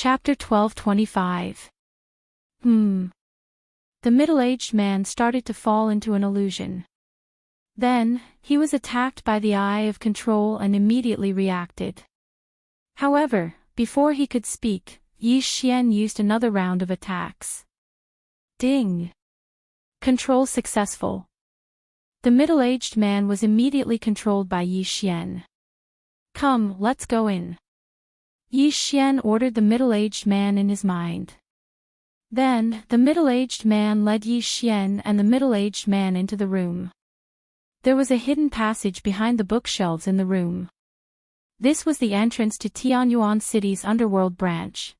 Chapter 1225. The middle-aged man started to fall into an illusion. Then, he was attacked by the Eye of Control and immediately reacted. However, before he could speak, Yi Xian used another round of attacks. Ding! Control successful. The middle-aged man was immediately controlled by Yi Xian. Come, let's go in. Yi Xian ordered the middle-aged man in his mind. Then, the middle-aged man led Yi Xian and the middle-aged man into the room. There was a hidden passage behind the bookshelves in the room. This was the entrance to Tianyuan City's underworld branch.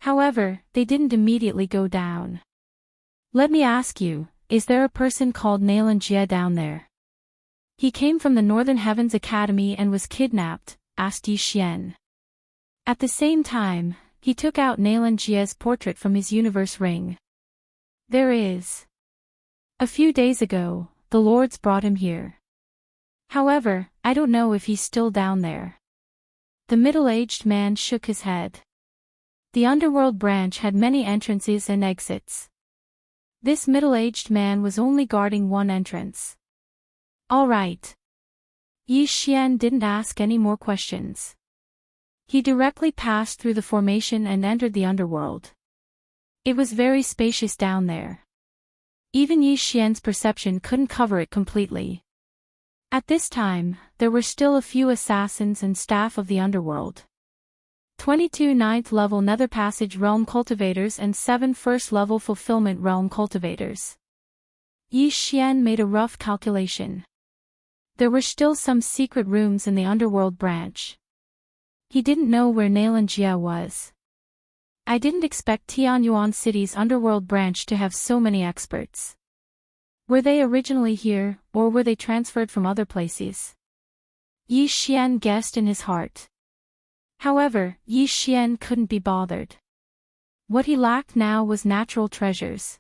However, they didn't immediately go down. Let me ask you, is there a person called Nalan Jie down there? He came from the Northern Heavens Academy and was kidnapped, asked Yi Xian. At the same time, he took out Nalan Jie's portrait from his universe ring. There is. A few days ago, the lords brought him here. However, I don't know if he's still down there. The middle-aged man shook his head. The underworld branch had many entrances and exits. This middle-aged man was only guarding one entrance. All right. Yi Xian didn't ask any more questions. He directly passed through the formation and entered the underworld. It was very spacious down there. Even Yi Xian's perception couldn't cover it completely. At this time, there were still a few assassins and staff of the underworld. 22 9th-level Nether Passage Realm Cultivators and 7 1st-level Fulfillment Realm Cultivators. Yi Xian made a rough calculation. There were still some secret rooms in the underworld branch. He didn't know where Nalan Jie was. I didn't expect Tianyuan City's underworld branch to have so many experts. Were they originally here, or were they transferred from other places? Yi Xian guessed in his heart. However, Yi Xian couldn't be bothered. What he lacked now was natural treasures.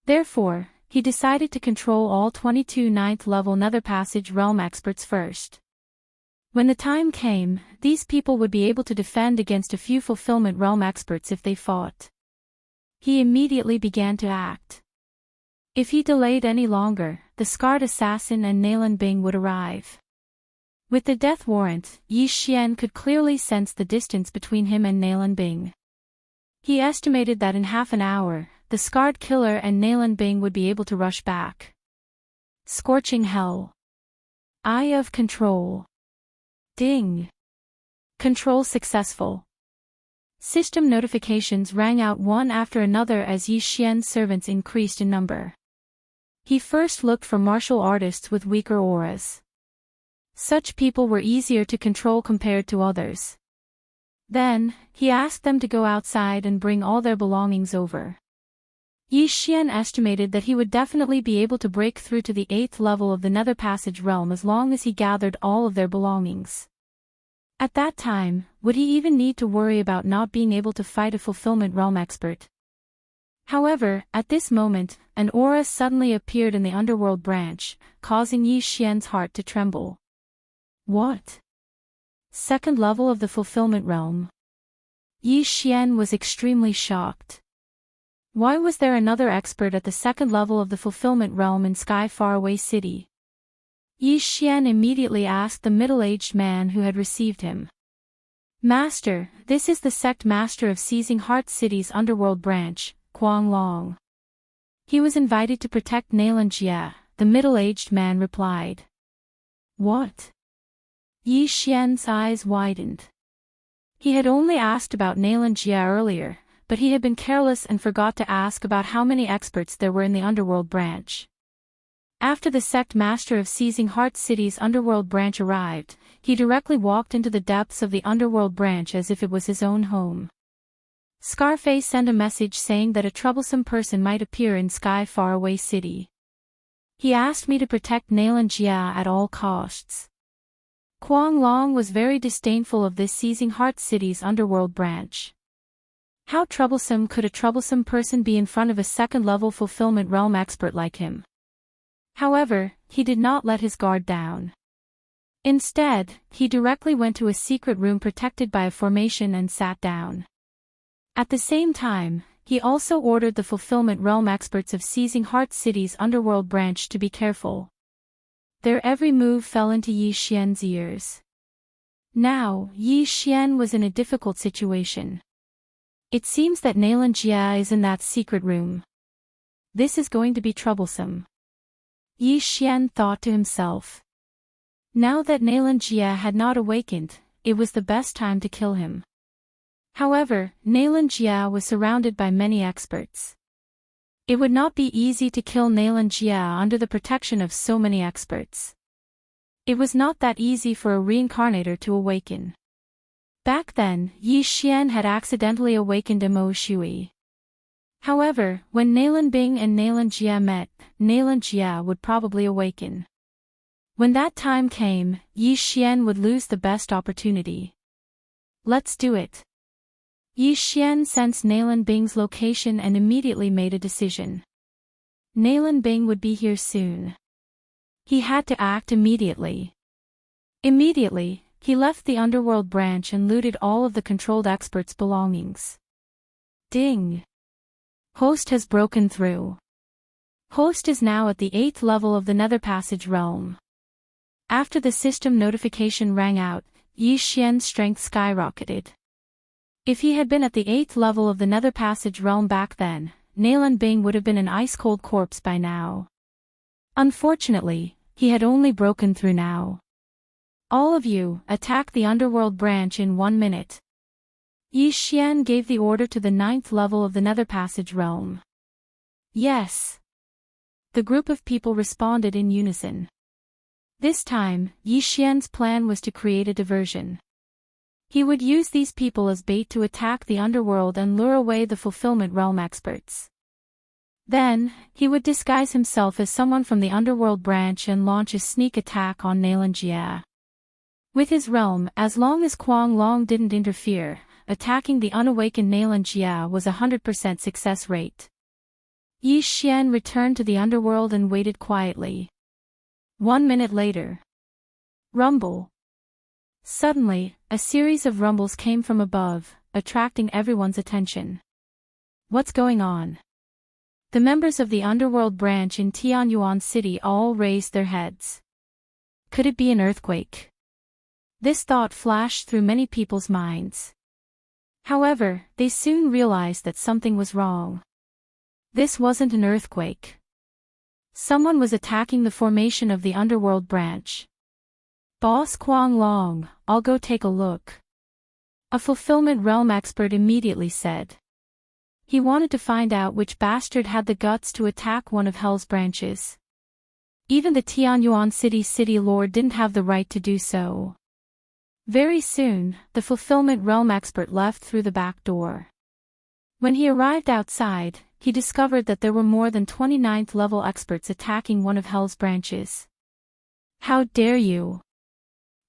Therefore, he decided to control all 22 9th-level Nether Passage Realm experts first. When the time came, these people would be able to defend against a few Fulfillment Realm experts if they fought. He immediately began to act. If he delayed any longer, the scarred assassin and Nalan Bing would arrive. With the death warrant, Yi Xian could clearly sense the distance between him and Nalan Bing. He estimated that in half an hour, the scarred killer and Nalan Bing would be able to rush back. Scorching hell. Eye of Control. Ding. Control successful. System notifications rang out one after another as Yi Xian's servants increased in number. He first looked for martial artists with weaker auras. Such people were easier to control compared to others. Then, he asked them to go outside and bring all their belongings over. Yi Xian estimated that he would definitely be able to break through to the 8th level of the Nether Passage realm as long as he gathered all of their belongings. At that time, would he even need to worry about not being able to fight a Fulfillment Realm expert? However, at this moment, an aura suddenly appeared in the underworld branch, causing Yi Xian's heart to tremble. What? 2nd level of the Fulfillment Realm? Yi Xian was extremely shocked. Why was there another expert at the 2nd level of the Fulfillment Realm in Sky Faraway City? Yi Xian immediately asked the middle-aged man who had received him. Master, this is the sect master of Seizing Heart City's underworld branch, Quang Long. He was invited to protect Nalan Jie, the middle-aged man replied. What? Yi Xian's eyes widened. He had only asked about Nalan Jie earlier, but he had been careless and forgot to ask about how many experts there were in the underworld branch. After the sect master of Seizing Heart City's underworld branch arrived, he directly walked into the depths of the underworld branch as if it was his own home. Scarface sent a message saying that a troublesome person might appear in Sky Faraway City. He asked me to protect Nalan Jie at all costs. Quang Long was very disdainful of this Seizing Heart City's underworld branch. How troublesome could a troublesome person be in front of a 2nd-level Fulfillment Realm expert like him? However, he did not let his guard down. Instead, he directly went to a secret room protected by a formation and sat down. At the same time, he also ordered the Fulfillment Realm experts of Seizing Heart City's underworld branch to be careful. Their every move fell into Yi Xian's ears. Now, Yi Xian was in a difficult situation. It seems that Nailan Jia is in that secret room. This is going to be troublesome. Yi Xian thought to himself. Now that Nailan Jia had not awakened, it was the best time to kill him. However, Nailan Jia was surrounded by many experts. It would not be easy to kill Nailan Jia under the protection of so many experts. It was not that easy for a reincarnator to awaken. Back then, Yi Xian had accidentally awakened Mo Shui. However, when Nailan Bing and Nailan Jia met, Nailan Jia would probably awaken. When that time came, Yi Xian would lose the best opportunity. Let's do it. Yi Xian sensed Nailan Bing's location and immediately made a decision. Nailan Bing would be here soon. He had to act immediately. Immediately, he left the underworld branch and looted all of the controlled experts' belongings. Ding! Host has broken through. Host is now at the 8th level of the Nether Passage realm. After the system notification rang out, Yi Xian's strength skyrocketed. If he had been at the 8th level of the Nether Passage realm back then, Nailan Bing would have been an ice-cold corpse by now. Unfortunately, he had only broken through now. All of you, attack the underworld branch in 1 minute. Yi Xian gave the order to the 9th level of the Nether Passage realm. Yes. The group of people responded in unison. This time, Yi Xian's plan was to create a diversion. He would use these people as bait to attack the underworld and lure away the Fulfillment Realm experts. Then, he would disguise himself as someone from the underworld branch and launch a sneak attack on Nailan Jia. With his realm, as long as Kuang Long didn't interfere, attacking the unawakened Nailan Jia was a 100% success rate. Yi Xian returned to the underworld and waited quietly. 1 minute later. Rumble. Suddenly, a series of rumbles came from above, attracting everyone's attention. What's going on? The members of the underworld branch in Tianyuan City all raised their heads. Could it be an earthquake? This thought flashed through many people's minds. However, they soon realized that something was wrong. This wasn't an earthquake. Someone was attacking the formation of the underworld branch. Boss Kuang Long, I'll go take a look. A Fulfillment Realm expert immediately said. He wanted to find out which bastard had the guts to attack one of Hell's branches. Even the Tianyuan City Lord didn't have the right to do so. Very soon, the Fulfillment Realm expert left through the back door. When he arrived outside, he discovered that there were more than 29th level experts attacking one of Hell's branches. How dare you!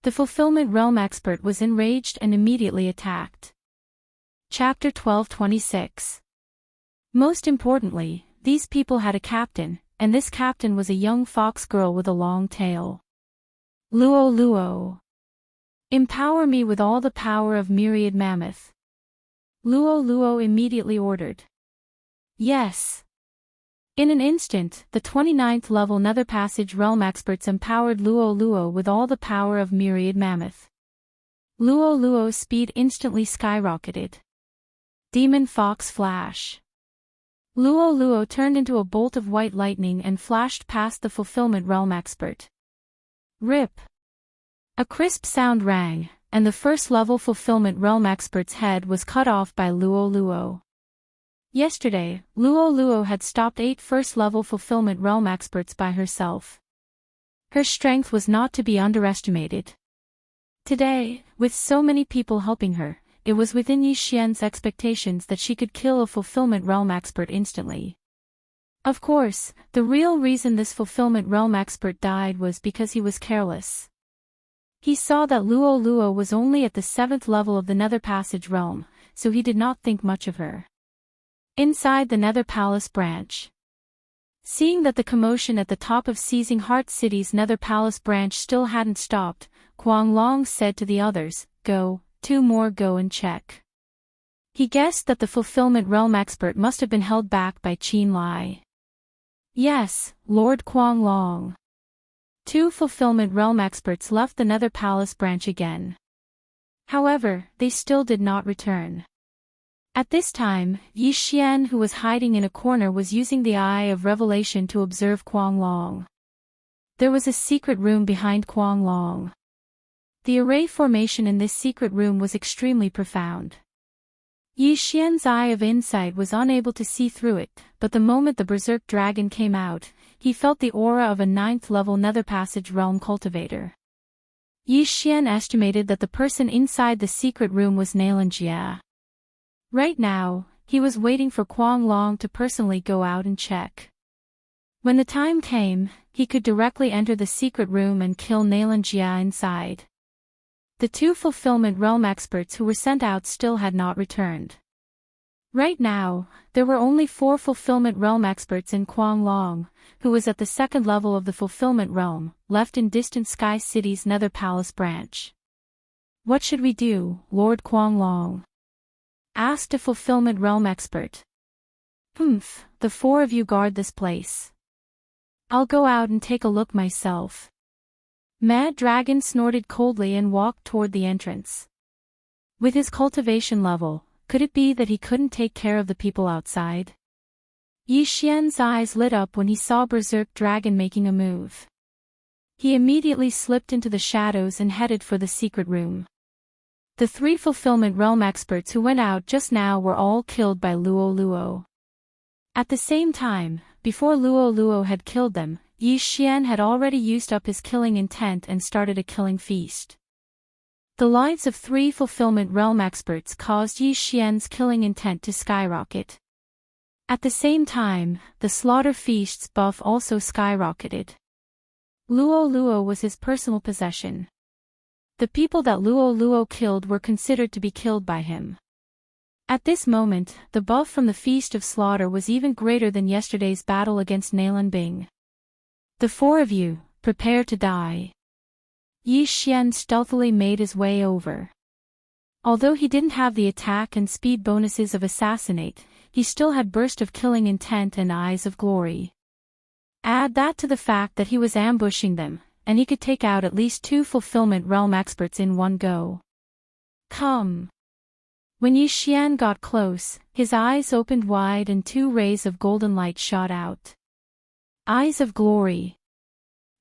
The Fulfillment Realm expert was enraged and immediately attacked. Chapter 12:26. Most importantly, these people had a captain, and this captain was a young fox girl with a long tail. Luo Luo. Empower me with all the power of Myriad Mammoth. Luo Luo immediately ordered. Yes. In an instant, the 29th level Nether Passage Realm experts empowered Luo Luo with all the power of Myriad Mammoth. Luo Luo's speed instantly skyrocketed. Demon Fox Flash. Luo Luo turned into a bolt of white lightning and flashed past the Fulfillment Realm expert. Rip. A crisp sound rang, and the first-level Fulfillment Realm expert's head was cut off by Luo Luo. Yesterday, Luo Luo had stopped 8 first-level Fulfillment Realm experts by herself. Her strength was not to be underestimated. Today, with so many people helping her, it was within Yi Xian's expectations that she could kill a Fulfillment Realm expert instantly. Of course, the real reason this Fulfillment Realm expert died was because he was careless. He saw that Luo Luo was only at the 7th level of the Nether Passage realm, so he did not think much of her. Inside the Nether Palace branch. Seeing that the commotion at the top of Seizing Heart City's Nether Palace branch still hadn't stopped, Kuang Long said to the others, Go, 2 more go and check. He guessed that the Fulfillment Realm expert must have been held back by Qin Lai. Yes, Lord Kuang Long. 2 Fulfillment Realm experts left the Nether Palace branch again. However, they still did not return. At this time, Yi Xian, who was hiding in a corner, was using the Eye of Revelation to observe Kuang Long. There was a secret room behind Kuang Long. The array formation in this secret room was extremely profound. Yi Xian's Eye of Insight was unable to see through it, but the moment the Berserk Dragon came out, he felt the aura of a 9th-level Nether Passage Realm Cultivator. Yi Xian estimated that the person inside the secret room was Nalanjia. Right now, he was waiting for Kuang Long to personally go out and check. When the time came, he could directly enter the secret room and kill Nalanjia inside. The 2 Fulfillment Realm experts who were sent out still had not returned. Right now, there were only 4 Fulfillment Realm experts in Kuang Long, who was at the 2nd level of the Fulfillment Realm, left in distant Sky City's Nether Palace branch. What should we do, Lord Kuang Long? Asked a Fulfillment Realm expert. The 4 of you guard this place. I'll go out and take a look myself. Mad Dragon snorted coldly and walked toward the entrance. With his cultivation level, could it be that he couldn't take care of the people outside? Yi Xian's eyes lit up when he saw Berserk Dragon making a move. He immediately slipped into the shadows and headed for the secret room. The 3 Fulfillment Realm experts who went out just now were all killed by Luo Luo. At the same time, before Luo Luo had killed them, Yi Xian had already used up his killing intent and started a killing feast. The lives of 3 Fulfillment Realm experts caused Yi Xian's killing intent to skyrocket. At the same time, the slaughter feast's buff also skyrocketed. Luo Luo was his personal possession. The people that Luo Luo killed were considered to be killed by him. At this moment, the buff from the Feast of Slaughter was even greater than yesterday's battle against Nalan Bing. The 4 of you, prepare to die. Yi Xian stealthily made his way over. Although he didn't have the attack and speed bonuses of Assassinate, he still had Burst of Killing Intent and Eyes of Glory. Add that to the fact that he was ambushing them, and he could take out at least 2 Fulfillment Realm experts in one go. Come. When Yi Xian got close, his eyes opened wide and 2 rays of golden light shot out. Eyes of Glory.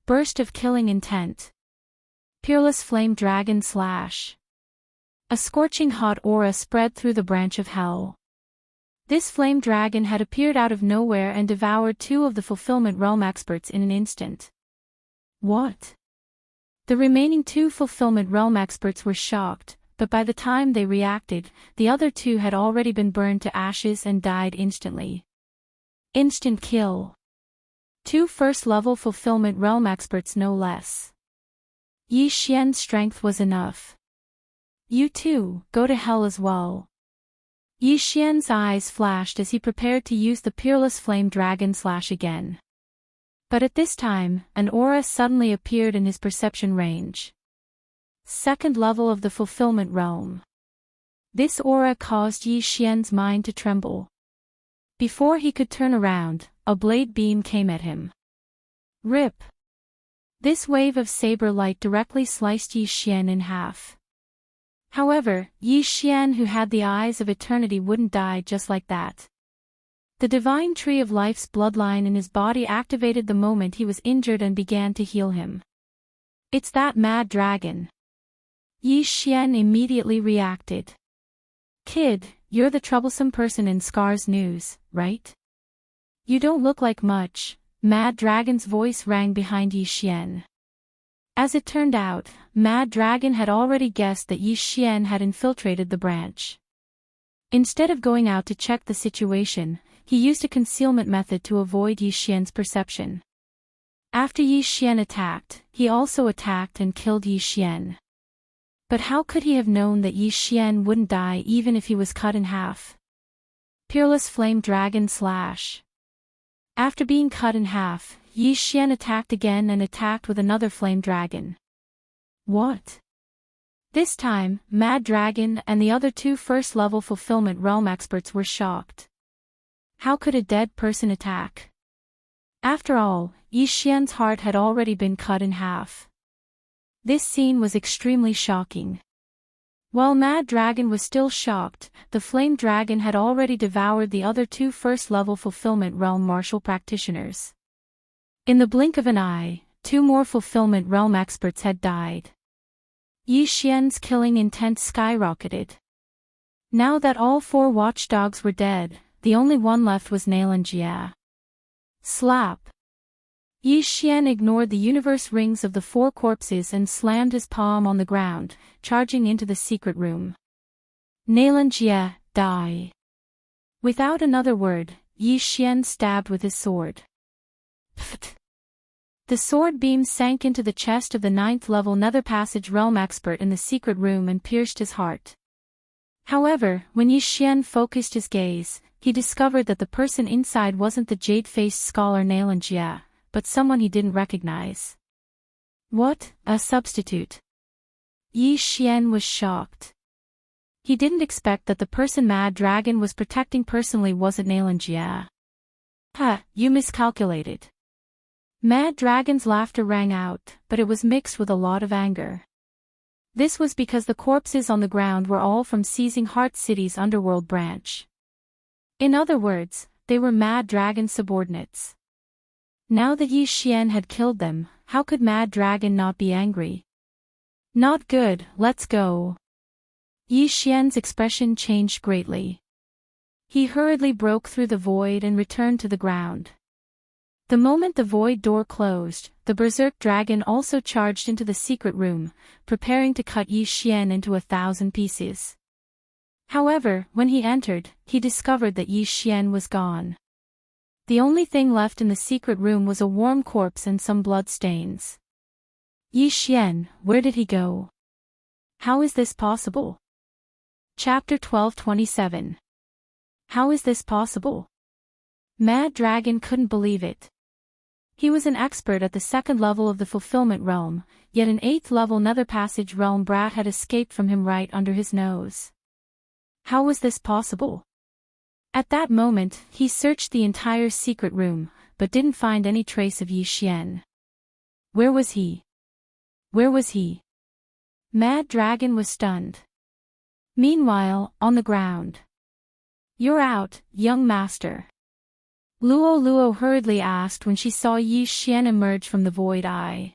Burst of Killing Intent. Peerless Flame Dragon Slash. A scorching hot aura spread through the branch of hell. This flame dragon had appeared out of nowhere and devoured 2 of the Fulfillment Realm experts in an instant. What? The remaining 2 Fulfillment Realm experts were shocked, but by the time they reacted, the other 2 had already been burned to ashes and died instantly. Instant kill. 2 first-level Fulfillment Realm experts no less. Yi Xian's strength was enough. You too, go to hell as well. Yi Xian's eyes flashed as he prepared to use the Peerless Flame Dragon Slash again. But at this time, an aura suddenly appeared in his perception range. 2nd level of the Fulfillment Realm. This aura caused Yi Xian's mind to tremble. Before he could turn around, a blade beam came at him. Rip! This wave of saber light directly sliced Yi Xian in half. However, Yi Xian, who had the eyes of eternity, wouldn't die just like that. The divine tree of life's bloodline in his body activated the moment he was injured and began to heal him. It's that mad dragon. Yi Xian immediately reacted. Kid, you're the troublesome person in Scar's news, right? You don't look like much. Mad Dragon's voice rang behind Yi Xian. As it turned out, Mad Dragon had already guessed that Yi Xian had infiltrated the branch. Instead of going out to check the situation, he used a concealment method to avoid Yi Xian's perception. After Yi Xian attacked, he also attacked and killed Yi Xian. But how could he have known that Yi Xian wouldn't die even if he was cut in half? Peerless Flame Dragon Slash. After being cut in half, Yi Xian attacked again and attacked with another flame dragon. What? This time, Mad Dragon and the other two first-level Fulfillment Realm experts were shocked. How could a dead person attack? After all, Yi Xian's heart had already been cut in half. This scene was extremely shocking. While Mad Dragon was still shocked, the Flame Dragon had already devoured the other two first-level Fulfillment Realm martial practitioners. In the blink of an eye, two more Fulfillment Realm experts had died. Yi Xian's killing intent skyrocketed. Now that all four watchdogs were dead, the only one left was Jia. Slap! Yi Xian ignored the universe rings of the four corpses and slammed his palm on the ground, charging into the secret room. Jia, die! Without another word, Yi Xian stabbed with his sword. Pfft! The sword beam sank into the chest of the 9th-level Nether Passage Realm expert in the secret room and pierced his heart. However, when Yi Xian focused his gaze, he discovered that the person inside wasn't the jade-faced scholar Jia, but someone he didn't recognize. What, a substitute? Yi Xian was shocked. He didn't expect that the person Mad Dragon was protecting personally wasn't Jia. Ha, you miscalculated. Mad Dragon's laughter rang out, but it was mixed with a lot of anger. This was because the corpses on the ground were all from Seizing Heart City's underworld branch. In other words, they were Mad Dragon's subordinates. Now that Yi Xian had killed them, how could Mad Dragon not be angry? Not good, let's go. Yi Xian's expression changed greatly. He hurriedly broke through the void and returned to the ground. The moment the void door closed, the Berserk Dragon also charged into the secret room, preparing to cut Yi Xian into 1,000 pieces. However, when he entered, he discovered that Yi Xian was gone. The only thing left in the secret room was a warm corpse and some blood stains. Yi Xian, where did he go? How is this possible? Chapter 12:27. How is this possible? Mad Dragon couldn't believe it. He was an expert at the 2nd level of the Fulfillment Realm, yet an 8th level Nether Passage Realm brat had escaped from him right under his nose. How was this possible? At that moment, he searched the entire secret room, but didn't find any trace of Yi Xian. Where was he? Where was he? Mad Dragon was stunned. Meanwhile, on the ground. You're out, young master. Luo hurriedly asked when she saw Yi Xian emerge from the void eye.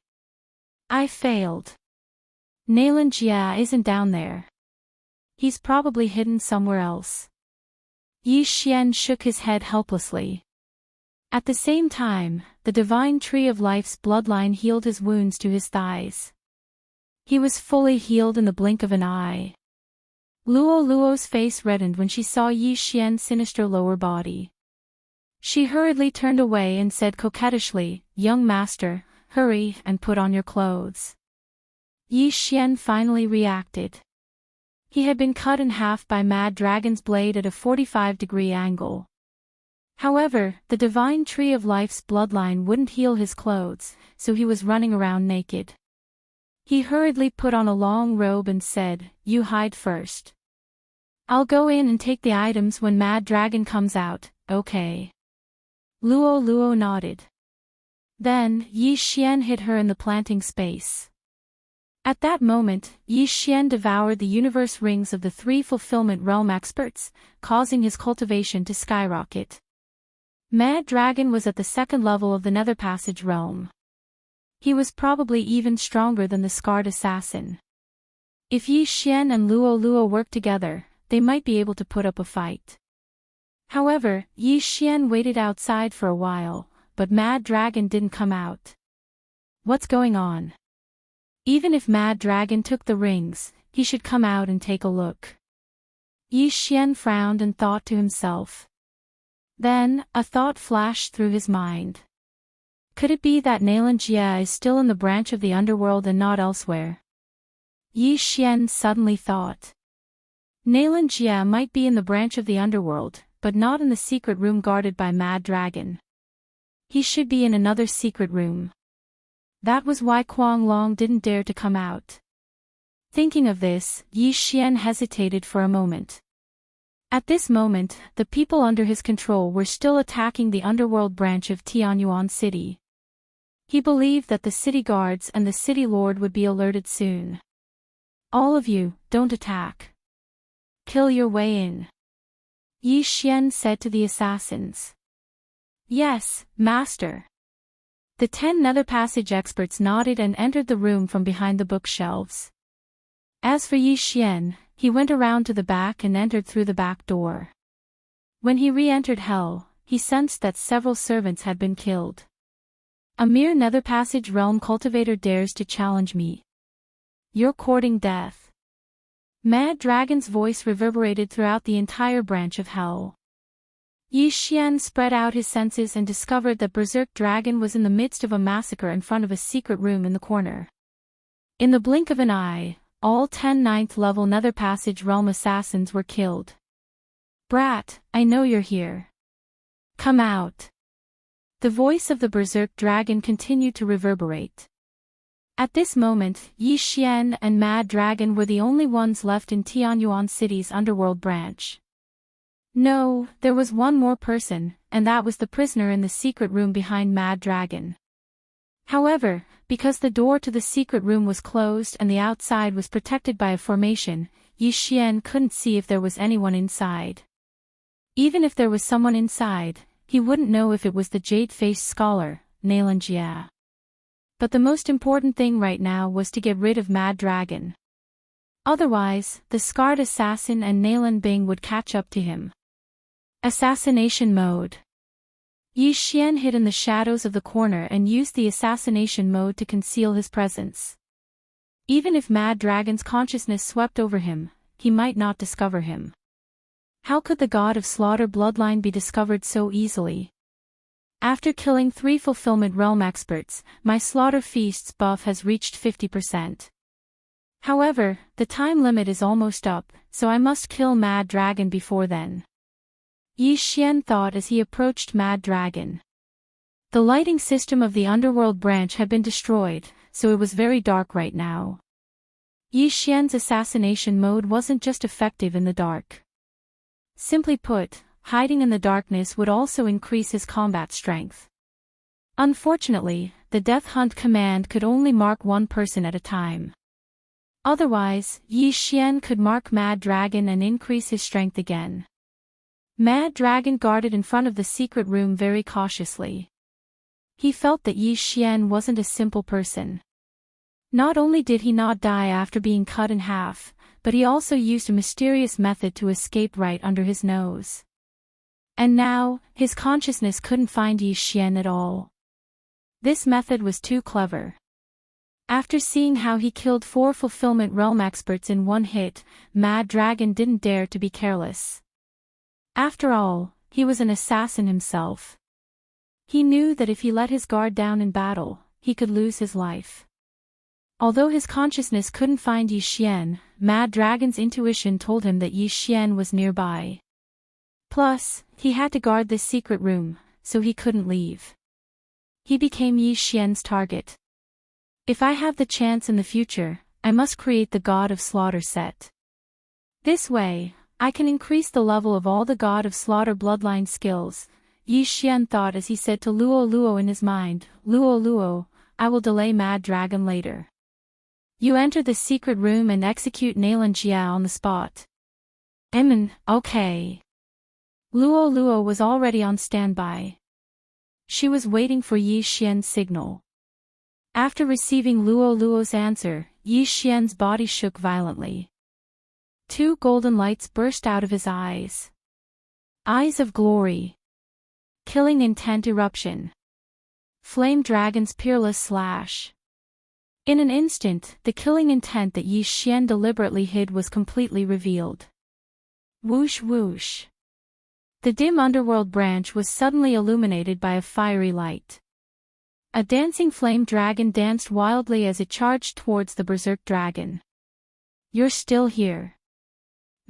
I failed. Jia isn't down there. He's probably hidden somewhere else. Yi Xian shook his head helplessly. At the same time, the divine tree of life's bloodline healed his wounds to his thighs. He was fully healed in the blink of an eye. Luo's face reddened when she saw Yi Xian's sinister lower body. She hurriedly turned away and said coquettishly, Young master, hurry and put on your clothes. Yi Xian finally reacted. He had been cut in half by Mad Dragon's blade at a 45-degree angle. However, the divine tree of life's bloodline wouldn't heal his clothes, so he was running around naked. He hurriedly put on a long robe and said, You hide first. I'll go in and take the items when Mad Dragon comes out, okay. Luo nodded. Then, Yi Xian hid her in the planting space. At that moment, Yi Xian devoured the universe rings of the 3 Fulfillment Realm experts, causing his cultivation to skyrocket. Mad Dragon was at the 2nd level of the Nether Passage Realm. He was probably even stronger than the Scarred Assassin. If Yi Xian and Luo worked together, they might be able to put up a fight. However, Yi Xian waited outside for a while, but Mad Dragon didn't come out. What's going on? Even if Mad Dragon took the rings, he should come out and take a look. Yi Xian frowned and thought to himself. Then, a thought flashed through his mind. Could it be that Jia is still in the branch of the underworld and not elsewhere? Yi Xian suddenly thought. Jia might be in the branch of the underworld, but not in the secret room guarded by Mad Dragon. He should be in another secret room. That was why Kuang Long didn't dare to come out. Thinking of this, Yi Xian hesitated for a moment. At this moment, the people under his control were still attacking the underworld branch of Tianyuan City. He believed that the city guards and the city lord would be alerted soon. All of you, don't attack. Kill your way in. Yi Xian said to the assassins. Yes, master. The 10 nether passage experts nodded and entered the room from behind the bookshelves. As for Yi Xian, he went around to the back and entered through the back door. When he re-entered Hell, he sensed that several servants had been killed. A mere nether passage realm cultivator dares to challenge me. You're courting death. Mad Dragon's voice reverberated throughout the entire branch of Hell. Yi Xian spread out his senses and discovered that Berserk Dragon was in the midst of a massacre in front of a secret room in the corner. In the blink of an eye, all 10 9th level nether passage realm assassins were killed. Brat, I know you're here. Come out. The voice of the Berserk Dragon continued to reverberate. At this moment, Yi Xian and Mad Dragon were the only ones left in Tianyuan City's underworld branch. No, there was one more person, and that was the prisoner in the secret room behind Mad Dragon. However, because the door to the secret room was closed and the outside was protected by a formation, Yi Xian couldn't see if there was anyone inside. Even if there was someone inside, he wouldn't know if it was the jade-faced scholar, Nalan Jia. But the most important thing right now was to get rid of Mad Dragon. Otherwise, the scarred assassin and Nalan Bing would catch up to him. Assassination mode. Yi Xian hid in the shadows of the corner and used the assassination mode to conceal his presence. Even if Mad Dragon's consciousness swept over him, he might not discover him. How could the god of slaughter bloodline be discovered so easily? After killing 3 fulfillment realm experts, my slaughter feasts buff has reached 50%. However, the time limit is almost up, so I must kill Mad Dragon before then. Yi Xian thought as he approached Mad Dragon. The lighting system of the underworld branch had been destroyed, so it was very dark right now. Yi Xian's assassination mode wasn't just effective in the dark. Simply put, hiding in the darkness would also increase his combat strength. Unfortunately, the Death Hunt command could only mark one person at a time. Otherwise, Yi Xian could mark Mad Dragon and increase his strength again. Mad Dragon guarded in front of the secret room very cautiously. He felt that Yi Xian wasn't a simple person. Not only did he not die after being cut in half, but he also used a mysterious method to escape right under his nose. And now, his consciousness couldn't find Yi Xian at all. This method was too clever. After seeing how he killed 4 fulfillment realm experts in one hit, Mad Dragon didn't dare to be careless. After all, he was an assassin himself. He knew that if he let his guard down in battle, he could lose his life. Although his consciousness couldn't find Yi Xian, Mad Dragon's intuition told him that Yi Xian was nearby. Plus, he had to guard this secret room, so he couldn't leave. He became Yi Xian's target. If I have the chance in the future, I must create the God of Slaughter set. This way, I can increase the level of all the God of Slaughter bloodline skills, Yi Xian thought as he said to Luo Luo in his mind, Luo Luo, I will delay Mad Dragon later. You enter the secret room and execute Nalan Jia on the spot. Okay. Luo Luo was already on standby. She was waiting for Yi Xian's signal. After receiving Luo Luo's answer, Yi Xian's body shook violently. 2 golden lights burst out of his eyes. Eyes of glory. Killing intent eruption. Flame Dragon's peerless slash. In an instant, the killing intent that Yi Xian deliberately hid was completely revealed. Whoosh whoosh. The dim underworld branch was suddenly illuminated by a fiery light. A dancing flame dragon danced wildly as it charged towards the Berserk Dragon. You're still here.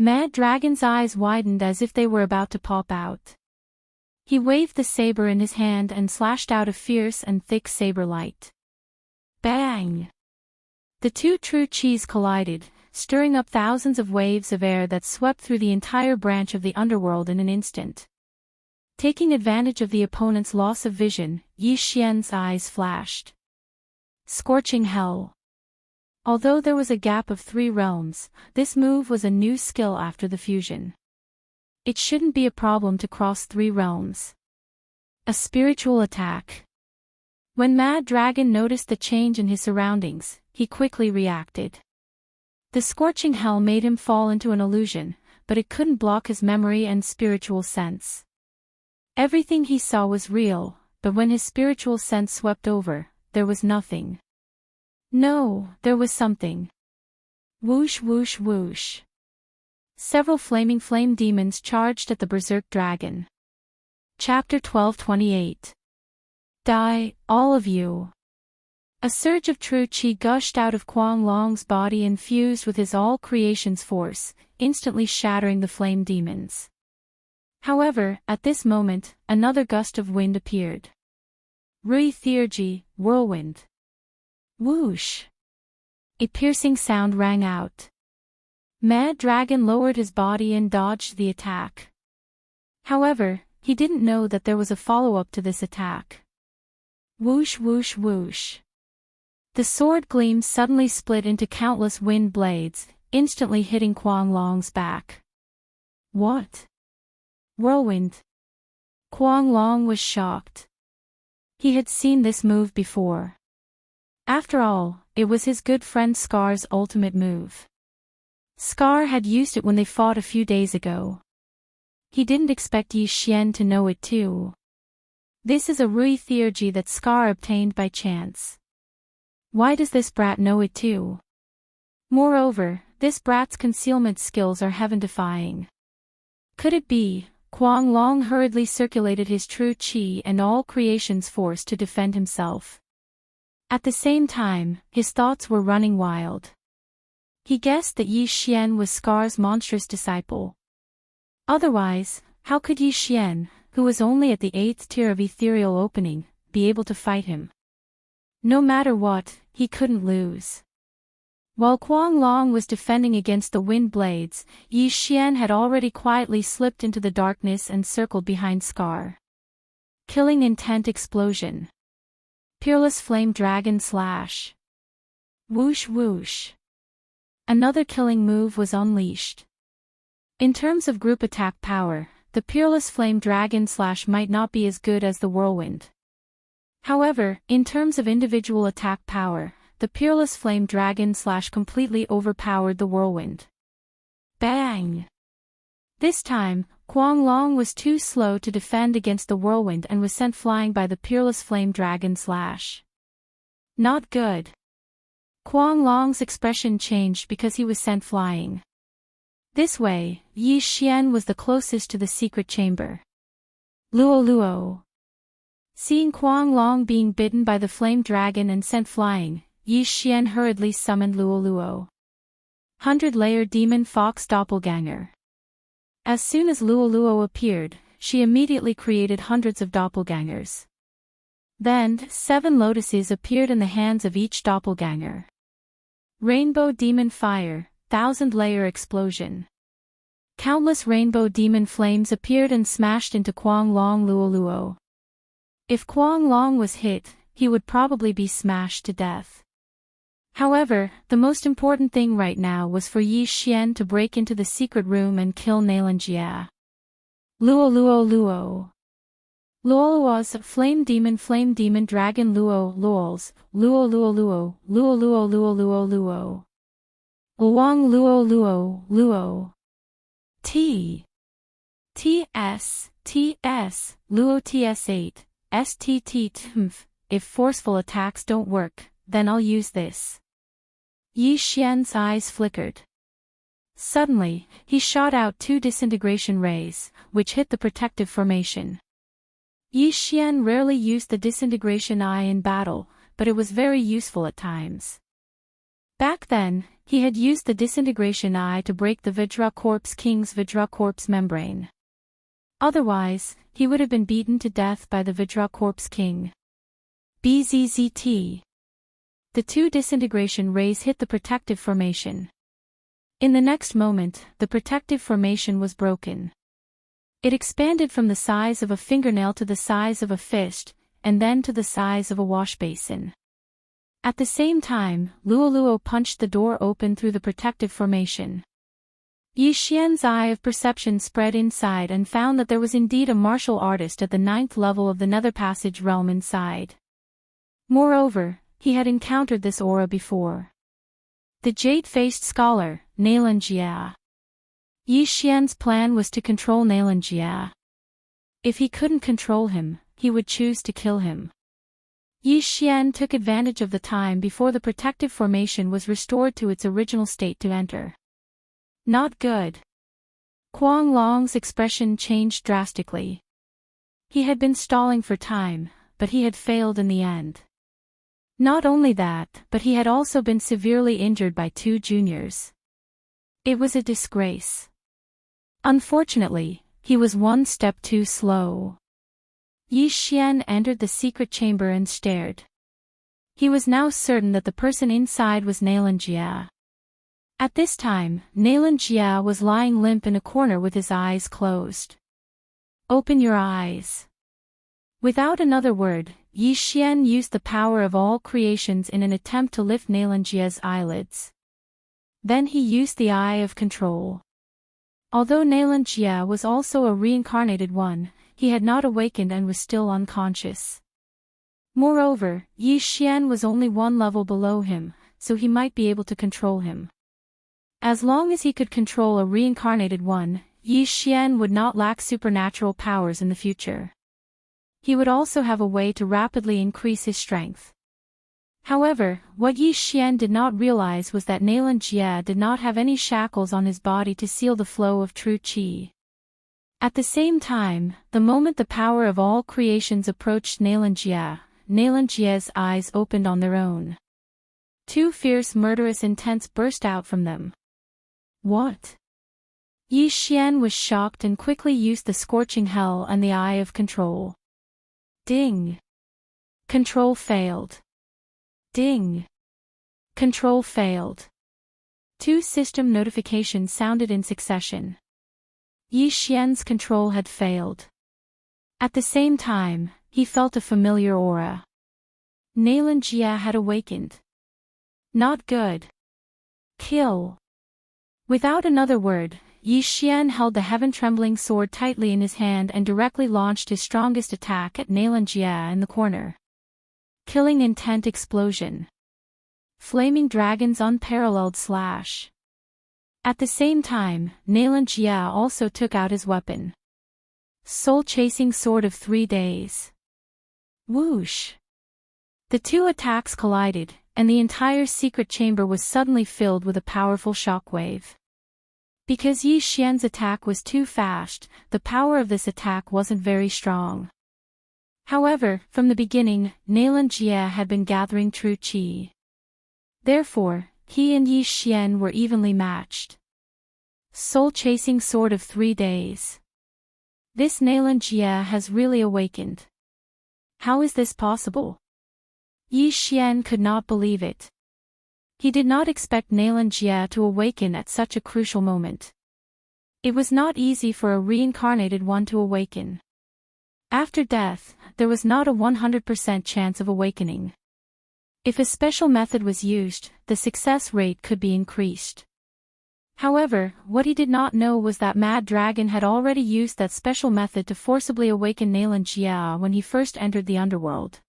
Mad Dragon's eyes widened as if they were about to pop out. He waved the saber in his hand and slashed out a fierce and thick saber light. Bang! The 2 true chis collided, stirring up thousands of waves of air that swept through the entire branch of the underworld in an instant. Taking advantage of the opponent's loss of vision, Yi Xian's eyes flashed. Scorching Hell. Although there was a gap of 3 realms, this move was a new skill after the fusion. It shouldn't be a problem to cross 3 realms. A spiritual attack. When Mad Dragon noticed the change in his surroundings, he quickly reacted. The scorching hell made him fall into an illusion, but it couldn't block his memory and spiritual sense. Everything he saw was real, but when his spiritual sense swept over, there was nothing. No, there was something. Whoosh whoosh whoosh. Several flaming flame demons charged at the berserk dragon. Chapter 12:28. Die, all of you. A surge of true qi gushed out of Kuang Long's body and fused with his all-creation's force, instantly shattering the flame demons. However, at this moment, another gust of wind appeared. Rui Theurgy, whirlwind. Whoosh! A piercing sound rang out. Mad Dragon lowered his body and dodged the attack. However, he didn't know that there was a follow-up to this attack. Whoosh whoosh whoosh. The sword gleam suddenly split into countless wind blades, instantly hitting Kuang Long's back. What? Whirlwind. Kuang Long was shocked. He had seen this move before. After all, it was his good friend Scar's ultimate move. Scar had used it when they fought a few days ago. He didn't expect Yi Xian to know it too. This is a Rui Theurgy that Scar obtained by chance. Why does this brat know it too? Moreover, this brat's concealment skills are heaven-defying. Could it be, Kuang Long hurriedly circulated his true qi and all creation's force to defend himself? At the same time, his thoughts were running wild. He guessed that Yi Xian was Scar's monstrous disciple. Otherwise, how could Yi Xian, who was only at the 8th tier of ethereal opening, be able to fight him? No matter what, he couldn't lose. While Kuang Long was defending against the wind blades, Yi Xian had already quietly slipped into the darkness and circled behind Scar. Killing intent explosion. Peerless flame dragon slash. Whoosh whoosh. Another killing move was unleashed. In terms of group attack power, the Peerless Flame Dragon Slash might not be as good as the Whirlwind. However, in terms of individual attack power, the Peerless Flame Dragon Slash completely overpowered the Whirlwind. Bang! This time, Kuang Long was too slow to defend against the Whirlwind and was sent flying by the Peerless Flame Dragon Slash. Not good. Kuang Long's expression changed because he was sent flying. This way, Yi Xian was the closest to the secret chamber. Luo Luo. Seeing Kuang Long being bitten by the flame dragon and sent flying, Yi Xian hurriedly summoned Luo Luo. 100-layer demon fox doppelganger. As soon as Luo Luo appeared, she immediately created hundreds of doppelgangers. Then, 7 lotuses appeared in the hands of each doppelganger. Rainbow demon fire, 1000-layer explosion. Countless rainbow demon flames appeared and smashed into Kuang Long Luo Luo. If Kuang Long was hit, he would probably be smashed to death. However, the most important thing right now was for Yi Xian to break into the secret room and kill Nalanjia. Luo Luo Luo. Luoluo's flame demon dragon Luo Luols, Luo Luo Luo, Luo Luo Luo Luo Luo. Luang Luo Luo Luo. T. TS, Luo TS8, STT TMF. If forceful attacks don't work, then I'll use this. Yi Xian's eyes flickered. Suddenly, he shot out 2 disintegration rays, which hit the protective formation. Yi Xian rarely used the disintegration eye in battle, but it was very useful at times. Back then, he had used the disintegration eye to break the Vajra Corpse King's Vajra Corpse membrane. Otherwise, he would have been beaten to death by the Vajra Corpse King. BZZT. The 2 disintegration rays hit the protective formation. In the next moment, the protective formation was broken. It expanded from the size of a fingernail to the size of a fist, and then to the size of a washbasin. At the same time, Luoluo punched the door open through the protective formation. Yi Xian's eye of perception spread inside and found that there was indeed a martial artist at the 9th level of the Nether Passage realm inside. Moreover, he had encountered this aura before. The jade-faced scholar, Nalanjia. Yi Xian's plan was to control Nalanjia. If he couldn't control him, he would choose to kill him. Yi Xian took advantage of the time before the protective formation was restored to its original state to enter. Not good. Kuang Long's expression changed drastically. He had been stalling for time, but he had failed in the end. Not only that, but he had also been severely injured by 2 juniors. It was a disgrace. Unfortunately, he was 1 step too slow. Yi Xian entered the secret chamber and stared. He was now certain that the person inside was Nalanjia. At this time, Nalanjia was lying limp in a corner with his eyes closed. Open your eyes. Without another word, Yi Xian used the power of all creations in an attempt to lift Nalanjia's eyelids. Then he used the Eye of Control. Although Nalanjia was also a reincarnated one, he had not awakened and was still unconscious. Moreover, Yi Xian was only 1 level below him, so he might be able to control him. As long as he could control a reincarnated one, Yi Xian would not lack supernatural powers in the future. He would also have a way to rapidly increase his strength. However, what Yi Xian did not realize was that Nalanjia did not have any shackles on his body to seal the flow of true qi. At the same time, the moment the power of all creations approached Nalanjia, Nalanjia's eyes opened on their own. 2 fierce murderous intents burst out from them. What? Yi Xian was shocked and quickly used the scorching hell and the Eye of Control. Ding! Control failed. Ding! Control failed. 2 system notifications sounded in succession. Yi Xian's control had failed. At the same time, he felt a familiar aura. Nalanjia had awakened. Not good. Kill. Without another word, Yi Xian held the heaven-trembling sword tightly in his hand and directly launched his strongest attack at Nalanjia in the corner. Killing intent explosion. Flaming Dragon's unparalleled slash. At the same time, Nalanjia also took out his weapon. Soul-chasing sword of 3 days. Whoosh! The 2 attacks collided, and the entire secret chamber was suddenly filled with a powerful shockwave. Because Yi Xian's attack was too fast, the power of this attack wasn't very strong. However, from the beginning, Nalanjia had been gathering true qi. Therefore, he and Yi Xian were evenly matched. Soul-chasing sword of 3 days. This Nalanjia has really awakened. How is this possible? Yi Xian could not believe it. He did not expect Nalanjia to awaken at such a crucial moment. It was not easy for a reincarnated one to awaken. After death, there was not a 100% chance of awakening. If a special method was used, the success rate could be increased. However, what he did not know was that Mad Dragon had already used that special method to forcibly awaken Nalanjia when he first entered the underworld.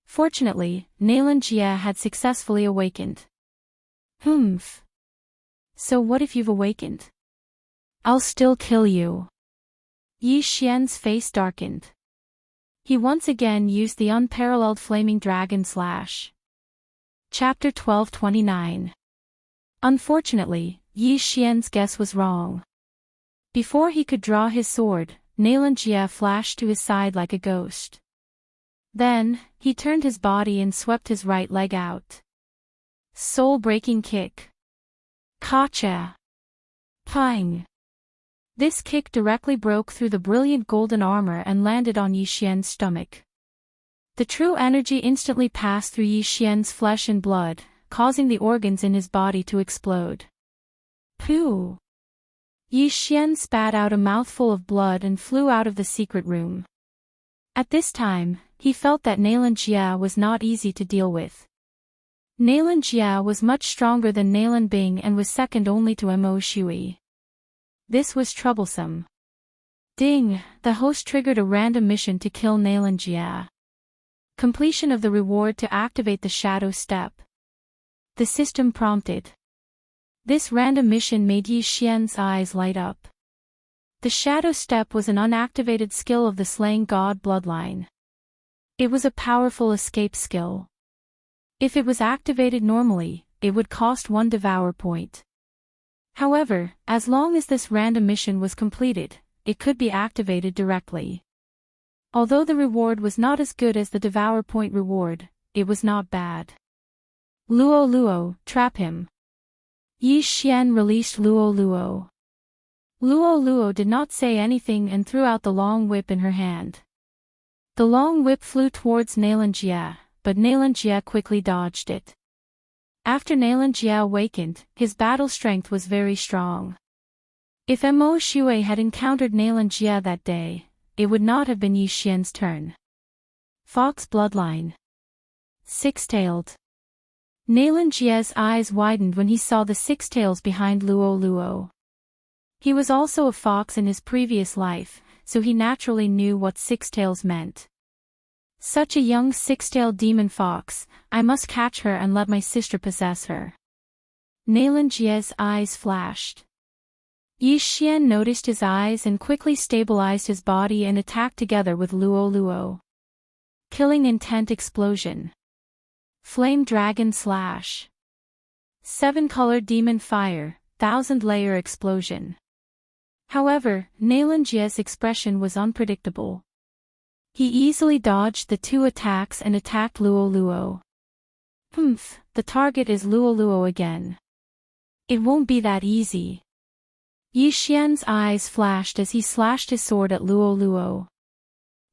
Fortunately, Nalanjia had successfully awakened. Humph. So what if you've awakened? I'll still kill you. Yi Xian's face darkened. He once again used the unparalleled flaming dragon slash. Chapter 1229. Unfortunately, Yi Xian's guess was wrong. Before he could draw his sword, Nalanjia flashed to his side like a ghost. Then, he turned his body and swept his right leg out. Soul-breaking kick. Kacha. Pang. This kick directly broke through the brilliant golden armor and landed on Yi Xian's stomach. The true energy instantly passed through Yi Xian's flesh and blood, causing the organs in his body to explode. Pooh! Yi Xian spat out a mouthful of blood and flew out of the secret room. At this time, he felt that Nalan Jia was not easy to deal with. Nalan Jia was much stronger than Nalan Bing and was second only to Mo Shui. This was troublesome. Ding! The host triggered a random mission to kill Nalan Jia. Completion of the reward to activate the shadow step. The system prompted. This random mission made Yi Xian's eyes light up. The shadow step was an unactivated skill of the slaying god bloodline. It was a powerful escape skill. If it was activated normally, it would cost 1 Devourer point. However, as long as this random mission was completed, it could be activated directly. Although the reward was not as good as the Devourer point reward, it was not bad. Luo Luo, trap him. Yi Xian released Luo Luo. Luo Luo did not say anything and threw out the long whip in her hand. The long whip flew towards Nalan Jia, but Nalan Jia quickly dodged it. After Nalan Jia awakened, his battle strength was very strong. If Mo Shui had encountered Nalan Jia that day, it would not have been Yi Xian's turn. Fox bloodline. Six-tailed. Nalan Jia's eyes widened when he saw the six tails behind Luo Luo. He was also a fox in his previous life, so he naturally knew what six tails meant. Such a young six-tailed demon fox, I must catch her and let my sister possess her. Nalan Jia's eyes flashed. Yi Xian noticed his eyes and quickly stabilized his body and attacked together with Luo Luo. Killing intent explosion. Flame dragon slash. 7-color demon fire, 1,000-layer explosion. However, Nalan Jia's expression was unpredictable. He easily dodged the two attacks and attacked Luo Luo. The target is Luo Luo again. It won't be that easy. Yi Xian's eyes flashed as he slashed his sword at Luo Luo.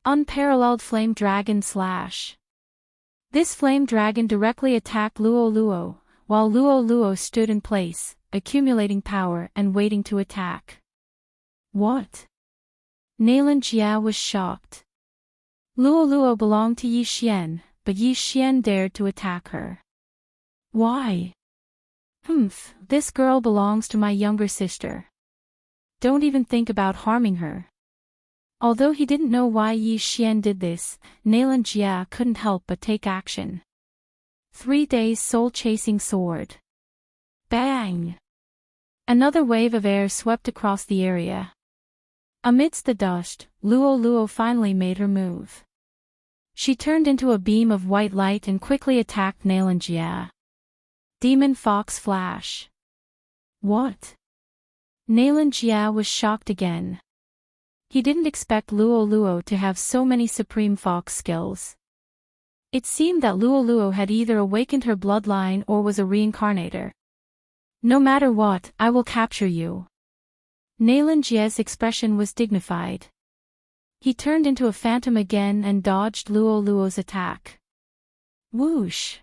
Unparalleled flame dragon slash. This flame dragon directly attacked Luo Luo, while Luo Luo stood in place, accumulating power and waiting to attack. What? Nalan Jia was shocked. Luo Luo belonged to Yi Xian, but Yi Xian dared to attack her. Why? This girl belongs to my younger sister. Don't even think about harming her. Although he didn't know why Yi Xian did this, Nalan Jia couldn't help but take action. 3 days soul-chasing sword. Bang! Another wave of air swept across the area. Amidst the dust, Luo Luo finally made her move. She turned into a beam of white light and quickly attacked Nalan Jia. Demon Fox Flash. What? Nalan Jia was shocked again. He didn't expect Luo Luo to have so many Supreme Fox skills. It seemed that Luo Luo had either awakened her bloodline or was a reincarnator. No matter what, I will capture you. Nalan Jia's expression was dignified. He turned into a phantom again and dodged Luo Luo's attack. Whoosh!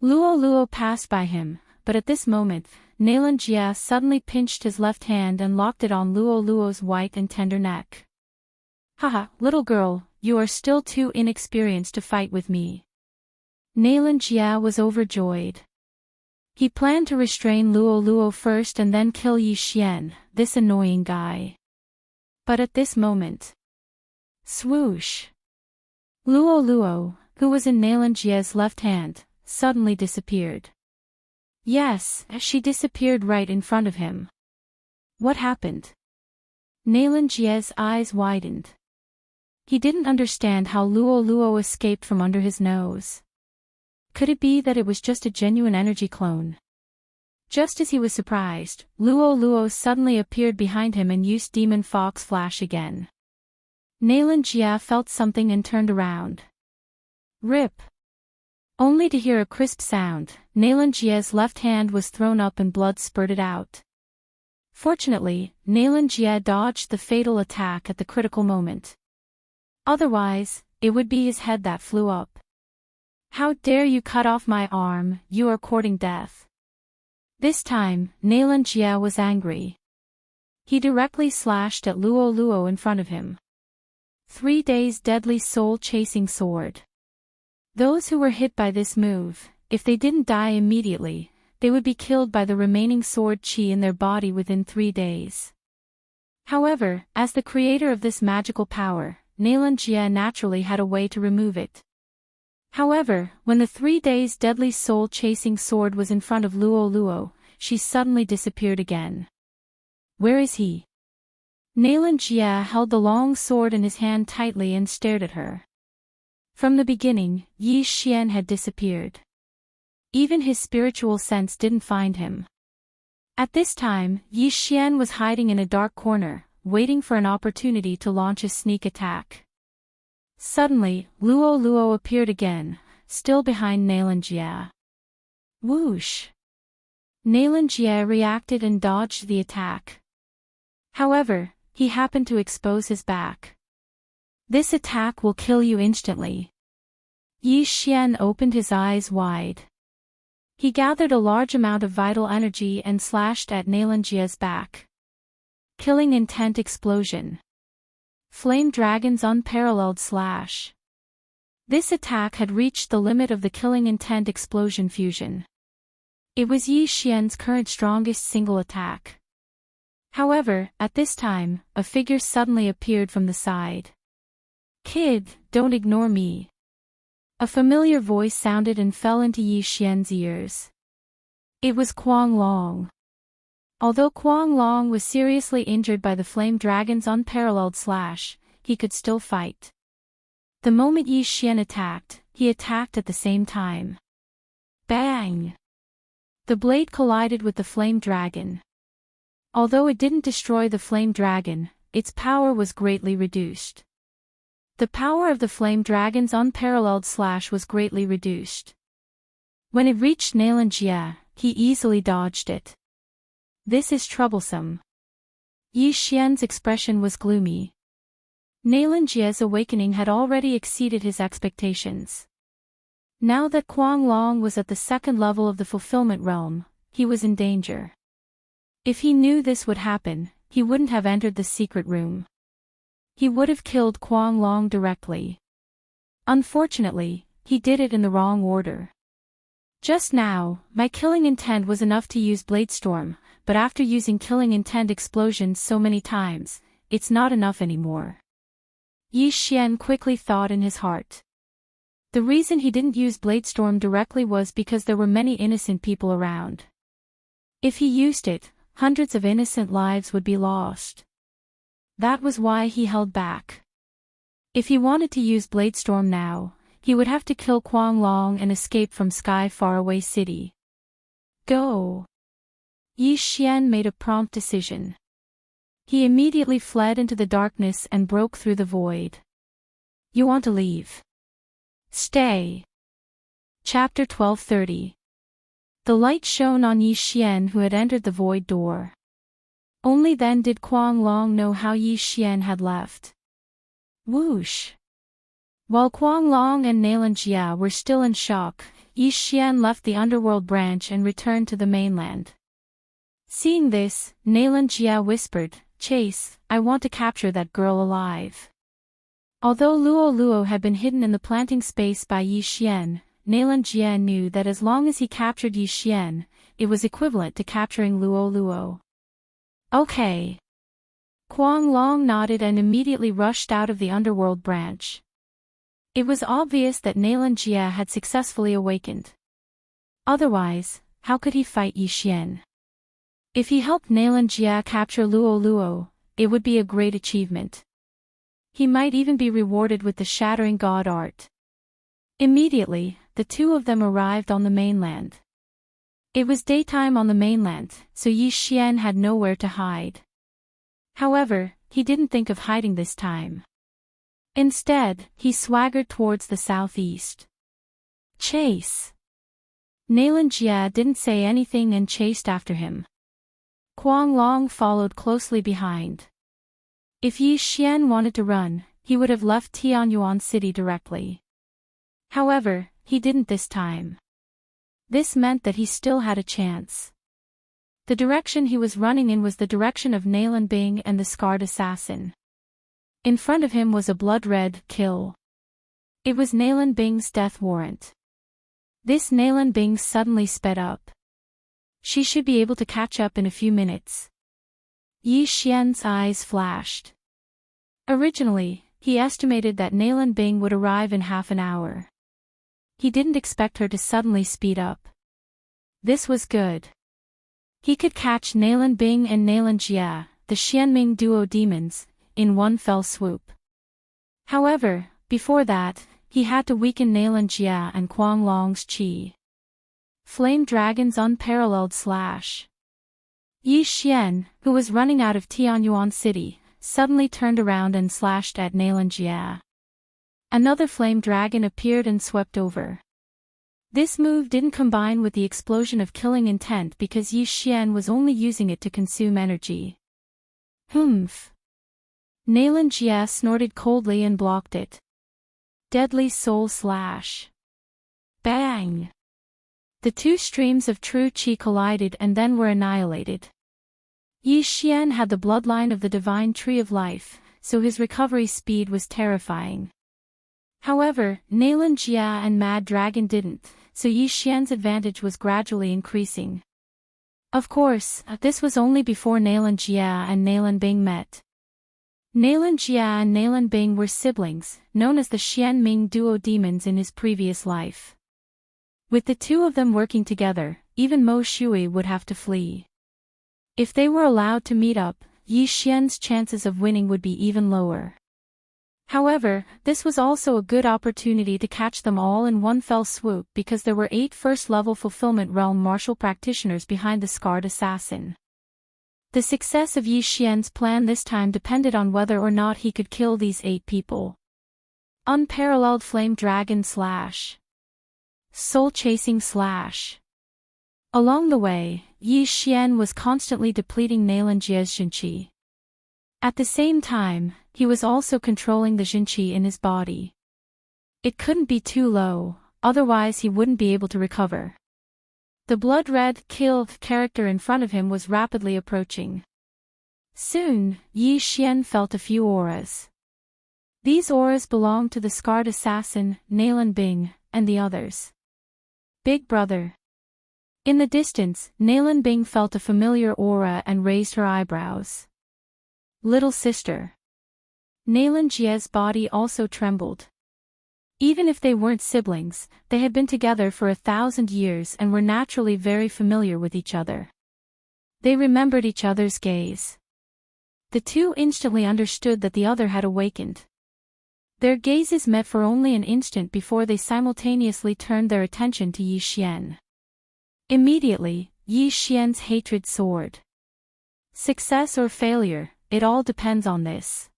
Luo Luo passed by him, but at this moment, Nalan Jia suddenly pinched his left hand and locked it on Luo Luo's white and tender neck. Haha, little girl, you are still too inexperienced to fight with me. Nalan Jia was overjoyed. He planned to restrain Luo Luo first and then kill Yi Xian, this annoying guy. But at this moment... Swoosh! Luo Luo, who was in Nalan Jia's left hand, suddenly disappeared. Yes, she disappeared right in front of him. What happened? Nalan Jia's eyes widened. He didn't understand how Luo Luo escaped from under his nose. Could it be that it was just a genuine energy clone? Just as he was surprised, Luo Luo suddenly appeared behind him and used Demon Fox Flash again. Nalan Jia felt something and turned around. Rip! Only to hear a crisp sound, Nalan Jia's left hand was thrown up and blood spurted out. Fortunately, Nalan Jia dodged the fatal attack at the critical moment. Otherwise, it would be his head that flew up. How dare you cut off my arm, you are courting death. This time, Nailan Jia was angry. He directly slashed at Luo Luo in front of him. 3 days deadly soul-chasing sword. Those who were hit by this move, if they didn't die immediately, they would be killed by the remaining sword chi in their body within 3 days. However, as the creator of this magical power, Nailan Jia naturally had a way to remove it. However, when the 3 days deadly soul-chasing sword was in front of Luo Luo, she suddenly disappeared again. Where is he? Nailan Jia held the long sword in his hand tightly and stared at her. From the beginning, Yi Xian had disappeared. Even his spiritual sense didn't find him. At this time, Yi Xian was hiding in a dark corner, waiting for an opportunity to launch a sneak attack. Suddenly, Luo Luo appeared again, still behind Nailan Jia. Whoosh! Nailan Jia reacted and dodged the attack. However, he happened to expose his back. This attack will kill you instantly. Yi Xian opened his eyes wide. He gathered a large amount of vital energy and slashed at Nailan Jia's back. Killing intent explosion. Flame Dragon's unparalleled slash. This attack had reached the limit of the killing intent explosion fusion. It was Yi Xian's current strongest single attack. However, at this time, a figure suddenly appeared from the side. Kid, don't ignore me. A familiar voice sounded and fell into Yi Xian's ears. It was Kuang Long. Although Kuang Long was seriously injured by the Flame Dragon's unparalleled slash, he could still fight. The moment Yi Xian attacked, he attacked at the same time. Bang! The blade collided with the Flame Dragon. Although it didn't destroy the Flame Dragon, its power was greatly reduced. The power of the Flame Dragon's unparalleled slash was greatly reduced. When it reached Nailan Jia, he easily dodged it. This is troublesome. Yi Xian's expression was gloomy. Nailan Jia's awakening had already exceeded his expectations. Now that Kuang Long was at the second level of the fulfillment realm, he was in danger. If he knew this would happen, he wouldn't have entered the secret room. He would have killed Kuang Long directly. Unfortunately, he did it in the wrong order. Just now, my killing intent was enough to use Bladestorm, but after using killing intent explosions so many times, it's not enough anymore. Yi Xian quickly thought in his heart. The reason he didn't use Bladestorm directly was because there were many innocent people around. If he used it, hundreds of innocent lives would be lost. That was why he held back. If he wanted to use Bladestorm now, he would have to kill Kuang Long and escape from Sky Faraway City. Go! Yi Xian made a prompt decision. He immediately fled into the darkness and broke through the void. You want to leave? Stay. Chapter 1230. The light shone on Yi Xian who had entered the void door. Only then did Kuang Long know how Yi Xian had left. Whoosh! While Kuang Long and Nailan Jia were still in shock, Yi Xian left the underworld branch and returned to the mainland. Seeing this, Nailan Jia whispered, Chase, I want to capture that girl alive. Although Luo Luo had been hidden in the planting space by Yi Xian, Nailan Jia knew that as long as he captured Yi Xian, it was equivalent to capturing Luo Luo. Okay. Kuang Long nodded and immediately rushed out of the underworld branch. It was obvious that Nailan Jia had successfully awakened. Otherwise, how could he fight Yi Xian? If he helped Nailan Jia capture Luo Luo, it would be a great achievement. He might even be rewarded with the Shattering God art. Immediately, the two of them arrived on the mainland. It was daytime on the mainland, so Yi Xian had nowhere to hide. However, he didn't think of hiding this time. Instead, he swaggered towards the southeast. Chase! Nailan Jia didn't say anything and chased after him. Kuang Long followed closely behind. If Yi Xian wanted to run, he would have left Tianyuan City directly. However, he didn't this time. This meant that he still had a chance. The direction he was running in was the direction of Nalan Bing and the scarred assassin. In front of him was a blood-red kill. It was Nalan Bing's death warrant. This Nalan Bing suddenly sped up. She should be able to catch up in a few minutes. Yi Xian's eyes flashed. Originally, he estimated that Nalan Bing would arrive in half an hour. He didn't expect her to suddenly speed up. This was good. He could catch Nalan Bing and Nalan Jia, the Xianming duo demons, in one fell swoop. However, before that, he had to weaken Nalan Jia and Kuang Long's qi. Flame Dragon's unparalleled slash. Yi Xian, who was running out of Tianyuan City, suddenly turned around and slashed at Nalan Jia. Another flame dragon appeared and swept over. This move didn't combine with the explosion of killing intent because Yi Xian was only using it to consume energy. Humph. Nalan Jia snorted coldly and blocked it. Deadly Soul Slash. Bang! The two streams of true qi collided and then were annihilated. Yi Xian had the bloodline of the divine tree of life, so his recovery speed was terrifying. However, Nalan Jia and Mad Dragon didn't, so Yi Xian's advantage was gradually increasing. Of course, this was only before Nalan Jia and Nalan Bing met. Nalan Jia and Nalan Bing were siblings, known as the Xianming duo demons in his previous life. With the two of them working together, even Mo Shui would have to flee. If they were allowed to meet up, Yi Xian's chances of winning would be even lower. However, this was also a good opportunity to catch them all in one fell swoop because there were 8 first-level Fulfillment Realm martial practitioners behind the scarred assassin. The success of Yi Xian's plan this time depended on whether or not he could kill these 8 people. Unparalleled Flame Dragon Slash. Soul-chasing slash. Along the way, Yi Xian was constantly depleting Nalan Jia's Jinqi. At the same time, he was also controlling the Jinqi in his body. It couldn't be too low, otherwise he wouldn't be able to recover. The blood-red, killed character in front of him was rapidly approaching. Soon, Yi Xian felt a few auras. These auras belonged to the scarred assassin, Nalan Bing, and the others. Big brother. In the distance, Nalan Bing felt a familiar aura and raised her eyebrows. Little sister. Nalan Jia's body also trembled. Even if they weren't siblings, they had been together for 1,000 years and were naturally very familiar with each other. They remembered each other's gaze. The two instantly understood that the other had awakened. Their gazes met for only an instant before they simultaneously turned their attention to Yi Xian. Immediately, Yi Xian's hatred soared. Success or failure, it all depends on this.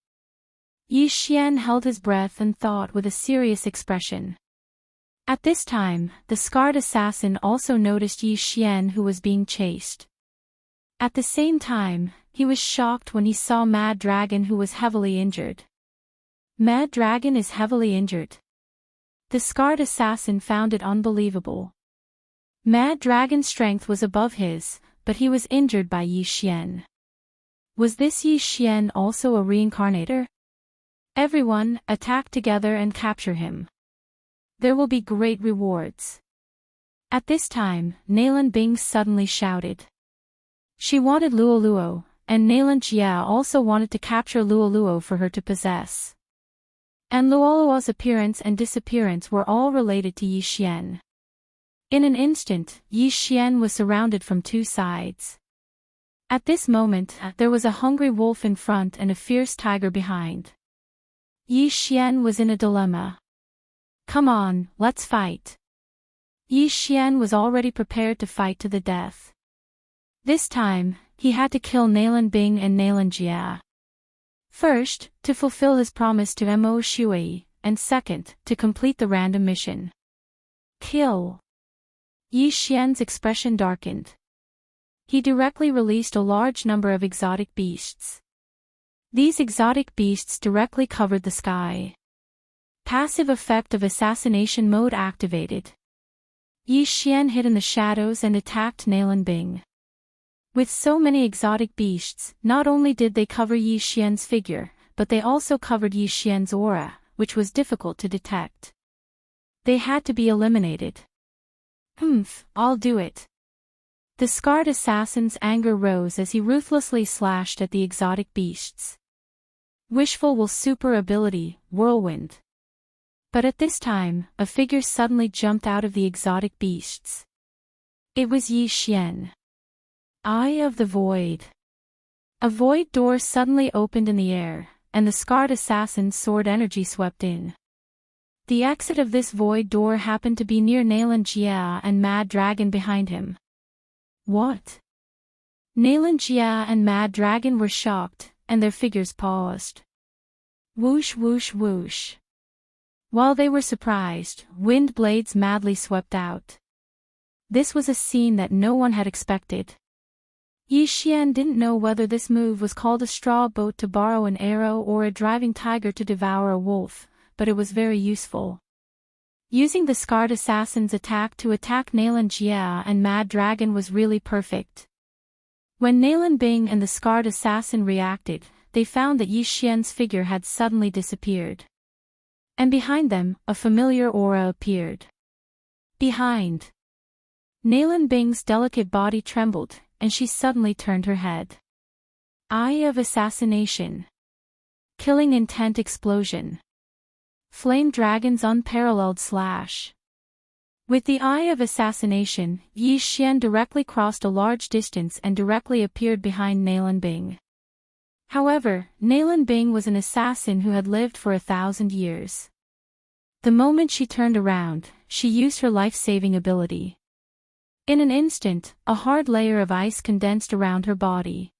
Yi Xian held his breath and thought with a serious expression. At this time, the scarred assassin also noticed Yi Xian who was being chased. At the same time, he was shocked when he saw Mad Dragon who was heavily injured. Mad Dragon is heavily injured. The scarred assassin found it unbelievable. Mad Dragon's strength was above his, but he was injured by Yi Xian. Was this Yi Xian also a reincarnator? Everyone, attack together and capture him. There will be great rewards. At this time, Nalan Bing suddenly shouted. She wanted Luoluo, and Nalan Jia also wanted to capture Luoluo for her to possess. And Luoluo's appearance and disappearance were all related to Yi Xian. In an instant, Yi Xian was surrounded from 2 sides. At this moment, there was a hungry wolf in front and a fierce tiger behind. Yi Xian was in a dilemma. Come on, let's fight. Yi Xian was already prepared to fight to the death. This time, he had to kill Nalan Bing and Nalan Jia. First, to fulfill his promise to Mo Shui, and second, to complete the random mission. Kill. Yi Xian's expression darkened. He directly released a large number of exotic beasts. These exotic beasts directly covered the sky. Passive effect of assassination mode activated. Yi Xian hid in the shadows and attacked Nalan Bing. With so many exotic beasts, not only did they cover Yi Xian's figure, but they also covered Yi Xian's aura, which was difficult to detect. They had to be eliminated. I'll do it. The scarred assassin's anger rose as he ruthlessly slashed at the exotic beasts. Wishful will super ability, Whirlwind. But at this time, a figure suddenly jumped out of the exotic beasts. It was Yi Xian. Eye of the Void. A void door suddenly opened in the air, and the scarred assassin's sword energy swept in. The exit of this void door happened to be near Nalan Jia and Mad Dragon behind him. What? Nalan Jia and Mad Dragon were shocked, and their figures paused. Whoosh whoosh whoosh. While they were surprised, wind blades madly swept out. This was a scene that no one had expected. Yi Xian didn't know whether this move was called a straw boat to borrow an arrow or a driving tiger to devour a wolf, but it was very useful. Using the scarred assassin's attack to attack Nalan Jia and Mad Dragon was really perfect. When Nalan Bing and the scarred assassin reacted, they found that Yi Xian's figure had suddenly disappeared. And behind them, a familiar aura appeared. Behind. Nalan Bing's delicate body trembled, and she suddenly turned her head. Eye of Assassination. Killing Intent Explosion. Flame Dragon's unparalleled slash. With the Eye of Assassination, Yi Xian directly crossed a large distance and directly appeared behind Nalan Bing. However, Nalan Bing was an assassin who had lived for 1,000 years. The moment she turned around, she used her life-saving ability. In an instant, a hard layer of ice condensed around her body.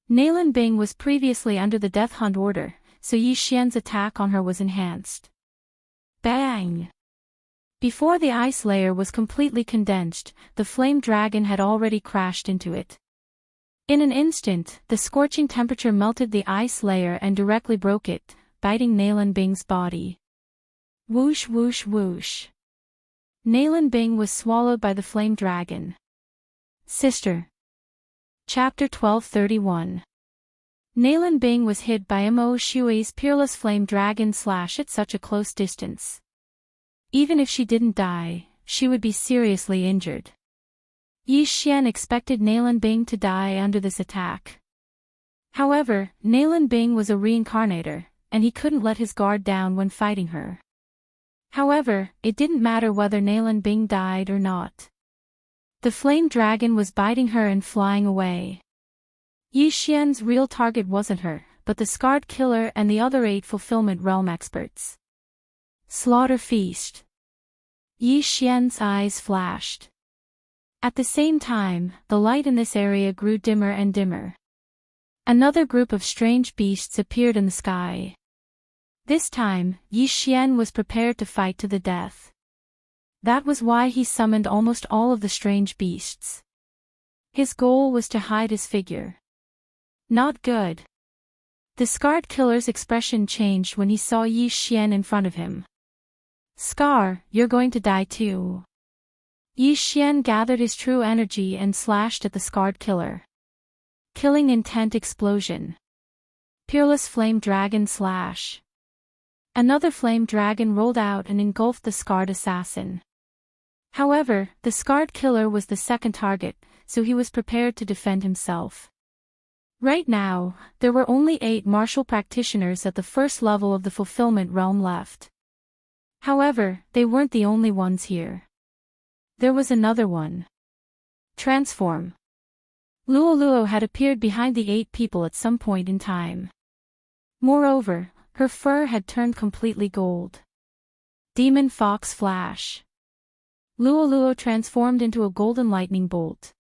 Nalan Bing was previously under the Death Hunt order, so Yi Xian's attack on her was enhanced. Bang! Before the ice layer was completely condensed, the flame dragon had already crashed into it. In an instant, the scorching temperature melted the ice layer and directly broke it, biting Nalan Bing's body. Whoosh whoosh whoosh. Nalan Bing was swallowed by the flame dragon. Sister. Chapter 1231. Nalan Bing was hit by Mo Shui's peerless flame dragon slash at such a close distance. Even if she didn't die, she would be seriously injured. Yi Xian expected Nalan Bing to die under this attack. However, Nalan Bing was a reincarnator, and he couldn't let his guard down when fighting her. However, it didn't matter whether Nalan Bing died or not. The flame dragon was biting her and flying away. Yi Xian's real target wasn't her, but the scarred killer and the other 8 fulfillment realm experts. Slaughter feast. Yi Xian's eyes flashed. At the same time, the light in this area grew dimmer and dimmer. Another group of strange beasts appeared in the sky. This time, Yi Xian was prepared to fight to the death. That was why he summoned almost all of the strange beasts. His goal was to hide his figure. Not good. The scarred killer's expression changed when he saw Yi Xian in front of him. Scar, you're going to die too. Yi Xian gathered his true energy and slashed at the scarred killer. Killing Intent Explosion. Peerless Flame Dragon slash. Another flame dragon rolled out and engulfed the scarred assassin. However, the scarred killer was the second target, so he was prepared to defend himself. Right now, there were only 8 martial practitioners at the first level of the fulfillment realm left. However, they weren't the only ones here. There was another one. Transform. Luoluo had appeared behind the 8 people at some point in time. Moreover, her fur had turned completely gold. Demon Fox Flash. Luoluo transformed into a golden lightning bolt.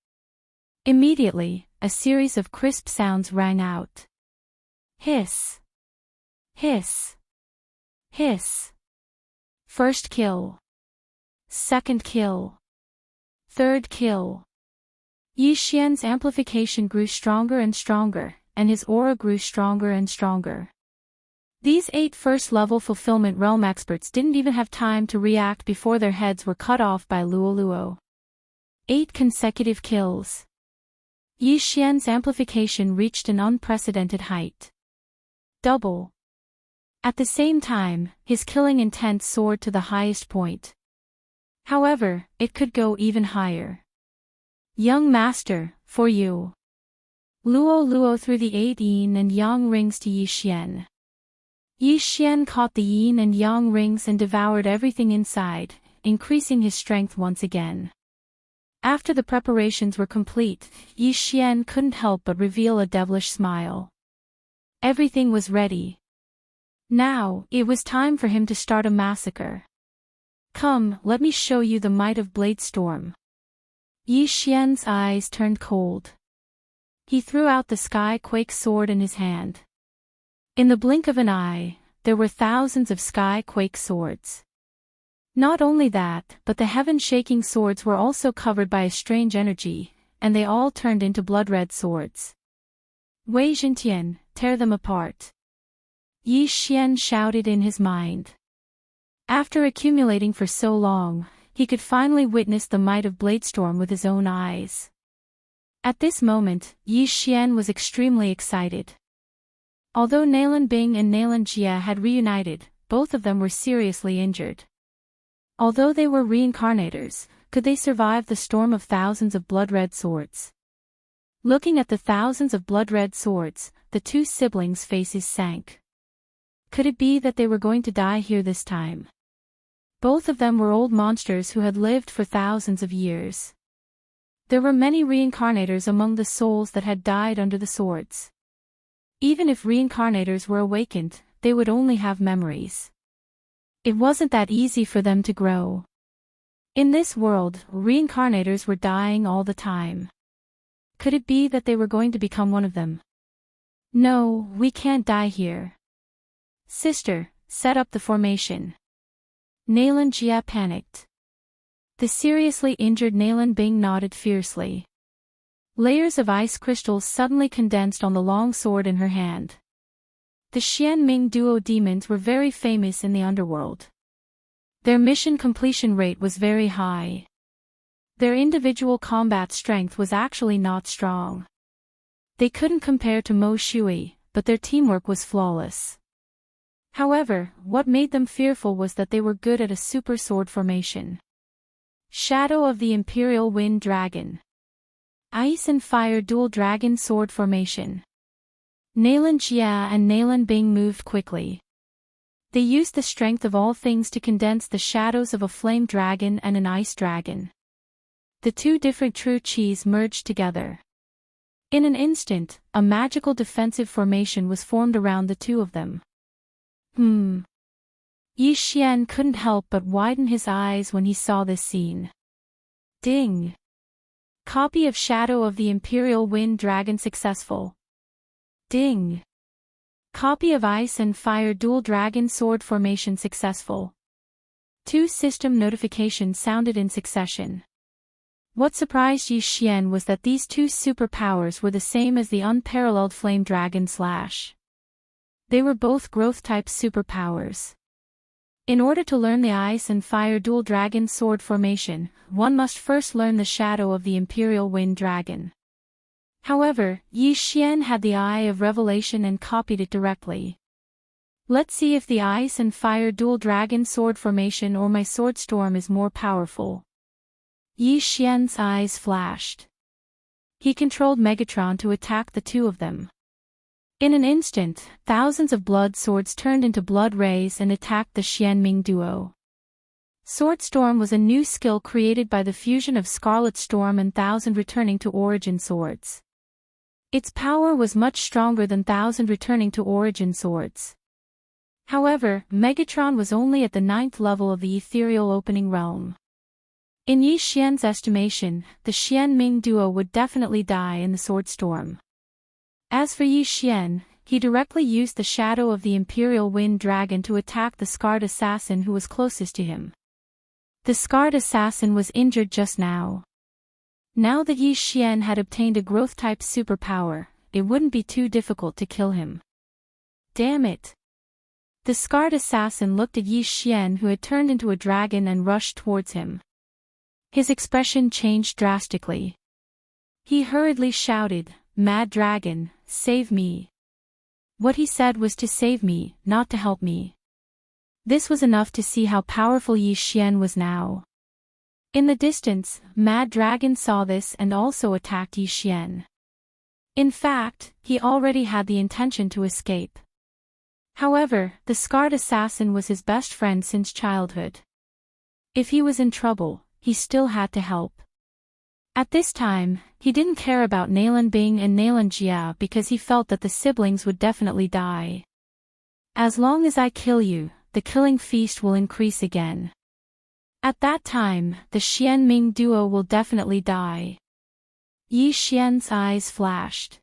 Immediately, a series of crisp sounds rang out. Hiss. Hiss. Hiss. First kill. Second kill. Third kill. Yi Xian's amplification grew stronger and stronger, and his aura grew stronger and stronger. These 8 first-level fulfillment realm experts didn't even have time to react before their heads were cut off by Luoluo. 8 consecutive kills. Yi Xian's amplification reached an unprecedented height. Double. At the same time, his killing intent soared to the highest point. However, it could go even higher. Young master, for you. Luo threw the 8 yin and yang rings to Yi Xian. Yi Xian caught the yin and yang rings and devoured everything inside, increasing his strength once again. After the preparations were complete, Yi Xian couldn't help but reveal a devilish smile. Everything was ready. Now, it was time for him to start a massacre. Come, let me show you the might of Blade Storm. Yi Xian's eyes turned cold. He threw out the Sky-Quake sword in his hand. In the blink of an eye, there were thousands of Sky-Quake swords. Not only that, but the heaven-shaking swords were also covered by a strange energy, and they all turned into blood-red swords. Wei Zhentian, tear them apart. Yi Xian shouted in his mind. After accumulating for so long, he could finally witness the might of Bladestorm with his own eyes. At this moment, Yi Xian was extremely excited. Although Nalan Bing and Nalan Jia had reunited, both of them were seriously injured. Although they were reincarnators, could they survive the storm of thousands of blood-red swords? Looking at the thousands of blood-red swords, the two siblings' faces sank. Could it be that they were going to die here this time? Both of them were old monsters who had lived for thousands of years. There were many reincarnators among the souls that had died under the swords. Even if reincarnators were awakened, they would only have memories. It wasn't that easy for them to grow. In this world, reincarnators were dying all the time. Could it be that they were going to become one of them? No, we can't die here. Sister, set up the formation. Nalan Jia panicked. The seriously injured Nalan Bing nodded fiercely. Layers of ice crystals suddenly condensed on the long sword in her hand. The Xianming duo demons were very famous in the underworld. Their mission completion rate was very high. Their individual combat strength was actually not strong. They couldn't compare to Mo Shui, but their teamwork was flawless. However, what made them fearful was that they were good at a super sword formation. Shadow of the Imperial Wind Dragon. Ice and Fire Dual Dragon Sword Formation. Nalan Jia and Nalan Bing moved quickly. They used the strength of all things to condense the shadows of a flame dragon and an ice dragon. The two different true chis merged together. In an instant, a magical defensive formation was formed around the two of them. Yi Xian couldn't help but widen his eyes when he saw this scene. Ding! Copy of Shadow of the Imperial Wind Dragon successful. Ding! Copy of Ice and Fire Dual Dragon Sword Formation successful. Two system notifications sounded in succession. What surprised Yi Xian was that these two superpowers were the same as the unparalleled Flame Dragon Slash. They were both growth-type superpowers. In order to learn the Ice and Fire Dual Dragon Sword Formation, one must first learn the Shadow of the Imperial Wind Dragon. However, Yi Xian had the Eye of Revelation and copied it directly. Let's see if the Ice and Fire Dual Dragon Sword Formation or my Sword Storm is more powerful. Yi Xian's eyes flashed. He controlled Megatron to attack the two of them. In an instant, thousands of blood swords turned into blood rays and attacked the Xianming duo. Sword Storm was a new skill created by the fusion of Scarlet Storm and Thousand Returning to Origin swords. Its power was much stronger than Thousand Returning to Origin swords. However, Megatron was only at the 9th level of the ethereal opening realm. In Yi Xian's estimation, the Xianming duo would definitely die in the Sword Storm. As for Yi Xian, he directly used the Shadow of the Imperial Wind Dragon to attack the Scarred Assassin who was closest to him. The Scarred Assassin was injured just now. Now that Yi Xian had obtained a growth-type superpower, it wouldn't be too difficult to kill him. Damn it! The Scarred Assassin looked at Yi Xian who had turned into a dragon and rushed towards him. His expression changed drastically. He hurriedly shouted, "Mad Dragon, save me." What he said was to save me, not to help me. This was enough to see how powerful Yi Xian was now. In the distance, Mad Dragon saw this and also attacked Yi Xian. In fact, he already had the intention to escape. However, the scarred assassin was his best friend since childhood. If he was in trouble, he still had to help. At this time, he didn't care about Nalan Bing and Nalan Jia because he felt that the siblings would definitely die. As long as I kill you, the killing feast will increase again. At that time, the Xian Ming duo will definitely die. Yi Xian's eyes flashed.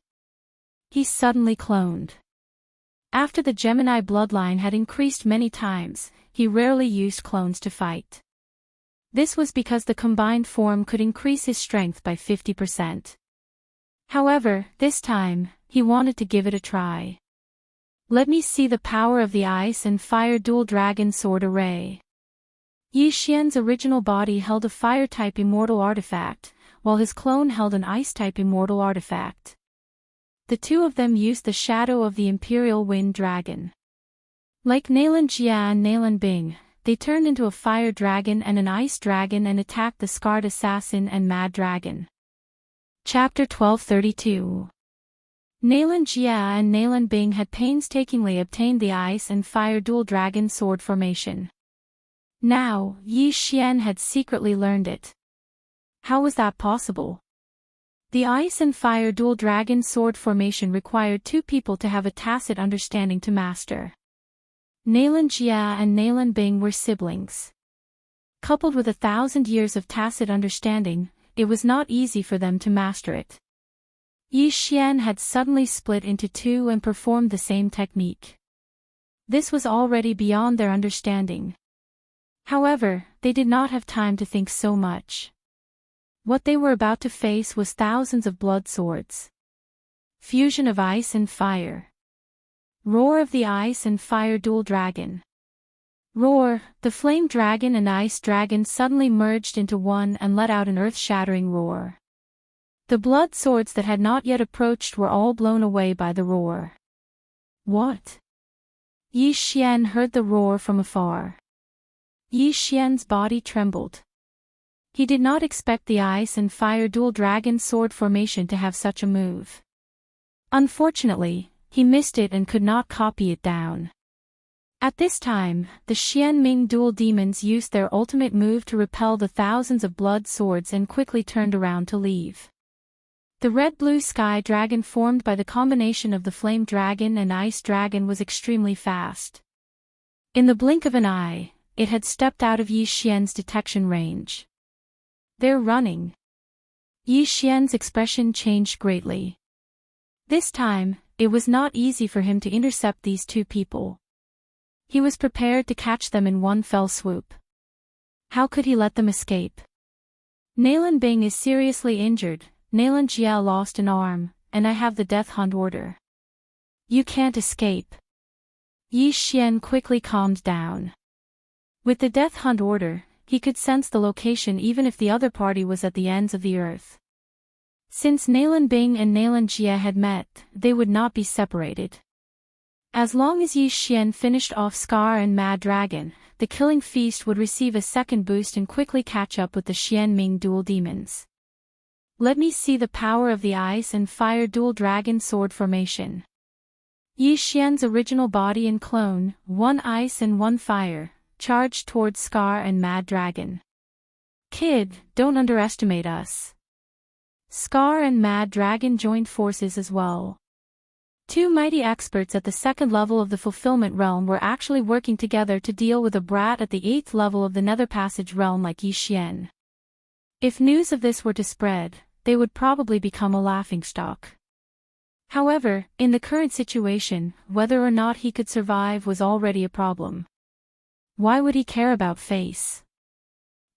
He suddenly cloned. After the Gemini bloodline had increased many times, he rarely used clones to fight. This was because the combined form could increase his strength by 50%. However, this time, he wanted to give it a try. Let me see the power of the Ice and Fire Dual Dragon Sword Array. Yi Xian's original body held a Fire-type immortal artifact, while his clone held an Ice-type immortal artifact. The two of them used the shadow of the Imperial Wind Dragon. Like Nalan Jia and Nalan Bing, they turned into a fire dragon and an ice dragon and attacked the scarred assassin and Mad Dragon. Chapter 1232. Nalan Jia and Nalan Bing had painstakingly obtained the ice and fire dual dragon sword formation. Now, Yi Xian had secretly learned it. How was that possible? The ice and fire dual dragon sword formation required two people to have a tacit understanding to master. Nalan Jia and Nalan Bing were siblings. Coupled with 1,000 years of tacit understanding, it was not easy for them to master it. Yi Xian had suddenly split into two and performed the same technique. This was already beyond their understanding. However, they did not have time to think so much. What they were about to face was thousands of blood swords. Fusion of ice and fire. Roar of the Ice and Fire Dual Dragon. Roar, the flame dragon and ice dragon suddenly merged into one and let out an earth-shattering roar. The blood swords that had not yet approached were all blown away by the roar. What? Yi Xian heard the roar from afar. Yi Xian's body trembled. He did not expect the Ice and Fire Dual Dragon sword formation to have such a move. Unfortunately, he missed it and could not copy it down. At this time, the Xian Ming dual demons used their ultimate move to repel the thousands of blood swords and quickly turned around to leave. The red-blue sky dragon formed by the combination of the flame dragon and ice dragon was extremely fast. In the blink of an eye, it had stepped out of Yi Xian's detection range. They're running. Yi Xian's expression changed greatly. This time, it was not easy for him to intercept these two people. He was prepared to catch them in one fell swoop. How could he let them escape? Nalan Bing is seriously injured, Nalan Jia lost an arm, and I have the death hunt order. You can't escape. Yi Xian quickly calmed down. With the death hunt order, he could sense the location even if the other party was at the ends of the earth. Since Nalan Bing and Nalan Jia had met, they would not be separated. As long as Yi Xian finished off Scar and Mad Dragon, the killing feast would receive a second boost and quickly catch up with the Xian Ming dual demons. Let me see the power of the Ice and Fire Dual Dragon sword formation. Yi Xian's original body and clone, one ice and one fire, charged towards Scar and Mad Dragon. Kid, don't underestimate us. Scar and Mad Dragon joined forces as well. Two mighty experts at the second level of the Fulfillment Realm were actually working together to deal with a brat at the 8th level of the Nether Passage Realm like Yi Xian. If news of this were to spread, they would probably become a laughingstock. However, in the current situation, whether or not he could survive was already a problem. Why would he care about face?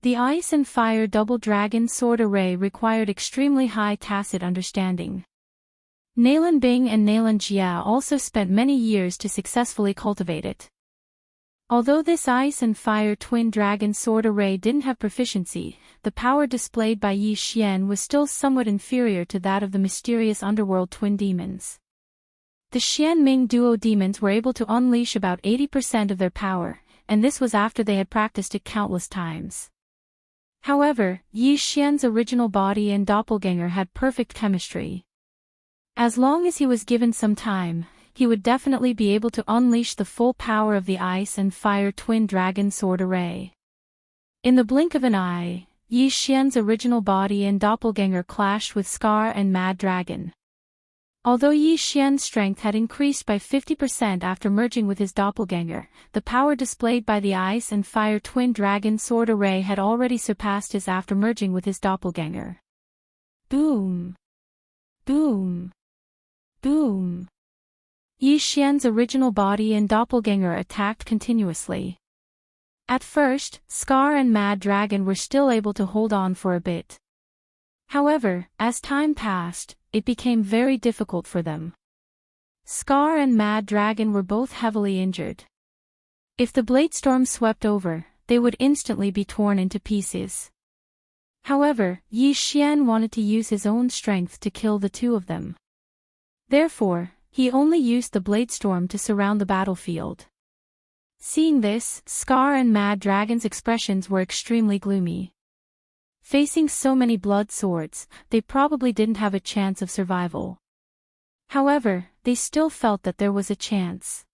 The Ice and Fire Double Dragon Sword Array required extremely high tacit understanding. Nalan Bing and Nalan Jia also spent many years to successfully cultivate it. Although this ice and fire twin dragon sword array didn't have proficiency, the power displayed by Yi Xian was still somewhat inferior to that of the mysterious underworld twin demons. The Xianming duo demons were able to unleash about 80% of their power, and this was after they had practiced it countless times. However, Yi Xian's original body and doppelganger had perfect chemistry. As long as he was given some time, he would definitely be able to unleash the full power of the ice and fire twin dragon sword array. In the blink of an eye, Yi Xian's original body and doppelganger clashed with Scar and Mad Dragon. Although Yi Xian's strength had increased by 50% after merging with his doppelganger, the power displayed by the ice and fire twin dragon sword array had already surpassed his after merging with his doppelganger. Boom! Boom! Boom! Yi Xian's original body and doppelganger attacked continuously. At first, Scar and Mad Dragon were still able to hold on for a bit. However, as time passed, it became very difficult for them. Scar and Mad Dragon were both heavily injured. If the blade storm swept over, they would instantly be torn into pieces. However, Yi Xian wanted to use his own strength to kill the two of them. Therefore, he only used the blade storm to surround the battlefield. Seeing this, Scar and Mad Dragon's expressions were extremely gloomy. Facing so many blood swords, they probably didn't have a chance of survival. However, they still felt that there was a chance.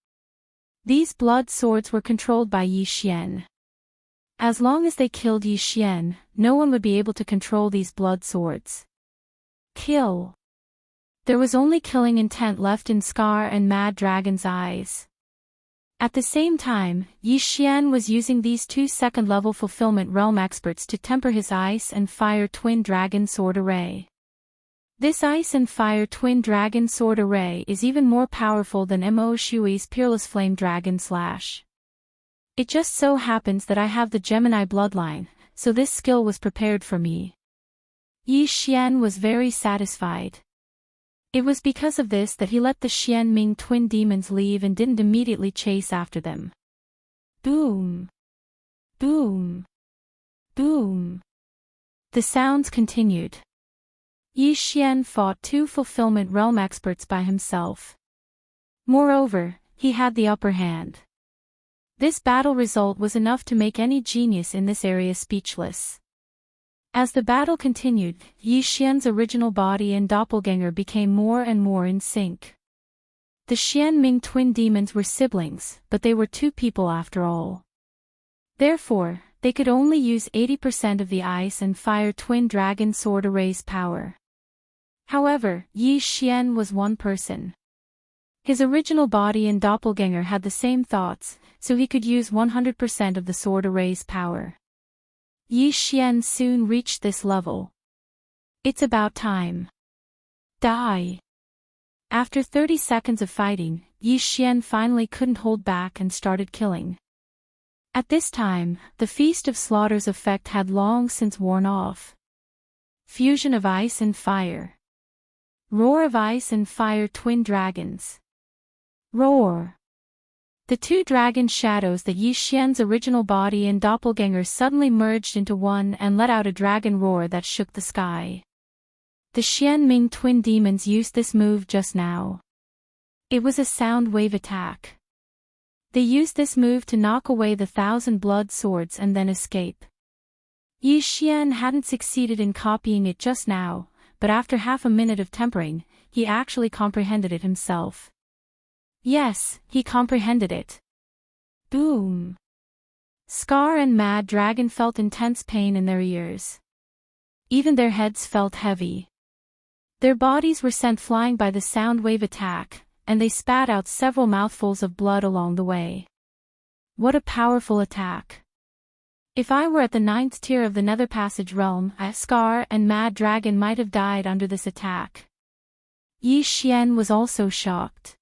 These blood swords were controlled by Yi Xian. As long as they killed Yi Xian, no one would be able to control these blood swords. Kill. There was only killing intent left in Scar and Mad Dragon's eyes. At the same time, Yi Xian was using these two second-level fulfillment realm experts to temper his ice and fire twin dragon sword array. This ice and fire twin dragon sword array is even more powerful than Mo Shui's peerless flame dragon slash. It just so happens that I have the Gemini bloodline, so this skill was prepared for me. Yi Xian was very satisfied. It was because of this that he let the Xianming twin demons leave and didn't immediately chase after them. Boom! Boom! Boom! The sounds continued. Yi Xian fought two fulfillment realm experts by himself. Moreover, he had the upper hand. This battle result was enough to make any genius in this area speechless. As the battle continued, Yi Xian's original body and doppelganger became more and more in sync. The Xianming twin demons were siblings, but they were two people after all. Therefore, they could only use 80% of the ice and fire twin dragon sword array's power. However, Yi Xian was one person. His original body and doppelganger had the same thoughts, so he could use 100% of the sword array's power. Yi Xian soon reached this level. It's about time. Die. After 30 seconds of fighting, Yi Xian finally couldn't hold back and started killing. At this time, the Feast of Slaughter's effect had long since worn off. Fusion of ice and fire. Roar of ice and fire twin dragons. Roar. The two dragon shadows that Yi Xian's original body and doppelganger suddenly merged into one and let out a dragon roar that shook the sky. The Xianming twin demons used this move just now. It was a sound wave attack. They used this move to knock away the 1,000 blood swords and then escape. Yi Xian hadn't succeeded in copying it just now, but after half a minute of tempering, he actually comprehended it himself. Yes, he comprehended it. Boom! Scar and Mad Dragon felt intense pain in their ears. Even their heads felt heavy. Their bodies were sent flying by the sound wave attack, and they spat out several mouthfuls of blood along the way. What a powerful attack! If I were at the 9th tier of the Nether Passage realm, Scar and Mad Dragon might have died under this attack. Yi Xian was also shocked.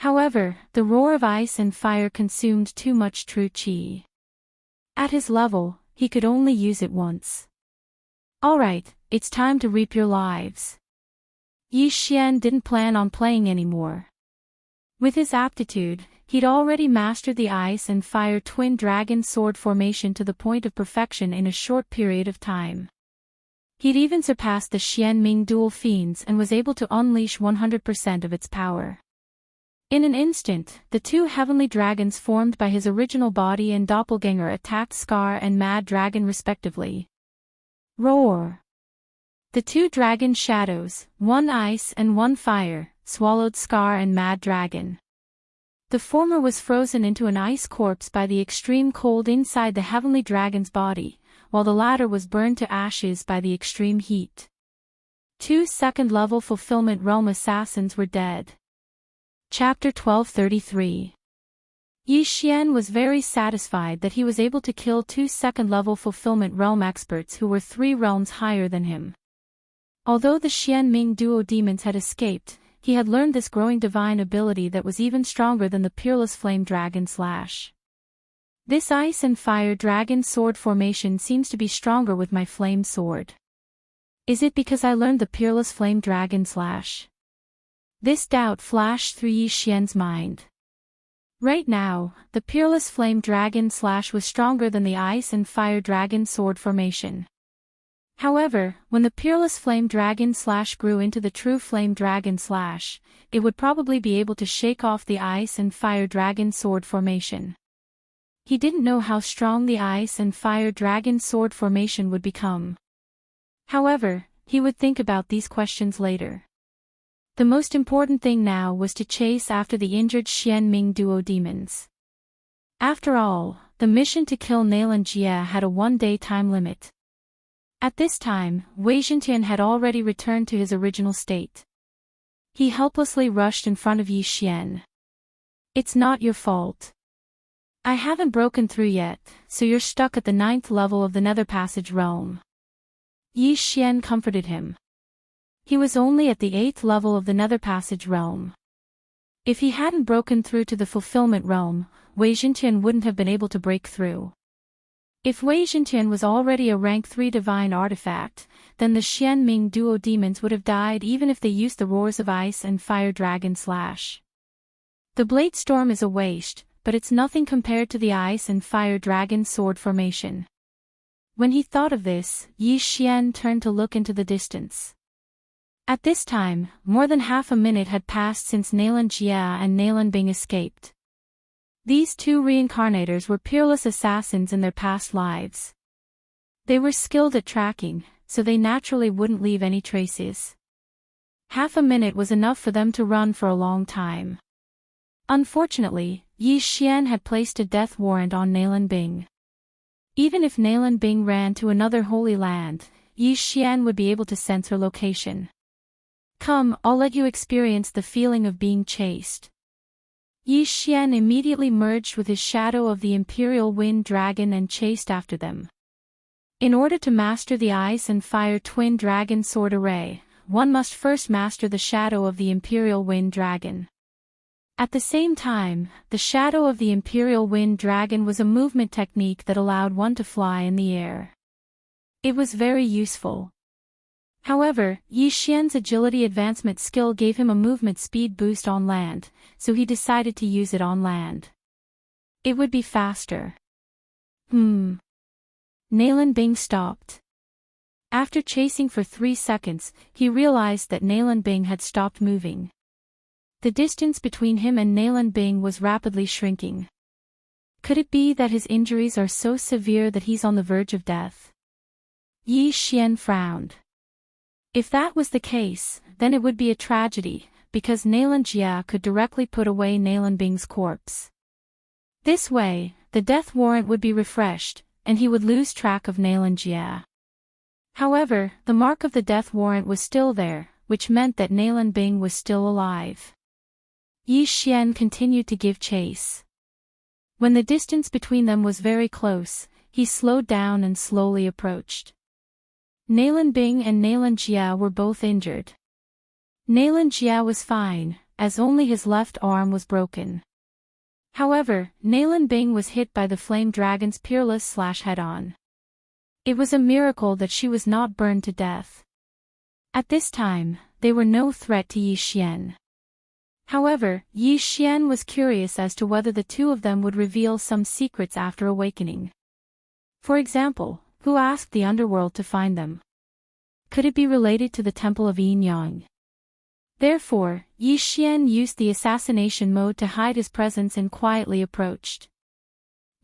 However, the roar of ice and fire consumed too much true qi. At his level, he could only use it once. Alright, it's time to reap your lives. Yi Xian didn't plan on playing anymore. With his aptitude, He'd already mastered the ice and fire twin dragon sword formation to the point of perfection in a short period of time. He'd even surpassed the Xianming dual fiends and was able to unleash 100% of its power. In an instant, the two heavenly dragons formed by his original body and doppelganger attacked Scar and Mad Dragon respectively. Roar! The two dragon shadows, one ice and one fire, swallowed Scar and Mad Dragon. The former was frozen into an ice corpse by the extreme cold inside the heavenly dragon's body, while the latter was burned to ashes by the extreme heat. 2 second-level Fulfillment Realm assassins were dead. Chapter 1233. Yi Xian was very satisfied that he was able to kill 2 second-level Fulfillment Realm experts who were 3 realms higher than him. Although the Xianming duo demons had escaped, he had learned this growing divine ability that was even stronger than the Peerless Flame Dragon Slash. This ice and fire dragon sword formation seems to be stronger with my flame sword. Is it because I learned the Peerless Flame Dragon Slash? This doubt flashed through Yi Xian's mind. Right now, the Peerless Flame Dragon Slash was stronger than the ice and fire dragon sword formation. However, when the Peerless Flame Dragon Slash grew into the true Flame Dragon Slash, it would probably be able to shake off the ice and fire dragon sword formation. He didn't know how strong the ice and fire dragon sword formation would become. However, he would think about these questions later. The most important thing now was to chase after the injured Xianming duo demons. After all, the mission to kill Nailan Jie had a 1-day time limit. At this time, Wei Zhentian had already returned to his original state. He helplessly rushed in front of Yi Xian. "It's not your fault. I haven't broken through yet, so you're stuck at the 9th level of the Nether Passage realm." Yi Xian comforted him. He was only at the 8th level of the Nether Passage realm. If he hadn't broken through to the Fulfillment realm, Wei Zhentian wouldn't have been able to break through. If Wei Zhentian was already a rank 3 divine artifact, then the Xianming duo demons would have died even if they used the roars of ice and fire dragon slash. The Blade Storm is a waste, but it's nothing compared to the ice and fire dragon sword formation. When he thought of this, Yi Xian turned to look into the distance. At this time, more than half a minute had passed since Nailan Jie and Nailan Bing escaped. These 2 reincarnators were peerless assassins in their past lives. They were skilled at tracking, so they naturally wouldn't leave any traces. Half a minute was enough for them to run for a long time. Unfortunately, Yi Xian had placed a death warrant on Nailan Bing. Even if Nailan Bing ran to another holy land, Yi Xian would be able to sense her location. "Come, I'll let you experience the feeling of being chased." Yi Xian immediately merged with his shadow of the Imperial Wind Dragon and chased after them. In order to master the Ice and Fire Twin Dragon Sword Array, one must first master the shadow of the Imperial Wind Dragon. At the same time, the shadow of the Imperial Wind Dragon was a movement technique that allowed one to fly in the air. It was very useful. However, Yi Xian's agility advancement skill gave him a movement speed boost on land, so he decided to use it on land. It would be faster. Nailan Bing stopped. After chasing for 3 seconds, he realized that Nailan Bing had stopped moving. The distance between him and Nailan Bing was rapidly shrinking. Could it be that his injuries are so severe that he's on the verge of death? Yi Xian frowned. If that was the case, then it would be a tragedy, because Nailan Jie could directly put away Nailan Bing's corpse. This way, the death warrant would be refreshed, and he would lose track of Nailan Jie. However, the mark of the death warrant was still there, which meant that Nailan Bing was still alive. Yi Xian continued to give chase. When the distance between them was very close, he slowed down and slowly approached. Nailan Bing and Nailan Jie were both injured. Nailan Jie was fine, as only his left arm was broken. However, Nailan Bing was hit by the Flame Dragon's Peerless Slash head-on. It was a miracle that she was not burned to death. At this time, they were no threat to Yi Xian. However, Yi Xian was curious as to whether the two of them would reveal some secrets after awakening. For example, who asked the underworld to find them? Could it be related to the Temple of Yin Yang? Therefore, Yi Xian used the assassination mode to hide his presence and quietly approached.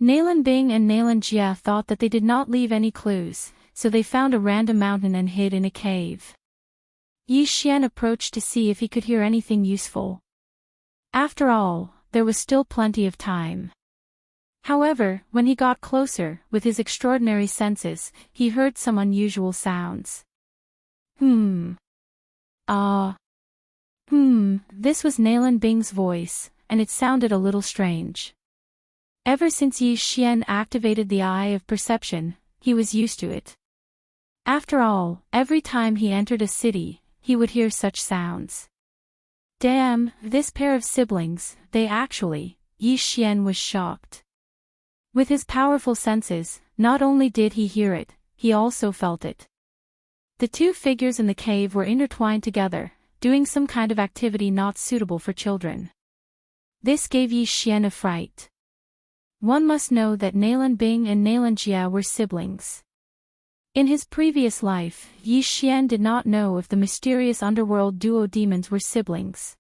Nalan Bing and Nalan Jia thought that they did not leave any clues, so they found a random mountain and hid in a cave. Yi Xian approached to see if he could hear anything useful. After all, there was still plenty of time. However, when he got closer, with his extraordinary senses, he heard some unusual sounds. This was Nalan Bing's voice, and it sounded a little strange. Ever since Yi Xian activated the Eye of Perception, he was used to it. After all, every time he entered a city, he would hear such sounds. Damn, this pair of siblings, Yi Xian was shocked. With his powerful senses, not only did he hear it, he also felt it. The two figures in the cave were intertwined together, doing some kind of activity not suitable for children. This gave Yi Xian a fright. One must know that Nalan Bing and Nalan Jia were siblings. In his previous life, Yi Xian did not know if the mysterious underworld duo demons were siblings.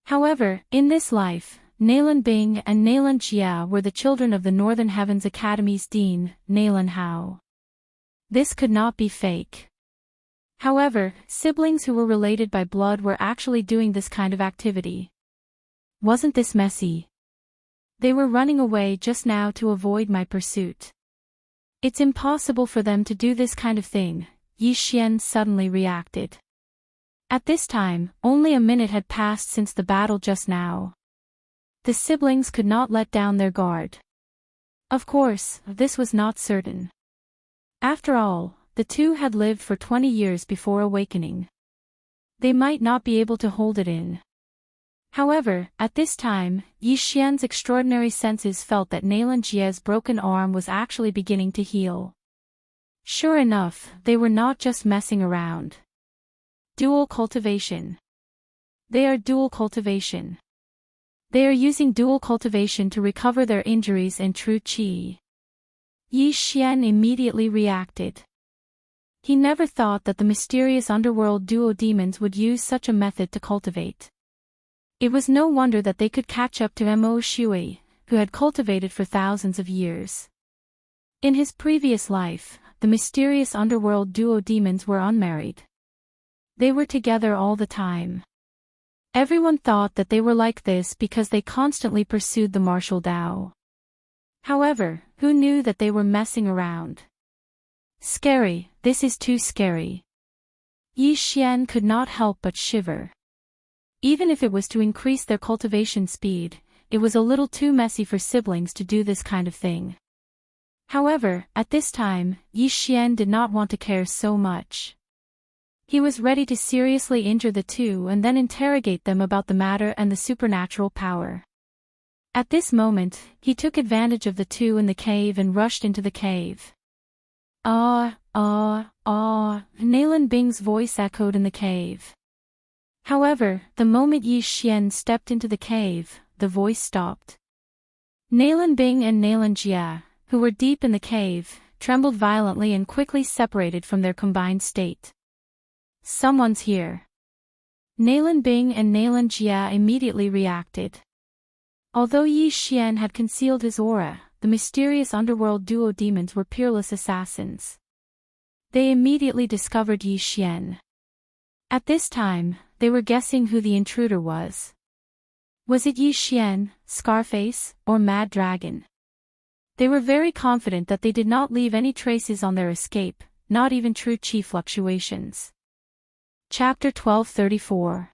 However, in this life, Nalan Bing and Nalan Jia were the children of the Northern Heavens Academy's dean, Nalan Hao. This could not be fake. However, siblings who were related by blood were actually doing this kind of activity. Wasn't this messy? They were running away just now to avoid my pursuit. It's impossible for them to do this kind of thing, Yi Xian suddenly reacted. At this time, only a minute had passed since the battle just now. The siblings could not let down their guard. Of course, this was not certain. After all, the two had lived for 20 years before awakening. They might not be able to hold it in. However, at this time, Yi Xian's extraordinary senses felt that Nalan Jia's broken arm was actually beginning to heal. Sure enough, they were not just messing around. Dual cultivation. They are dual cultivation. They are using dual cultivation to recover their injuries and true qi. Yi Xian immediately reacted. He never thought that the mysterious underworld duo demons would use such a method to cultivate. It was no wonder that they could catch up to Mo Shui, who had cultivated for thousands of years. In his previous life, the mysterious underworld duo demons were unmarried. They were together all the time. Everyone thought that they were like this because they constantly pursued the martial Tao. However, who knew that they were messing around? Scary, this is too scary. Yi Xian could not help but shiver. Even if it was to increase their cultivation speed, it was a little too messy for siblings to do this kind of thing. However, at this time, Yi Xian did not want to care so much. He was ready to seriously injure the two and then interrogate them about the matter and the supernatural power. At this moment, he took advantage of the two in the cave and rushed into the cave. Nalan Bing's voice echoed in the cave. However, the moment Yi Xian stepped into the cave, the voice stopped. Nalan Bing and Nalan Jia, who were deep in the cave, trembled violently and quickly separated from their combined state. Someone's here. Nalan Bing and Nalan Jia immediately reacted. Although Yi Xian had concealed his aura, the mysterious underworld duo demons were peerless assassins. They immediately discovered Yi Xian. At this time, they were guessing who the intruder was. Was it Yi Xian, Scarface, or Mad Dragon? They were very confident that they did not leave any traces on their escape, not even true qi fluctuations. Chapter 1234.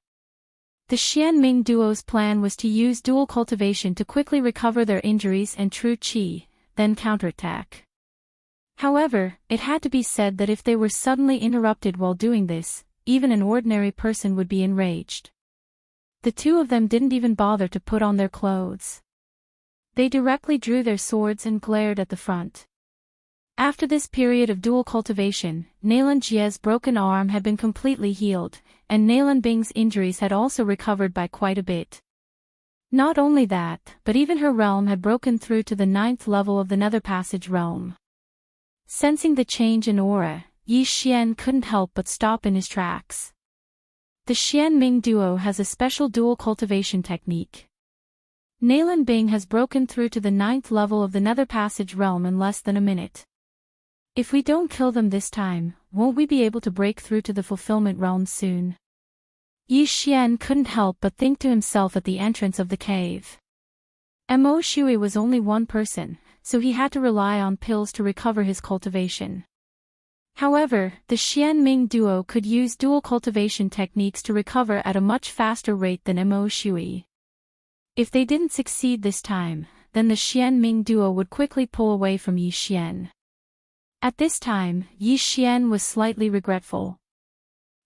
The Xianming duo's plan was to use dual cultivation to quickly recover their injuries and true qi, then counterattack. However, it had to be said that if they were suddenly interrupted while doing this, even an ordinary person would be enraged. The two of them didn't even bother to put on their clothes. They directly drew their swords and glared at the front. After this period of dual cultivation, Nalan Jia's broken arm had been completely healed, and Nalan Bing's injuries had also recovered by quite a bit. Not only that, but even her realm had broken through to the 9th level of the Nether Passage realm. Sensing the change in aura, Yi Xian couldn't help but stop in his tracks. The Xian Ming duo has a special dual cultivation technique. Nalan Bing has broken through to the 9th level of the Nether Passage realm in less than a minute. If we don't kill them this time, won't we be able to break through to the fulfillment realm soon? Yi Xian couldn't help but think to himself at the entrance of the cave. Mo Shui was only one person, so he had to rely on pills to recover his cultivation. However, the Xian Ming duo could use dual cultivation techniques to recover at a much faster rate than Mo Shui. If they didn't succeed this time, then the Xian Ming duo would quickly pull away from Yi Xian. At this time, Yi Xian was slightly regretful.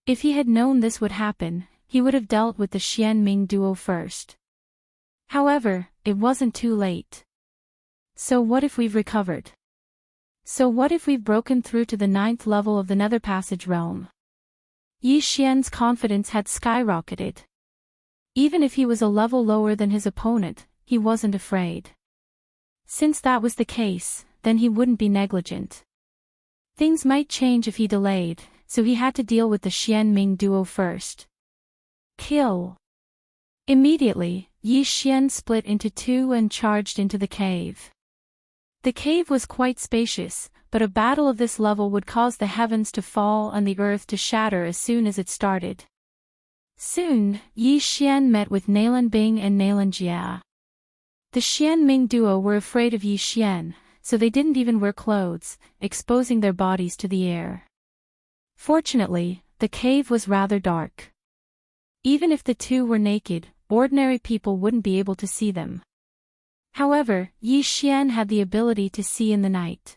If he had known this would happen, he would have dealt with the Xian Ming duo first. However, it wasn't too late. So what if we've recovered? So what if we've broken through to the 9th level of the Nether Passage realm? Yi Xian's confidence had skyrocketed. Even if he was a level lower than his opponent, he wasn't afraid. Since that was the case, then he wouldn't be negligent. Things might change if he delayed, so he had to deal with the Xian Ming duo first. Kill. Immediately, Yi Xian split into two and charged into the cave. The cave was quite spacious, but a battle of this level would cause the heavens to fall and the earth to shatter as soon as it started. Soon, Yi Xian met with Nalan Bing and Nalan Jia. The Xian Ming duo were afraid of Yi Xian, so they didn't even wear clothes, exposing their bodies to the air. Fortunately, the cave was rather dark. Even if the two were naked, ordinary people wouldn't be able to see them. However, Yi Xian had the ability to see in the night.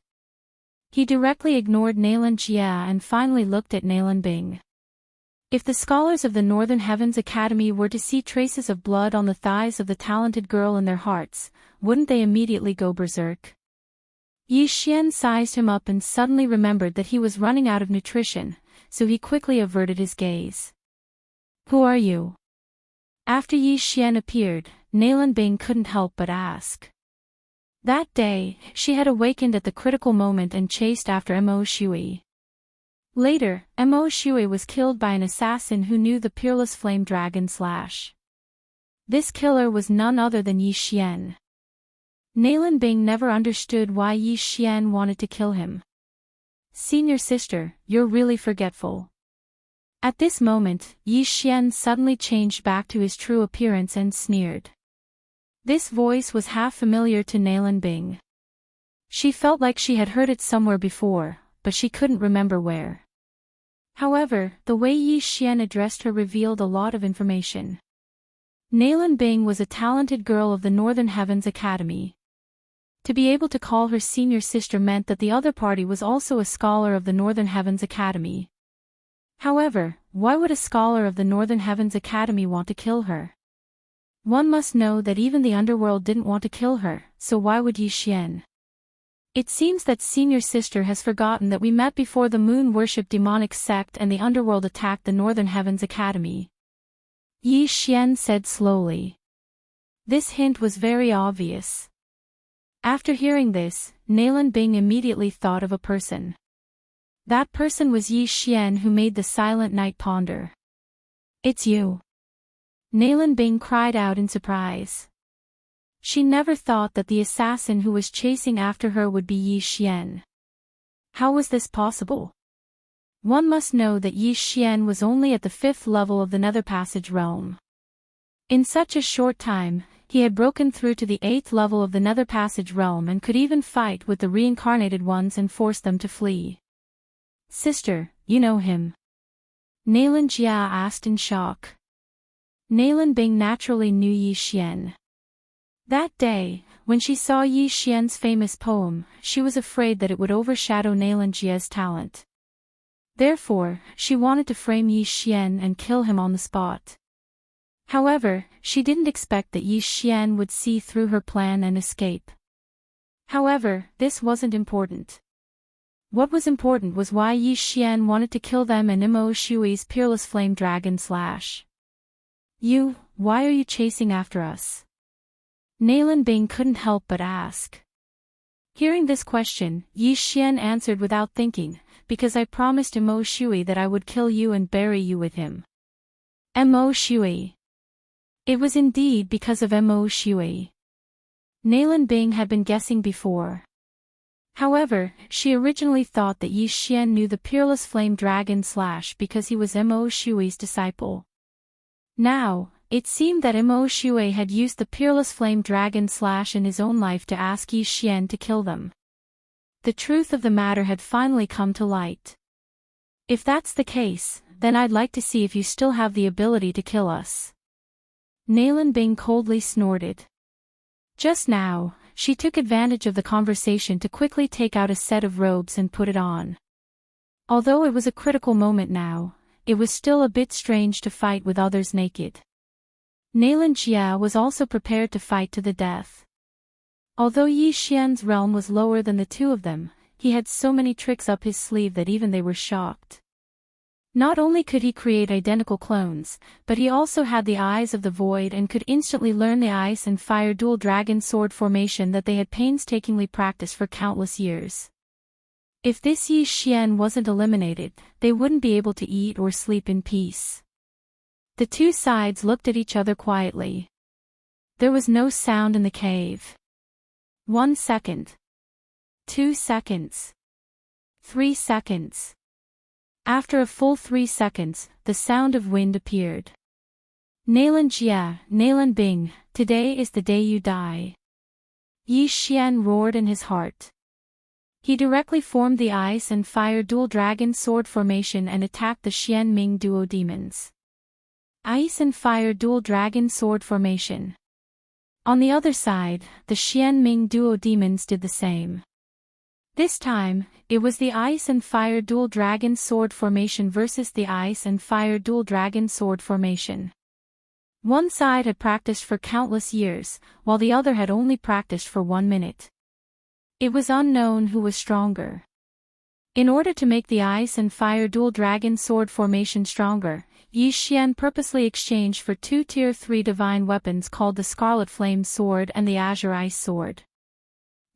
He directly ignored Nalan Jia and finally looked at Nalan Bing. If the scholars of the Northern Heavens Academy were to see traces of blood on the thighs of the talented girl in their hearts, wouldn't they immediately go berserk? Yi Xian sized him up and suddenly remembered that he was running out of nutrition, so he quickly averted his gaze. Who are you? After Yi Xian appeared, Nalan Bing couldn't help but ask. That day, she had awakened at the critical moment and chased after Mo Shui. Later, Mo Shui was killed by an assassin who knew the peerless flame dragon Slash. This killer was none other than Yi Xian. Nalan Bing never understood why Yi Xian wanted to kill him. Senior sister, you're really forgetful. At this moment, Yi Xian suddenly changed back to his true appearance and sneered. This voice was half familiar to Nalan Bing. She felt like she had heard it somewhere before, but she couldn't remember where. However, the way Yi Xian addressed her revealed a lot of information. Nalan Bing was a talented girl of the Northern Heavens Academy. To be able to call her senior sister meant that the other party was also a scholar of the Northern Heavens Academy. However, why would a scholar of the Northern Heavens Academy want to kill her? One must know that even the underworld didn't want to kill her, so why would Yi Xian? It seems that senior sister has forgotten that we met before the moon worship demonic sect and the underworld attacked the Northern Heavens Academy. Yi Xian said slowly. This hint was very obvious. After hearing this, Nalan Bing immediately thought of a person. That person was Yi Xian who made the silent night ponder. It's you. Nalan Bing cried out in surprise. She never thought that the assassin who was chasing after her would be Yi Xian. How was this possible? One must know that Yi Xian was only at the 5th level of the Nether Passage realm. In such a short time, he had broken through to the 8th level of the Nether Passage realm and could even fight with the reincarnated ones and force them to flee. Sister, you know him? Nalan Jia asked in shock. Nalan Bing naturally knew Yi Xian. That day, when she saw Yi Xian's famous poem, she was afraid that it would overshadow Nalan Jia's talent. Therefore, she wanted to frame Yi Xian and kill him on the spot. However, she didn't expect that Yi Xian would see through her plan and escape. However, this wasn't important. What was important was why Yi Xian wanted to kill them and Imo Shui's peerless flame dragon slash. Why are you chasing after us? Nalan Bing couldn't help but ask. Hearing this question, Yi Xian answered without thinking, because I promised Imo Shui that I would kill you and bury you with him. Imo Shui. It was indeed because of Imo Shui. Nalan Bing had been guessing before. However, she originally thought that Yi Xian knew the peerless flame dragon slash because he was Imo Shui's disciple. Now, it seemed that Imo Shui had used the peerless flame dragon slash in his own life to ask Yi Xian to kill them. The truth of the matter had finally come to light. If that's the case, then I'd like to see if you still have the ability to kill us. Nalan Bing coldly snorted. Just now, she took advantage of the conversation to quickly take out a set of robes and put it on. Although it was a critical moment now, it was still a bit strange to fight with others naked. Nalan Jia was also prepared to fight to the death. Although Yi Xian's realm was lower than the two of them, he had so many tricks up his sleeve that even they were shocked. Not only could he create identical clones, but he also had the eyes of the void and could instantly learn the ice and fire dual dragon sword formation that they had painstakingly practiced for countless years. If this Yi Xian wasn't eliminated, they wouldn't be able to eat or sleep in peace. The two sides looked at each other quietly. There was no sound in the cave. 1 second. 2 seconds. 3 seconds. After a full 3 seconds, the sound of wind appeared. Nalan Jia, Nalan Bing, today is the day you die. Yi Xian roared in his heart. He directly formed the ice and fire dual dragon sword formation and attacked the Xian Ming duo demons. Ice and fire dual dragon sword formation. On the other side, the Xian Ming duo demons did the same. This time, it was the Ice and Fire Dual Dragon Sword formation versus the Ice and Fire Dual Dragon Sword formation. One side had practiced for countless years, while the other had only practiced for 1 minute. It was unknown who was stronger. In order to make the Ice and Fire Dual Dragon Sword formation stronger, Yi Xian purposely exchanged for 2 Tier 3 divine weapons called the Scarlet Flame Sword and the Azure Ice Sword.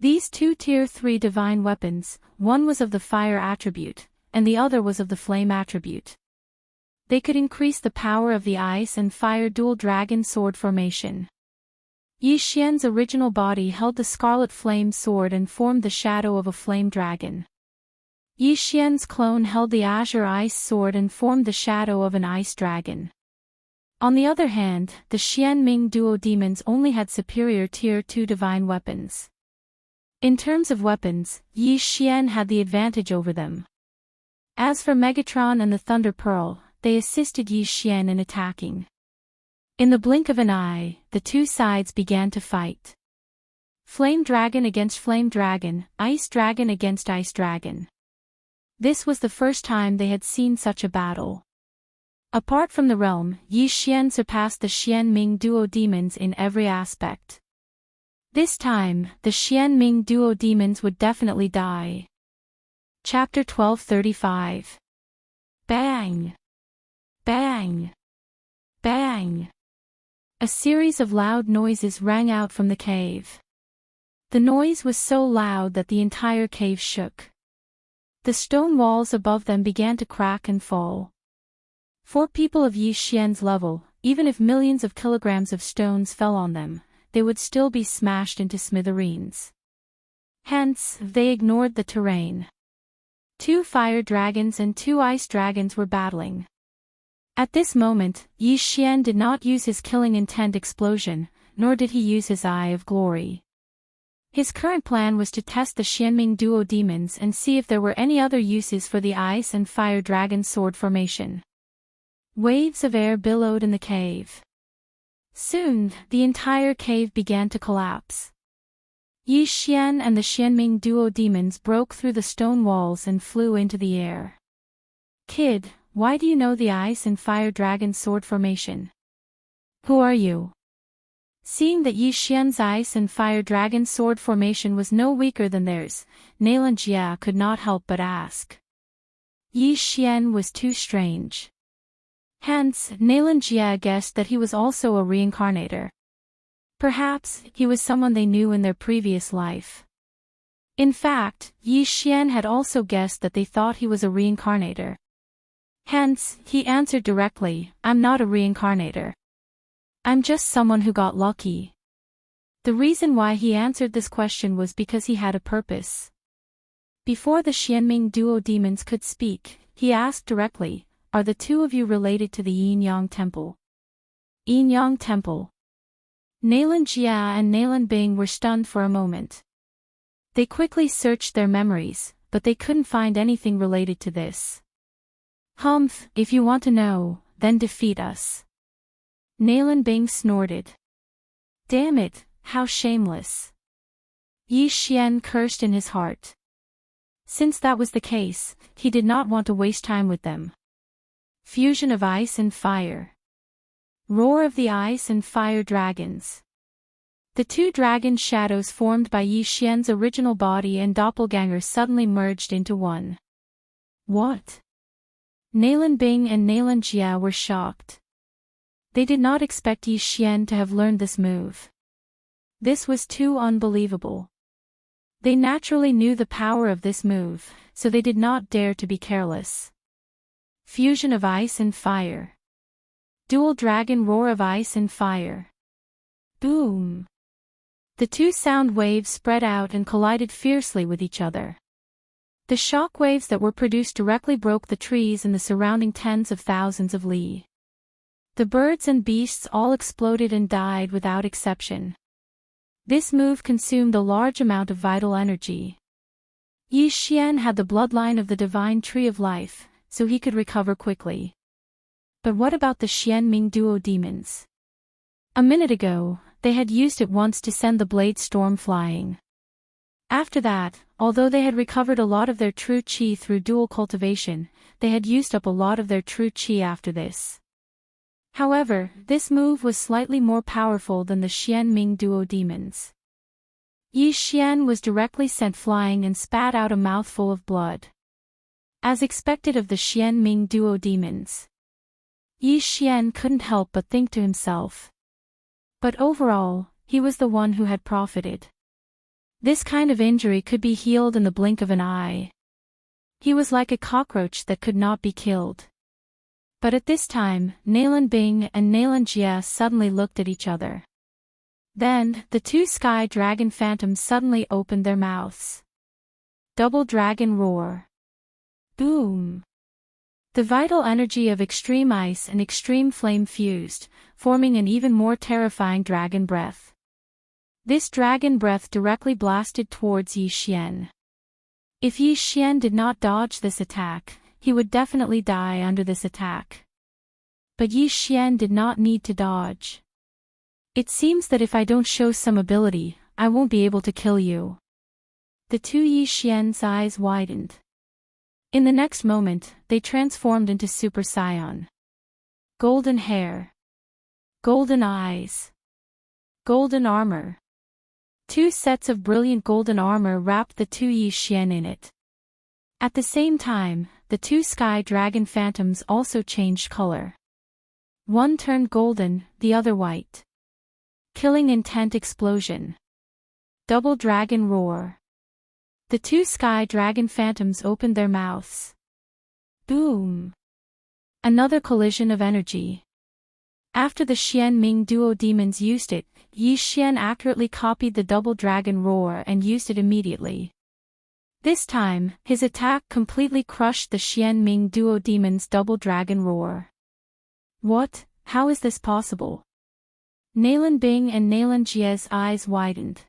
These 2 Tier 3 divine weapons, one was of the fire attribute, and the other was of the flame attribute. They could increase the power of the ice and fire dual dragon sword formation. Yi Xian's original body held the scarlet flame sword and formed the shadow of a flame dragon. Yi Xian's clone held the azure ice sword and formed the shadow of an ice dragon. On the other hand, the Xian Ming duo demons only had superior Tier 2 divine weapons. In terms of weapons, Yi Xian had the advantage over them. As for Megatron and the Thunder Pearl, they assisted Yi Xian in attacking. In the blink of an eye, the two sides began to fight. Flame Dragon against Flame Dragon, Ice Dragon against Ice Dragon. This was the first time they had seen such a battle. Apart from the realm, Yi Xian surpassed the Xian Ming duo demons in every aspect. This time, the Xian Ming duo demons would definitely die. Chapter 1235. Bang! Bang! Bang! A series of loud noises rang out from the cave. The noise was so loud that the entire cave shook. The stone walls above them began to crack and fall. For people of Yi Xian's level, even if millions of kilograms of stones fell on them, they would still be smashed into smithereens. Hence, they ignored the terrain. 2 fire dragons and 2 ice dragons were battling. At this moment, Yi Xian did not use his killing intent explosion, nor did he use his Eye of Glory. His current plan was to test the Xianming duo demons and see if there were any other uses for the ice and fire dragon sword formation. Waves of air billowed in the cave. Soon, the entire cave began to collapse. Yi Xian and the Xianming duo demons broke through the stone walls and flew into the air. Kid, why do you know the ice and fire dragon sword formation? Who are you? Seeing that Yi Xian's ice and fire dragon sword formation was no weaker than theirs, Nailan Jia could not help but ask. Yi Xian was too strange. Hence, Nailan Jia guessed that he was also a reincarnator. Perhaps, he was someone they knew in their previous life. In fact, Yi Xian had also guessed that they thought he was a reincarnator. Hence, he answered directly, "I'm not a reincarnator. I'm just someone who got lucky." The reason why he answered this question was because he had a purpose. Before the Xianming duo demons could speak, he asked directly, "Are the two of you related to the Yin Yang Temple?" Yin Yang Temple. Nailan Jia and Nailan Bing were stunned for a moment. They quickly searched their memories, but they couldn't find anything related to this. "Humph, if you want to know, then defeat us." Nailan Bing snorted. "Damn it, how shameless." Yi Xian cursed in his heart. Since that was the case, he did not want to waste time with them. Fusion of ice and fire. Roar of the ice and fire dragons. The two dragon shadows formed by Yi Xian's original body and doppelganger suddenly merged into one. What? Nailan Bing and Nailan Jia were shocked. They did not expect Yi Xian to have learned this move. This was too unbelievable. They naturally knew the power of this move, so they did not dare to be careless. Fusion of ice and fire. Dual dragon roar of ice and fire. Boom! The two sound waves spread out and collided fiercely with each other. The shock waves that were produced directly broke the trees in the surrounding tens of thousands of li. The birds and beasts all exploded and died without exception. This move consumed a large amount of vital energy. Yi Xian had the bloodline of the divine tree of life, so he could recover quickly. But what about the Xianming duo demons? A minute ago, they had used it once to send the blade storm flying. After that, although they had recovered a lot of their true qi through dual cultivation, they had used up a lot of their true qi after this. However, this move was slightly more powerful than the Xianming duo demons. Yi Xian was directly sent flying and spat out a mouthful of blood. As expected of the Xianming duo demons. Yi Xian couldn't help but think to himself. But overall, he was the one who had profited. This kind of injury could be healed in the blink of an eye. He was like a cockroach that could not be killed. But at this time, Nailan Bing and Nailan Jia suddenly looked at each other. Then, the two sky dragon phantoms suddenly opened their mouths. Double dragon roar. Boom! The vital energy of extreme ice and extreme flame fused, forming an even more terrifying dragon breath. This dragon breath directly blasted towards Yi Xian. If Yi Xian did not dodge this attack, he would definitely die under this attack. But Yi Xian did not need to dodge. "It seems that if I don't show some ability, I won't be able to kill you." The two Yi Xian's eyes widened. In the next moment, they transformed into Super Saiyan. Golden hair. Golden eyes. Golden armor. Two sets of brilliant golden armor wrapped the two Yi Xian in it. At the same time, the two sky dragon phantoms also changed color. One turned golden, the other white. Killing intent explosion. Double dragon roar. The two sky dragon phantoms opened their mouths. Boom! Another collision of energy. After the Xianming duo demons used it, Yi Xian accurately copied the double dragon roar and used it immediately. This time, his attack completely crushed the Xianming duo demons' double dragon roar. What? How is this possible? Nailan Bing and Nailan Jia's eyes widened.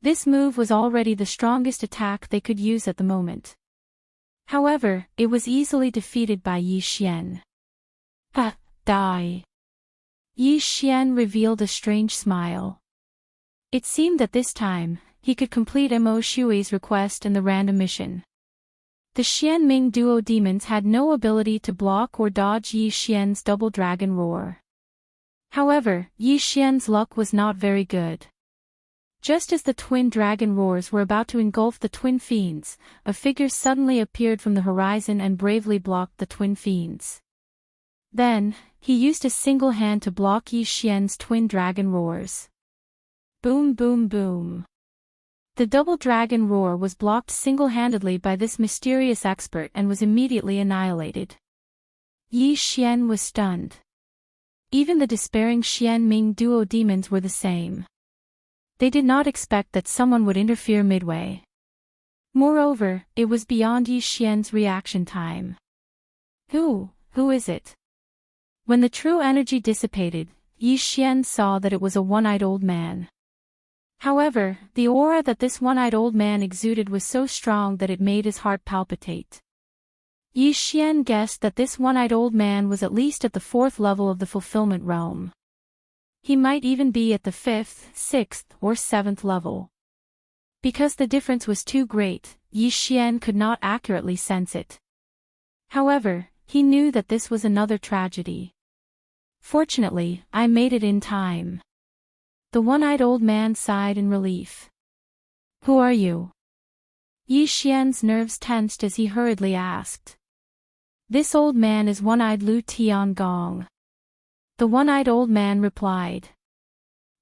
This move was already the strongest attack they could use at the moment. However, it was easily defeated by Yi Xian. Ha! Die! Yi Xian revealed a strange smile. It seemed that this time, he could complete Mo Shui's request in the random mission. The Xianming duo demons had no ability to block or dodge Yi Xian's double dragon roar. However, Yi Xian's luck was not very good. Just as the twin dragon roars were about to engulf the twin fiends, a figure suddenly appeared from the horizon and bravely blocked the twin fiends. Then, he used a single hand to block Yi Xian's twin dragon roars. Boom boom boom. The double dragon roar was blocked single-handedly by this mysterious expert and was immediately annihilated. Yi Xian was stunned. Even the despairing Xian Ming duo demons were the same. They did not expect that someone would interfere midway. Moreover, it was beyond Yi Xian's reaction time. Who is it? When the true energy dissipated, Yi Xian saw that it was a one-eyed old man. However, the aura that this one-eyed old man exuded was so strong that it made his heart palpitate. Yi Xian guessed that this one-eyed old man was at least at the 4th level of the fulfillment realm. He might even be at the 5th, 6th, or 7th level. Because the difference was too great, Yi Xian could not accurately sense it. However, he knew that this was another tragedy. Fortunately, I made it in time. The one-eyed old man sighed in relief. Who are you? Yi Xian's nerves tensed as he hurriedly asked. This old man is one-eyed Lu Tiangong. The one-eyed old man replied.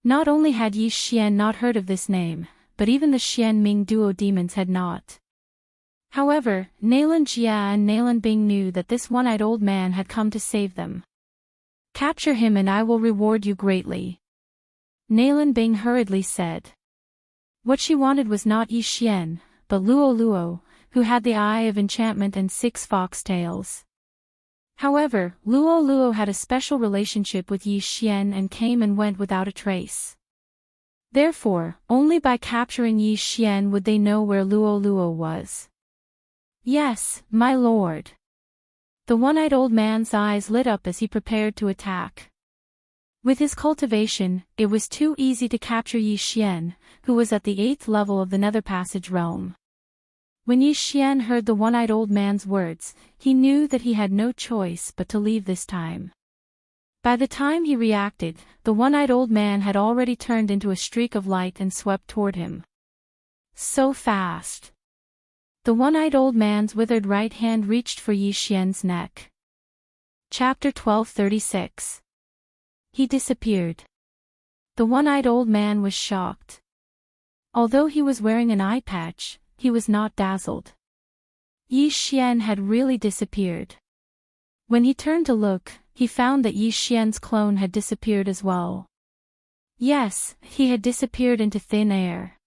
Not only had Yi Xian not heard of this name, but even the Xian Ming duo demons had not. However, Nayland Jia and Nayland Bing knew that this one-eyed old man had come to save them. Capture him and I will reward you greatly. Nayland Bing hurriedly said. What she wanted was not Yi Xian, but Luo Luo, who had the eye of enchantment and 6 foxtails. However, Luo Luo had a special relationship with Yi Xian and came and went without a trace. Therefore, only by capturing Yi Xian would they know where Luo Luo was. Yes, my lord. The one-eyed old man's eyes lit up as he prepared to attack. With his cultivation, it was too easy to capture Yi Xian, who was at the 8th level of the Nether Passage realm. When Yi Xian heard the one-eyed old man's words, he knew that he had no choice but to leave this time. By the time he reacted, the one-eyed old man had already turned into a streak of light and swept toward him. So fast. The one-eyed old man's withered right hand reached for Yi Xian's neck. Chapter 1236. He disappeared. The one-eyed old man was shocked. Although he was wearing an eye patch, he was not dazzled. Yi Xian had really disappeared. When he turned to look, he found that Yi Xian's clone had disappeared as well. Yes, he had disappeared into thin air.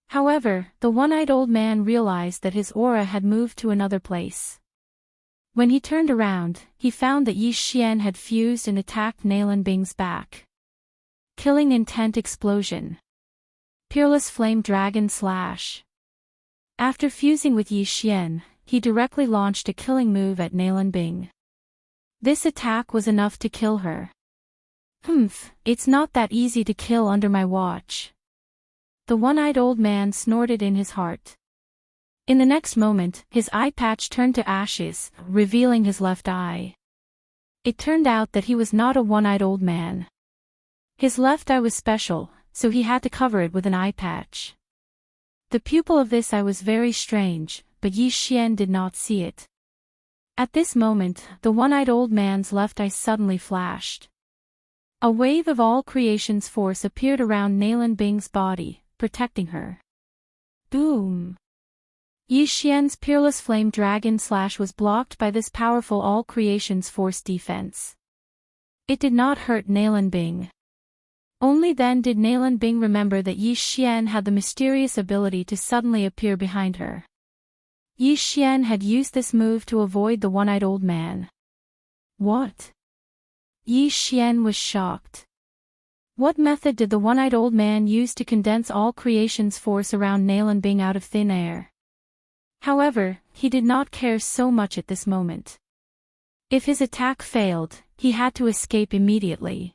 However, the one-eyed old man realized that his aura had moved to another place. When he turned around, he found that Yi Xian had fused and attacked Nayland Bing's back. Killing Intent Explosion. Peerless Flame Dragon Slash. After fusing with Yi Xian, he directly launched a killing move at Nayland Bing. This attack was enough to kill her. It's not that easy to kill under my watch. The one-eyed old man snorted in his heart. In the next moment, his eye patch turned to ashes, revealing his left eye. It turned out that he was not a one-eyed old man. His left eye was special, so he had to cover it with an eye patch. The pupil of this eye was very strange, but Yi Xian did not see it. At this moment, the one-eyed old man's left eye suddenly flashed. A wave of all creation's force appeared around Nayland Bing's body, protecting her. Boom! Yi Xian's Peerless Flame Dragon Slash was blocked by this powerful all creation's force defense. It did not hurt Nayland Bing. Only then did Nayland Bing remember that Yi Xian had the mysterious ability to suddenly appear behind her. Yi Xian had used this move to avoid the one-eyed old man. What? Yi Xian was shocked. What method did the one-eyed old man use to condense all creation's force around Nayland Bing out of thin air? However, he did not care so much at this moment. If his attack failed, he had to escape immediately.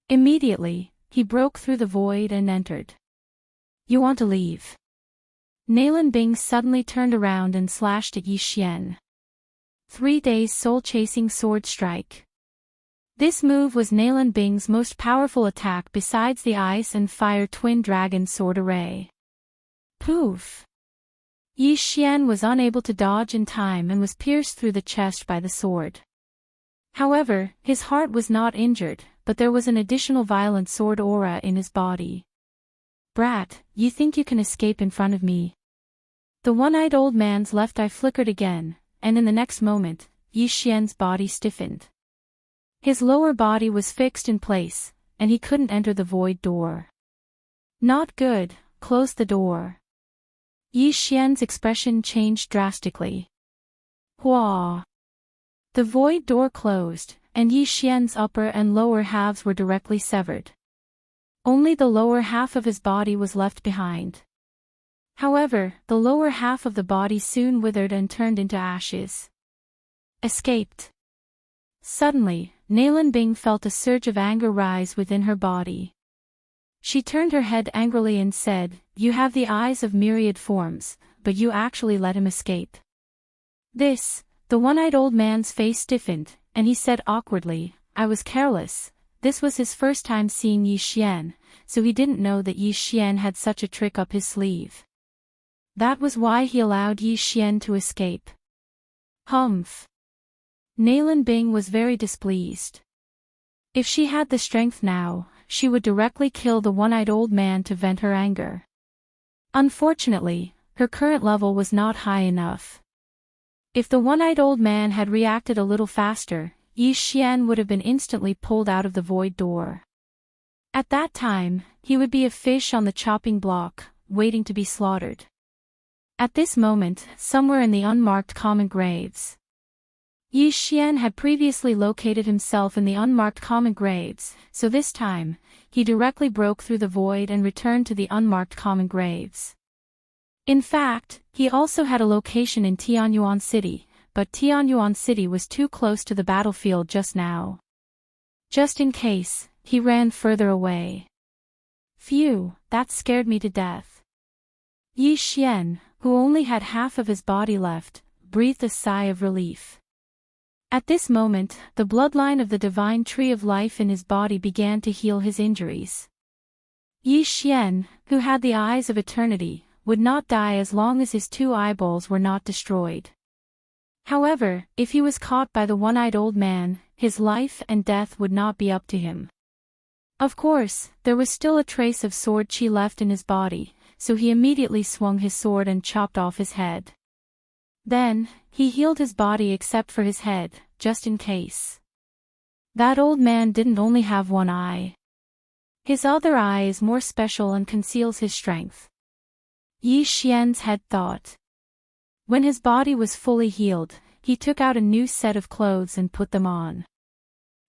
Immediately, he broke through the void and entered. You want to leave? Nayland Bing suddenly turned around and slashed at Yi Xian. 3 days soul-chasing sword strike. This move was Nalan Bing's most powerful attack besides the Ice and Fire Twin Dragon Sword Array. Poof! Yi Xian was unable to dodge in time and was pierced through the chest by the sword. However, his heart was not injured, but there was an additional violent sword aura in his body. Brat, you think you can escape in front of me? The one-eyed old man's left eye flickered again, and in the next moment, Yi Xian's body stiffened. His lower body was fixed in place, and he couldn't enter the void door. Not good, close the door. Yi Xian's expression changed drastically. Hua! The void door closed, and Yi Xian's upper and lower halves were directly severed. Only the lower half of his body was left behind. However, the lower half of the body soon withered and turned into ashes. Escaped. Suddenly, Nalan Bing felt a surge of anger rise within her body. She turned her head angrily and said, "You have the eyes of myriad forms, but you actually let him escape." The one-eyed old man's face stiffened, and he said awkwardly, "I was careless." This was his first time seeing Yi Xian, so he didn't know that Yi Xian had such a trick up his sleeve. That was why he allowed Yi Xian to escape. Humph! Nalan Bing was very displeased. If she had the strength now, she would directly kill the one-eyed old man to vent her anger. Unfortunately, her current level was not high enough. If the one-eyed old man had reacted a little faster, Yi Xian would have been instantly pulled out of the void door. At that time, he would be a fish on the chopping block, waiting to be slaughtered. At this moment, somewhere in the unmarked common graves. Yi Xian had previously located himself in the unmarked common graves, so this time, he directly broke through the void and returned to the unmarked common graves. In fact, he also had a location in Tianyuan City, but Tianyuan City was too close to the battlefield just now. Just in case, he ran further away. Phew, that scared me to death. Yi Xian, who only had half of his body left, breathed a sigh of relief. At this moment, the bloodline of the divine tree of life in his body began to heal his injuries. Yi Xian, who had the eyes of eternity, would not die as long as his two eyeballs were not destroyed. However, if he was caught by the one-eyed old man, his life and death would not be up to him. Of course, there was still a trace of sword chi left in his body, so he immediately swung his sword and chopped off his head. Then, he healed his body except for his head, just in case. That old man didn't only have one eye. His other eye is more special and conceals his strength. Yi Xian's head thought. When his body was fully healed, he took out a new set of clothes and put them on.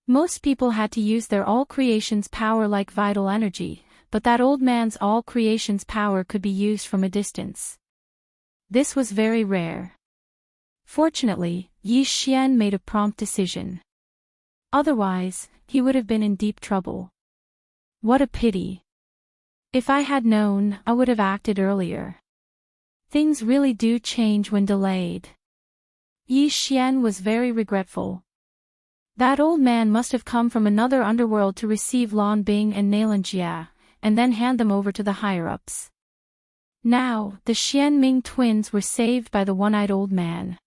Most people had to use their all creation's power like vital energy, but that old man's all creation's power could be used from a distance. This was very rare. Fortunately, Yi Xian made a prompt decision. Otherwise, he would have been in deep trouble. What a pity. If I had known, I would have acted earlier. Things really do change when delayed. Yi Xian was very regretful. That old man must have come from another underworld to receive Lan Bing and Nalan Jia, and then hand them over to the higher-ups. Now, the Xianming twins were saved by the one-eyed old man.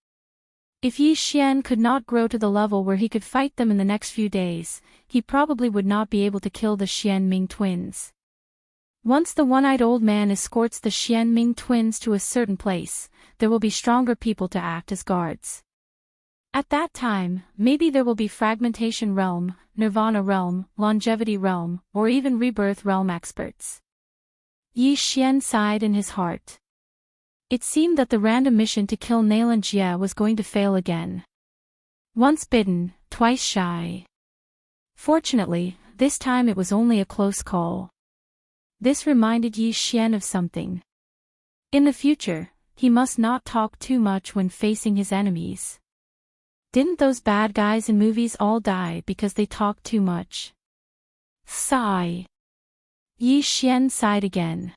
If Yi Xian could not grow to the level where he could fight them in the next few days, he probably would not be able to kill the Xianming twins. Once the one-eyed old man escorts the Xianming twins to a certain place, there will be stronger people to act as guards. At that time, maybe there will be Fragmentation Realm, Nirvana Realm, Longevity Realm, or even Rebirth Realm experts. Yi Xian sighed in his heart. It seemed that the random mission to kill Nalan Jia was going to fail again. Once bitten, twice shy. Fortunately, this time it was only a close call. This reminded Yi Xian of something. In the future, he must not talk too much when facing his enemies. Didn't those bad guys in movies all die because they talked too much? Sigh. Yi Xian sighed again.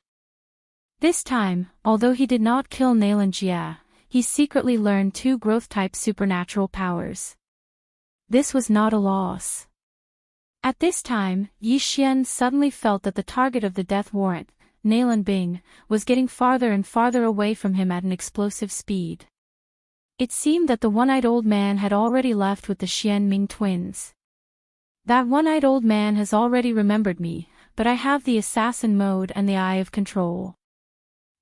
This time, although he did not kill Nalan Jia, he secretly learned 2 growth-type supernatural powers. This was not a loss. At this time, Yi Xian suddenly felt that the target of the death warrant, Nalan Bing, was getting farther and farther away from him at an explosive speed. It seemed that the one-eyed old man had already left with the Xian Ming twins. That one-eyed old man has already remembered me, but I have the assassin mode and the eye of control.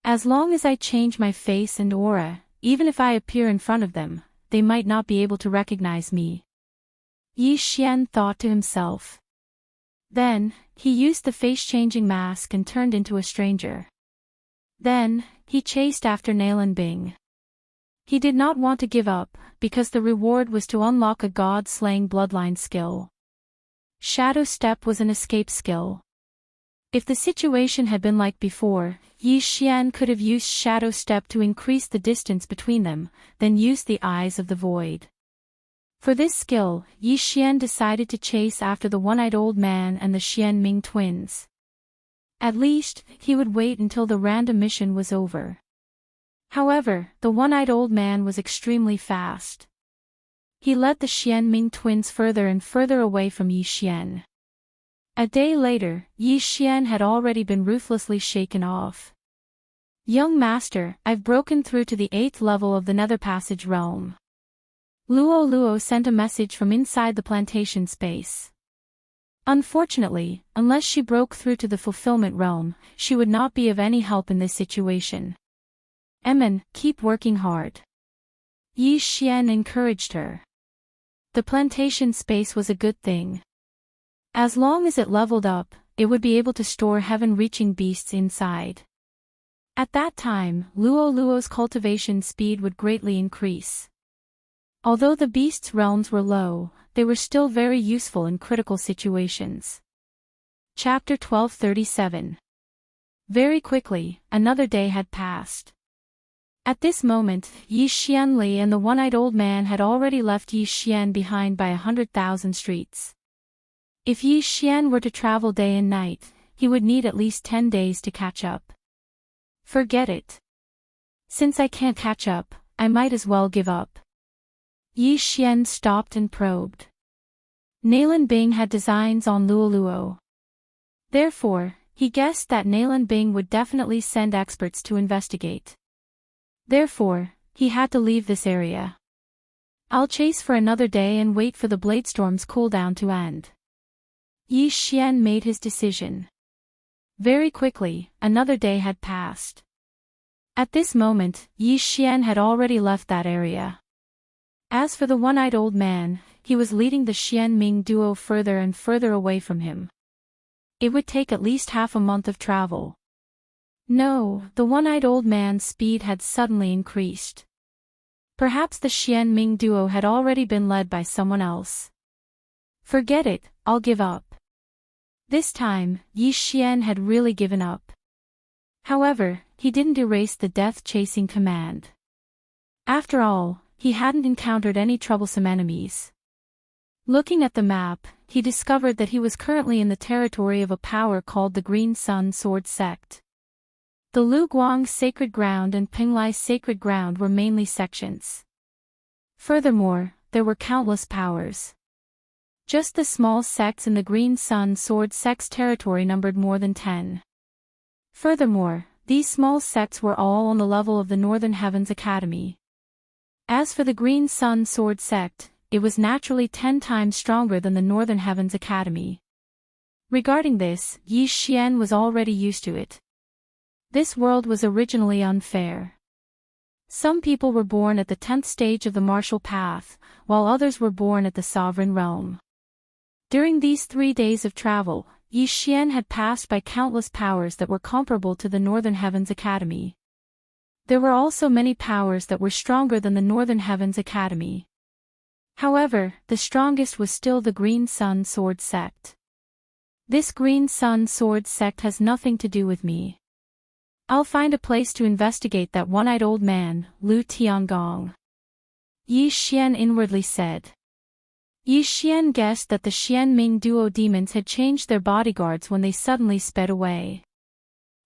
As long as I change my face and aura, even if I appear in front of them, they might not be able to recognize me. Yi Xian thought to himself. Then, he used the face-changing mask and turned into a stranger. Then, he chased after Nalan Bing. He did not want to give up, because the reward was to unlock a god-slaying bloodline skill. Shadow Step was an escape skill. If the situation had been like before, Yi Xian could have used Shadow Step to increase the distance between them, then used the Eyes of the Void. For this skill, Yi Xian decided to chase after the one-eyed old man and the Xian Ming twins. At least, he would wait until the random mission was over. However, the one-eyed old man was extremely fast. He led the Xian Ming twins further and further away from Yi Xian. A day later, Yi Xian had already been ruthlessly shaken off. Young master, I've broken through to the 8th level of the Nether Passage realm. Luo sent a message from inside the plantation space. Unfortunately, unless she broke through to the fulfillment realm, she would not be of any help in this situation. Emin, keep working hard. Yi Xian encouraged her. The plantation space was a good thing. As long as it leveled up, it would be able to store heaven-reaching beasts inside. At that time, Luo's cultivation speed would greatly increase. Although the beasts' realms were low, they were still very useful in critical situations. Chapter 1237. Very quickly, another day had passed. At this moment, Yi Xianli and the one-eyed old man had already left Yi Xian behind by 100,000 streets. If Yi Xian were to travel day and night, he would need at least 10 days to catch up. Forget it. Since I can't catch up, I might as well give up. Yi Xian stopped and probed. Nalan Bing had designs on Luo. Therefore, he guessed that Nalan Bing would definitely send experts to investigate. Therefore, he had to leave this area. I'll chase for another day and wait for the Bladestorm's cooldown to end. Yi Xian made his decision. Very quickly, another day had passed. At this moment, Yi Xian had already left that area. As for the one-eyed old man, he was leading the Xian Ming duo further and further away from him. It would take at least half a month of travel. No, the one-eyed old man's speed had suddenly increased. Perhaps the Xian Ming duo had already been led by someone else. Forget it, I'll give up. This time, Yi Xian had really given up. However, he didn't erase the death-chasing command. After all, he hadn't encountered any troublesome enemies. Looking at the map, he discovered that he was currently in the territory of a power called the Green Sun Sword Sect. The Lu Guang Sacred Ground and Pinglai Sacred Ground were mainly sections. Furthermore, there were countless powers. Just the small sects in the Green Sun Sword Sect's territory numbered more than 10. Furthermore, these small sects were all on the level of the Northern Heavens Academy. As for the Green Sun Sword Sect, it was naturally 10 times stronger than the Northern Heavens Academy. Regarding this, Yi Xian was already used to it. This world was originally unfair. Some people were born at the 10th stage of the martial path, while others were born at the sovereign realm. During these 3 days of travel, Yi Xian had passed by countless powers that were comparable to the Northern Heavens Academy. There were also many powers that were stronger than the Northern Heavens Academy. However, the strongest was still the Green Sun Sword Sect. This Green Sun Sword Sect has nothing to do with me. I'll find a place to investigate that one-eyed old man, Lu Tiangong. Yi Xian inwardly said. Yi Xian guessed that the Xian Ming duo demons had changed their bodyguards when they suddenly sped away.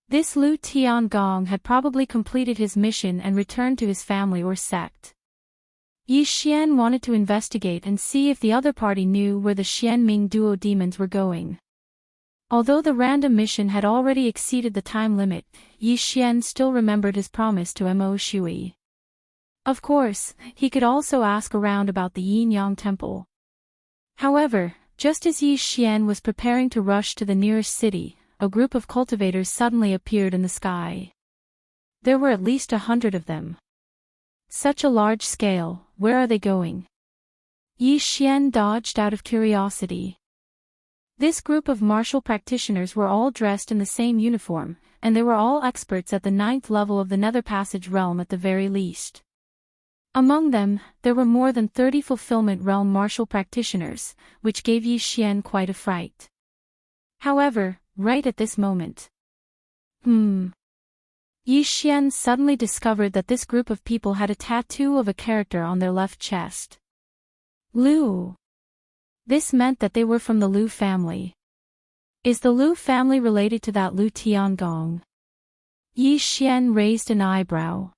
This Lu Tiangong had probably completed his mission and returned to his family or sect. Yi Xian wanted to investigate and see if the other party knew where the Xianming duo demons were going. Although the random mission had already exceeded the time limit, Yi Xian still remembered his promise to Mo Shui. Of course, he could also ask around about the Yin-Yang Temple. However, just as Yi Xian was preparing to rush to the nearest city, a group of cultivators suddenly appeared in the sky. There were at least 100 of them. Such a large scale, where are they going? Yi Xian dodged out of curiosity. This group of martial practitioners were all dressed in the same uniform, and they were all experts at the 9th level of the Nether Passage realm at the very least. Among them, there were more than 30 Fulfillment Realm martial practitioners, which gave Yi Xian quite a fright. However, right at this moment. Yi Xian suddenly discovered that this group of people had a tattoo of a character on their left chest. Lu. This meant that they were from the Lu family. Is the Lu family related to that Lu Tiangong? Yi Xian raised an eyebrow.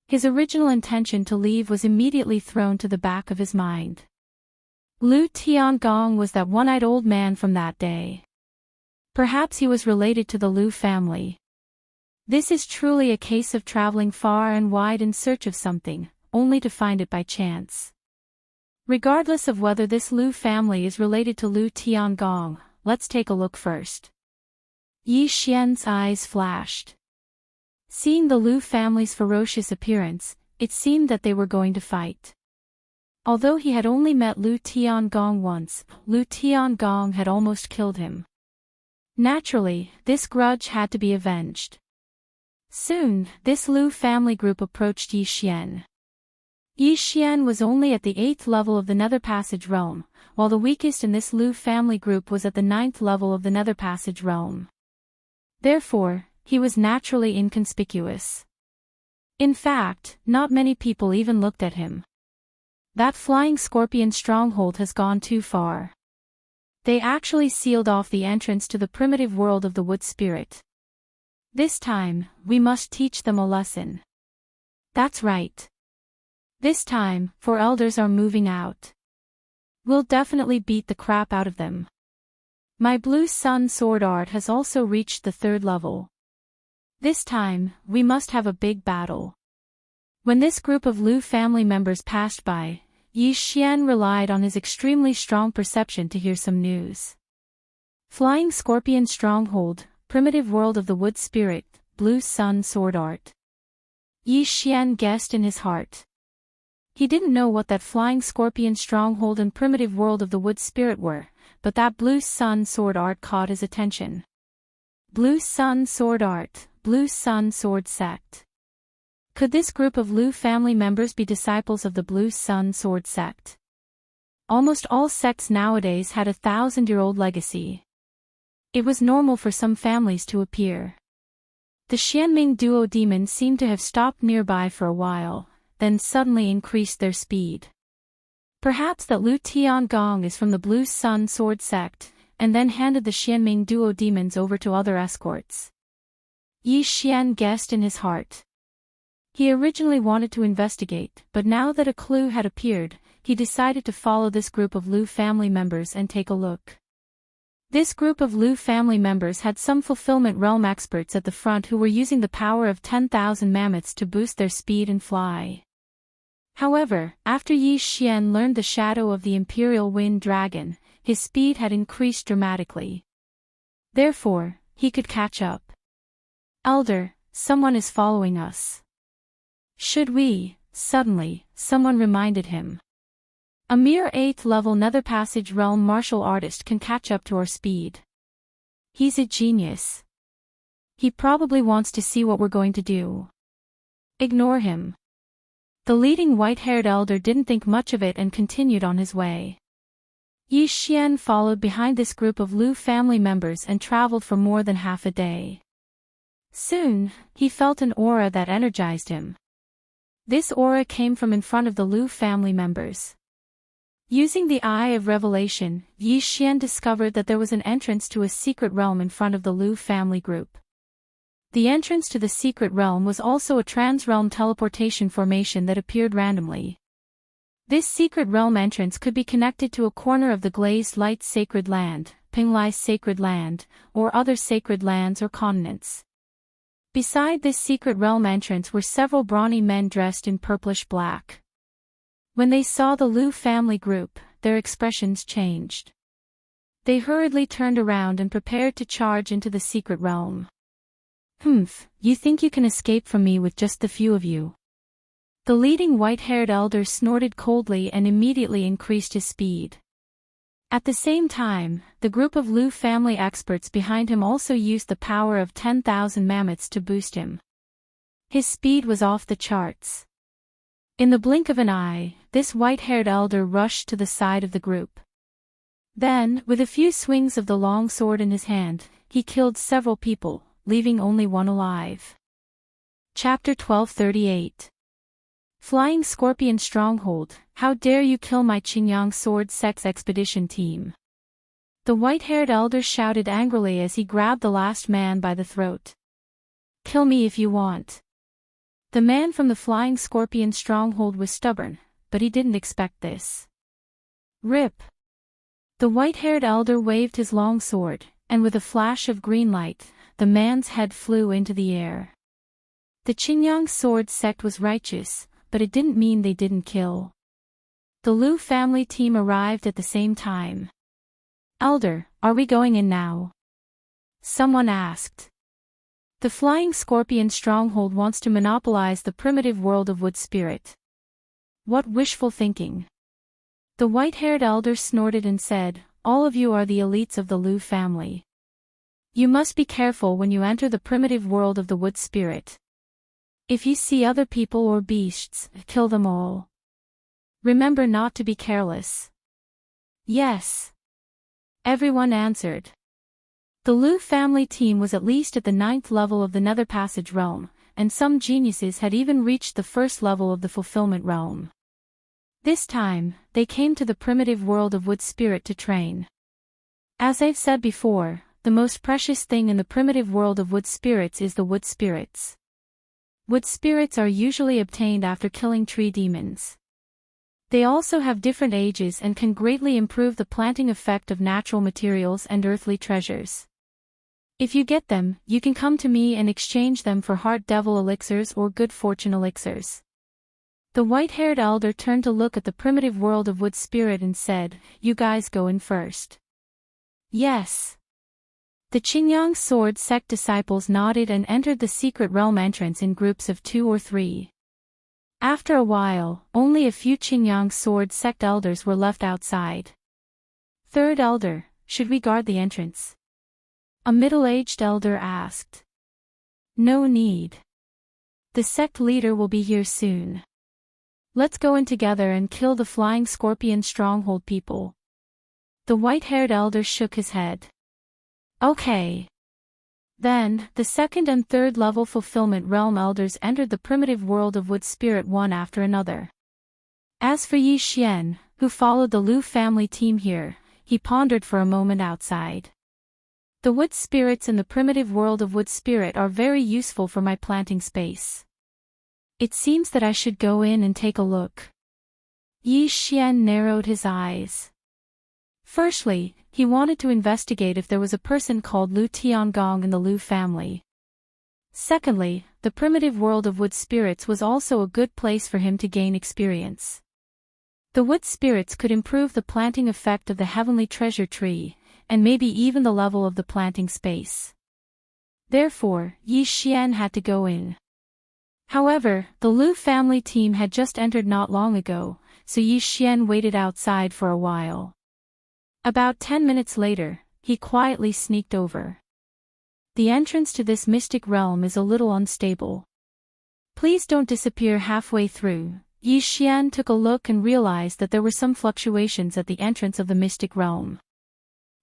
His original intention to leave was immediately thrown to the back of his mind. Lu Tiangong was that one-eyed old man from that day. Perhaps he was related to the Lu family. This is truly a case of traveling far and wide in search of something, only to find it by chance. Regardless of whether this Lu family is related to Lu Tiangong, let's take a look first. Yi Xian's eyes flashed. Seeing the Lu family's ferocious appearance, it seemed that they were going to fight. Although he had only met Lu Tiangong once, Lu Tiangong had almost killed him. Naturally, this grudge had to be avenged. Soon, this Lu family group approached Yi Xian. Yi Xian was only at the 8th level of the Nether Passage realm, while the weakest in this Lu family group was at the 9th level of the Nether Passage realm. Therefore, he was naturally inconspicuous. In fact, not many people even looked at him. That flying scorpion stronghold has gone too far. They actually sealed off the entrance to the primitive world of the wood spirit. This time, we must teach them a lesson. That's right. This time, 4 elders are moving out. We'll definitely beat the crap out of them. My blue sun sword art has also reached the 3rd level. This time, we must have a big battle. When this group of Lu family members passed by, Yi Xian relied on his extremely strong perception to hear some news. Flying Scorpion Stronghold, Primitive World of the Wood Spirit, Blue Sun Sword Art. Yi Xian guessed in his heart. He didn't know what that Flying Scorpion Stronghold and Primitive World of the Wood Spirit were, but that Blue Sun Sword Art caught his attention. Blue Sun Sword Art, Blue Sun Sword Sect. Could this group of Lu family members be disciples of the Blue Sun Sword Sect? Almost all sects nowadays had a 1,000-year-old legacy. It was normal for some families to appear. The Xianming duo demons seemed to have stopped nearby for a while, then suddenly increased their speed. Perhaps that Lu Tiangong is from the Blue Sun Sword Sect, and then handed the Xianming duo demons over to other escorts. Yi Xian guessed in his heart. He originally wanted to investigate, but now that a clue had appeared, he decided to follow this group of Lu family members and take a look. This group of Lu family members had some Fulfillment Realm experts at the front who were using the power of 10,000 mammoths to boost their speed and fly. However, after Yi Xian learned the shadow of the Imperial Wind Dragon, his speed had increased dramatically. Therefore, he could catch up. Elder, someone is following us. Should we? Suddenly, someone reminded him. A mere 8th level Nether Passage Realm martial artist can catch up to our speed. He's a genius. He probably wants to see what we're going to do. Ignore him. The leading white-haired elder didn't think much of it and continued on his way. Yi Xian followed behind this group of Lu family members and traveled for more than half a day. Soon, he felt an aura that energized him. This aura came from in front of the Lu family members. Using the Eye of Revelation, Yi Xian discovered that there was an entrance to a secret realm in front of the Lu family group. The entrance to the secret realm was also a trans-realm teleportation formation that appeared randomly. This secret realm entrance could be connected to a corner of the glazed light sacred land, Pinglai's sacred land, or other sacred lands or continents. Beside this secret realm entrance were several brawny men dressed in purplish black. When they saw the Lu family group, their expressions changed. They hurriedly turned around and prepared to charge into the secret realm. "Humph, you think you can escape from me with just the few of you?" The leading white-haired elder snorted coldly and immediately increased his speed. At the same time, the group of Lu family experts behind him also used the power of 10,000 mammoths to boost him. His speed was off the charts. In the blink of an eye, this white-haired elder rushed to the side of the group. Then, with a few swings of the long sword in his hand, he killed several people, leaving only one alive. Chapter 1238. Flying Scorpion Stronghold, how dare you kill my Qingyang Sword Sex Expedition team? The white-haired elder shouted angrily as he grabbed the last man by the throat. Kill me if you want. The man from the Flying Scorpion Stronghold was stubborn, but he didn't expect this. Rip! The white-haired elder waved his long sword, and with a flash of green light, the man's head flew into the air. The Qingyang Sword sect was righteous, but it didn't mean they didn't kill. The Lu family team arrived at the same time. "Elder, are we going in now?" someone asked. The Flying Scorpion Stronghold wants to monopolize the primitive world of Wood Spirit. What wishful thinking. The white-haired elder snorted and said, "All of you are the elites of the Lu family. You must be careful when you enter the primitive world of the Wood Spirit. If you see other people or beasts, kill them all. Remember not to be careless." "Yes." Everyone answered. The Lu family team was at least at the 9th level of the Nether Passage realm, and some geniuses had even reached the 1st level of the Fulfillment realm. This time, they came to the primitive world of Wood Spirit to train. As I've said before, the most precious thing in the primitive world of Wood Spirits is the Wood Spirits. Wood Spirits are usually obtained after killing tree demons. They also have different ages and can greatly improve the planting effect of natural materials and earthly treasures. If you get them, you can come to me and exchange them for Heart Devil elixirs or Good Fortune elixirs. The white-haired elder turned to look at the primitive world of Wood Spirit and said, "You guys go in first." "Yes." The Qingyang Sword sect disciples nodded and entered the secret realm entrance in groups of 2 or 3. After a while, only a few Qingyang Sword sect elders were left outside. "Third elder, should we guard the entrance?" a middle-aged elder asked. "No need. The sect leader will be here soon. Let's go in together and kill the Flying Scorpion Stronghold people." The white-haired elder shook his head. "Okay." Then, the 2nd and 3rd level Fulfillment Realm elders entered the primitive world of Wood Spirit one after another. As for Yi Xian, who followed the Lu family team here, he pondered for a moment outside. The Wood Spirits in the primitive world of Wood Spirit are very useful for my planting space. It seems that I should go in and take a look. Yi Xian narrowed his eyes. Firstly, he wanted to investigate if there was a person called Lu Tiangong in the Lu family. Secondly, the primitive world of Wood Spirits was also a good place for him to gain experience. The Wood Spirits could improve the planting effect of the Heavenly Treasure Tree, and maybe even the level of the planting space. Therefore, Yi Xian had to go in. However, the Lu family team had just entered not long ago, so Yi Xian waited outside for a while. About 10 minutes later, he quietly sneaked over. The entrance to this mystic realm is a little unstable. Please don't disappear halfway through. Yi Xian took a look and realized that there were some fluctuations at the entrance of the mystic realm.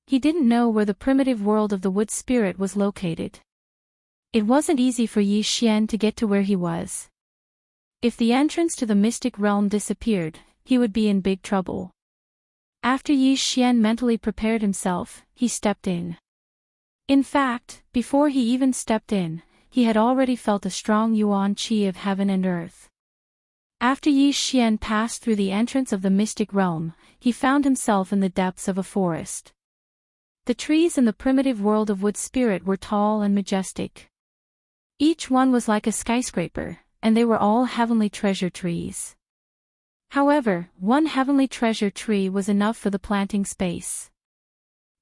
He didn't know where the primitive world of the Wood Spirit was located. It wasn't easy for Yi Xian to get to where he was. If the entrance to the mystic realm disappeared, he would be in big trouble. After Yi Xian mentally prepared himself, he stepped in. In fact, before he even stepped in, he had already felt a strong yuan qi of heaven and earth. After Yi Xian passed through the entrance of the mystic realm, he found himself in the depths of a forest. The trees in the primitive world of Wood Spirit were tall and majestic. Each one was like a skyscraper, and they were all heavenly treasure trees. However, one heavenly treasure tree was enough for the planting space.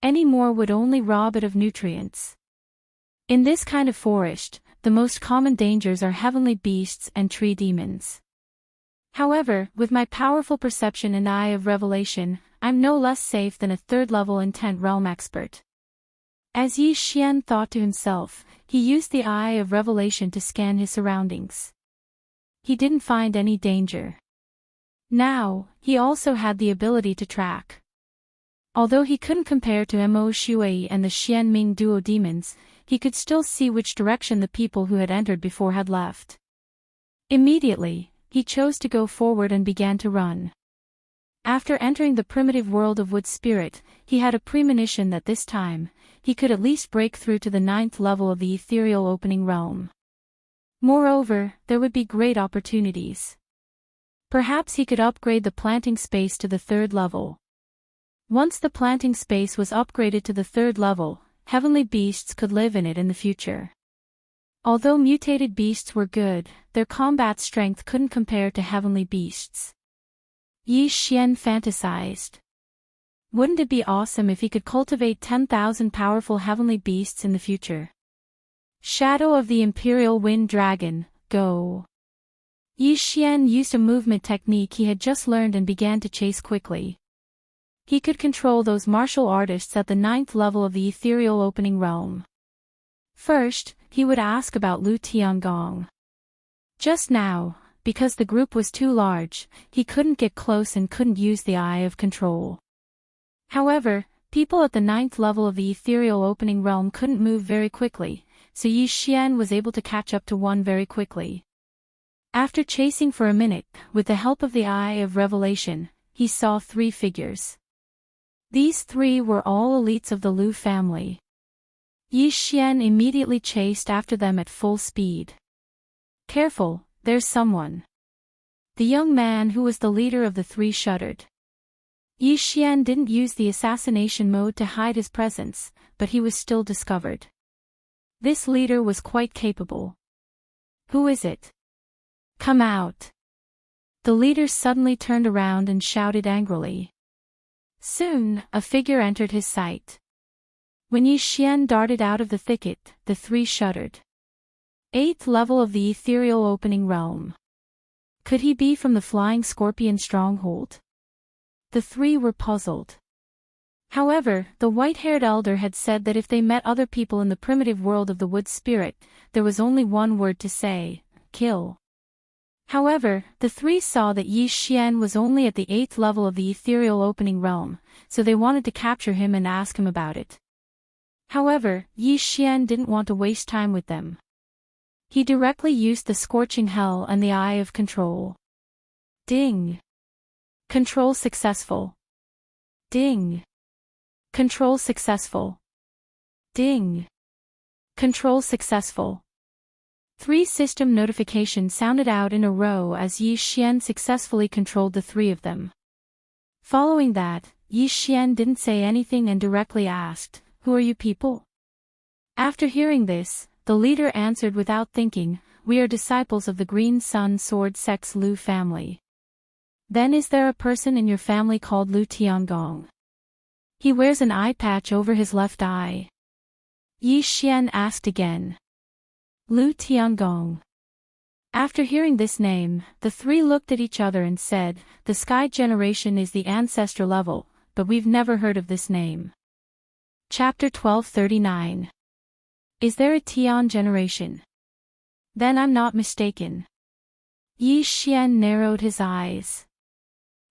Any more would only rob it of nutrients. In this kind of forest, the most common dangers are heavenly beasts and tree demons. However, with my powerful perception and eye of revelation, I'm no less safe than a third-level intent realm expert. As Yi Xian thought to himself, he used the eye of revelation to scan his surroundings. He didn't find any danger. Now, he also had the ability to track. Although he couldn't compare to Mo Shui and the Xianming duo demons, he could still see which direction the people who had entered before had left. Immediately, he chose to go forward and began to run. After entering the primitive world of Wood Spirit, he had a premonition that this time, he could at least break through to the 9th level of the ethereal opening realm. Moreover, there would be great opportunities. Perhaps he could upgrade the planting space to the 3rd level. Once the planting space was upgraded to the 3rd level, heavenly beasts could live in it in the future. Although mutated beasts were good, their combat strength couldn't compare to heavenly beasts. Yi Xian fantasized. Wouldn't it be awesome if he could cultivate 10,000 powerful heavenly beasts in the future? Shadow of the Imperial Wind Dragon, go! Yi Xian used a movement technique he had just learned and began to chase quickly. He could control those martial artists at the 9th level of the ethereal opening realm. First, he would ask about Lu Tiangong. Just now, because the group was too large, he couldn't get close and couldn't use the eye of control. However, people at the 9th level of the ethereal opening realm couldn't move very quickly, so Yi Xian was able to catch up to one very quickly. After chasing for a minute, with the help of the eye of revelation, he saw 3 figures. These 3 were all elites of the Lu family. Yi Xian immediately chased after them at full speed. Careful, there's someone. The young man who was the leader of the 3 shuddered. Yi Xian didn't use the assassination mode to hide his presence, but he was still discovered. This leader was quite capable. Who is it? Come out. The leader suddenly turned around and shouted angrily. Soon, a figure entered his sight. When Yi Xian darted out of the thicket, the 3 shuddered. 8th level of the ethereal opening realm. Could he be from the Flying Scorpion stronghold? The 3 were puzzled. However, the white-haired elder had said that if they met other people in the primitive world of the Wood Spirit, there was only one word to say: kill. However, the 3 saw that Yi Xian was only at the 8th level of the ethereal opening realm, so they wanted to capture him and ask him about it. However, Yi Xian didn't want to waste time with them. He directly used the Scorching Hell and the Eye of Control. Ding! Control successful. Ding! Control successful. Ding! Control successful. 3 system notifications sounded out in a row as Yi Xian successfully controlled the 3 of them. Following that, Yi Xian didn't say anything and directly asked, "Who are you people?" After hearing this, the leader answered without thinking, "We are disciples of the Green Sun Sword Sect's Lu family." "Then is there a person in your family called Lu Tiangong?" "He wears an eye patch over his left eye." Yi Xian asked again. Lu Tiangong. After hearing this name, the 3 looked at each other and said, "The Sky Generation is the ancestor level, but we've never heard of this name." Chapter 1239. Is there a Tian generation? Then I'm not mistaken. Yi Xian narrowed his eyes.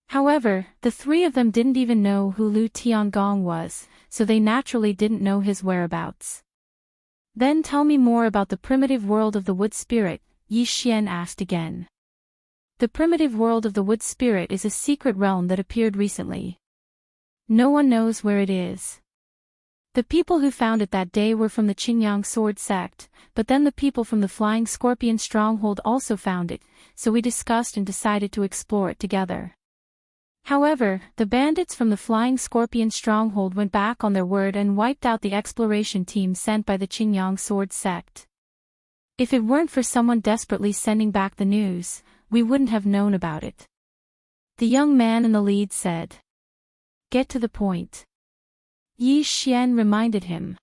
However, the 3 of them didn't even know who Lu Tiangong was, so they naturally didn't know his whereabouts. "Then tell me more about the primitive world of the Wood Spirit," Yi Xian asked again. The primitive world of the Wood Spirit is a secret realm that appeared recently. No one knows where it is. The people who found it that day were from the Qingyang sword sect, but then the people from the Flying Scorpion stronghold also found it, so we discussed and decided to explore it together. However, the bandits from the Flying Scorpion stronghold went back on their word and wiped out the exploration team sent by the Qingyang sword sect. If it weren't for someone desperately sending back the news, we wouldn't have known about it. The young man in the lead said. Get to the point. Yi Xian reminded him.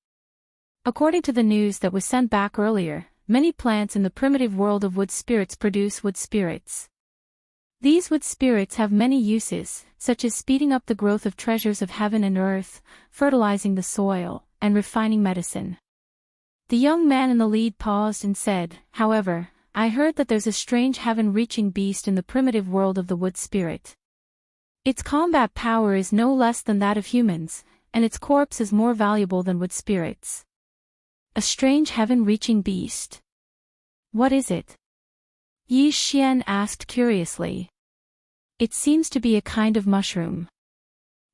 According to the news that was sent back earlier, many plants in the primitive world of wood spirits produce wood spirits. These wood spirits have many uses, such as speeding up the growth of treasures of heaven and earth, fertilizing the soil, and refining medicine. The young man in the lead paused and said, however, I heard that there's a strange heaven-reaching beast in the primitive world of the wood spirit. Its combat power is no less than that of humans, and its corpse is more valuable than wood spirits. A strange heaven-reaching beast. What is it? Yi Xian asked curiously. It seems to be a kind of mushroom.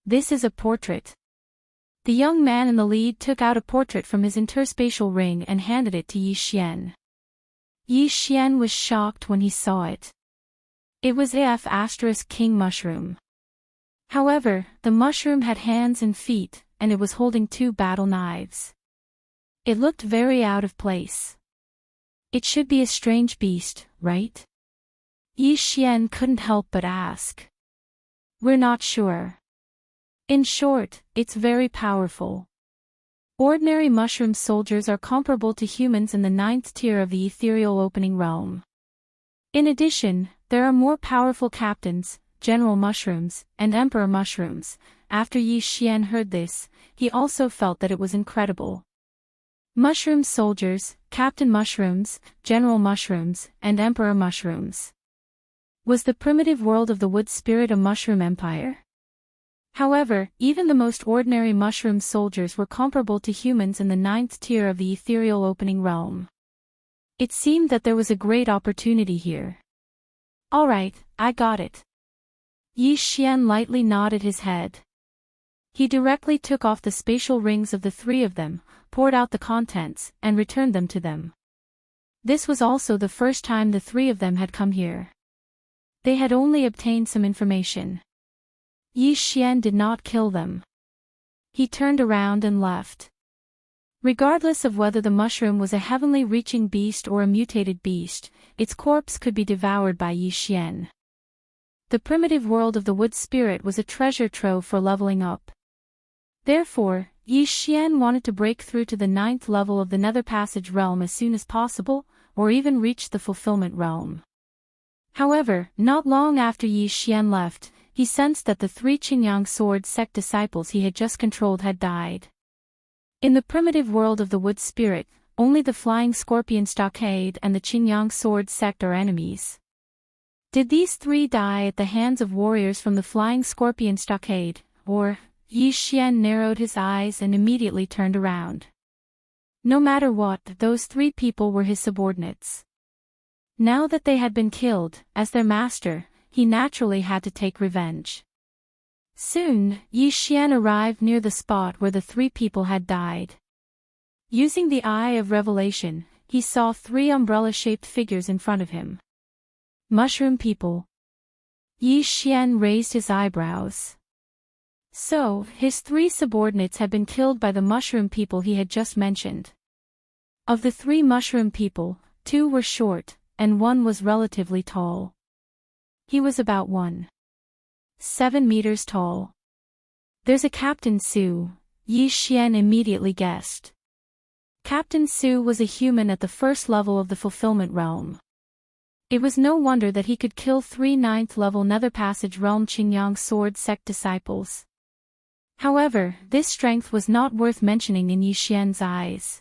This is a portrait. The young man in the lead took out a portrait from his interspatial ring and handed it to Yi Xian. Yi Xian was shocked when he saw it. It was King mushroom. However, the mushroom had hands and feet, and it was holding 2 battle knives. It looked very out of place. It should be a strange beast, right? Yi Xian couldn't help but ask. We're not sure. In short, it's very powerful. Ordinary mushroom soldiers are comparable to humans in the 9th tier of the ethereal opening realm. In addition, there are more powerful captains, general mushrooms, and emperor mushrooms. After Yi Xian heard this, he also felt that it was incredible. Mushroom soldiers, captain mushrooms, general mushrooms, and emperor mushrooms. Was the primitive world of the wood spirit a mushroom empire? However, even the most ordinary mushroom soldiers were comparable to humans in the 9th tier of the ethereal opening realm. It seemed that there was a great opportunity here. Alright, I got it. Yi Xian lightly nodded his head. He directly took off the spatial rings of the 3 of them, poured out the contents, and returned them to them. This was also the first time the 3 of them had come here. They had only obtained some information. Yi Xian did not kill them. He turned around and left. Regardless of whether the mushroom was a heavenly reaching beast or a mutated beast, its corpse could be devoured by Yi Xian. The primitive world of the wood spirit was a treasure trove for leveling up. Therefore, Yi Xian wanted to break through to the 9th level of the Nether Passage realm as soon as possible, or even reach the Fulfillment realm. However, not long after Yi Xian left, he sensed that the 3 Qingyang sword sect disciples he had just controlled had died. In the primitive world of the wood spirit, only the Flying Scorpion Stockade and the Qingyang sword sect are enemies. Did these 3 die at the hands of warriors from the Flying Scorpion Stockade, or? Yi Xian narrowed his eyes and immediately turned around. No matter what, those 3 people were his subordinates. Now that they had been killed, as their master, he naturally had to take revenge. Soon, Yi Xian arrived near the spot where the 3 people had died. Using the Eye of Revelation, he saw 3 umbrella-shaped figures in front of him. Mushroom people. Yi Xian raised his eyebrows. So, his 3 subordinates had been killed by the mushroom people he had just mentioned. Of the 3 mushroom people, 2 were short, and 1 was relatively tall. He was about 1.7 meters tall. There's a Captain Su, Yi Xian immediately guessed. Captain Su was a human at the first level of the Fulfillment realm. It was no wonder that he could kill 3 9th-level Nether Passage realm Qingyang sword sect disciples. However, this strength was not worth mentioning in Yi Xian's eyes.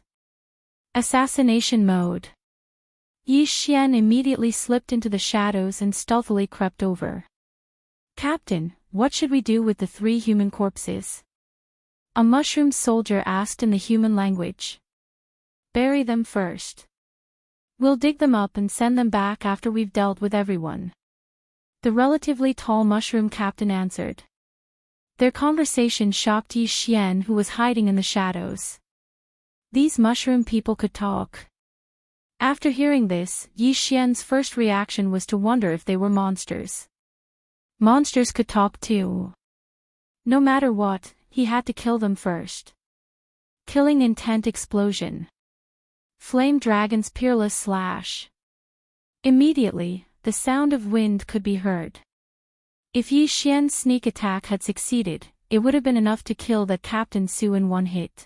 Assassination mode. Yi Xian immediately slipped into the shadows and stealthily crept over. Captain, what should we do with the 3 human corpses? A mushroom soldier asked in the human language. Bury them first. We'll dig them up and send them back after we've dealt with everyone. The relatively tall mushroom captain answered. Their conversation shocked Yi Xian, who was hiding in the shadows. These mushroom people could talk. After hearing this, Yi Xian's first reaction was to wonder if they were monsters. Monsters could talk too. No matter what, he had to kill them first. Killing intent explosion. Flame dragon's peerless slash. Immediately, the sound of wind could be heard. If Yi Xian's sneak attack had succeeded, it would have been enough to kill that Captain Su in one hit.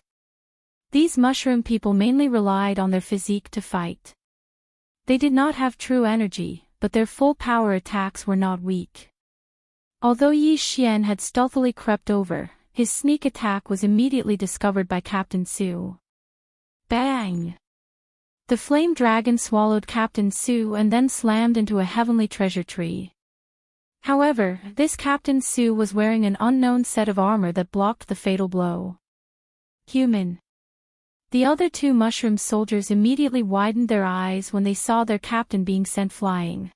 These mushroom people mainly relied on their physique to fight. They did not have true energy, but their full power attacks were not weak. Although Yi Xian had stealthily crept over, his sneak attack was immediately discovered by Captain Su. Bang! The flame dragon swallowed Captain Su and then slammed into a heavenly treasure tree. However, this Captain Su was wearing an unknown set of armor that blocked the fatal blow. Human. The other two mushroom soldiers immediately widened their eyes when they saw their captain being sent flying.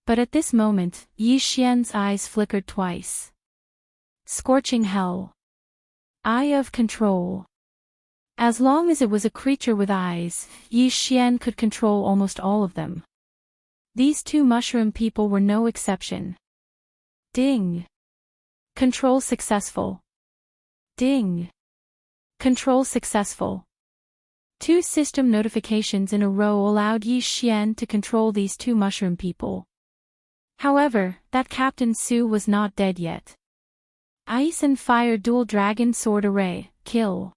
But at this moment, Yi Xian's eyes flickered twice. Scorching hell. Eye of control. As long as it was a creature with eyes, Yi Xian could control almost all of them. These two mushroom people were no exception. Ding. Control successful. Ding. Control successful. 2 system notifications in a row allowed Yi Xian to control these two mushroom people. However, that Captain Su was not dead yet. Ice and Fire Dual Dragon Sword Array, kill.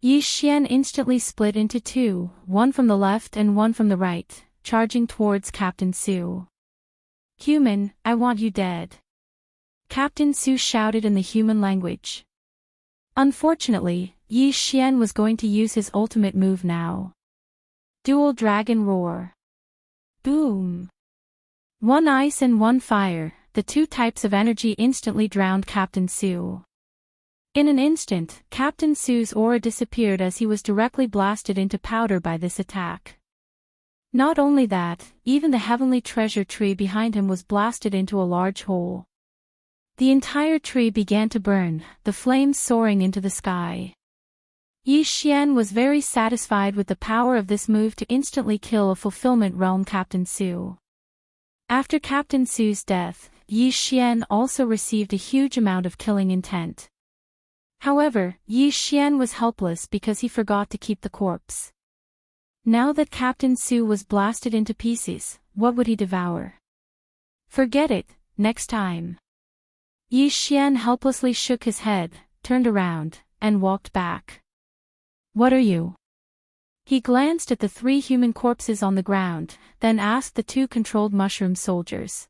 Yi Xian instantly split into 2, one from the left and one from the right, charging towards Captain Su. Human, I want you dead. Captain Su shouted in the human language. Unfortunately, Yi Xian was going to use his ultimate move now. Dual Dragon Roar. Boom. 1 ice and 1 fire, the 2 types of energy instantly drowned Captain Su. In an instant, Captain Su's aura disappeared as he was directly blasted into powder by this attack. Not only that, even the heavenly treasure tree behind him was blasted into a large hole. The entire tree began to burn, the flames soaring into the sky. Yi Xian was very satisfied with the power of this move to instantly kill a fulfillment realm Captain Su. After Captain Su's death, Yi Xian also received a huge amount of killing intent. However, Yi Xian was helpless because he forgot to keep the corpse. Now that Captain Su was blasted into pieces, what would he devour? Forget it, next time. Yi Xian helplessly shook his head, turned around, and walked back. What are you? He glanced at the 3 human corpses on the ground, then asked the 2 controlled mushroom soldiers.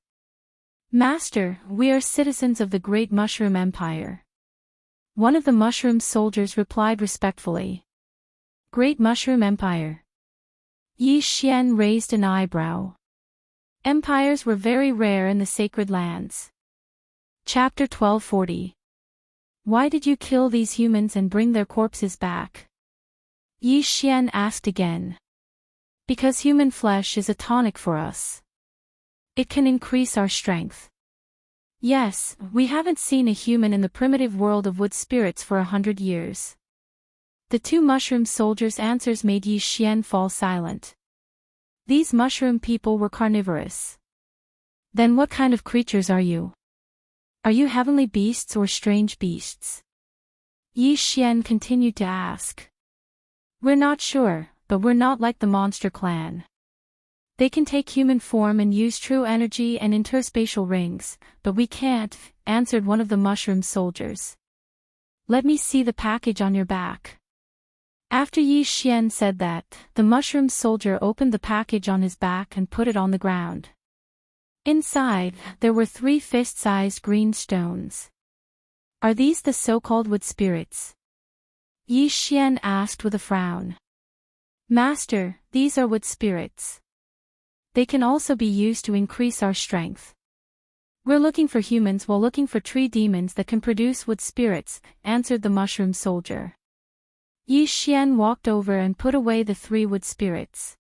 Master, we are citizens of the Great Mushroom Empire. One of the mushroom soldiers replied respectfully. Great Mushroom Empire. Yi Xian raised an eyebrow. Empires were very rare in the sacred lands. Chapter 1240. Why did you kill these humans and bring their corpses back? Yi Xian asked again. Because human flesh is a tonic for us. It can increase our strength. Yes, we haven't seen a human in the primitive world of wood spirits for 100 years. The 2 mushroom soldiers' answers made Yi Xian fall silent. These mushroom people were carnivorous. Then what kind of creatures are you? Are you heavenly beasts or strange beasts? Yi Xian continued to ask. We're not sure, but we're not like the monster clan. They can take human form and use true energy and interspatial rings, but we can't, answered one of the mushroom soldiers. Let me see the package on your back. After Yi Xian said that, the mushroom soldier opened the package on his back and put it on the ground. Inside, there were 3 fist-sized green stones. Are these the so-called wood spirits? Yi Xian asked with a frown. Master, these are wood spirits. They can also be used to increase our strength. We're looking for humans while looking for tree demons that can produce wood spirits, answered the mushroom soldier. Yi Xian walked over and put away the 3 wood spirits.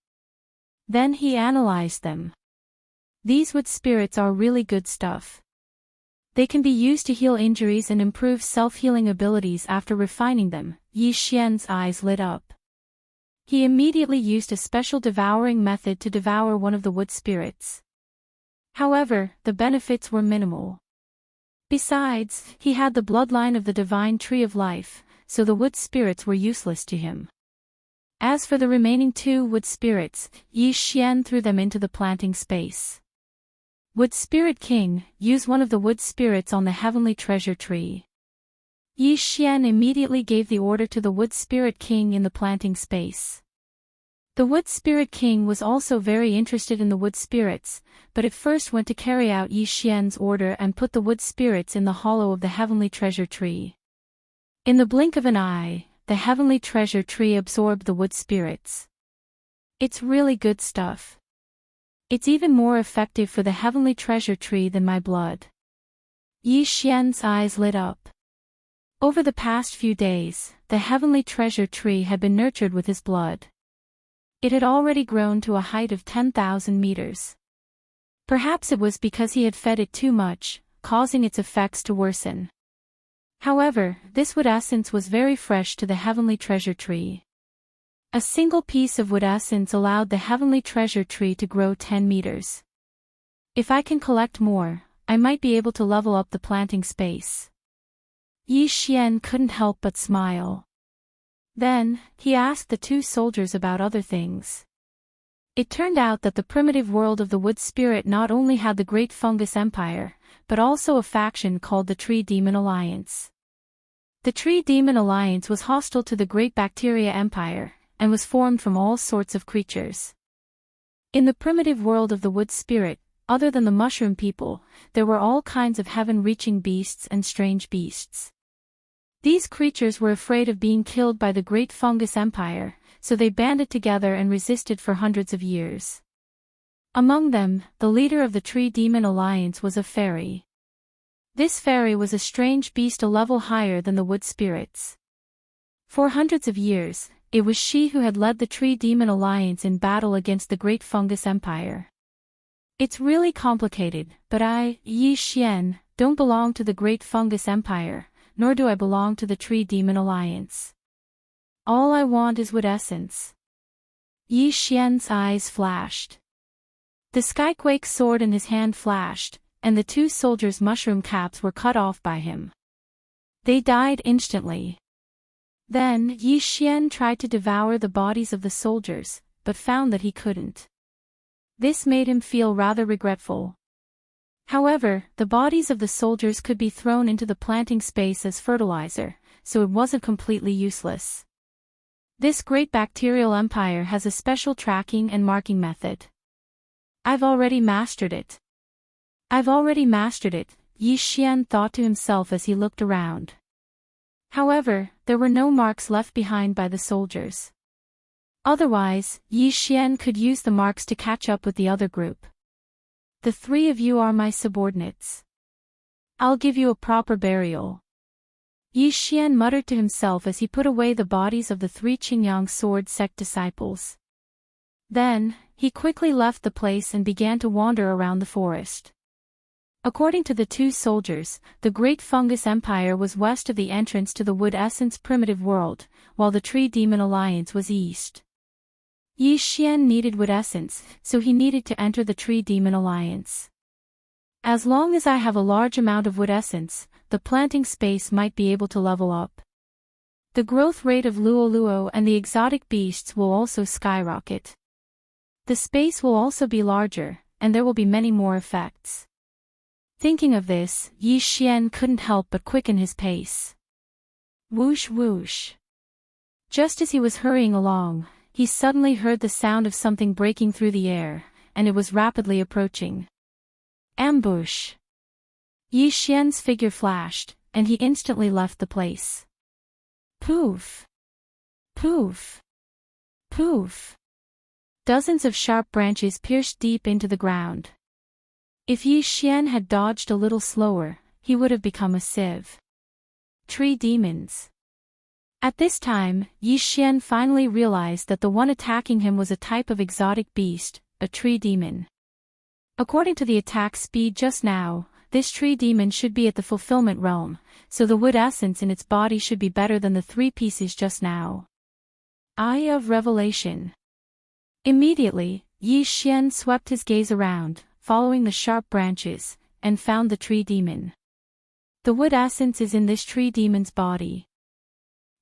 Then he analyzed them. These wood spirits are really good stuff. They can be used to heal injuries and improve self-healing abilities. After refining them, Yi Xian's eyes lit up. He immediately used a special devouring method to devour one of the wood spirits. However, the benefits were minimal. Besides, he had the bloodline of the divine tree of life, so the wood spirits were useless to him. As for the remaining 2 wood spirits, Yi Xian threw them into the planting space. Wood Spirit King, use one of the wood spirits on the heavenly treasure tree. Yi Xian immediately gave the order to the Wood Spirit King in the planting space. The Wood Spirit King was also very interested in the wood spirits, but it first went to carry out Yi Xian's order and put the wood spirits in the hollow of the heavenly treasure tree. In the blink of an eye, the heavenly treasure tree absorbed the wood spirits. It's really good stuff. It's even more effective for the heavenly treasure tree than my blood. Yi Xian's eyes lit up. Over the past few days, the heavenly treasure tree had been nurtured with his blood. It had already grown to a height of 10,000 meters. Perhaps it was because he had fed it too much, causing its effects to worsen. However, this wood essence was very fresh to the heavenly treasure tree. A single piece of wood essence allowed the heavenly treasure tree to grow 10 meters. If I can collect more, I might be able to level up the planting space. Yi Xian couldn't help but smile. Then, he asked the 2 soldiers about other things. It turned out that the primitive world of the wood spirit not only had the Great Fungus Empire, but also a faction called the Tree Demon Alliance. The Tree Demon Alliance was hostile to the Great Bacteria Empire, and was formed from all sorts of creatures. In the primitive world of the wood spirit, other than the mushroom people, there were all kinds of heaven-reaching beasts and strange beasts. These creatures were afraid of being killed by the Great Fungus Empire, so they banded together and resisted for hundreds of years. Among them, the leader of the Tree Demon Alliance was a fairy. This fairy was a strange beast a level higher than the wood spirits. For hundreds of years, it was she who had led the Tree Demon Alliance in battle against the Great Fungus Empire. It's really complicated, but I, Yi Xian, don't belong to the Great Fungus Empire, nor do I belong to the Tree Demon Alliance. All I want is wood essence. Yi Xian's eyes flashed. The Skyquake sword in his hand flashed, and the 2 soldiers' mushroom caps were cut off by him. They died instantly. Then, Yi Xian tried to devour the bodies of the soldiers, but found that he couldn't. This made him feel rather regretful. However, the bodies of the soldiers could be thrown into the planting space as fertilizer, so it wasn't completely useless. This great bacterial empire has a special tracking and marking method. I've already mastered it. Yi Xian thought to himself as he looked around. However, there were no marks left behind by the soldiers. Otherwise, Yi Xian could use the marks to catch up with the other group. The 3 of you are my subordinates. I'll give you a proper burial. Yi Xian muttered to himself as he put away the bodies of the 3 Qingyang sword sect disciples. Then, he quickly left the place and began to wander around the forest. According to the 2 soldiers, the Great Fungus Empire was west of the entrance to the Wood Essence primitive world, while the Tree Demon Alliance was east. Yi Xian needed Wood Essence, so he needed to enter the Tree Demon Alliance. As long as I have a large amount of Wood Essence, the planting space might be able to level up. The growth rate of Luoluo and the exotic beasts will also skyrocket. The space will also be larger, and there will be many more effects. Thinking of this, Yi Xian couldn't help but quicken his pace. Whoosh whoosh. Just as he was hurrying along, he suddenly heard the sound of something breaking through the air, and it was rapidly approaching. Ambush! Yi Xian's figure flashed, and he instantly left the place. Poof! Poof! Poof! Dozens of sharp branches pierced deep into the ground. If Yi Xian had dodged a little slower, he would have become a sieve. Tree demons. At this time, Yi Xian finally realized that the one attacking him was a type of exotic beast, a tree demon. According to the attack speed just now, this tree demon should be at the fulfillment realm, so the wood essence in its body should be better than the 3 pieces just now. Eye of Revelation. Immediately, Yi Xian swept his gaze around, following the sharp branches, and found the tree demon. The wood essence is in this tree demon's body.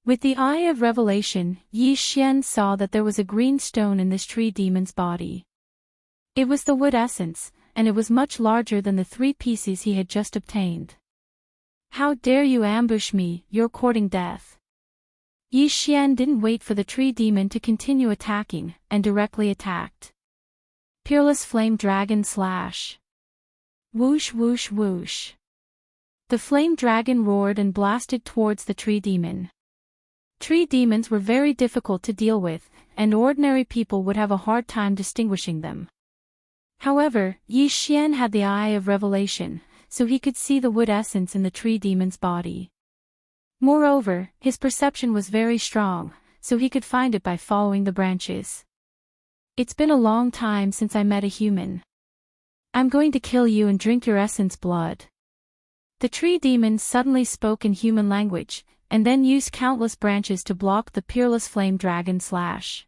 With the Eye of Revelation, Yi Xian saw that there was a green stone in this tree demon's body. It was the wood essence, and it was much larger than the 3 pieces he had just obtained. How dare you ambush me, you're courting death. Yi Xian didn't wait for the tree demon to continue attacking, and directly attacked. Peerless Flame Dragon Slash. Whoosh whoosh whoosh. The flame dragon roared and blasted towards the tree demon. Tree demons were very difficult to deal with, and ordinary people would have a hard time distinguishing them. However, Yi Xian had the Eye of Revelation, so he could see the wood essence in the tree demon's body. Moreover, his perception was very strong, so he could find it by following the branches. It's been a long time since I met a human. I'm going to kill you and drink your essence blood. The tree demon suddenly spoke in human language, and then used countless branches to block the peerless flame dragon slash.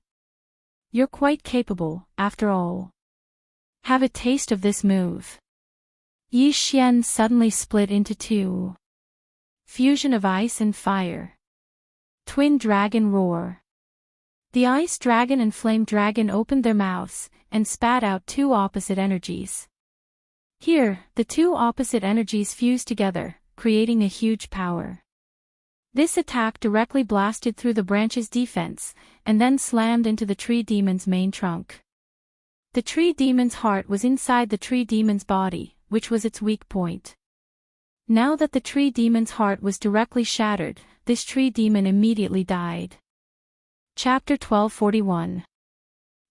You're quite capable, after all. Have a taste of this move. Yi Xian suddenly split into 2. Fusion of ice and fire. Twin dragon roar. The ice dragon and flame dragon opened their mouths, and spat out 2 opposite energies. Here, the 2 opposite energies fused together, creating a huge power. This attack directly blasted through the branch's defense, and then slammed into the tree demon's main trunk. The tree demon's heart was inside the tree demon's body, which was its weak point. Now that the tree demon's heart was directly shattered, this tree demon immediately died. Chapter 1241.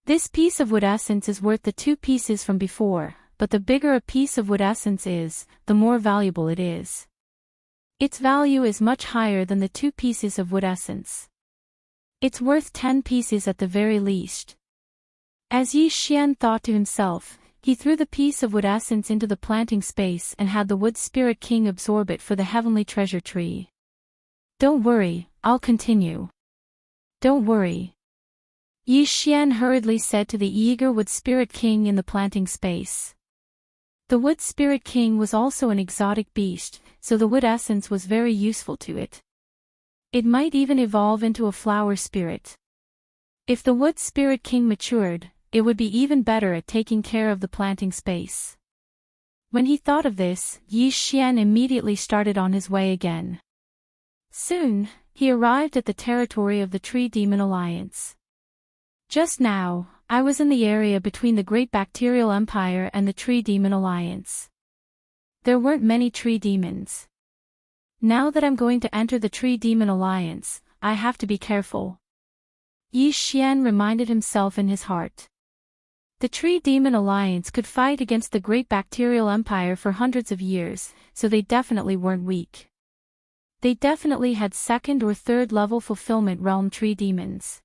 This piece of wood essence is worth the 2 pieces from before, but the bigger a piece of wood essence is, the more valuable it is. Its value is much higher than the 2 pieces of wood essence. It's worth 10 pieces at the very least. As Yi Xian thought to himself, he threw the piece of wood essence into the planting space and had the wood spirit king absorb it for the heavenly treasure tree. Don't worry, I'll continue. Don't worry. Yi Xian hurriedly said to the eager wood spirit king in the planting space. The wood spirit king was also an exotic beast, so the wood essence was very useful to it. It might even evolve into a flower spirit. If the wood spirit king matured, it would be even better at taking care of the planting space. When he thought of this, Yi Xian immediately started on his way again. Soon, he arrived at the territory of the Tree Demon Alliance. Just now, I was in the area between the Great Bacterial Empire and the Tree Demon Alliance. There weren't many tree demons. Now that I'm going to enter the Tree Demon Alliance, I have to be careful. Yi Xian reminded himself in his heart. The Tree Demon Alliance could fight against the Great Bacterial Empire for hundreds of years, so they definitely weren't weak. They definitely had 2nd or 3rd level Fulfillment Realm tree demons.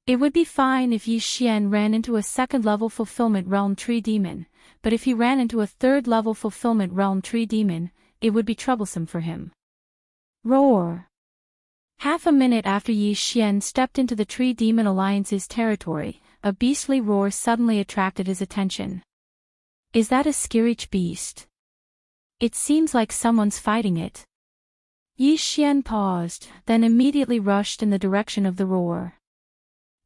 It would be fine if Yi Xian ran into a 2nd level Fulfillment Realm tree demon, but if he ran into a 3rd level Fulfillment Realm tree demon, it would be troublesome for him. Roar! Half a minute after Yi Xian stepped into the Tree Demon Alliance's territory, a beastly roar suddenly attracted his attention. Is that a Skirich beast? It seems like someone's fighting it. Yi Xian paused, then immediately rushed in the direction of the roar.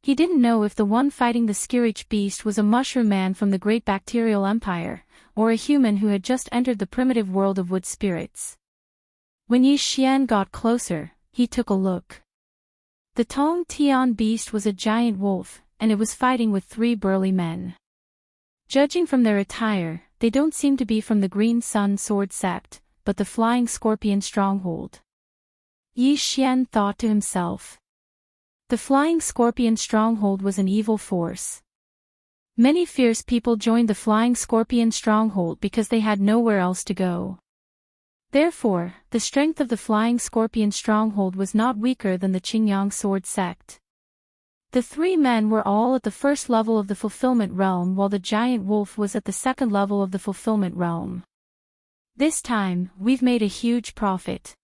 He didn't know if the one fighting the Skirich beast was a mushroom man from the Great Bacterial Empire, or a human who had just entered the primitive world of wood spirits. When Yi Xian got closer, he took a look. The Tong Tian beast was a giant wolf, and it was fighting with 3 burly men. Judging from their attire, they don't seem to be from the Green Sun Sword Sept, but the Flying Scorpion Stronghold. Yi Xian thought to himself. The Flying Scorpion Stronghold was an evil force. Many fierce people joined the Flying Scorpion Stronghold because they had nowhere else to go. Therefore, the strength of the Flying Scorpion Stronghold was not weaker than the Qingyang Sword Sect. The 3 men were all at the 1st level of the Fulfillment Realm while the giant wolf was at the 2nd level of the Fulfillment Realm. This time, we've made a huge profit.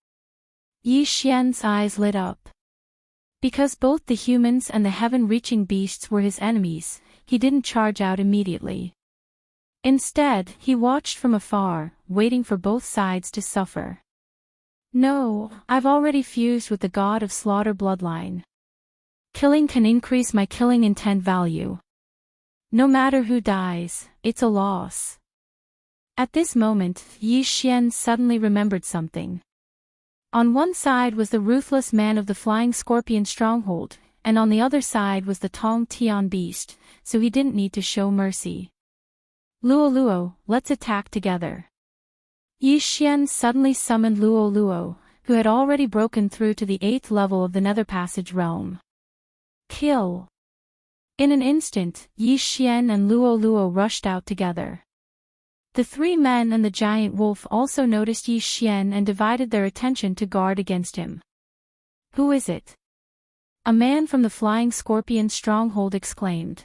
Yi Xian's eyes lit up. Because both the humans and the heaven-reaching beasts were his enemies, he didn't charge out immediately. Instead, he watched from afar, waiting for both sides to suffer. No, I've already fused with the god of slaughter bloodline. Killing can increase my killing intent value. No matter who dies, it's a loss. At this moment, Yi Xian suddenly remembered something. On one side was the ruthless man of the flying scorpion stronghold, and on the other side was the Tong Tian beast, so he didn't need to show mercy. Luo Luo, let's attack together. Yi Xian suddenly summoned Luo Luo, who had already broken through to the 8th level of the Nether Passage realm. Kill! In an instant, Yi Xian and Luo Luo rushed out together. The three men and the giant wolf also noticed Yi Xian and divided their attention to guard against him. Who is it? A man from the flying scorpion stronghold exclaimed.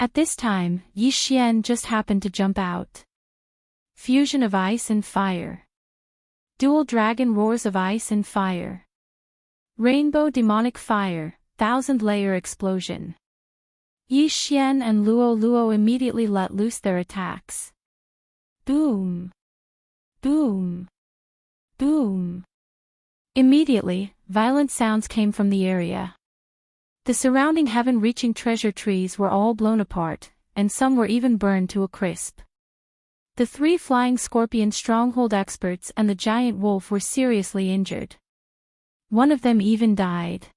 At this time, Yi Xian just happened to jump out. Fusion of ice and fire. Dual dragon roars of ice and fire. Rainbow demonic fire, 1000-layer explosion. Yi Xian and Luo Luo immediately let loose their attacks. Boom! Boom! Boom! Immediately, violent sounds came from the area. The surrounding heaven-reaching treasure trees were all blown apart, and some were even burned to a crisp. The three flying scorpion stronghold experts and the giant wolf were seriously injured. One of them even died.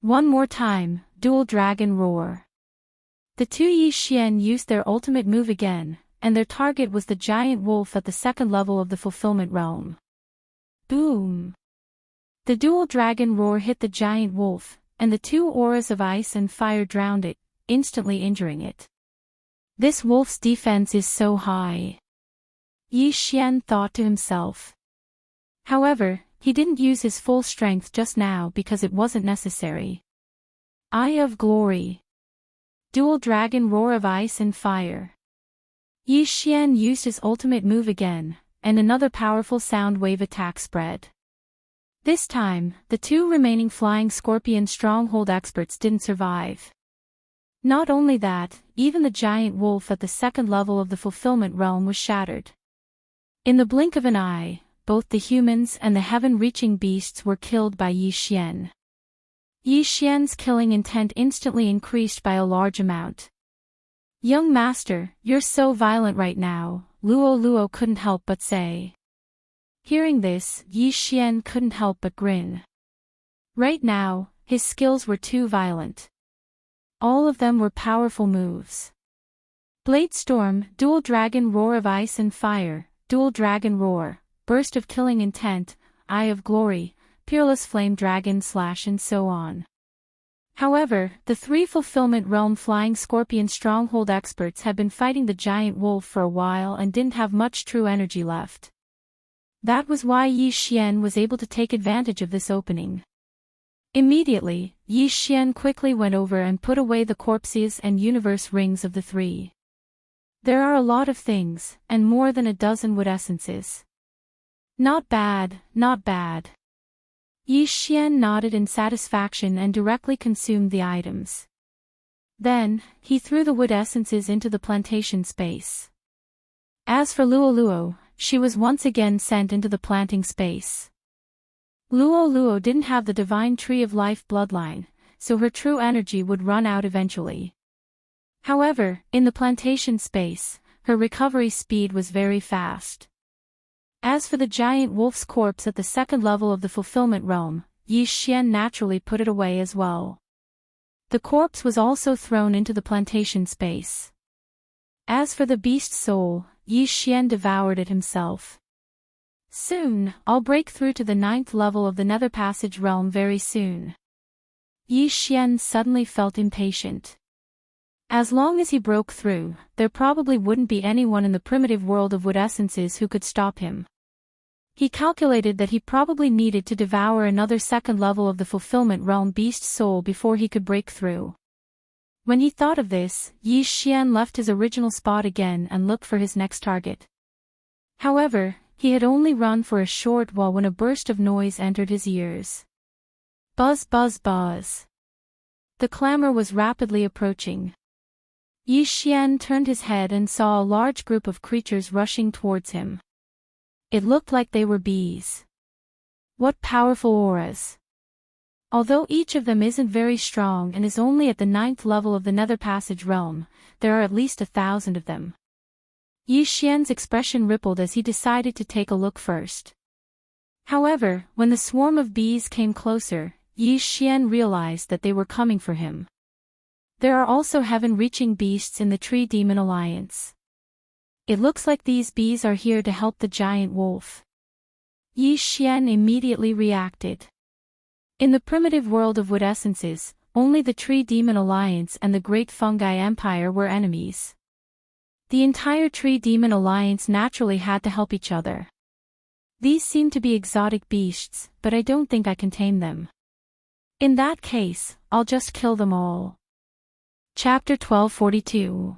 One more time, dual dragon roar. The two Yi Xian used their ultimate move again, and their target was the giant wolf at the 2nd level of the fulfillment realm. Boom! The dual dragon roar hit the giant wolf, and the two auras of ice and fire drowned it, instantly injuring it. This wolf's defense is so high. Yi Xian thought to himself. However, he didn't use his full strength just now because it wasn't necessary. Eye of Glory. Dual dragon roar of ice and fire. Yi Xian used his ultimate move again, and another powerful sound wave attack spread. This time, the two remaining flying scorpion stronghold experts didn't survive. Not only that, even the giant wolf at the 2nd level of the fulfillment realm was shattered. In the blink of an eye, both the humans and the heaven-reaching beasts were killed by Yi Xian. Yi Xian's killing intent instantly increased by a large amount. Young master, you're so violent right now, Luo Luo couldn't help but say. Hearing this, Yi Xian couldn't help but grin. Right now, his skills were too violent. All of them were powerful moves. Blade Storm, Dual Dragon Roar of Ice and Fire, Dual Dragon Roar, Burst of Killing Intent, Eye of Glory, Peerless Flame Dragon Slash and so on. However, the three Fulfillment Realm Flying Scorpion Stronghold experts had been fighting the giant wolf for a while and didn't have much true energy left. That was why Yi Xian was able to take advantage of this opening. Immediately, Yi Xian quickly went over and put away the corpses and universe rings of the three. There are a lot of things, and more than a dozen wood essences. Not bad, not bad. Yi Xian nodded in satisfaction and directly consumed the items. Then, he threw the wood essences into the plantation space. As for Luo Luo, she was once again sent into the planting space. Luo Luo didn't have the divine tree of life bloodline, so her true energy would run out eventually. However, in the plantation space, her recovery speed was very fast. As for the giant wolf's corpse at the 2nd level of the fulfillment realm, Yi Xian naturally put it away as well. The corpse was also thrown into the plantation space. As for the beast's soul, Yi Xian devoured it himself. Soon, I'll break through to the 9th level of the Nether Passage realm very soon. Yi Xian suddenly felt impatient. As long as he broke through, there probably wouldn't be anyone in the primitive world of wood essences who could stop him. He calculated that he probably needed to devour another 2nd level of the fulfillment realm beast's soul before he could break through. When he thought of this, Yi Xian left his original spot again and looked for his next target. However, he had only run for a short while when a burst of noise entered his ears. Buzz, buzz, buzz. The clamor was rapidly approaching. Yi Xian turned his head and saw a large group of creatures rushing towards him. It looked like they were bees. What powerful auras! Although each of them isn't very strong and is only at the 9th level of the Nether Passage realm, there are at least 1,000 of them. Yi Xian's expression rippled as he decided to take a look first. However, when the swarm of bees came closer, Yi Xian realized that they were coming for him. There are also heaven-reaching beasts in the Tree Demon Alliance. It looks like these bees are here to help the giant wolf. Yi Xian immediately reacted. In the primitive world of wood essences, only the Tree Demon Alliance and the Great Fungi Empire were enemies. The entire Tree Demon Alliance naturally had to help each other. These seem to be exotic beasts, but I don't think I can tame them. In that case, I'll just kill them all. Chapter 1242.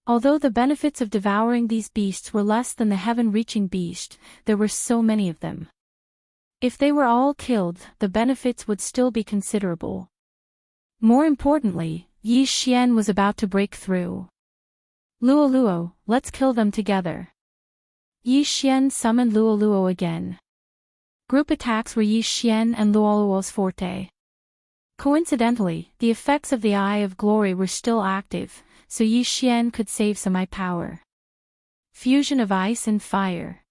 Although the benefits of devouring these beasts were less than the heaven-reaching beast, there were so many of them. If they were all killed, the benefits would still be considerable. More importantly, Yi Xian was about to break through. Luo, let's kill them together. Yi Xian summoned Luo again. Group attacks were Yi Xian and Luo's forte. Coincidentally, the effects of the Eye of Glory were still active, so Yi Xian could save some eye power. Fusion of ice and fire.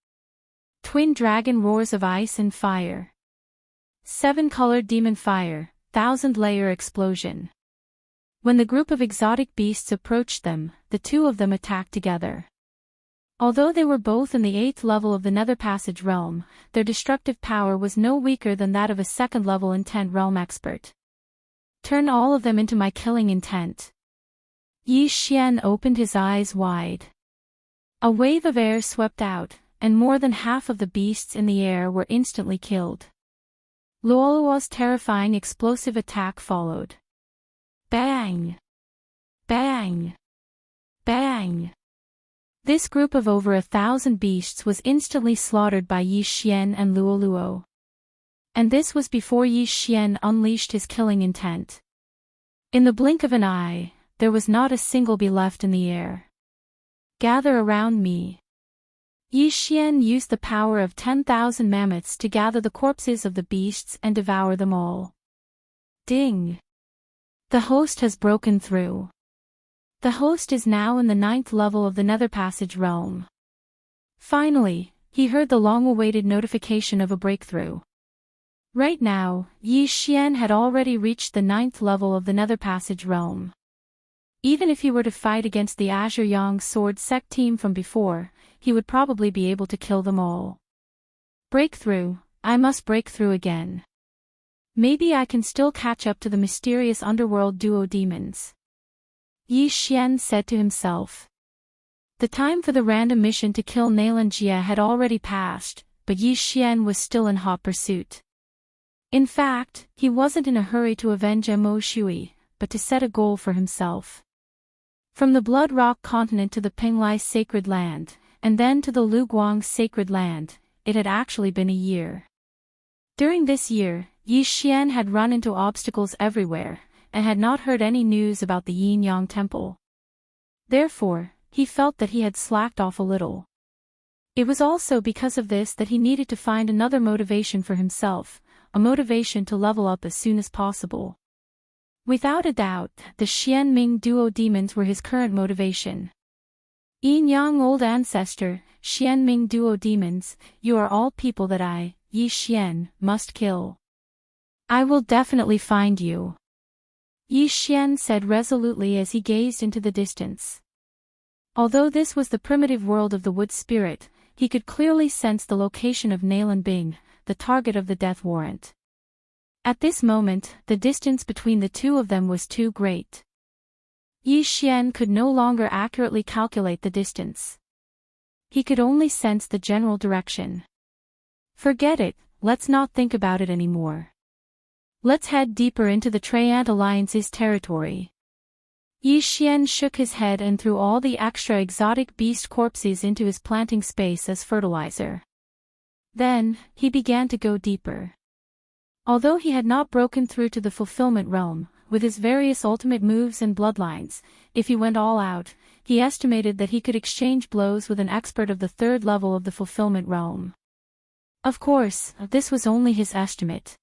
Twin dragon roars of ice and fire. 7-colored demon fire, 1,000-layer explosion. When the group of exotic beasts approached them, the two of them attacked together. Although they were both in the 8th level of the Nether Passage realm, their destructive power was no weaker than that of a 2nd-level intent realm expert. Turn all of them into my killing intent. Yi Xian opened his eyes wide. A wave of air swept out, and more than half of the beasts in the air were instantly killed. Luo's terrifying explosive attack followed. Bang! Bang! Bang! This group of over 1,000 beasts was instantly slaughtered by Yi Xian and Luo. And this was before Yi Xian unleashed his killing intent. In the blink of an eye, there was not a single bee left in the air. Gather around me. Yi Xian used the power of 10,000 mammoths to gather the corpses of the beasts and devour them all. Ding! The host has broken through. The host is now in the 9th level of the Nether Passage realm. Finally, he heard the long-awaited notification of a breakthrough. Right now, Yi Xian had already reached the 9th level of the Nether Passage realm. Even if he were to fight against the Azure Yang Sword Sect team from before, he would probably be able to kill them all. Breakthrough, I must break through again. Maybe I can still catch up to the mysterious underworld duo demons. Yi Xian said to himself. The time for the random mission to kill Nailan Jia had already passed, but Yi Xian was still in hot pursuit. In fact, he wasn't in a hurry to avenge Mo Shui, but to set a goal for himself. From the Blood Rock continent to the Penglai sacred land, and then to the Luguang sacred land, it had actually been a year. During this year, Yi Xian had run into obstacles everywhere, and had not heard any news about the Yin Yang Temple. Therefore, he felt that he had slacked off a little. It was also because of this that he needed to find another motivation for himself, a motivation to level up as soon as possible. Without a doubt, the Xianming duo demons were his current motivation. Yin Yang old ancestor, Xianming duo demons, you are all people that I, Yi Xian, must kill. I will definitely find you. Yi Xian said resolutely as he gazed into the distance. Although this was the primitive world of the wood spirit, he could clearly sense the location of Nailan Bing, the target of the death warrant. At this moment, the distance between the two of them was too great. Yi Xian could no longer accurately calculate the distance. He could only sense the general direction. Forget it, let's not think about it anymore. Let's head deeper into the Traiant Alliance's territory. Yi Xian shook his head and threw all the extra exotic beast corpses into his planting space as fertilizer. Then, he began to go deeper. Although he had not broken through to the fulfillment realm, with his various ultimate moves and bloodlines, if he went all out, he estimated that he could exchange blows with an expert of the third level of the fulfillment realm. Of course, this was only his estimate.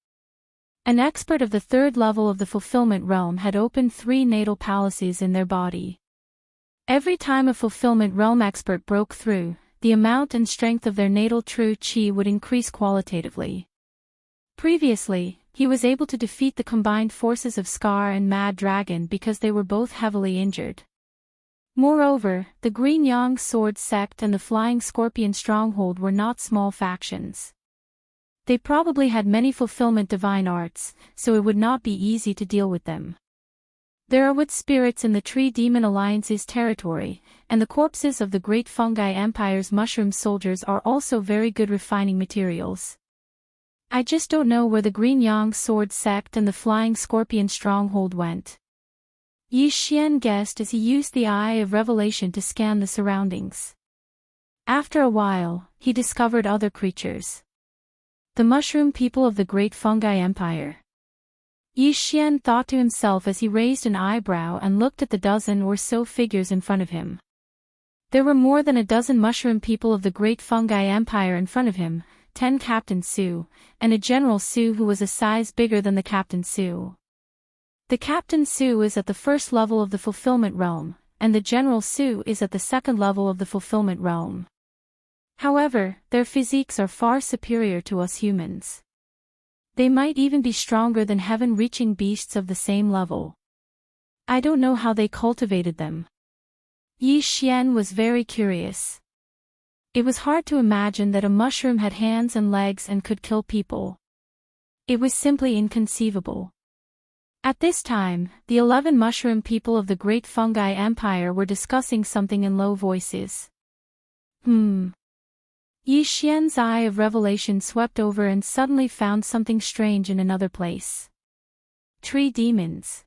An expert of the third level of the fulfillment realm had opened 3 natal palaces in their body. Every time a fulfillment realm expert broke through, the amount and strength of their natal true chi would increase qualitatively. Previously, he was able to defeat the combined forces of Scar and Mad Dragon because they were both heavily injured. Moreover, the Green Yang Sword Sect and the Flying Scorpion Stronghold were not small factions. They probably had many fulfillment divine arts, so it would not be easy to deal with them. There are wood spirits in the Tree Demon Alliance's territory, and the corpses of the Great Fungi Empire's mushroom soldiers are also very good refining materials. I just don't know where the Green Yang Sword Sect and the Flying Scorpion Stronghold went. Yi Xian guessed as he used the Eye of Revelation to scan the surroundings. After a while, he discovered other creatures. The mushroom people of the Great Fungi Empire. Yi Xian thought to himself as he raised an eyebrow and looked at the dozen or so figures in front of him. There were more than a dozen mushroom people of the Great Fungi Empire in front of him, 10 Captain Su, and a General Su who was a size bigger than the Captain Su. The Captain Su is at the first level of the fulfillment realm, and the General Su is at the second level of the fulfillment realm. However, their physiques are far superior to us humans. They might even be stronger than heaven-reaching beasts of the same level. I don't know how they cultivated them. Yi Xian was very curious. It was hard to imagine that a mushroom had hands and legs and could kill people. It was simply inconceivable. At this time, the 11 mushroom people of the Great Fungi Empire were discussing something in low voices. Yi Xian's Eye of Revelation swept over and suddenly found something strange in another place. Tree demons.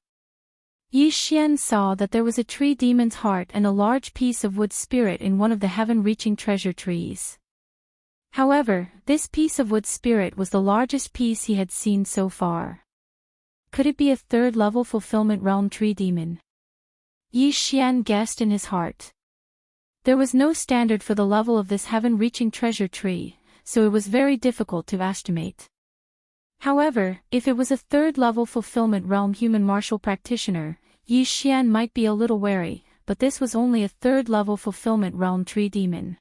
Yi Xian saw that there was a tree demon's heart and a large piece of wood spirit in one of the heaven-reaching treasure trees. However, this piece of wood spirit was the largest piece he had seen so far. Could it be a third-level fulfillment realm tree demon? Yi Xian guessed in his heart. There was no standard for the level of this heaven-reaching treasure tree, so it was very difficult to estimate. However, if it was a third-level fulfillment realm human martial practitioner, Yi Xian might be a little wary, but this was only a third-level fulfillment realm tree demon.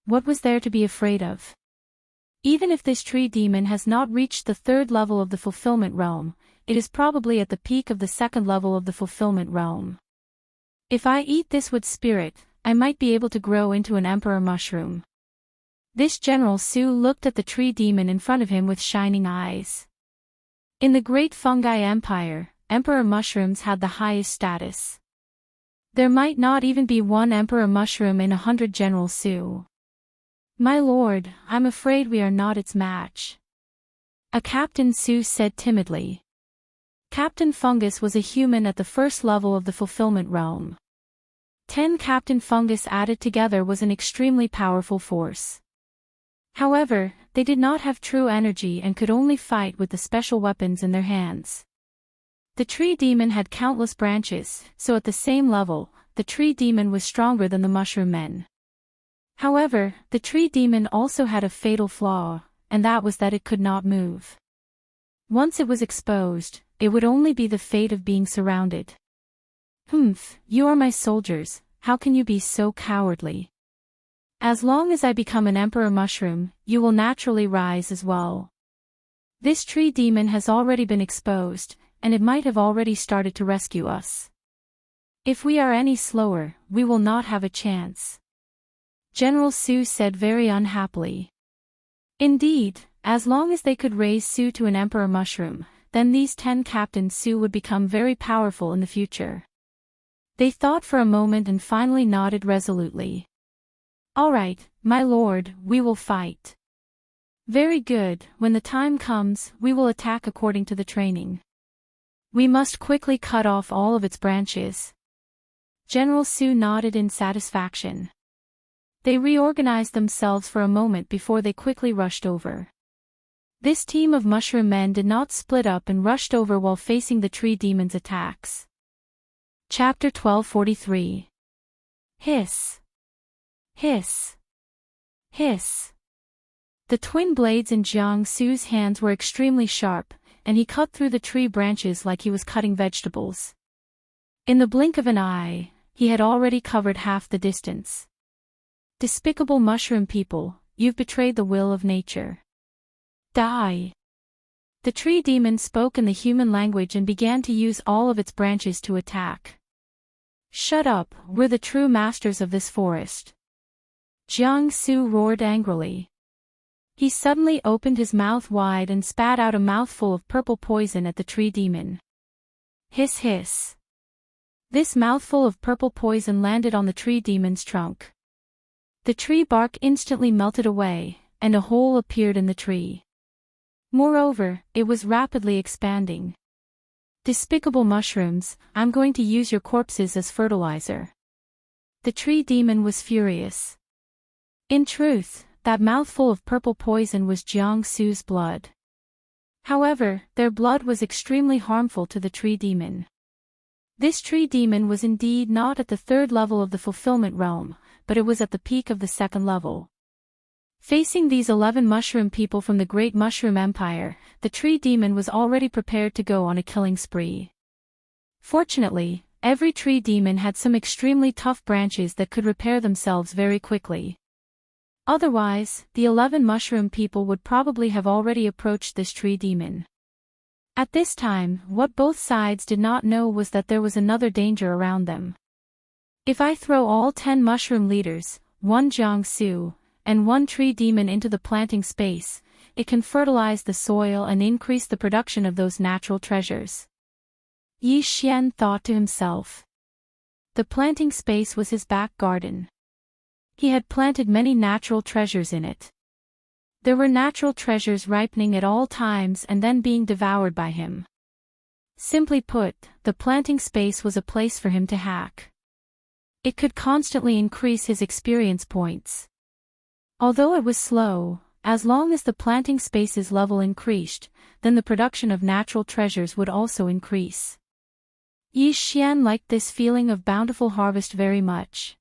What was there to be afraid of? Even if this tree demon has not reached the third level of the fulfillment realm, it is probably at the peak of the second level of the fulfillment realm. If I eat this wood spirit, I might be able to grow into an emperor mushroom. This General Su looked at the tree demon in front of him with shining eyes. In the Great Fungi Empire, emperor mushrooms had the highest status. There might not even be one emperor mushroom in 100 General Su. My lord, I'm afraid we are not its match. A Captain Su said timidly. Captain Fungus was a human at the first level of the fulfillment realm. 10 Captain Fungus added together was an extremely powerful force. However, they did not have true energy and could only fight with the special weapons in their hands. The tree demon had countless branches, so at the same level, the tree demon was stronger than the mushroom men. However, the tree demon also had a fatal flaw, and that was that it could not move. Once it was exposed, it would only be the fate of being surrounded. You are my soldiers, how can you be so cowardly? As long as I become an emperor mushroom, you will naturally rise as well. This tree demon has already been exposed, and it might have already started to rescue us. If we are any slower, we will not have a chance. General Su said very unhappily. Indeed, as long as they could raise Su to an emperor mushroom, then these 10 Captain Su would become very powerful in the future. They thought for a moment and finally nodded resolutely. All right, my lord, we will fight. Very good, when the time comes, we will attack according to the training. We must quickly cut off all of its branches. General Su nodded in satisfaction. They reorganized themselves for a moment before they quickly rushed over. This team of mushroom men did not split up and rushed over while facing the tree demon's attacks. Chapter 1243. Hiss. Hiss. Hiss. The twin blades in Jiang Su's hands were extremely sharp, and he cut through the tree branches like he was cutting vegetables. In the blink of an eye, he had already covered half the distance. Despicable mushroom people, you've betrayed the will of nature. Die! The tree demon spoke in the human language and began to use all of its branches to attack. Shut up, we're the true masters of this forest. Jiang Su roared angrily. He suddenly opened his mouth wide and spat out a mouthful of purple poison at the tree demon. Hiss hiss. This mouthful of purple poison landed on the tree demon's trunk. The tree bark instantly melted away, and a hole appeared in the tree. Moreover, it was rapidly expanding. Despicable mushrooms, I'm going to use your corpses as fertilizer. The tree demon was furious. In truth, that mouthful of purple poison was Jiang Su's blood. However, their blood was extremely harmful to the tree demon. This tree demon was indeed not at the third level of the fulfillment realm, but it was at the peak of the second level. Facing these 11 mushroom people from the Great Mushroom Empire, the tree demon was already prepared to go on a killing spree. Fortunately, every tree demon had some extremely tough branches that could repair themselves very quickly. Otherwise, the 11 mushroom people would probably have already approached this tree demon. At this time, what both sides did not know was that there was another danger around them. If I throw all 10 mushroom leaders, 1 Jiang Su, and 1 tree demon into the planting space, it can fertilize the soil and increase the production of those natural treasures. Yi Xian thought to himself. The planting space was his back garden. He had planted many natural treasures in it. There were natural treasures ripening at all times and then being devoured by him. Simply put, the planting space was a place for him to hack. It could constantly increase his experience points. Although it was slow, as long as the planting space's level increased, then the production of natural treasures would also increase. Yi Xian liked this feeling of bountiful harvest very much.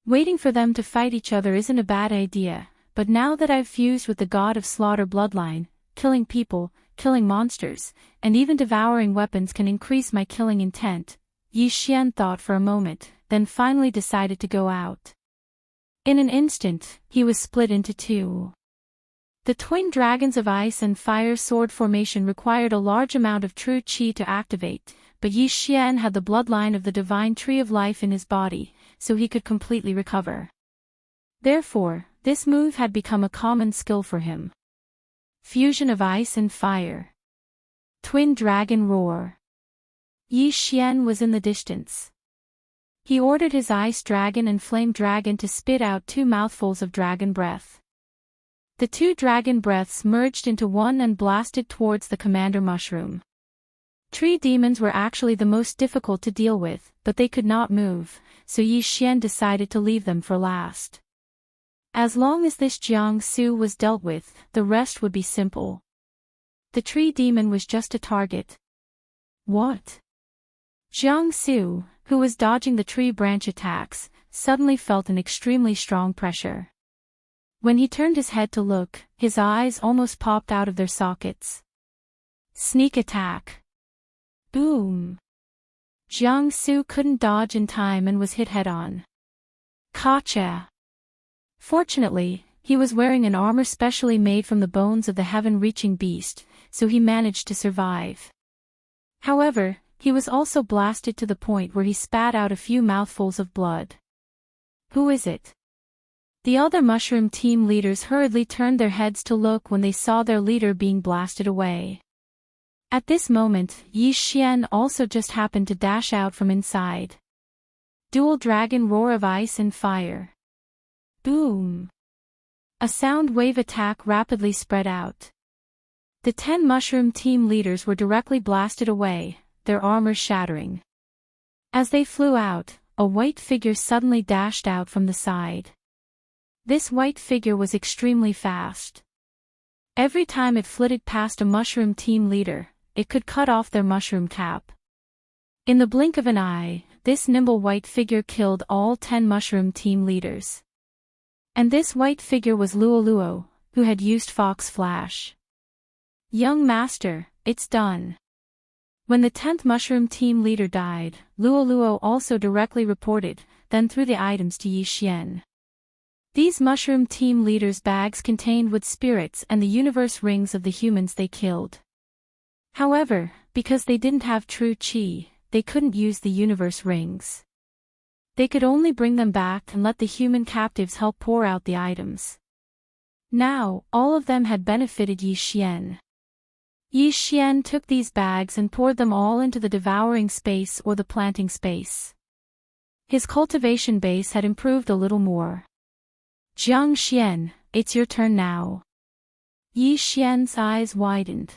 Waiting for them to fight each other isn't a bad idea, but now that I've fused with the god of slaughter bloodline, killing people, killing monsters, and even devouring weapons can increase my killing intent, Yi Xian thought for a moment, then finally decided to go out. In an instant, he was split into 2. The twin dragons of ice and fire sword formation required a large amount of true qi to activate, but Yi Xian had the bloodline of the divine tree of life in his body, so he could completely recover. Therefore, this move had become a common skill for him. Fusion of ice and fire. Twin dragon roar. Yi Xian was in the distance. He ordered his ice dragon and flame dragon to spit out 2 mouthfuls of dragon breath. The 2 dragon breaths merged into one and blasted towards the commander mushroom. Tree demons were actually the most difficult to deal with, but they could not move, so Yi Xian decided to leave them for last. As long as this Jiang Su was dealt with, the rest would be simple. The tree demon was just a target. What? Jiang Su, who was dodging the tree branch attacks, suddenly felt an extremely strong pressure. When he turned his head to look, his eyes almost popped out of their sockets. Sneak attack. Boom. Jiang Su couldn't dodge in time and was hit head-on. Gotcha. Fortunately, he was wearing an armor specially made from the bones of the heaven-reaching beast, so he managed to survive. However, he was also blasted to the point where he spat out a few mouthfuls of blood. Who is it? The other mushroom team leaders hurriedly turned their heads to look when they saw their leader being blasted away. At this moment, Yi Xian also just happened to dash out from inside. Dual dragon roar of ice and fire. Boom. A sound wave attack rapidly spread out. The 10 mushroom team leaders were directly blasted away, their armor shattering. As they flew out, a white figure suddenly dashed out from the side. This white figure was extremely fast. Every time it flitted past a mushroom team leader, it could cut off their mushroom cap. In the blink of an eye, this nimble white figure killed all 10 mushroom team leaders. And this white figure was Luoluo, who had used Fox Flash. Young Master, it's done. When the 10th mushroom team leader died, Luoluo also directly reported, then threw the items to Yi Xian. These mushroom team leaders' bags contained wood spirits and the universe rings of the humans they killed. However, because they didn't have true chi, they couldn't use the universe rings. They could only bring them back and let the human captives help pour out the items. Now, all of them had benefited Yi Xian. Yi Xian took these bags and poured them all into the devouring space or the planting space. His cultivation base had improved a little more. Jiang Xian, it's your turn now. Yi Xian's eyes widened.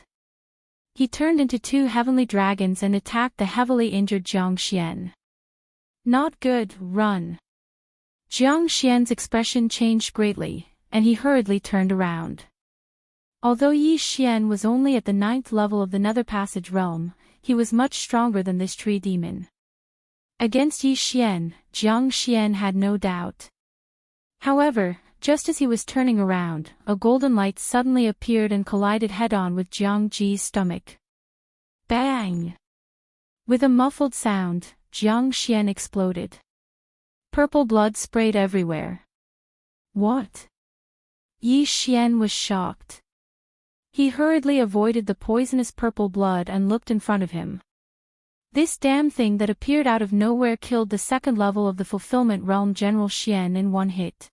He turned into 2 heavenly dragons and attacked the heavily injured Jiang Xian. Not good, run. Jiang Xian's expression changed greatly, and he hurriedly turned around. Although Yi Xian was only at the 9th level of the Nether Passage realm, he was much stronger than this tree demon. Against Yi Xian, Jiang Xian had no doubt. However, just as he was turning around, a golden light suddenly appeared and collided head-on with Jiang Ji's stomach. Bang! With a muffled sound, Jiang Xian exploded. Purple blood sprayed everywhere. What? Yi Xian was shocked. He hurriedly avoided the poisonous purple blood and looked in front of him. This damn thing that appeared out of nowhere killed the 2nd level of the Fulfillment Realm General Xian in one hit.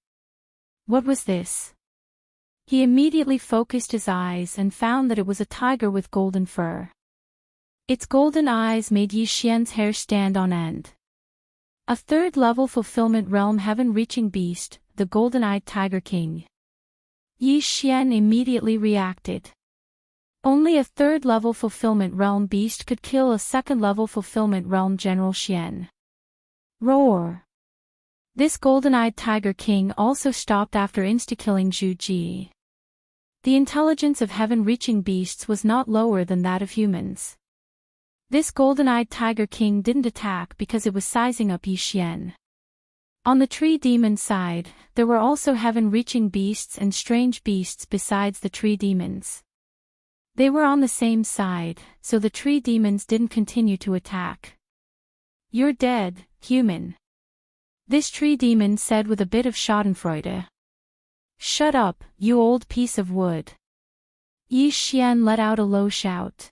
What was this? He immediately focused his eyes and found that it was a tiger with golden fur. Its golden eyes made Yi Xian's hair stand on end. A 3rd level Fulfillment Realm heaven-reaching beast, the golden-eyed Tiger King. Yi Xian immediately reacted. Only a 3rd level Fulfillment Realm beast could kill a 2nd level Fulfillment Realm General Xian. Roar! This golden-eyed Tiger King also stopped after insta-killing Zhu Ji. The intelligence of heaven-reaching beasts was not lower than that of humans. This golden-eyed Tiger King didn't attack because it was sizing up Yi Xian. On the tree demon side, there were also heaven-reaching beasts and strange beasts besides the tree demons. They were on the same side, so the tree demons didn't continue to attack. You're dead, human. This tree demon said with a bit of schadenfreude. Shut up, you old piece of wood. Yi Xian let out a low shout.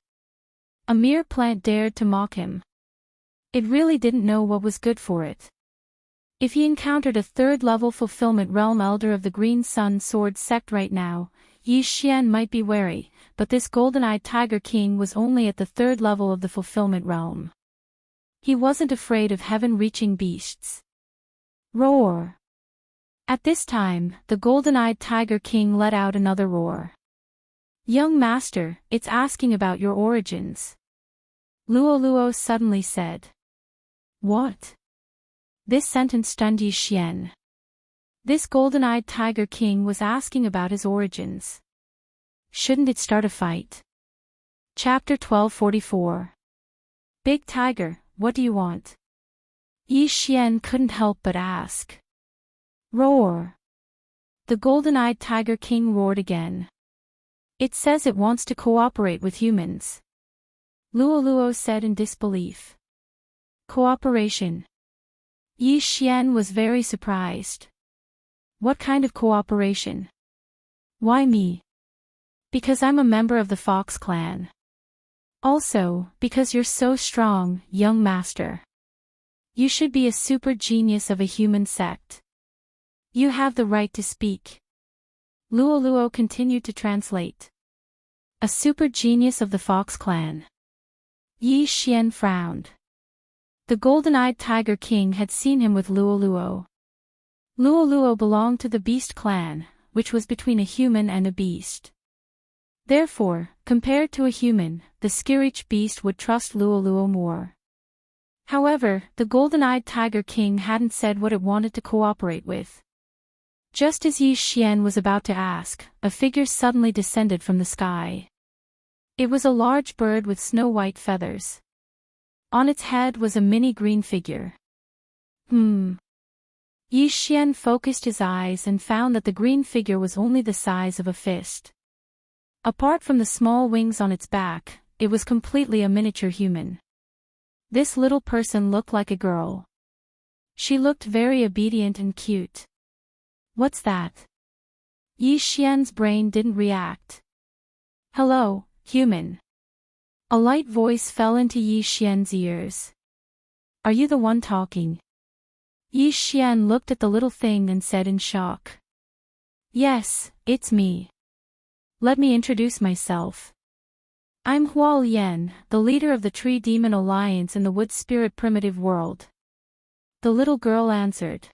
A mere plant dared to mock him. It really didn't know what was good for it. If he encountered a 3rd level Fulfillment Realm Elder of the Green Sun Sword sect right now, Yi Xian might be wary, but this golden-eyed Tiger King was only at the 3rd level of the Fulfillment Realm. He wasn't afraid of heaven-reaching beasts. Roar! At this time, the golden-eyed Tiger King let out another roar. Young Master, it's asking about your origins. Luoluo suddenly said. What? This sentence stunned Yi Xian. This golden-eyed Tiger King was asking about his origins. Shouldn't it start a fight? Chapter 1244. Big Tiger, what do you want? Yi Xian couldn't help but ask. Roar! The golden-eyed Tiger King roared again. It says it wants to cooperate with humans. Luoluo said in disbelief. Cooperation. Yi Xian was very surprised. What kind of cooperation? Why me? Because I'm a member of the Fox clan. Also, because you're so strong, young master. You should be a super genius of a human sect. You have the right to speak. Luoluo continued to translate. A super genius of the Fox clan. Yi Xian frowned. The golden-eyed Tiger King had seen him with Luoluo. Luoluo belonged to the Beast clan, which was between a human and a beast. Therefore, compared to a human, the Skirich beast would trust Luoluo more. However, the golden-eyed Tiger King hadn't said what it wanted to cooperate with. Just as Yi Xian was about to ask, a figure suddenly descended from the sky. It was a large bird with snow-white feathers. On its head was a mini green figure. Yi Xian focused his eyes and found that the green figure was only the size of a fist. Apart from the small wings on its back, it was completely a miniature human. This little person looked like a girl. She looked very obedient and cute. What's that? Yi Xian's brain didn't react. Hello, human. A light voice fell into Yi Xian's ears. Are you the one talking? Yi Xian looked at the little thing and said in shock. Yes, it's me. Let me introduce myself. I'm Huo Lian, the leader of the Tree Demon Alliance in the Wood Spirit Primitive World. The little girl answered.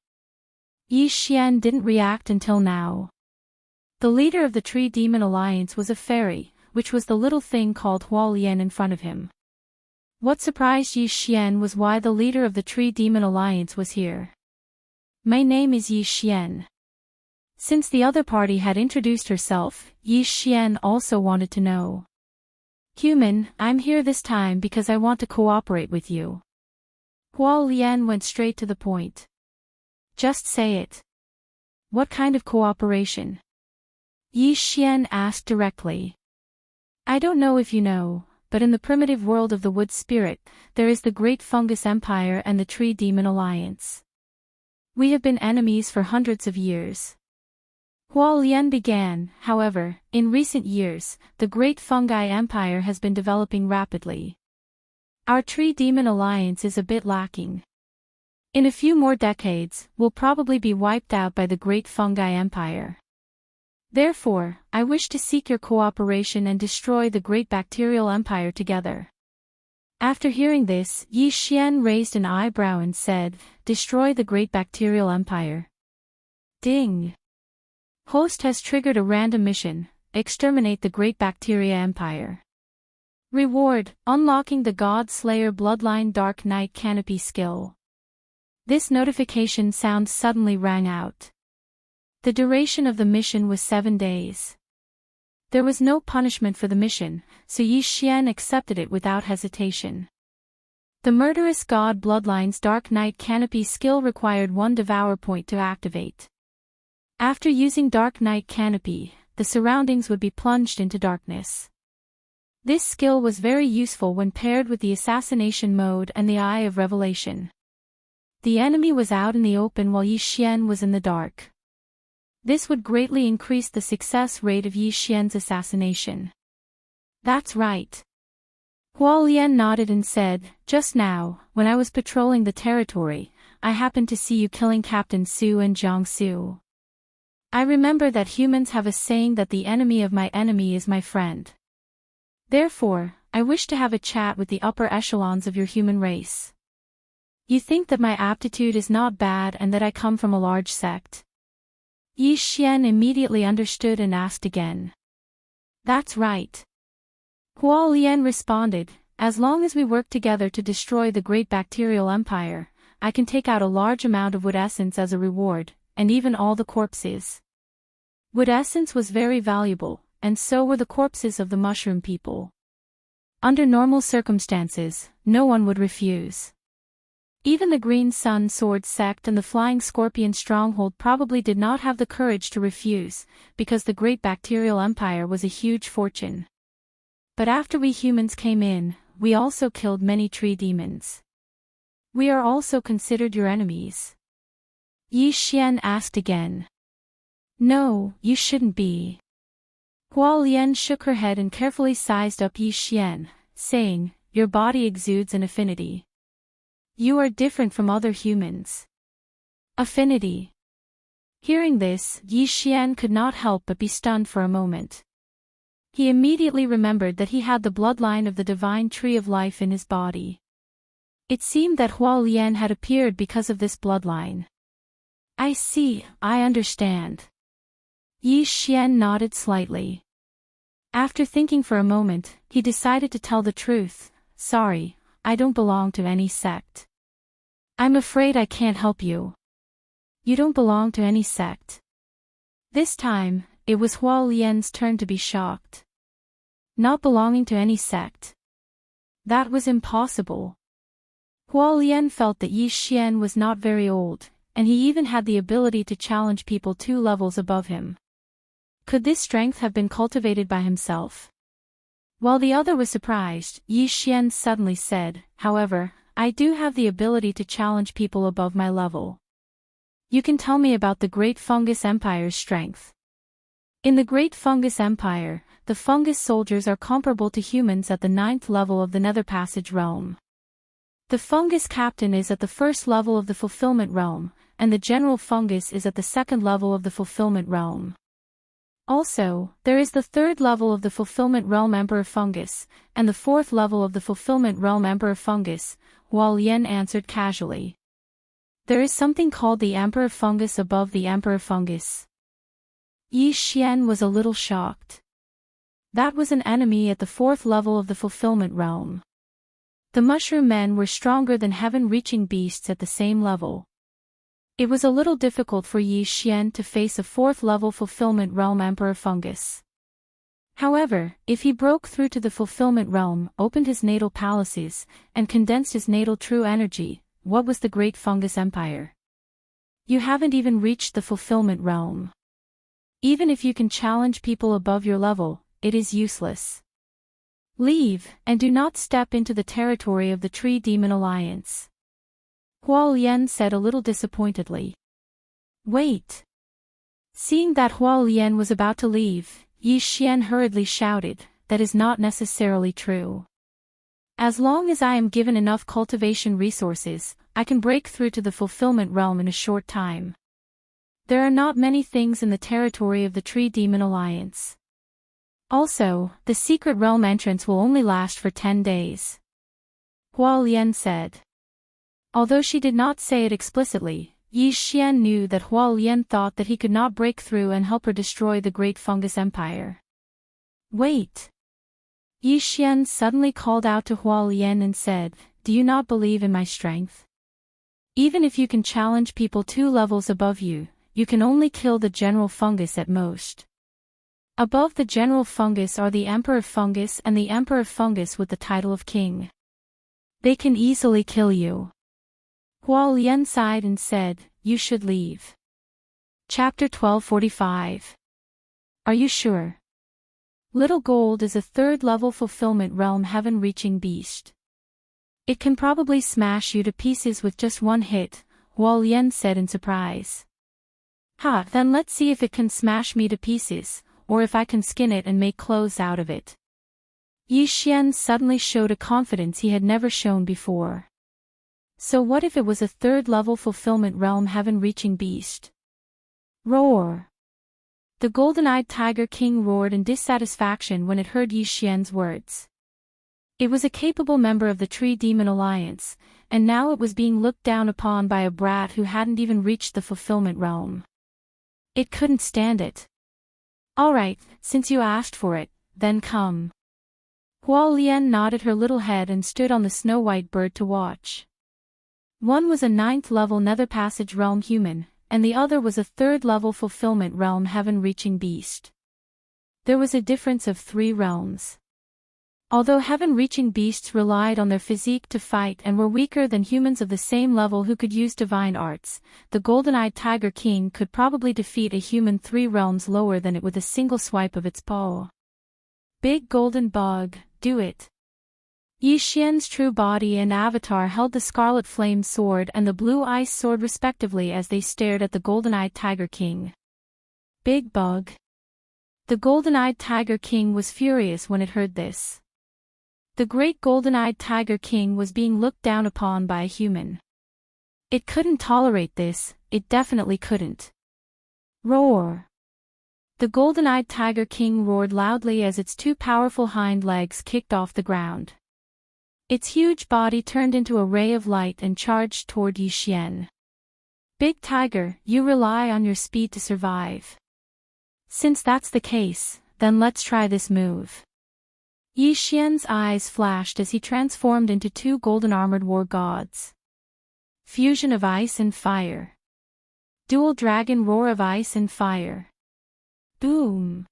Yi Xian didn't react until now. The leader of the Tree Demon Alliance was a fairy, which was the little thing called Huo Lian in front of him. What surprised Yi Xian was why the leader of the Tree Demon Alliance was here. My name is Yi Xian. Since the other party had introduced herself, Yi Xian also wanted to know. Human, I'm here this time because I want to cooperate with you. Huo Lian went straight to the point. Just say it. What kind of cooperation? Yi Xian asked directly. I don't know if you know, but in the primitive world of the Wood Spirit, there is the Great Fungus Empire and the Tree Demon Alliance. We have been enemies for hundreds of years. Huo Lian began, however, in recent years, the Great Fungi Empire has been developing rapidly. Our Tree Demon Alliance is a bit lacking. In a few more decades, we'll probably be wiped out by the Great Fungi Empire. Therefore, I wish to seek your cooperation and destroy the Great Bacterial Empire together. After hearing this, Yi Xian raised an eyebrow and said, Destroy the Great Bacterial Empire. Ding! Host has triggered a random mission, Exterminate the Great Bacteria Empire. Reward, Unlocking the God Slayer Bloodline Dark Knight Canopy skill. This notification sound suddenly rang out. The duration of the mission was 7 days. There was no punishment for the mission, so Yi Xian accepted it without hesitation. The Murderous God Bloodline's Dark Knight Canopy skill required 1 Devourer point to activate. After using Dark Knight Canopy, the surroundings would be plunged into darkness. This skill was very useful when paired with the Assassination mode and the Eye of Revelation. The enemy was out in the open while Yi Xian was in the dark. This would greatly increase the success rate of Yi Xian's assassination. That's right. Huo Lian nodded and said, Just now, when I was patrolling the territory, I happened to see you killing Captain Su and Jiang Su. I remember that humans have a saying that the enemy of my enemy is my friend. Therefore, I wish to have a chat with the upper echelons of your human race. You think that my aptitude is not bad and that I come from a large sect? Yi Xian immediately understood and asked again. That's right. Huo Lian responded, As long as we work together to destroy the Great Bacterial Empire, I can take out a large amount of wood essence as a reward, and even all the corpses. Wood essence was very valuable, and so were the corpses of the mushroom people. Under normal circumstances, no one would refuse. Even the Green Sun Sword sect and the Flying Scorpion Stronghold probably did not have the courage to refuse, because the Great Bacterial Empire was a huge fortune. But after we humans came in, we also killed many tree demons. We are also considered your enemies. Yi Xian asked again. No, you shouldn't be. Huo Lian shook her head and carefully sized up Yi Xian, saying, Your body exudes an affinity. You are different from other humans. Affinity. Hearing this, Yi Xian could not help but be stunned for a moment. He immediately remembered that he had the bloodline of the divine tree of life in his body. It seemed that Huo Lian had appeared because of this bloodline. I see, I understand. Yi Xian nodded slightly. After thinking for a moment, he decided to tell the truth. Sorry, I don't belong to any sect. I'm afraid I can't help you. You don't belong to any sect. This time, it was Hua Lian's turn to be shocked. Not belonging to any sect. That was impossible. Hua Lian felt that Yi Xian was not very old, and he even had the ability to challenge people 2 levels above him. Could this strength have been cultivated by himself? While the other was surprised, Yi Xian suddenly said, "However, I do have the ability to challenge people above my level. You can tell me about the Great Fungus Empire's strength." In the Great Fungus Empire, the fungus soldiers are comparable to humans at the 9th level of the Nether Passage realm. The fungus captain is at the 1st level of the Fulfillment realm, and the general fungus is at the 2nd level of the Fulfillment realm. Also, there is the 3rd level of the Fulfillment realm Emperor Fungus, and the 4th level of the Fulfillment realm Emperor Fungus, Hua Lian answered casually. There is something called the Emperor Fungus above the Emperor Fungus. Yi Xian was a little shocked. That was an enemy at the 4th level of the Fulfillment realm. The mushroom men were stronger than heaven-reaching beasts at the same level. It was a little difficult for Yi Xian to face a 4th level Fulfillment realm Emperor Fungus. However, if he broke through to the Fulfillment realm, opened his natal palaces, and condensed his natal true energy, what was the Great Fungus Empire? You haven't even reached the Fulfillment realm. Even if you can challenge people above your level, it is useless. Leave, and do not step into the territory of the Tree Demon Alliance. Hua Lian said a little disappointedly. Wait. Seeing that Hua Lian was about to leave, Yi Xian hurriedly shouted, "That is not necessarily true. As long as I am given enough cultivation resources, I can break through to the Fulfillment realm in a short time. There are not many things in the territory of the Tree Demon Alliance. Also, the secret realm entrance will only last for 10 days. Hua Lian said. Although she did not say it explicitly, Yi Xian knew that Hua Lian thought that he could not break through and help her destroy the Great Fungus Empire. Wait. Yi Xian suddenly called out to Hua Lian and said, "Do you not believe in my strength? Even if you can challenge people 2 levels above you, you can only kill the general fungus at most. Above the general fungus are the Emperor Fungus and the Emperor Fungus with the title of King. They can easily kill you." Hua Lian sighed and said, "You should leave." Chapter 1245. Are you sure? Little Gold is a 3rd level Fulfillment realm heaven-reaching beast. It can probably smash you to pieces with just 1 hit, Hua Lian said in surprise. Then let's see if it can smash me to pieces, or if I can skin it and make clothes out of it. Yi Xian suddenly showed a confidence he had never shown before. So what if it was a 3rd level Fulfillment realm heaven-reaching beast? Roar! The golden-eyed Tiger King roared in dissatisfaction when it heard Yi Xian's words. It was a capable member of the Tree Demon Alliance, and now it was being looked down upon by a brat who hadn't even reached the Fulfillment realm. It couldn't stand it. Alright, since you asked for it, then come. Hua Lian nodded her little head and stood on the snow-white bird to watch. One was a 9th level Nether Passage realm human, and the other was a 3rd level Fulfillment realm heaven-reaching beast. There was a difference of 3 realms. Although heaven-reaching beasts relied on their physique to fight and were weaker than humans of the same level who could use divine arts, the golden-eyed Tiger King could probably defeat a human 3 realms lower than it with a single swipe of its paw. Big Golden Bug, do it. Yi Xian's true body and avatar held the Scarlet Flame Sword and the Blue Ice Sword respectively as they stared at the golden-eyed Tiger King. Big Bug. The golden-eyed Tiger King was furious when it heard this. The great golden-eyed Tiger King was being looked down upon by a human. It couldn't tolerate this, it definitely couldn't. Roar! The golden-eyed Tiger King roared loudly as its 2 powerful hind legs kicked off the ground. Its huge body turned into a ray of light and charged toward Yi Xian. Big Tiger, you rely on your speed to survive. Since that's the case, then let's try this move. Yi Xian's eyes flashed as he transformed into 2 golden-armored war gods. Fusion of ice and fire. Dual dragon roar of ice and fire. Boom!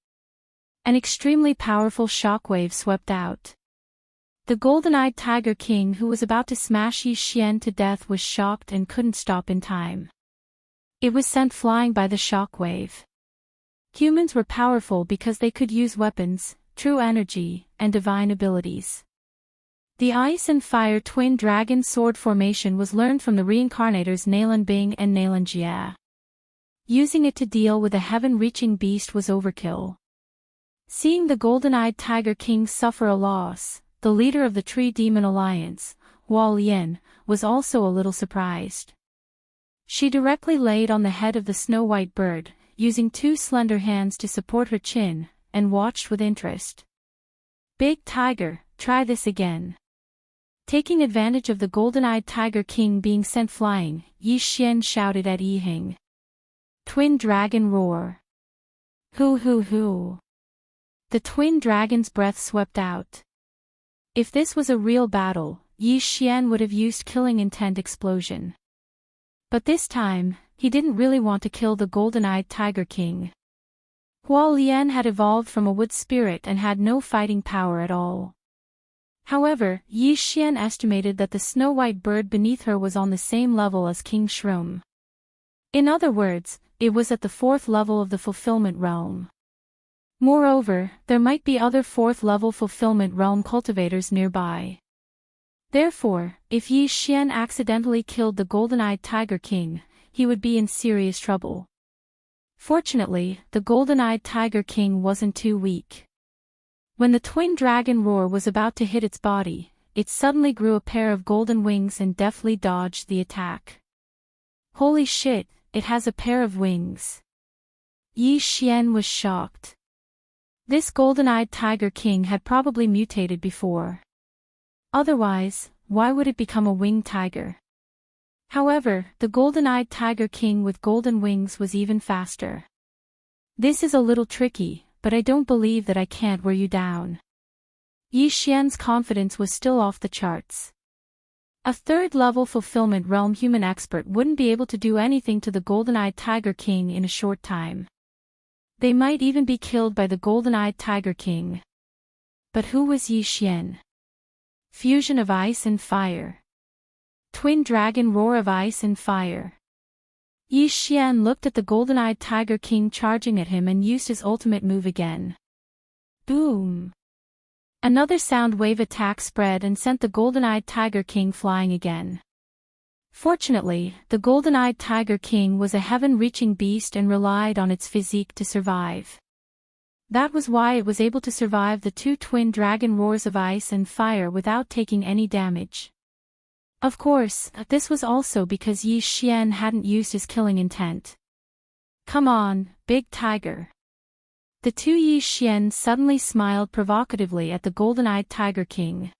An extremely powerful shockwave swept out. The golden-eyed Tiger King who was about to smash Yi Xian to death was shocked and couldn't stop in time. It was sent flying by the shockwave. Humans were powerful because they could use weapons, true energy, and divine abilities. The ice and fire twin dragon sword formation was learned from the reincarnators Nalan Bing and Nalan Jia. Using it to deal with a heaven-reaching beast was overkill. Seeing the golden-eyed Tiger King suffer a loss, the leader of the Tree Demon Alliance, Hua Lian, was also a little surprised. She directly laid on the head of the snow-white bird, using two slender hands to support her chin, and watched with interest. "Big Tiger, try this again." Taking advantage of the golden-eyed Tiger King being sent flying, Yi Xian shouted at Yi Hing. Twin Dragon Roar. Hoo hoo hoo. The twin dragon's breath swept out. If this was a real battle, Yi Xian would have used killing intent explosion. But this time, he didn't really want to kill the golden-eyed Tiger King. Hua Lian had evolved from a wood spirit and had no fighting power at all. However, Yi Xian estimated that the snow-white bird beneath her was on the same level as King Shroom. In other words, it was at the 4th level of the fulfillment realm. Moreover, there might be other 4th-level fulfillment realm cultivators nearby. Therefore, if Yi Xian accidentally killed the golden-eyed Tiger King, he would be in serious trouble. Fortunately, the golden-eyed Tiger King wasn't too weak. When the twin dragon roar was about to hit its body, it suddenly grew a pair of golden wings and deftly dodged the attack. Holy shit, it has a pair of wings. Yi Xian was shocked. This golden-eyed Tiger King had probably mutated before. Otherwise, why would it become a winged tiger? However, the golden-eyed Tiger King with golden wings was even faster. This is a little tricky, but I don't believe that I can't wear you down. Yi Xian's confidence was still off the charts. A 3rd-level fulfillment realm human expert wouldn't be able to do anything to the golden-eyed Tiger King in a short time. They might even be killed by the golden-eyed Tiger King. But who was Yi Xian? Fusion of ice and fire. Twin dragon roar of ice and fire. Yi Xian looked at the golden-eyed Tiger King charging at him and used his ultimate move again. Boom! Another sound wave attack spread and sent the golden-eyed Tiger King flying again. Fortunately, the golden-eyed Tiger King was a heaven-reaching beast and relied on its physique to survive. That was why it was able to survive the 2 twin dragon roars of ice and fire without taking any damage. Of course, this was also because Yi Xian hadn't used his killing intent. Come on, big tiger. The 2 Yi Xian suddenly smiled provocatively at the golden-eyed Tiger King.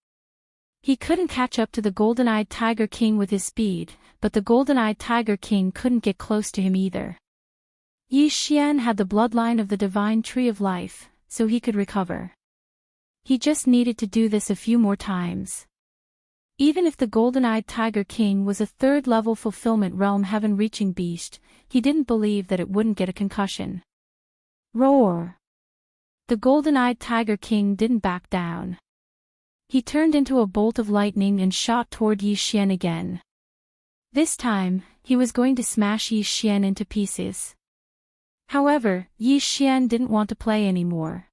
He couldn't catch up to the golden-eyed Tiger King with his speed, but the golden-eyed Tiger King couldn't get close to him either. Yi Xian had the bloodline of the divine tree of life, so he could recover. He just needed to do this a few more times. Even if the golden-eyed Tiger King was a 3rd-level fulfillment realm heaven-reaching beast, he didn't believe that it wouldn't get a concussion. Roar! The golden-eyed Tiger King didn't back down. He turned into a bolt of lightning and shot toward Yi Xian again. This time, he was going to smash Yi Xian into pieces. However, Yi Xian didn't want to play anymore.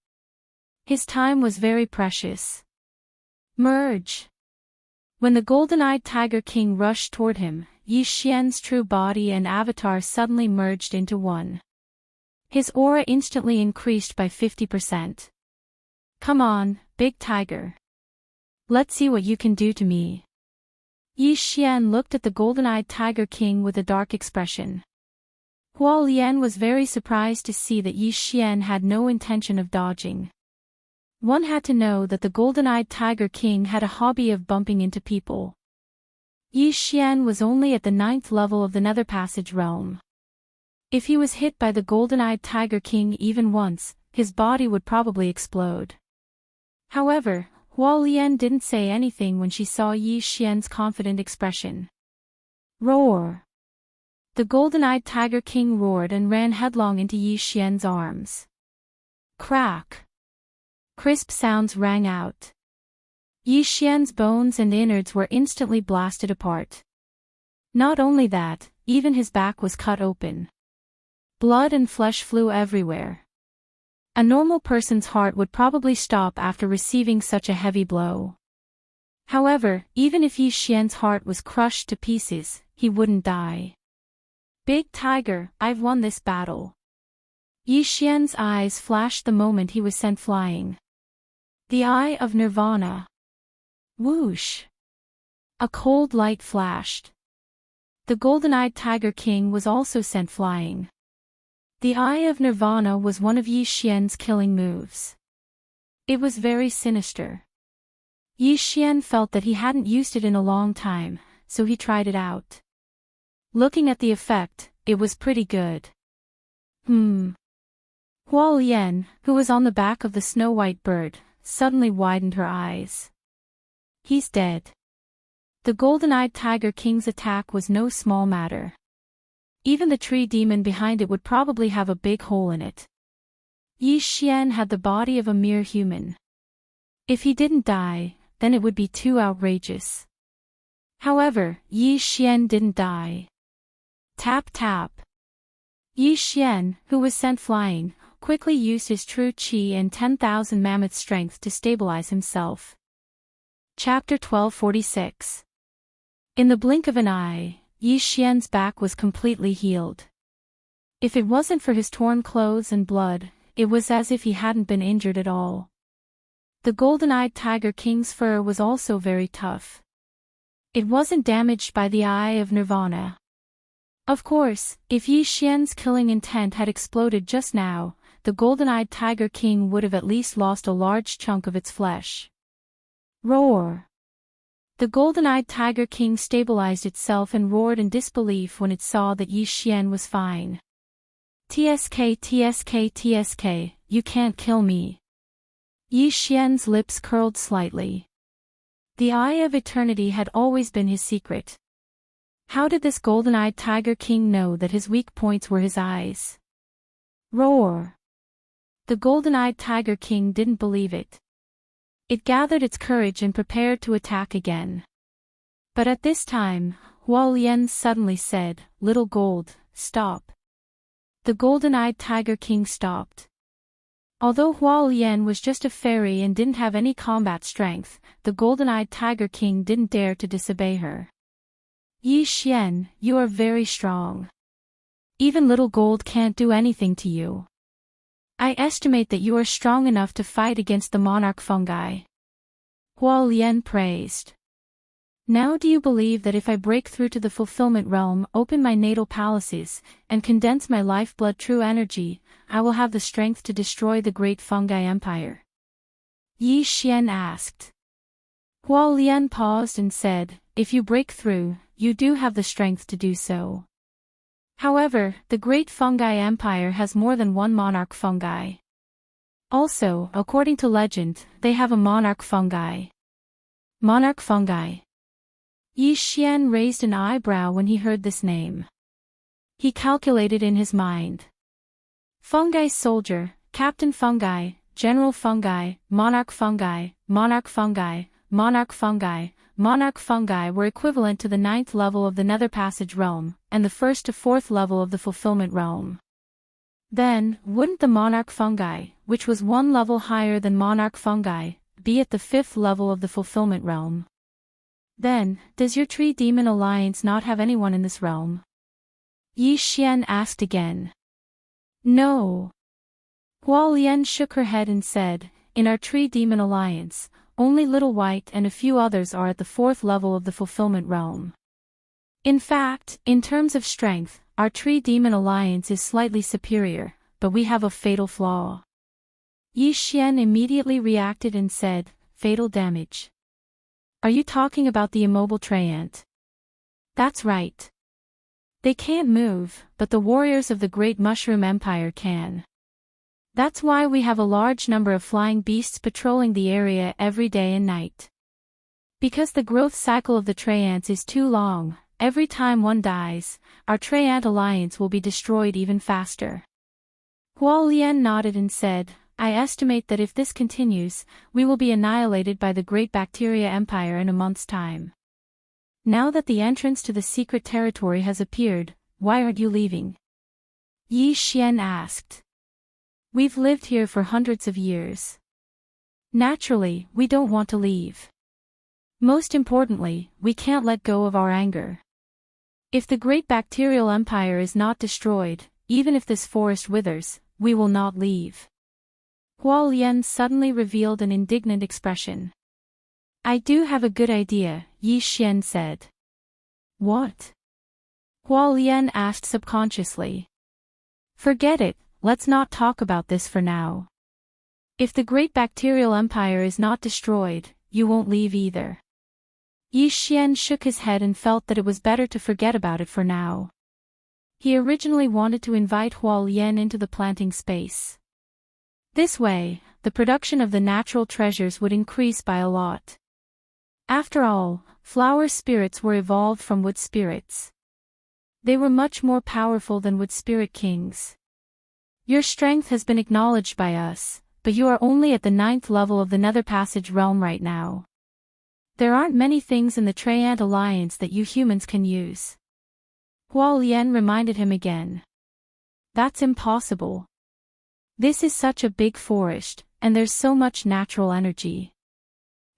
His time was very precious. Merge! When the golden-eyed Tiger King rushed toward him, Yi Xian's true body and avatar suddenly merged into one. His aura instantly increased by 50%. Come on, big tiger. Let's see what you can do to me. Yi Xian looked at the golden-eyed Tiger King with a dark expression. Hua Lian was very surprised to see that Yi Xian had no intention of dodging. One had to know that the golden-eyed Tiger King had a hobby of bumping into people. Yi Xian was only at the 9th level of the Nether Passage realm. If he was hit by the golden-eyed Tiger King even once, his body would probably explode. However, Hua Lian didn't say anything when she saw Yi Xian's confident expression. Roar! The golden-eyed Tiger King roared and ran headlong into Yi Xian's arms. Crack! Crisp sounds rang out. Yi Xian's bones and innards were instantly blasted apart. Not only that, even his back was cut open. Blood and flesh flew everywhere. A normal person's heart would probably stop after receiving such a heavy blow. However, even if Yi Xian's heart was crushed to pieces, he wouldn't die. Big Tiger, I've won this battle. Yi Xian's eyes flashed the moment he was sent flying. The eye of Nirvana. Whoosh! A cold light flashed. The golden-eyed Tiger King was also sent flying. The eye of Nirvana was one of Yi Xian's killing moves. It was very sinister. Yi Xian felt that he hadn't used it in a long time, so he tried it out. Looking at the effect, it was pretty good. Hua Lian, who was on the back of the snow-white bird, suddenly widened her eyes. He's dead. The golden-eyed Tiger King's attack was no small matter. Even the tree demon behind it would probably have a big hole in it. Yi Xian had the body of a mere human. If he didn't die, then it would be too outrageous. However, Yi Xian didn't die. Tap tap. Yi Xian, who was sent flying, quickly used his true qi and 10,000 mammoth strength to stabilize himself. Chapter 1246. In the blink of an eye, Yi Xian's back was completely healed. If it wasn't for his torn clothes and blood, it was as if he hadn't been injured at all. The golden-eyed Tiger King's fur was also very tough. It wasn't damaged by the eye of Nirvana. Of course, if Yi Xian's killing intent had exploded just now, the golden-eyed Tiger King would have at least lost a large chunk of its flesh. Roar! The golden-eyed Tiger King stabilized itself and roared in disbelief when it saw that Yi Xian was fine. TSK TSK TSK, you can't kill me. Yi Xian's lips curled slightly. The Eye of Eternity had always been his secret. How did this golden-eyed Tiger King know that his weak points were his eyes? Roar! The golden-eyed Tiger King didn't believe it. It gathered its courage and prepared to attack again. But at this time, Hua Lian suddenly said, "Little Gold, stop." The golden-eyed Tiger King stopped. Although Hua Lian was just a fairy and didn't have any combat strength, the golden-eyed Tiger King didn't dare to disobey her. Yi Xian, you are very strong. Even Little Gold can't do anything to you. I estimate that you are strong enough to fight against the monarch fungi. Hua Lian praised. Now do you believe that if I break through to the fulfillment realm, open my natal palaces, and condense my lifeblood true energy, I will have the strength to destroy the great fungi empire? Yi Xian asked. Hua Lian paused and said, if you break through, you do have the strength to do so. However, the great fungi empire has more than one monarch fungi. Also, according to legend, they have a monarch fungi. Monarch fungi. Yi Xian raised an eyebrow when he heard this name. He calculated in his mind. Fungi soldier, captain fungi, general fungi, monarch fungi, monarch fungi, monarch fungi, monarch fungi were equivalent to the 9th level of the Nether Passage realm, and the 1st to 4th level of the Fulfillment realm. Then, wouldn't the monarch fungi, which was one level higher than monarch fungi, be at the 5th level of the Fulfillment realm? Then, does your Tree Demon Alliance not have anyone in this realm? Yi Xian asked again. No. Hua Lian shook her head and said, in our Tree Demon Alliance, only Little White and a few others are at the 4th level of the Fulfillment realm. In fact, in terms of strength, our Tree Demon Alliance is slightly superior, but we have a fatal flaw. Yi Xian immediately reacted and said, fatal damage. Are you talking about the immobile Treant? That's right. They can't move, but the warriors of the Great Mushroom Empire can. That's why we have a large number of flying beasts patrolling the area every day and night. Because the growth cycle of the Treants is too long, every time one dies, our Treant alliance will be destroyed even faster. Huo Lian nodded and said, I estimate that if this continues, we will be annihilated by the Great Bacteria Empire in a month's time. Now that the entrance to the secret territory has appeared, why aren't you leaving? Yi Xian asked. We've lived here for hundreds of years. Naturally, we don't want to leave. Most importantly, we can't let go of our anger. If the Great Bacterial Empire is not destroyed, even if this forest withers, we will not leave. Huo Lian suddenly revealed an indignant expression. I do have a good idea, Yi Xian said. What? Huo Lian asked subconsciously. Forget it, let's not talk about this for now. If the Great Bacterial Empire is not destroyed, you won't leave either. Yi Xian shook his head and felt that it was better to forget about it for now. He originally wanted to invite Huo Lian into the planting space. This way, the production of the natural treasures would increase by a lot. After all, flower spirits were evolved from wood spirits. They were much more powerful than wood spirit kings. Your strength has been acknowledged by us, but you are only at the 9th level of the Nether Passage realm right now. There aren't many things in the Treant Alliance that you humans can use. Huo Lian reminded him again. That's impossible. This is such a big forest, and there's so much natural energy.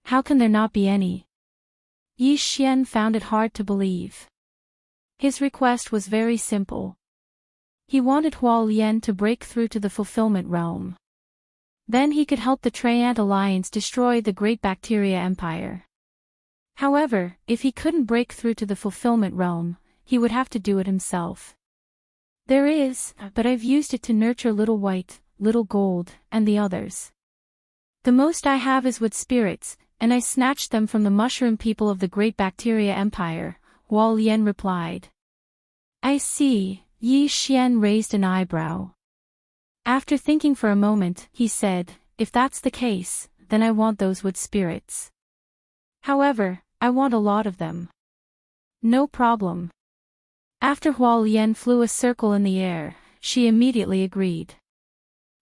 How can there not be any? Yi Xian found it hard to believe. His request was very simple. He wanted Huo Lian to break through to the fulfillment realm. Then he could help the Treant Alliance destroy the Great Bacteria Empire. However, if he couldn't break through to the fulfillment realm, he would have to do it himself. There is, but I've used it to nurture Little White, Little Gold, and the others. The most I have is wood spirits, and I snatched them from the mushroom people of the Great Bacteria Empire, Huo Lian replied. I see, Yi Xian raised an eyebrow. After thinking for a moment, he said, if that's the case, then I want those wood spirits. However, I want a lot of them. No problem. After Huo Lian flew a circle in the air, she immediately agreed.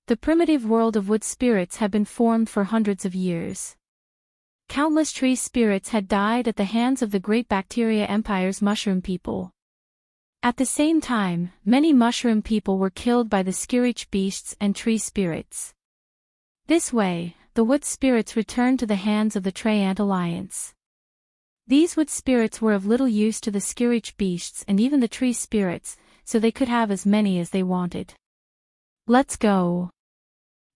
The primitive world of wood spirits had been formed for hundreds of years. Countless tree spirits had died at the hands of the Great Bacteria Empire's mushroom people. At the same time, many mushroom people were killed by the Skirich beasts and tree spirits. This way, the wood spirits returned to the hands of the Treant Alliance. These wood spirits were of little use to the Skirich beasts and even the tree spirits, so they could have as many as they wanted. Let's go.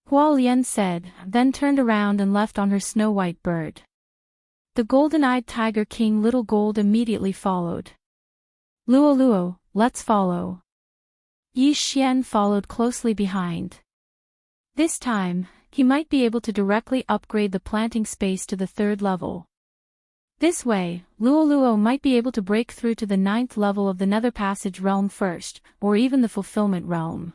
Huo Lian said, then turned around and left on her snow-white bird. The golden-eyed Tiger King Little Gold immediately followed. Luo Luo, let's follow. Yi Xian followed closely behind. This time, he might be able to directly upgrade the planting space to the 3rd level. This way, Luo Luo might be able to break through to the 9th level of the Nether Passage realm first, or even the Fulfillment realm.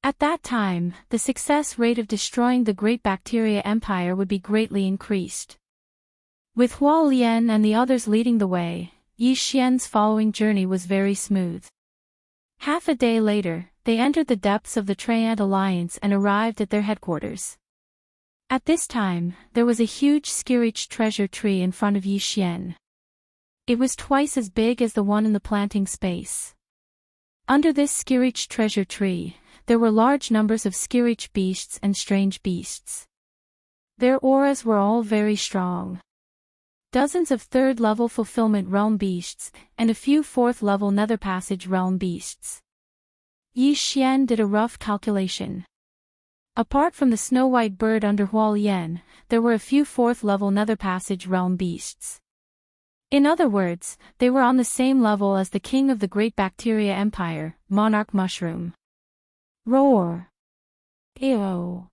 At that time, the success rate of destroying the Great Bacteria Empire would be greatly increased. With Huo Lian and the others leading the way, Yi Xian's following journey was very smooth. Half a day later, they entered the depths of the Treant Alliance and arrived at their headquarters. At this time, there was a huge Skirich treasure tree in front of Yi Xian. It was twice as big as the one in the planting space. Under this Skirich treasure tree, there were large numbers of Skirich beasts and strange beasts. Their auras were all very strong. Dozens of 3rd-level Fulfillment Realm beasts, and a few 4th-level Nether Passage Realm beasts. Yi Xian did a rough calculation. Apart from the snow-white bird under Huo Lian, there were a few 4th-level Nether Passage Realm beasts. In other words, they were on the same level as the king of the Great Bacteria Empire, Monarch Mushroom. Roar! Ew!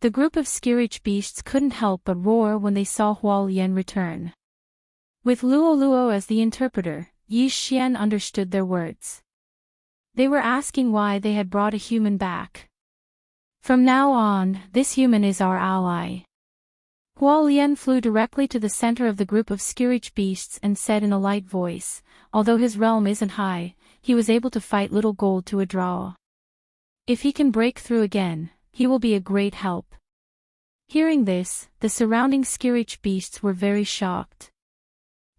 The group of Skirich beasts couldn't help but roar when they saw Huo Lian return. With Luo Luo as the interpreter, Yi Xian understood their words. They were asking why they had brought a human back. From now on, this human is our ally. Hualien flew directly to the center of the group of scirich beasts and said in a light voice, although his realm isn't high, he was able to fight Little Gold to a draw. If he can break through again, he will be a great help. Hearing this, the surrounding scirich beasts were very shocked.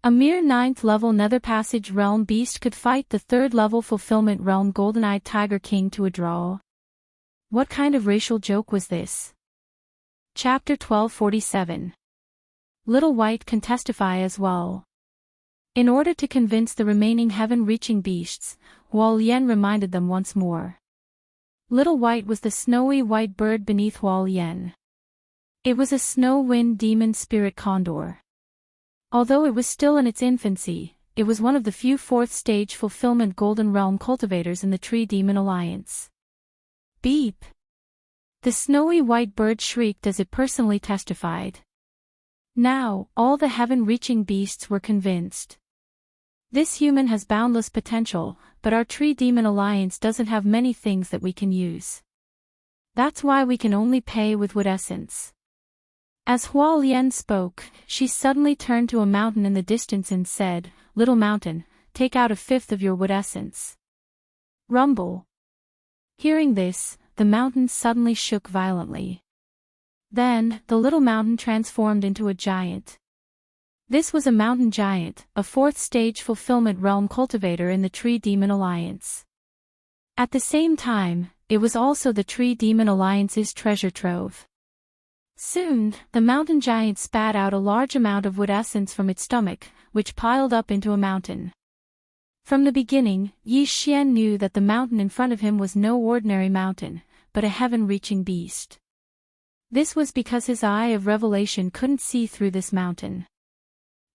A mere 9th level Nether Passage Realm beast could fight the 3rd level Fulfillment Realm Golden-Eyed Tiger King to a draw. What kind of racial joke was this? Chapter 1247. Little White can testify as well. In order to convince the remaining heaven-reaching beasts, Hualien reminded them once more. Little White was the snowy white bird beneath Hualien. It was a snow wind demon spirit condor. Although it was still in its infancy, it was one of the few 4th stage fulfillment Golden Realm cultivators in the Tree Demon Alliance. Beep! The snowy white bird shrieked as it personally testified. Now, all the heaven-reaching beasts were convinced. This human has boundless potential, but our Tree Demon Alliance doesn't have many things that we can use. That's why we can only pay with wood essence. As Hualien spoke, she suddenly turned to a mountain in the distance and said, "Little mountain, take out 1/5 of your wood essence." Rumble. Hearing this, the mountain suddenly shook violently. Then, the little mountain transformed into a giant. This was a mountain giant, a 4th stage fulfillment realm cultivator in the Tree Demon Alliance. At the same time, it was also the Tree Demon Alliance's treasure trove. Soon, the mountain giant spat out a large amount of wood essence from its stomach, which piled up into a mountain. From the beginning, Yi Xian knew that the mountain in front of him was no ordinary mountain, but a heaven-reaching beast. This was because his eye of revelation couldn't see through this mountain.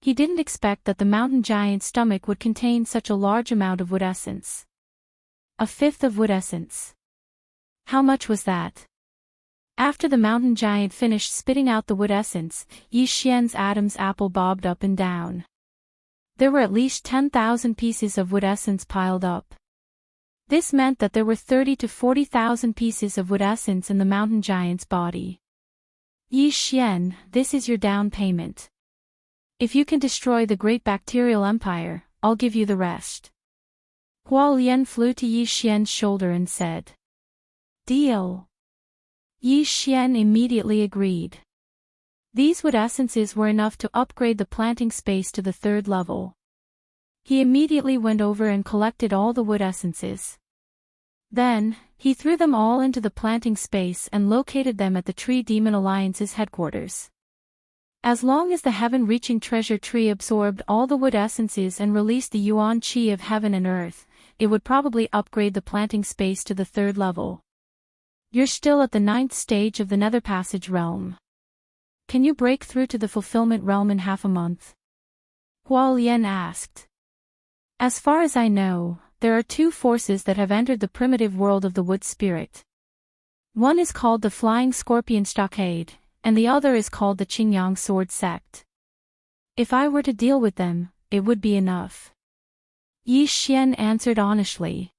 He didn't expect that the mountain giant's stomach would contain such a large amount of wood essence. 1/5 of wood essence. How much was that? After the mountain giant finished spitting out the wood essence, Yi Xian's Adam's apple bobbed up and down. There were at least 10,000 pieces of wood essence piled up. This meant that there were 30 to 40,000 pieces of wood essence in the mountain giant's body. Yi Xian, this is your down payment. If you can destroy the great bacterial empire, I'll give you the rest. Hualien flew to Yi Xian's shoulder and said. Deal. Yi Xian immediately agreed. These wood essences were enough to upgrade the planting space to the 3rd level. He immediately went over and collected all the wood essences. Then, he threw them all into the planting space and located them at the Tree Demon Alliance's headquarters. As long as the heaven-reaching treasure tree absorbed all the wood essences and released the Yuan Qi of heaven and earth, it would probably upgrade the planting space to the 3rd level. You're still at the 9th stage of the Nether Passage realm. Can you break through to the fulfillment realm in half a month? Hualien asked. As far as I know, there are 2 forces that have entered the primitive world of the wood spirit. One is called the Flying Scorpion Stockade, and the other is called the Qingyang Sword Sect. If I were to deal with them, it would be enough. Yi Xian answered honestly.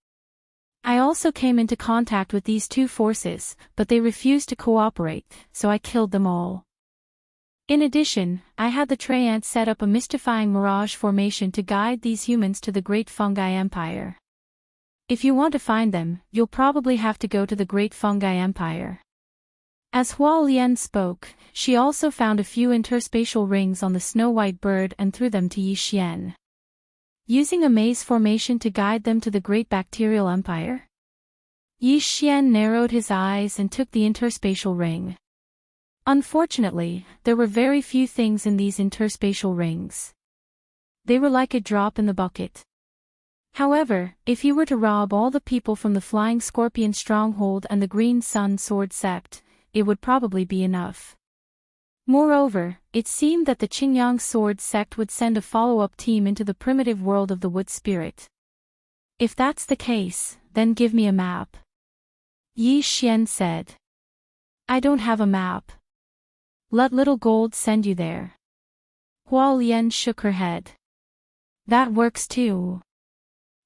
I also came into contact with these 2 forces, but they refused to cooperate, so I killed them all. In addition, I had the Treant set up a mystifying mirage formation to guide these humans to the Great Fungi Empire. If you want to find them, you'll probably have to go to the Great Fungi Empire. As Hualien spoke, she also found a few interspatial rings on the snow-white bird and threw them to Yi Xian. Using a maze formation to guide them to the Great Bacterial Empire? Yi Xian narrowed his eyes and took the interspatial ring. Unfortunately, there were very few things in these interspatial rings. They were like a drop in the bucket. However, if he were to rob all the people from the Flying Scorpion Stronghold and the Green Sun Sword Sect, it would probably be enough. Moreover, it seemed that the Qingyang Sword Sect would send a follow-up team into the primitive world of the Wood Spirit. If that's the case, then give me a map. Yi Xian said. I don't have a map. Let Little Gold send you there. Hualien shook her head. That works too.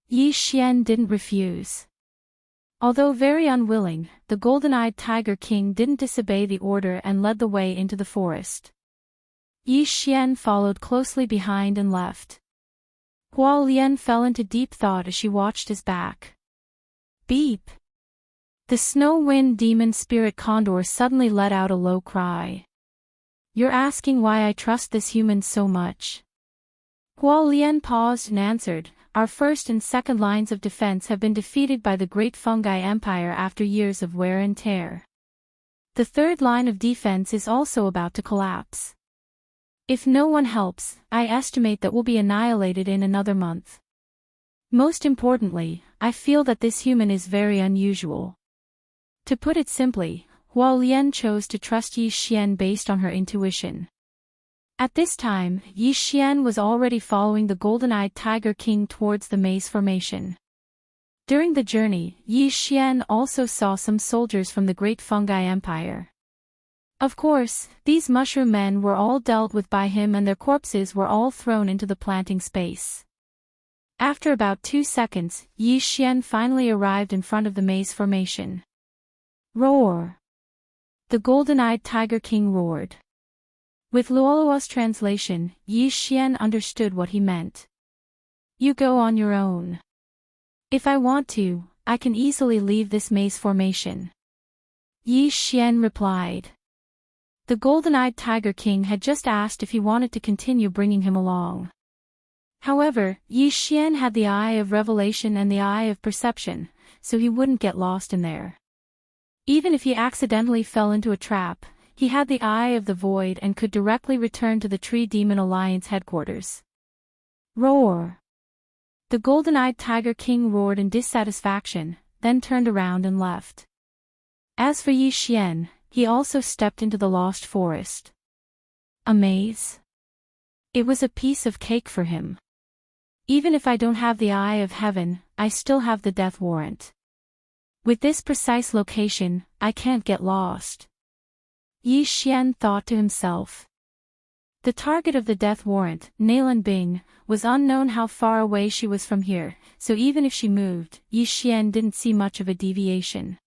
Yi Xian didn't refuse. Although very unwilling, the golden-eyed Tiger King didn't disobey the order and led the way into the forest. Yi Xian followed closely behind and left. Huo Lian fell into deep thought as she watched his back. Beep! The snow wind demon spirit condor suddenly let out a low cry. You're asking why I trust this human so much? Huo Lian paused and answered, our first and second lines of defense have been defeated by the great fungi empire after years of wear and tear. The third line of defense is also about to collapse. If no one helps, I estimate that we'll be annihilated in another month. Most importantly, I feel that this human is very unusual. To put it simply, Huo Lian chose to trust Yi Xian based on her intuition. At this time, Yi Xian was already following the golden-eyed tiger king towards the maze formation. During the journey, Yi Xian also saw some soldiers from the great fungi empire. Of course, these mushroom men were all dealt with by him and their corpses were all thrown into the planting space. After about 2 seconds, Yi Xian finally arrived in front of the maze formation. Roar! The golden-eyed tiger king roared. With Luoluo's translation, Yi Xian understood what he meant. You go on your own. If I want to, I can easily leave this maze formation. Yi Xian replied. The golden-eyed tiger king had just asked if he wanted to continue bringing him along. However, Yi Xian had the eye of revelation and the eye of perception, so he wouldn't get lost in there. Even if he accidentally fell into a trap, he had the eye of the void and could directly return to the Tree Demon Alliance headquarters. Roar! The golden-eyed tiger king roared in dissatisfaction, then turned around and left. As for Yi Xian, he also stepped into the lost forest. A maze? It was a piece of cake for him. Even if I don't have the eye of heaven, I still have the death warrant. With this precise location, I can't get lost. Yi Xian thought to himself. The target of the death warrant, Nailan Bing, was unknown how far away she was from here, so even if she moved, Yi Xian didn't see much of a deviation.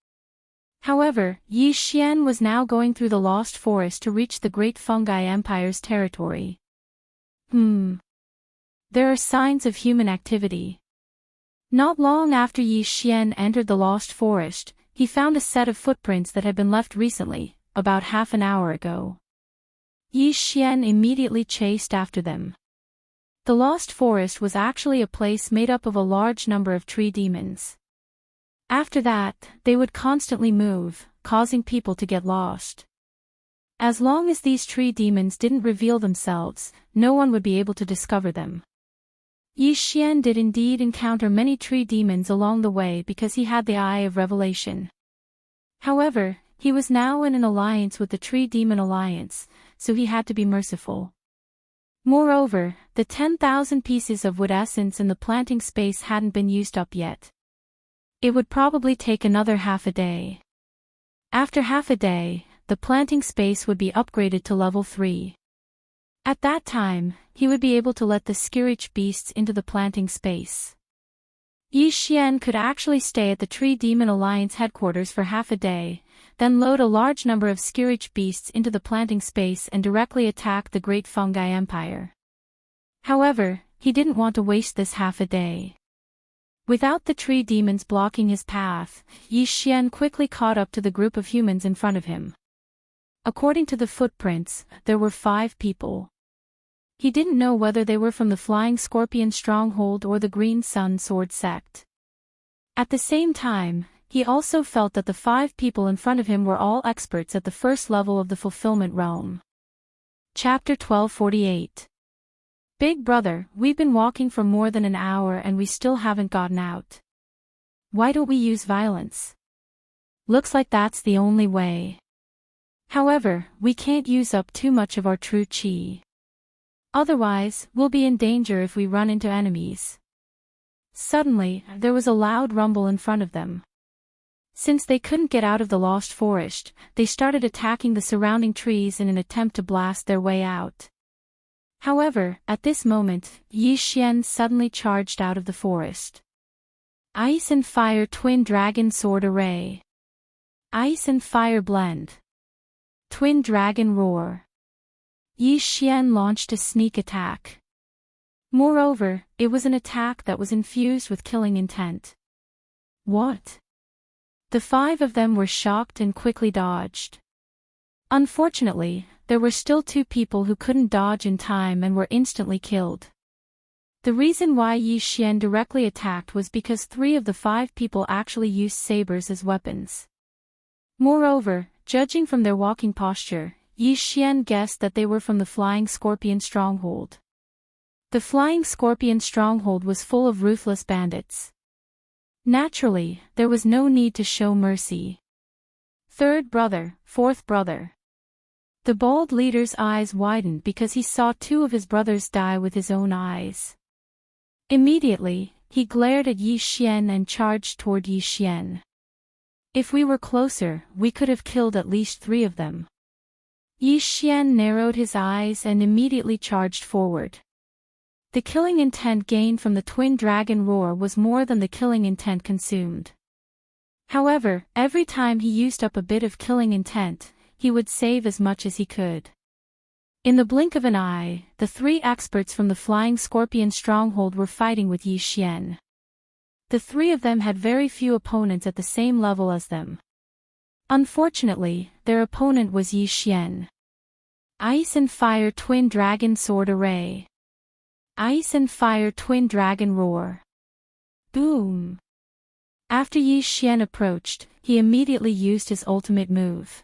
However, Yi Xian was now going through the lost forest to reach the great fungi empire's territory. There are signs of human activity. Not long after Yi Xian entered the lost forest, he found a set of footprints that had been left recently, about half an hour ago. Yi Xian immediately chased after them. The lost forest was actually a place made up of a large number of tree demons. After that, they would constantly move, causing people to get lost. As long as these tree demons didn't reveal themselves, no one would be able to discover them. Yi Xian did indeed encounter many tree demons along the way because he had the eye of revelation. However, he was now in an alliance with the Tree Demon Alliance, so he had to be merciful. Moreover, the 10,000 pieces of wood essence in the planting space hadn't been used up yet. It would probably take another half a day. After half a day, the planting space would be upgraded to level 3. At that time, he would be able to let the Skirich beasts into the planting space. Yi Xian could actually stay at the Tree Demon Alliance headquarters for half a day, then load a large number of Skirich beasts into the planting space and directly attack the Great Fungi Empire. However, he didn't want to waste this half a day. Without the tree demons blocking his path, Yi Xian quickly caught up to the group of humans in front of him. According to the footprints, there were 5 people. He didn't know whether they were from the Flying Scorpion Stronghold or the Green Sun Sword Sect. At the same time, he also felt that the 5 people in front of him were all experts at the first level of the Fulfillment Realm. Chapter 1248. Big brother, we've been walking for more than an hour and we still haven't gotten out. Why don't we use violence? Looks like that's the only way. However, we can't use up too much of our true chi. Otherwise, we'll be in danger if we run into enemies. Suddenly, there was a loud rumble in front of them. Since they couldn't get out of the lost forest, they started attacking the surrounding trees in an attempt to blast their way out. However, at this moment, Yi Xian suddenly charged out of the forest. Ice and Fire Twin Dragon Sword Array. Ice and Fire Blend. Twin Dragon Roar. Yi Xian launched a sneak attack. Moreover, it was an attack that was infused with killing intent. What? The 5 of them were shocked and quickly dodged. Unfortunately, there were still 2 people who couldn't dodge in time and were instantly killed. The reason why Yi Xian directly attacked was because 3 of the 5 people actually used sabers as weapons. Moreover, judging from their walking posture, Yi Xian guessed that they were from the Flying Scorpion Stronghold. The Flying Scorpion Stronghold was full of ruthless bandits. Naturally, there was no need to show mercy. 3rd brother, 4th brother. The bald leader's eyes widened because he saw 2 of his brothers die with his own eyes. Immediately, he glared at Yi Xian and charged toward Yi Xian. If we were closer, we could have killed at least 3 of them. Yi Xian narrowed his eyes and immediately charged forward. The killing intent gained from the twin dragon roar was more than the killing intent consumed. However, every time he used up a bit of killing intent, he would save as much as he could. In the blink of an eye, the 3 experts from the Flying Scorpion Stronghold were fighting with Yi Xian. The 3 of them had very few opponents at the same level as them. Unfortunately, their opponent was Yi Xian. Ice and Fire Twin Dragon Sword Array. Ice and Fire Twin Dragon Roar. Boom! After Yi Xian approached, he immediately used his ultimate move.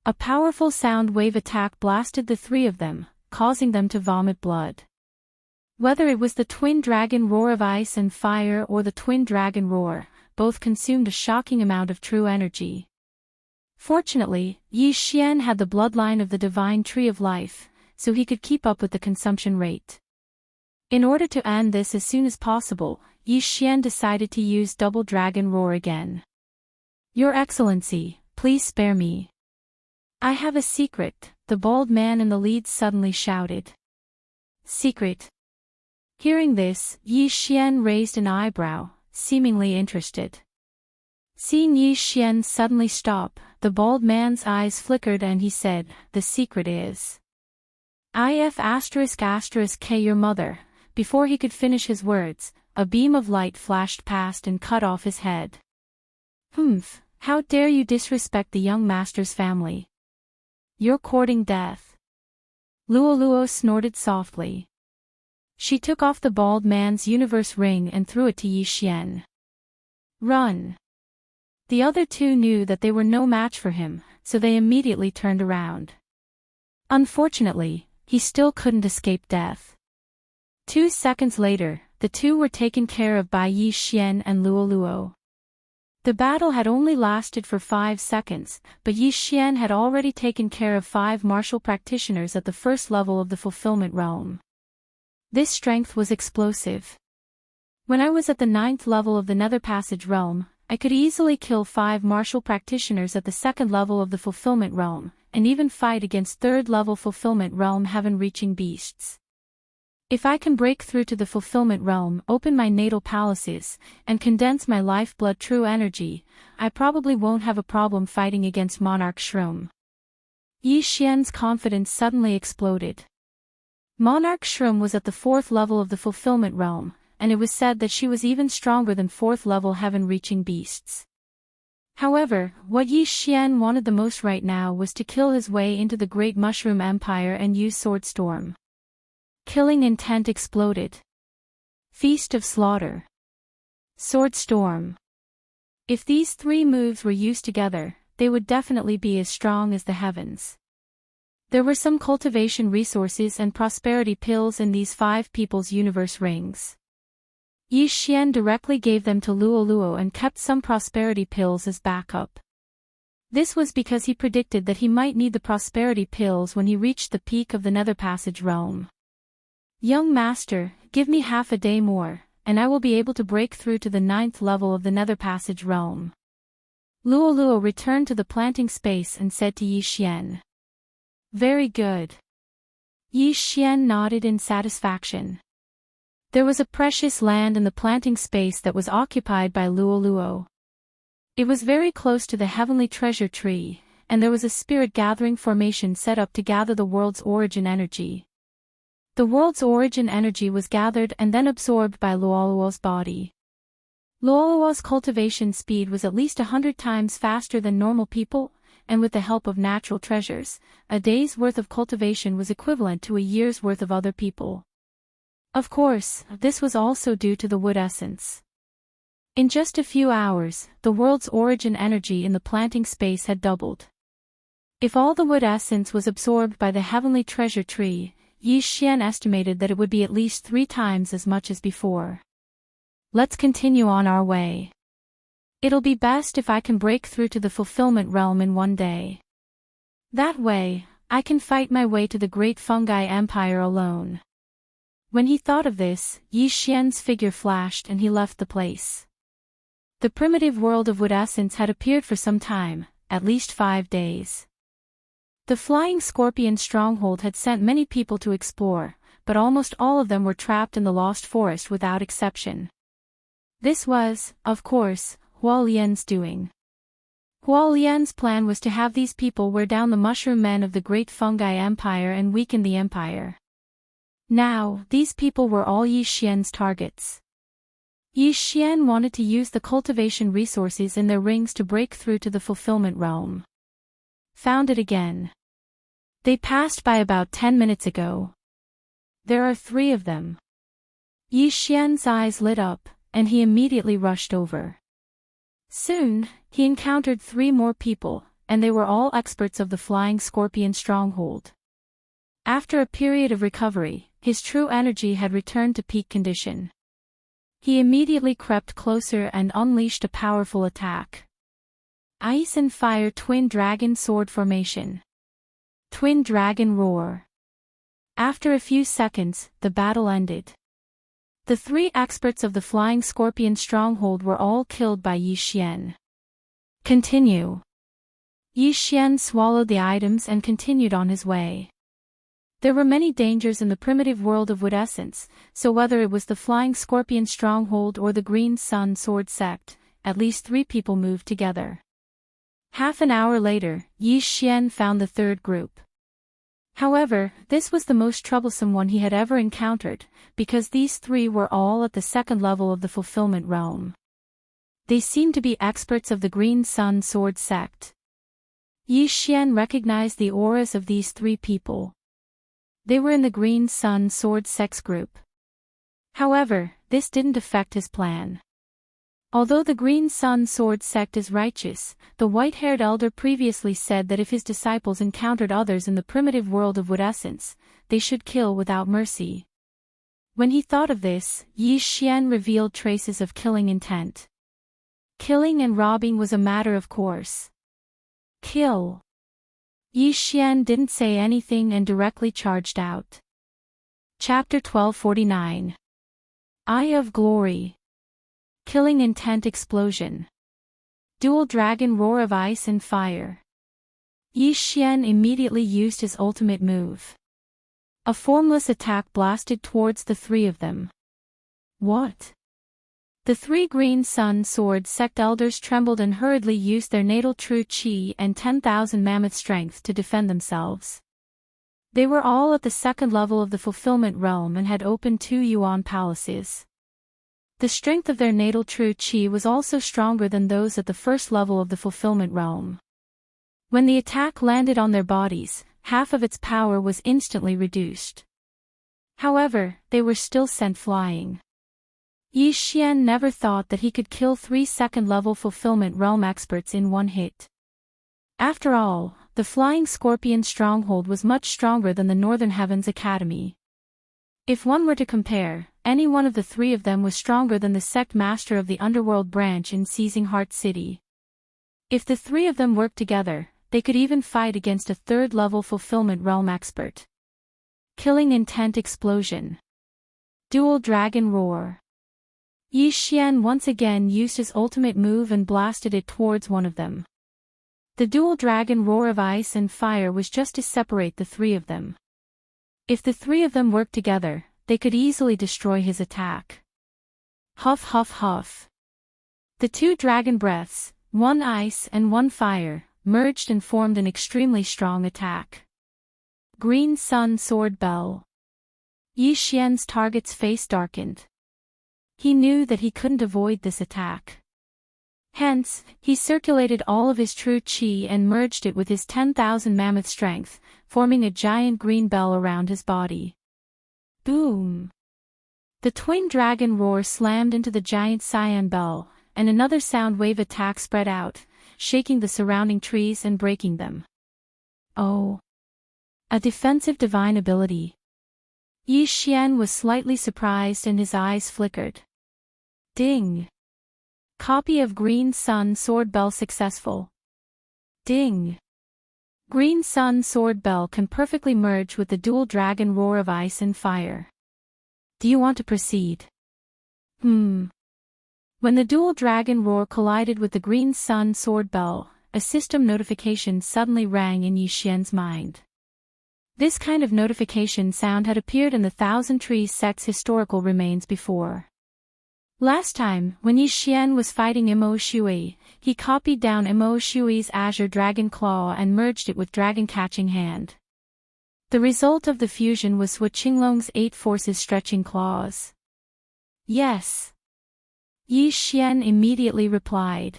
A powerful sound wave attack blasted the 3 of them, causing them to vomit blood. Whether it was the Twin Dragon Roar of Ice and Fire or the Twin Dragon Roar, both consumed a shocking amount of true energy. Fortunately, Yi Xian had the bloodline of the Divine Tree of Life, so he could keep up with the consumption rate. In order to end this as soon as possible, Yi Xian decided to use Double Dragon Roar again. Your Excellency, please spare me. I have a secret, the bald man in the lead suddenly shouted. Secret? Hearing this, Yi Xian raised an eyebrow, seemingly interested. Seeing Yi Xian suddenly stop, the bald man's eyes flickered and he said, the secret is... K your mother. Before he could finish his words, a beam of light flashed past and cut off his head. Humph, how dare you disrespect the young master's family? You're courting death. Luo snorted softly. She took off the bald man's universe ring and threw it to Yi Xian. Run! The other 2 knew that they were no match for him, so they immediately turned around. Unfortunately, he still couldn't escape death. 2 seconds later, the 2 were taken care of by Yi Xian and Luo. The battle had only lasted for 5 seconds, but Yi Xian had already taken care of 5 martial practitioners at the first level of the Fulfillment Realm. This strength was explosive. When I was at the 9th level of the Nether Passage Realm, I could easily kill 5 martial practitioners at the 2nd level of the Fulfillment Realm, and even fight against 3rd level Fulfillment Realm heaven-reaching beasts. If I can break through to the Fulfillment Realm, open my natal palaces, and condense my lifeblood true energy, I probably won't have a problem fighting against Monarch Shroom. Yi Xian's confidence suddenly exploded. Monarch Shroom was at the 4th level of the Fulfillment Realm, and it was said that she was even stronger than 4th level heaven-reaching beasts. However, what Yi Xian wanted the most right now was to kill his way into the Great Mushroom Empire and use Sword Storm. Killing intent exploded. Feast of Slaughter. Sword Storm. If these 3 moves were used together, they would definitely be as strong as the heavens. There were some cultivation resources and prosperity pills in these 5 people's universe rings. Yi Xian directly gave them to Luo and kept some prosperity pills as backup. This was because he predicted that he might need the prosperity pills when he reached the peak of the Nether Passage Realm. Young master, give me half a day more, and I will be able to break through to the 9th level of the Nether Passage Realm. Luo returned to the planting space and said to Yi Xian. Very good. Yi Xian nodded in satisfaction. There was a precious land in the planting space that was occupied by Luo. It was very close to the heavenly treasure tree, and there was a spirit-gathering formation set up to gather the world's origin energy. The world's origin energy was gathered and then absorbed by LoveLore's body. LoveLore's cultivation speed was at least 100 times faster than normal people, and with the help of natural treasures, a day's worth of cultivation was equivalent to a year's worth of other people. Of course, this was also due to the wood essence. In just a few hours, the world's origin energy in the planting space had doubled. If all the wood essence was absorbed by the heavenly treasure tree, Yi Xian estimated that it would be at least 3 times as much as before. Let's continue on our way. It'll be best if I can break through to the fulfillment realm in one day. That way, I can fight my way to the great fungi empire alone. When he thought of this, Yi Xian's figure flashed and he left the place. The primitive world of wood essence had appeared for some time, at least 5 days. The flying scorpion stronghold had sent many people to explore, but almost all of them were trapped in the lost forest without exception. This was, of course, Hualian's doing. Hualian's plan was to have these people wear down the mushroom men of the great fungi empire and weaken the empire. Now, these people were all Yi Xian's targets. Yi Xian wanted to use the cultivation resources in their rings to break through to the fulfillment realm. Found it again. They passed by about 10 minutes ago. There are 3 of them. Yi Xian's eyes lit up, and he immediately rushed over. Soon, he encountered 3 more people, and they were all experts of the flying scorpion stronghold. After a period of recovery, his true energy had returned to peak condition. He immediately crept closer and unleashed a powerful attack. Ice and Fire Twin Dragon Sword Formation. Twin Dragon Roar. After a few seconds, the battle ended. The 3 experts of the Flying Scorpion Stronghold were all killed by Yi Xian. Continue. Yi Xian swallowed the items and continued on his way. There were many dangers in the primitive world of wood essence, so whether it was the Flying Scorpion Stronghold or the Green Sun Sword Sect, at least 3 people moved together. Half an hour later, Yi Xian found the 3rd group. However, this was the most troublesome one he had ever encountered, because these 3 were all at the 2nd level of the fulfillment realm. They seemed to be experts of the Green Sun Sword Sect. Yi Xian recognized the auras of these 3 people. They were in the Green Sun Sword Sect's group. However, this didn't affect his plan. Although the Green Sun Sword Sect is righteous, the white-haired elder previously said that if his disciples encountered others in the primitive world of wood essence, they should kill without mercy. When he thought of this, Yi Xian revealed traces of killing intent. Killing and robbing was a matter of course. Kill. Yi Xian didn't say anything and directly charged out. Chapter 1249. Eye of Glory. Killing Intent Explosion. Dual Dragon Roar of Ice and Fire. Yi Xian immediately used his ultimate move. A formless attack blasted towards the 3 of them. What? The 3 Green Sun Sword Sect elders trembled and hurriedly used their natal true chi and 10,000 mammoth strength to defend themselves. They were all at the 2nd level of the fulfillment realm and had opened 2 Yuan palaces. The strength of their natal true chi was also stronger than those at the 1st level of the fulfillment realm. When the attack landed on their bodies, half of its power was instantly reduced. However, they were still sent flying. Yi Xian never thought that he could kill 3 2nd-level fulfillment realm experts in one hit. After all, the Flying Scorpion Stronghold was much stronger than the Northern Heavens Academy. If one were to compare, any one of the 3 of them was stronger than the sect master of the underworld branch in seizing Heart City. If the 3 of them worked together, they could even fight against a 3rd-level fulfillment realm expert. Killing Intent Explosion. Dual Dragon Roar. Yi Xian once again used his ultimate move and blasted it towards one of them. The Dual Dragon Roar of Ice and Fire was just to separate the 3 of them. If the 3 of them worked together, they could easily destroy his attack. Huff huff huff. The 2 dragon breaths, one ice and one fire, merged and formed an extremely strong attack. Green Sun Sword Bell. Yi Xian's target's face darkened. He knew that he couldn't avoid this attack. Hence, he circulated all of his true qi and merged it with his 10,000 mammoth strength, forming a giant green bell around his body. Boom! The twin dragon roar slammed into the giant cyan bell, and another sound wave attack spread out, shaking the surrounding trees and breaking them. Oh! A defensive divine ability. Yi Xian was slightly surprised and his eyes flickered. Ding! Copy of Green Sun Sword Bell successful. Ding! Green Sun Sword Bell can perfectly merge with the dual dragon roar of ice and fire. Do you want to proceed? When the dual dragon roar collided with the Green Sun Sword Bell, a system notification suddenly rang in Yi Xian's mind. This kind of notification sound had appeared in the Thousand Trees sect's historical remains before. Last time, when Yi Xian was fighting Imo Shui, he copied down Imo Shui's Azure Dragon Claw and merged it with Dragon Catching Hand. The result of the fusion was Sui Qinglong's 8 Forces Stretching Claws. Yes. Yi Xian immediately replied.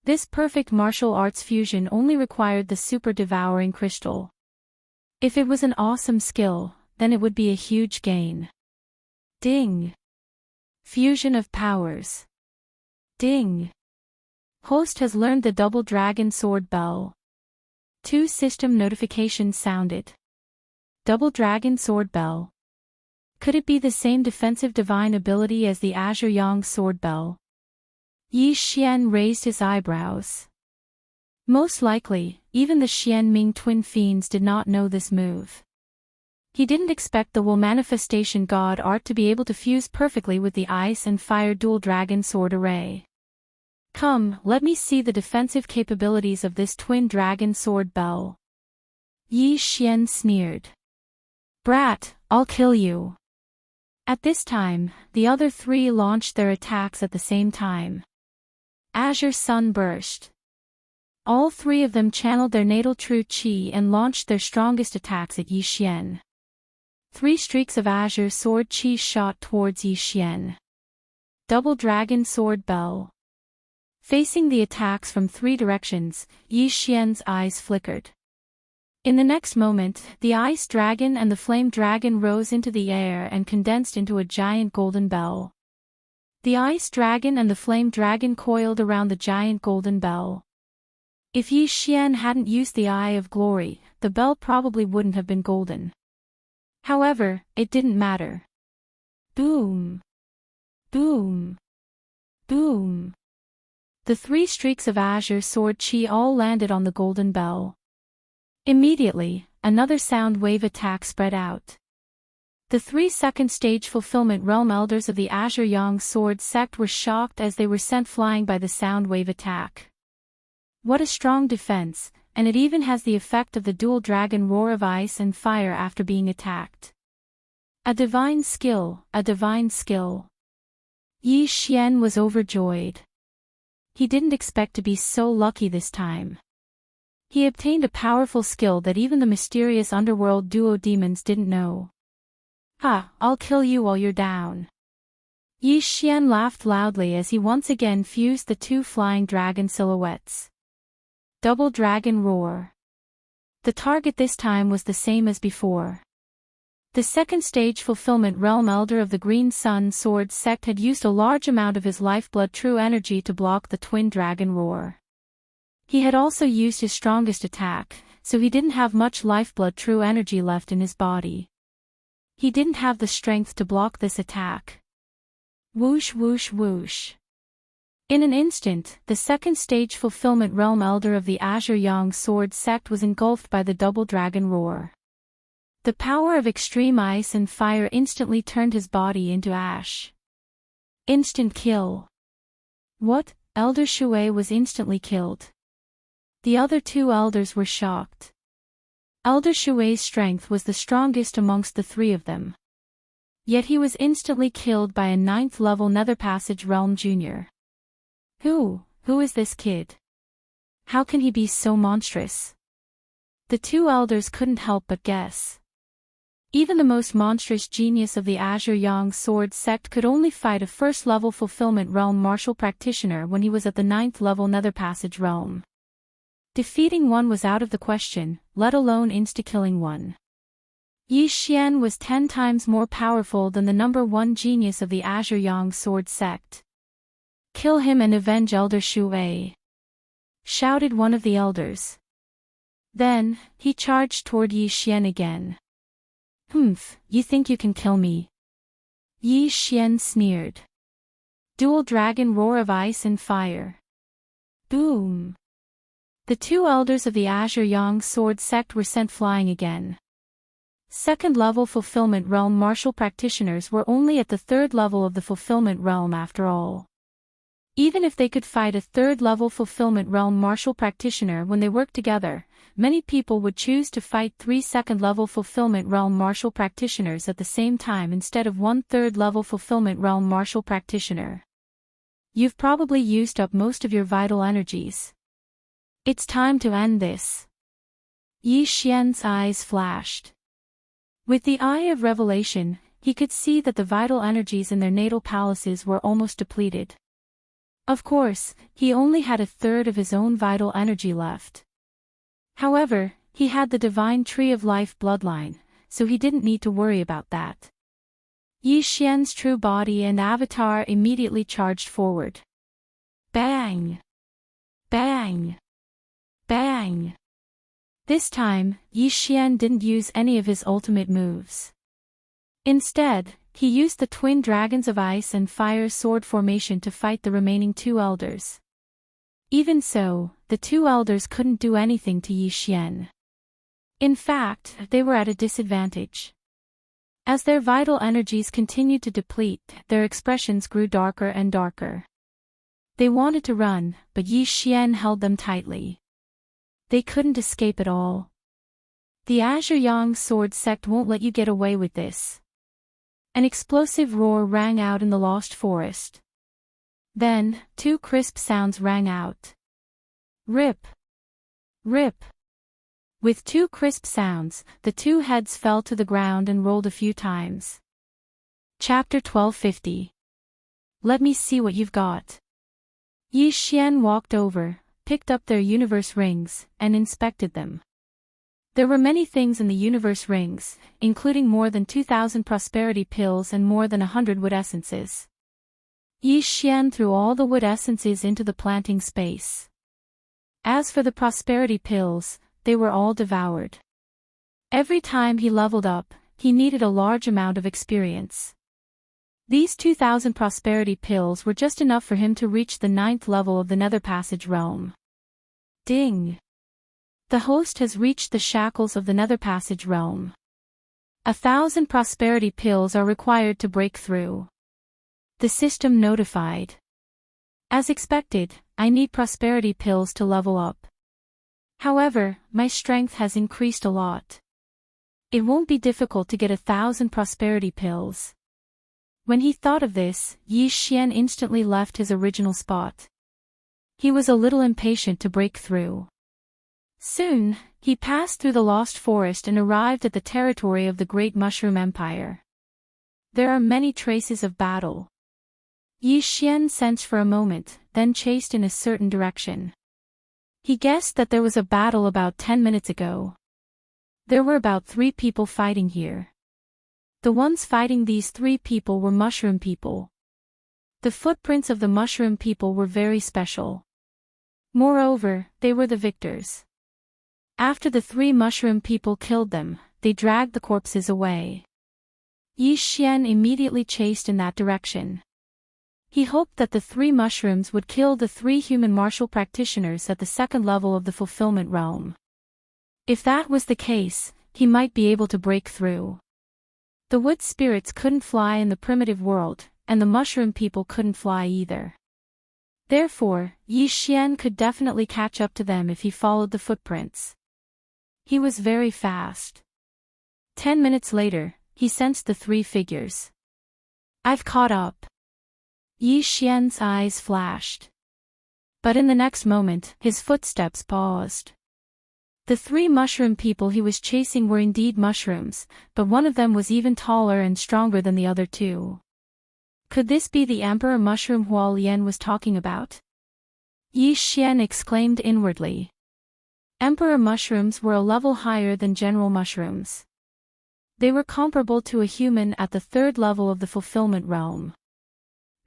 This perfect martial arts fusion only required the super devouring crystal. If it was an awesome skill, then it would be a huge gain. Ding! Fusion of powers. Ding! Host has learned the double dragon sword bell. 2 system notifications sounded. Double dragon sword bell. Could it be the same defensive divine ability as the Azure Yang sword bell? Yi Xian raised his eyebrows. Most likely, even the Xianming twin fiends did not know this move. He didn't expect the Will Manifestation God art to be able to fuse perfectly with the ice and fire dual dragon sword array. Come, let me see the defensive capabilities of this twin dragon sword bell. Yi Xian sneered. Brat, I'll kill you. At this time, the other 3 launched their attacks at the same time. Azure Sun burst. All 3 of them channeled their natal true qi and launched their strongest attacks at Yi Xian. 3 streaks of azure sword qi shot towards Yi Xian. Double dragon sword bell. Facing the attacks from 3 directions, Yi Xian's eyes flickered. In the next moment, the ice dragon and the flame dragon rose into the air and condensed into a giant golden bell. The ice dragon and the flame dragon coiled around the giant golden bell. If Yi Xian hadn't used the Eye of Glory, the bell probably wouldn't have been golden. However, it didn't matter. Boom! Boom! Boom! The 3 streaks of azure sword qi all landed on the golden bell. Immediately, another sound wave attack spread out. The 3 second stage fulfillment realm elders of the Azure Yang sword sect were shocked as they were sent flying by the sound wave attack. What a strong defense, and it even has the effect of the dual dragon roar of ice and fire after being attacked. A divine skill, a divine skill. Yi Xian was overjoyed. He didn't expect to be so lucky this time. He obtained a powerful skill that even the mysterious underworld duo demons didn't know. Ha, I'll kill you while you're down. Yi Xian laughed loudly as he once again fused the 2 flying dragon silhouettes. Double dragon roar. The target this time was the same as before. The second stage fulfillment realm elder of the Green Sun Sword sect had used a large amount of his lifeblood true energy to block the twin dragon roar. He had also used his strongest attack, so he didn't have much lifeblood true energy left in his body. He didn't have the strength to block this attack. Whoosh whoosh whoosh. In an instant, the second stage fulfillment realm elder of the Azure Yang sword sect was engulfed by the double dragon roar. The power of extreme ice and fire instantly turned his body into ash. Instant kill. What? Elder Shui was instantly killed. The other 2 elders were shocked. Elder Shui's strength was the strongest amongst the 3 of them. Yet he was instantly killed by a 9th level Nether Passage Realm Junior. Who is this kid? How can he be so monstrous? The two elders couldn't help but guess. Even the most monstrous genius of the Azure Yang Sword sect could only fight a first-level Fulfillment Realm martial practitioner when he was at the 9th level Nether Passage realm. Defeating one was out of the question, let alone insta-killing one. Yi Xian was 10 times more powerful than the number 1 genius of the Azure Yang Sword sect. Kill him and avenge Elder Shui, shouted one of the elders. Then, he charged toward Yi Xian again. You think you can kill me? Yi Xian sneered. Dual Dragon Roar of Ice and Fire. Boom! The two elders of the Azure Yang Sword sect were sent flying again. Second-level Fulfillment Realm martial practitioners were only at the 3rd level of the Fulfillment Realm after all. Even if they could fight a 3rd-level Fulfillment Realm martial practitioner when they worked together, many people would choose to fight 3 2nd-level Fulfillment Realm martial practitioners at the same time instead of 1 3rd-level Fulfillment Realm martial practitioner. You've probably used up most of your vital energies. It's time to end this. Yi Xian's eyes flashed. With the eye of revelation, he could see that the vital energies in their natal palaces were almost depleted. Of course, he only had a third of his own vital energy left. However, he had the Divine Tree of Life bloodline, so he didn't need to worry about that. Yi Xian's true body and avatar immediately charged forward. Bang! Bang! Bang! This time, Yi Xian didn't use any of his ultimate moves. Instead, he used the twin dragons of ice and fire sword formation to fight the remaining two elders. Even so, the two elders couldn't do anything to Yi Xian. In fact, they were at a disadvantage. As their vital energies continued to deplete, their expressions grew darker and darker. They wanted to run, but Yi Xian held them tightly. They couldn't escape at all. The Azure Yang Sword sect won't let you get away with this. An explosive roar rang out in the lost forest. Then, two crisp sounds rang out. Rip! Rip! With two crisp sounds, the two heads fell to the ground and rolled a few times. Chapter 1250. Let me see what you've got. Yi Xian walked over, picked up their universe rings, and inspected them. There were many things in the universe rings, including more than 2,000 prosperity pills and more than 100 wood essences. Yi Xian threw all the wood essences into the planting space. As for the prosperity pills, they were all devoured. Every time he leveled up, he needed a large amount of experience. These 2,000 prosperity pills were just enough for him to reach the 9th level of the Nether Passage realm. Ding! The host has reached the shackles of the Nether Passage realm. 1,000 prosperity pills are required to break through. The system notified. As expected, I need prosperity pills to level up. However, my strength has increased a lot. It won't be difficult to get 1,000 prosperity pills. When he thought of this, Yi Xian instantly left his original spot. He was a little impatient to break through. Soon, he passed through the lost forest and arrived at the territory of the Great Mushroom Empire. There are many traces of battle. Yi Xian sensed for a moment, then chased in a certain direction. He guessed that there was a battle about 10 minutes ago. There were about 3 people fighting here. The ones fighting these 3 people were mushroom people. The footprints of the mushroom people were very special. Moreover, they were the victors. After the 3 mushroom people killed them, they dragged the corpses away. Yi Xian immediately chased in that direction. He hoped that the 3 mushrooms would kill the 3 human martial practitioners at the 2nd level of the fulfillment realm. If that was the case, he might be able to break through. The wood spirits couldn't fly in the primitive world, and the mushroom people couldn't fly either. Therefore, Yi Xian could definitely catch up to them if he followed the footprints. He was very fast. 10 minutes later, he sensed the 3 figures. I've caught up. Yi Xian's eyes flashed. But in the next moment, his footsteps paused. The 3 mushroom people he was chasing were indeed mushrooms, but one of them was even taller and stronger than the other 2. Could this be the Emperor Mushroom Huo Lian was talking about? Yi Xian exclaimed inwardly. Emperor mushrooms were a level higher than general mushrooms. They were comparable to a human at the 3rd level of the fulfillment realm.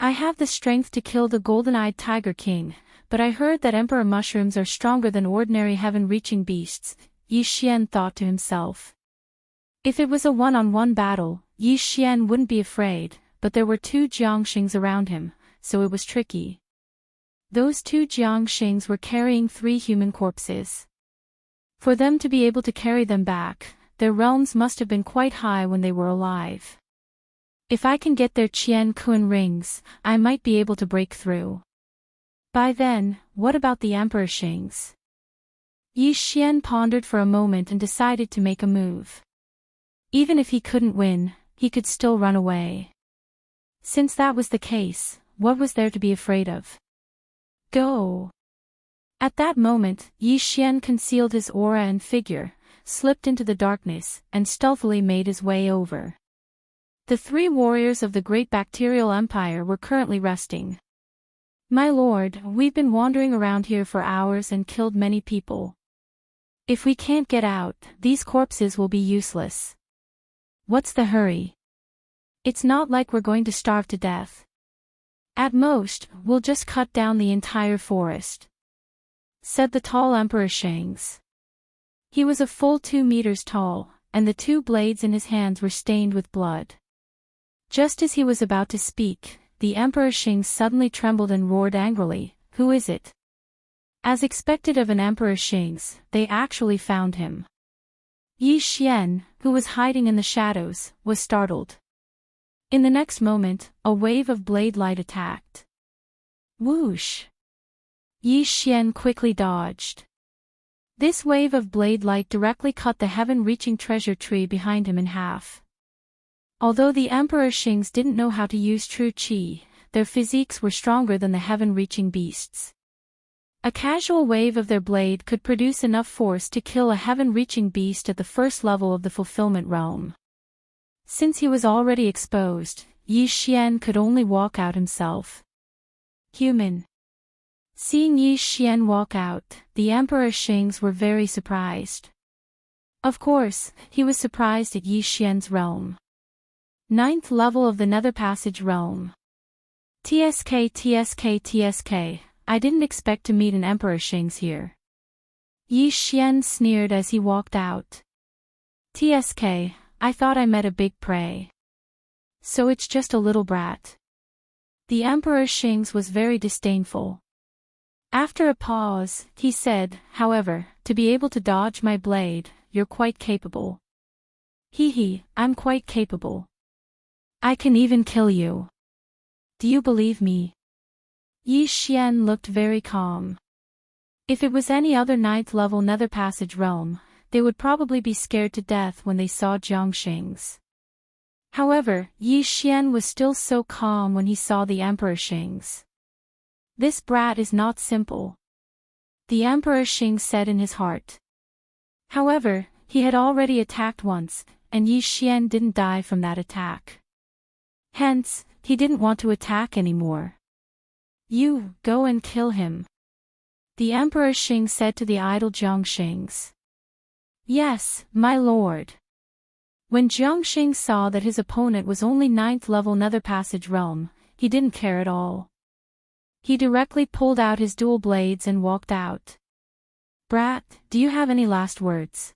I have the strength to kill the golden-eyed Tiger King, but I heard that Emperor mushrooms are stronger than ordinary heaven-reaching beasts, Yi Xian thought to himself. If it was a one-on-one battle, Yi Xian wouldn't be afraid, but there were 2 Jiangxings around him, so it was tricky. Those 2 Jiangxings were carrying 3 human corpses. For them to be able to carry them back, their realms must have been quite high when they were alive. If I can get their Qian Kun rings, I might be able to break through. By then, what about the Emperor Xings? Yi Xian pondered for a moment and decided to make a move. Even if he couldn't win, he could still run away. Since that was the case, what was there to be afraid of? Go! At that moment, Yi Xian concealed his aura and figure, slipped into the darkness, and stealthily made his way over. The 3 warriors of the Great Bacterial Empire were currently resting. My lord, we've been wandering around here for hours and killed many people. If we can't get out, these corpses will be useless. What's the hurry? It's not like we're going to starve to death. At most, we'll just cut down the entire forest, said the tall Emperor Shangs. He was a full 2 meters tall, and the 2 blades in his hands were stained with blood. Just as he was about to speak, the Emperor Xing suddenly trembled and roared angrily, "Who is it?" As expected of an Emperor Xing's, they actually found him. Yi Xian, who was hiding in the shadows, was startled. In the next moment, a wave of blade light attacked. Whoosh! Yi Xian quickly dodged. This wave of blade light directly cut the heaven-reaching treasure tree behind him in half. Although the Emperor Xings didn't know how to use true qi, their physiques were stronger than the heaven-reaching beasts. A casual wave of their blade could produce enough force to kill a heaven-reaching beast at the 1st level of the fulfillment realm. Since he was already exposed, Yi Xian could only walk out himself. Human. Seeing Yi Xian walk out, the Emperor Xings were very surprised. Of course, he was surprised at Yi Xian's realm. 9th level of the Nether Passage realm. TSK, I didn't expect to meet an Emperor Xings here. Yi Xian sneered as he walked out. TSK, I thought I met a big prey. So it's just a little brat. The Emperor Xings was very disdainful. After a pause, he said, however, to be able to dodge my blade, you're quite capable. Hee, I'm quite capable. I can even kill you. Do you believe me? Yi Xian looked very calm. If it was any other 9th level Nether Passage realm, they would probably be scared to death when they saw Jiangxings. However, Yi Xian was still so calm when he saw the Emperor Xings. This brat is not simple, the Emperor Xing said in his heart. However, he had already attacked once, and Yi Xian didn't die from that attack. Hence, he didn't want to attack anymore. You, go and kill him, the Emperor Xing said to the idle Jiangxings. Yes, my lord. When Jiangxing saw that his opponent was only 9th level Nether Passage realm, he didn't care at all. He directly pulled out his dual blades and walked out. Brat, do you have any last words?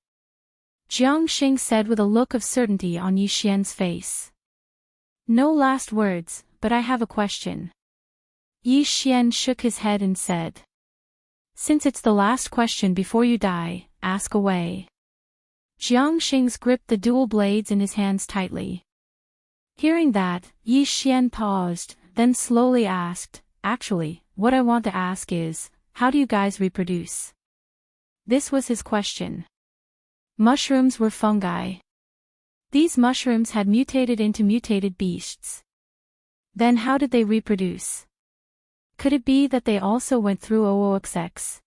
Jiangxing said with a look of certainty on Yi Xian's face. No last words, but I have a question. Yi Xian shook his head and said. Since it's the last question before you die, ask away. Jiangxing gripped the dual blades in his hands tightly. Hearing that, Yi Xian paused, then slowly asked, Actually, what I want to ask is, how do you guys reproduce? This was his question. Mushrooms were fungi. These mushrooms had mutated into mutated beasts. Then how did they reproduce? Could it be that they also went through OOXX?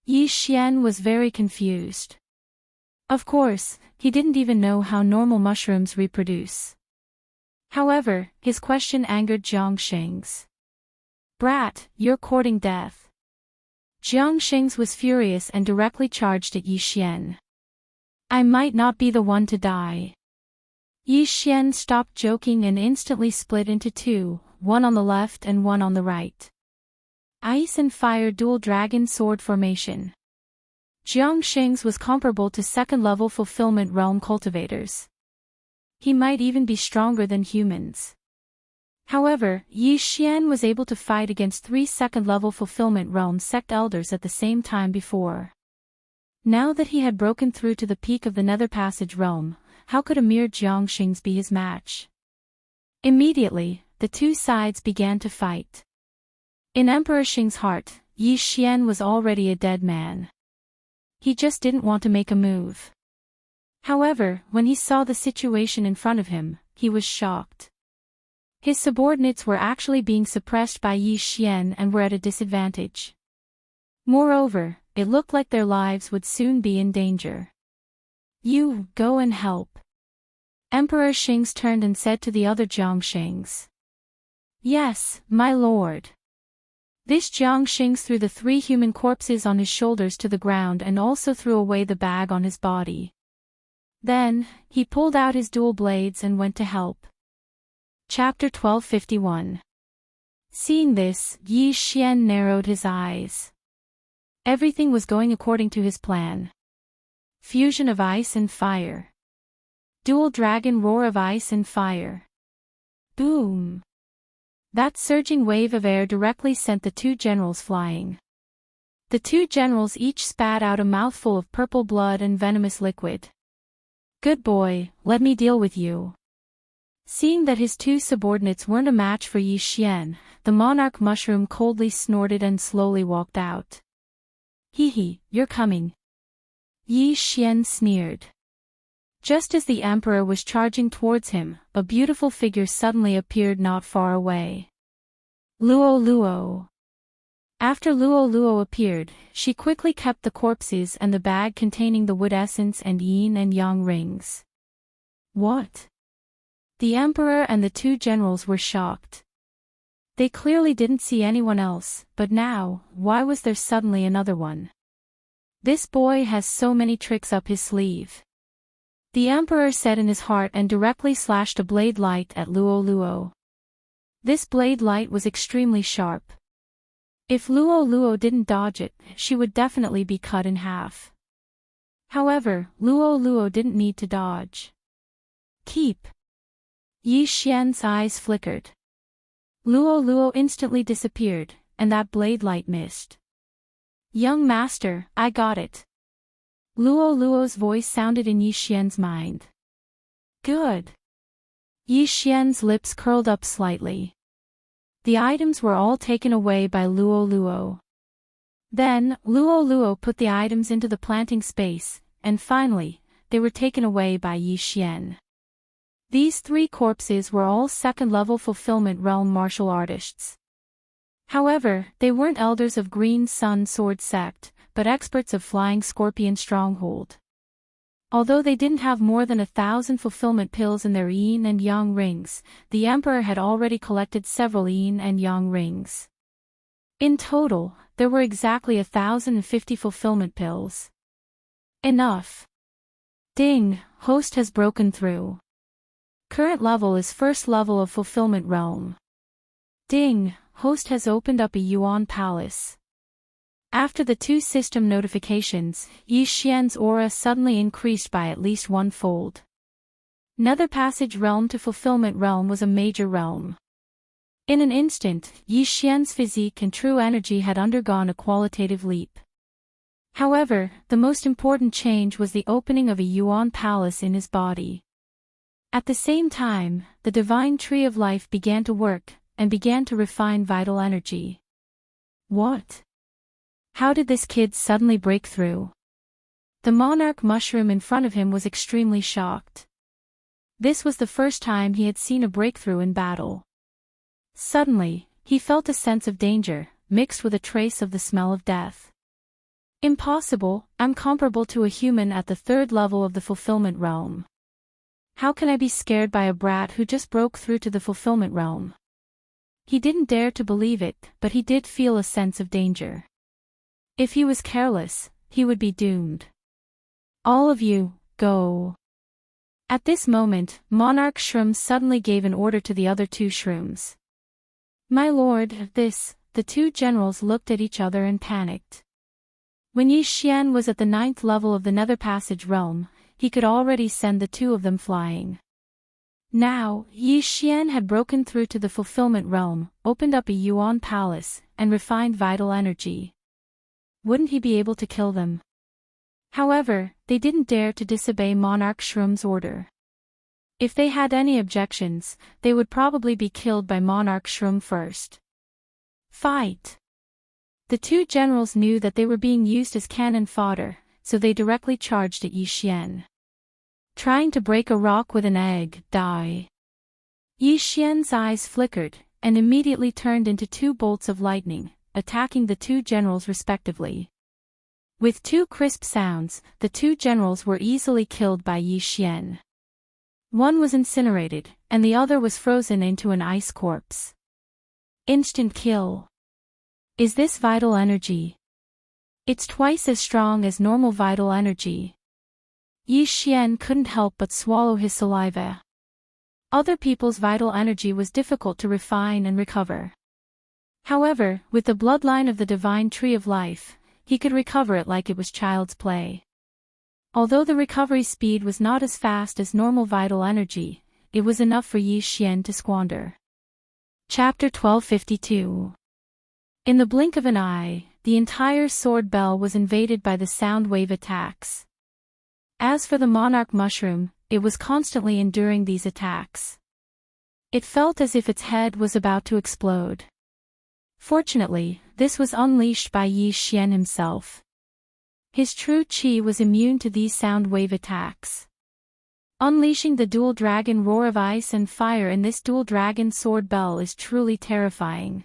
Yi Xian was very confused. Of course, he didn't even know how normal mushrooms reproduce. However, his question angered Jiang Sheng's. Brat, you're courting death. Jiang Sheng's was furious and directly charged at Yi Xian. I might not be the one to die. Yi Xian stopped joking and instantly split into two, one on the left and one on the right. Ice and Fire Dual Dragon Sword Formation. Jiang Sheng's was comparable to second-level Fulfillment Realm cultivators. He might even be stronger than humans. However, Yi Xian was able to fight against 3 second-level Fulfillment Realm sect elders at the same time before. Now that he had broken through to the peak of the Nether Passage realm, how could a mere Jiang Sheng's be his match? Immediately, the two sides began to fight. In Emperor Sheng's heart, Yi Xian was already a dead man. He just didn't want to make a move. However, when he saw the situation in front of him, he was shocked. His subordinates were actually being suppressed by Yi Xian and were at a disadvantage. Moreover, it looked like their lives would soon be in danger. You, go and help. Emperor Sheng's turned and said to the other Jiang Sheng's. Yes, my lord. This Jiang Sheng's threw the 3 human corpses on his shoulders to the ground and also threw away the bag on his body. Then, he pulled out his dual blades and went to help. Chapter 1251. Seeing this, Yi Xian narrowed his eyes. Everything was going according to his plan. Fusion of ice and fire. Dual dragon roar of ice and fire. Boom! That surging wave of air directly sent the 2 generals flying. The 2 generals each spat out a mouthful of purple blood and venomous liquid. Good boy, let me deal with you. Seeing that his 2 subordinates weren't a match for Yi Xian, the monarch mushroom coldly snorted and slowly walked out. Hee, you're coming. Yi Xian sneered. Just as the emperor was charging towards him, a beautiful figure suddenly appeared not far away. Luo Luo. After Luo Luo appeared, she quickly kept the corpses and the bag containing the wood essence and yin and yang rings. What? The emperor and the 2 generals were shocked. They clearly didn't see anyone else, but now, why was there suddenly another one? This boy has so many tricks up his sleeve. The emperor said in his heart and directly slashed a blade light at Luo Luo. This blade light was extremely sharp. If Luo Luo didn't dodge it, she would definitely be cut in half. However, Luo Luo didn't need to dodge. Keep. Yi Xian's eyes flickered. Luo Luo instantly disappeared, and that blade light missed. Young master, I got it. Luo Luo's voice sounded in Yi Xian's mind. Good. Yi Xian's lips curled up slightly. The items were all taken away by Luo Luo. Then, Luo Luo put the items into the planting space, and finally, they were taken away by Yi Xian. These 3 corpses were all second-level Fulfillment Realm martial artists. However, they weren't elders of Green Sun Sword Sect, but experts of Flying Scorpion Stronghold. Although they didn't have more than 1,000 fulfillment pills in their yin and yang rings, the emperor had already collected several yin and yang rings. In total, there were exactly 1,050 fulfillment pills. Enough. Ding, host has broken through. Current level is first level of Fulfillment Realm. Ding, host has opened up a Yuan Palace. After the 2 system notifications, Yi Xian's aura suddenly increased by at least 1-fold. Nether Passage Realm to Fulfillment Realm was a major realm. In an instant, Yi Xian's physique and true energy had undergone a qualitative leap. However, the most important change was the opening of a Yuan Palace in his body. At the same time, the divine tree of life began to work, and began to refine vital energy. What? How did this kid suddenly break through? The monarch mushroom in front of him was extremely shocked. This was the first time he had seen a breakthrough in battle. Suddenly, he felt a sense of danger, mixed with a trace of the smell of death. Impossible, I'm comparable to a human at the third level of the fulfillment realm. How can I be scared by a brat who just broke through to the fulfillment realm? He didn't dare to believe it, but he did feel a sense of danger. If he was careless, he would be doomed. All of you, go. At this moment, Monarch Shroom suddenly gave an order to the other two shrooms. My lord, the two generals looked at each other and panicked. When Yi Xian was at the 9th level of the Nether Passage realm, he could already send the two of them flying. Now, Yi Xian had broken through to the fulfillment realm, opened up a Yuan palace, and refined vital energy. Wouldn't he be able to kill them? However, they didn't dare to disobey Monarch Shroom's order. If they had any objections, they would probably be killed by Monarch Shroom first. Fight! The two generals knew that they were being used as cannon fodder, so they directly charged at Yi Xian. Trying to break a rock with an egg, die. Yi Xian's eyes flickered, and immediately turned into two bolts of lightning, attacking the two generals respectively. With two crisp sounds, the two generals were easily killed by Yi Xian. One was incinerated, and the other was frozen into an ice corpse. Instant kill. Is this vital energy? It's twice as strong as normal vital energy. Yi Xian couldn't help but swallow his saliva. Other people's vital energy was difficult to refine and recover. However, with the bloodline of the divine tree of life, he could recover it like it was child's play. Although the recovery speed was not as fast as normal vital energy, it was enough for Yi Xian to squander. Chapter 1252. In the blink of an eye, the entire sword bell was invaded by the sound wave attacks. As for the monarch mushroom, it was constantly enduring these attacks. It felt as if its head was about to explode. Fortunately, this was unleashed by Yi Xian himself. His true chi was immune to these sound wave attacks. Unleashing the dual dragon roar of ice and fire in this dual dragon sword bell is truly terrifying.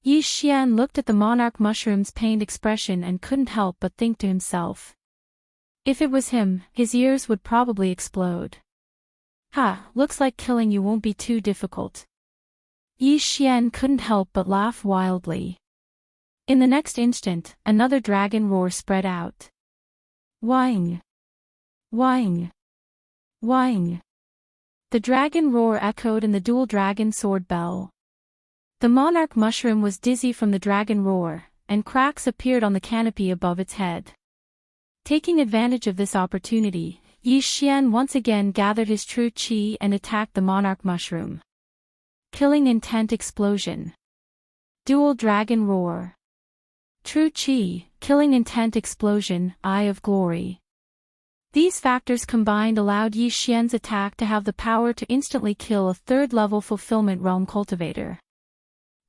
Yi Xian looked at the monarch mushroom's pained expression and couldn't help but think to himself. If it was him, his ears would probably explode. Ha, looks like killing you won't be too difficult. Yi Xian couldn't help but laugh wildly. In the next instant, another dragon roar spread out. Whing! Whing! Whing! The dragon roar echoed in the dual dragon sword bell. The monarch mushroom was dizzy from the dragon roar, and cracks appeared on the canopy above its head. Taking advantage of this opportunity, Yi Xian once again gathered his true chi and attacked the monarch mushroom. Killing intent explosion. Dual dragon roar. True chi, killing intent explosion, eye of glory. These factors combined allowed Yi Xian's attack to have the power to instantly kill a third-level fulfillment realm cultivator.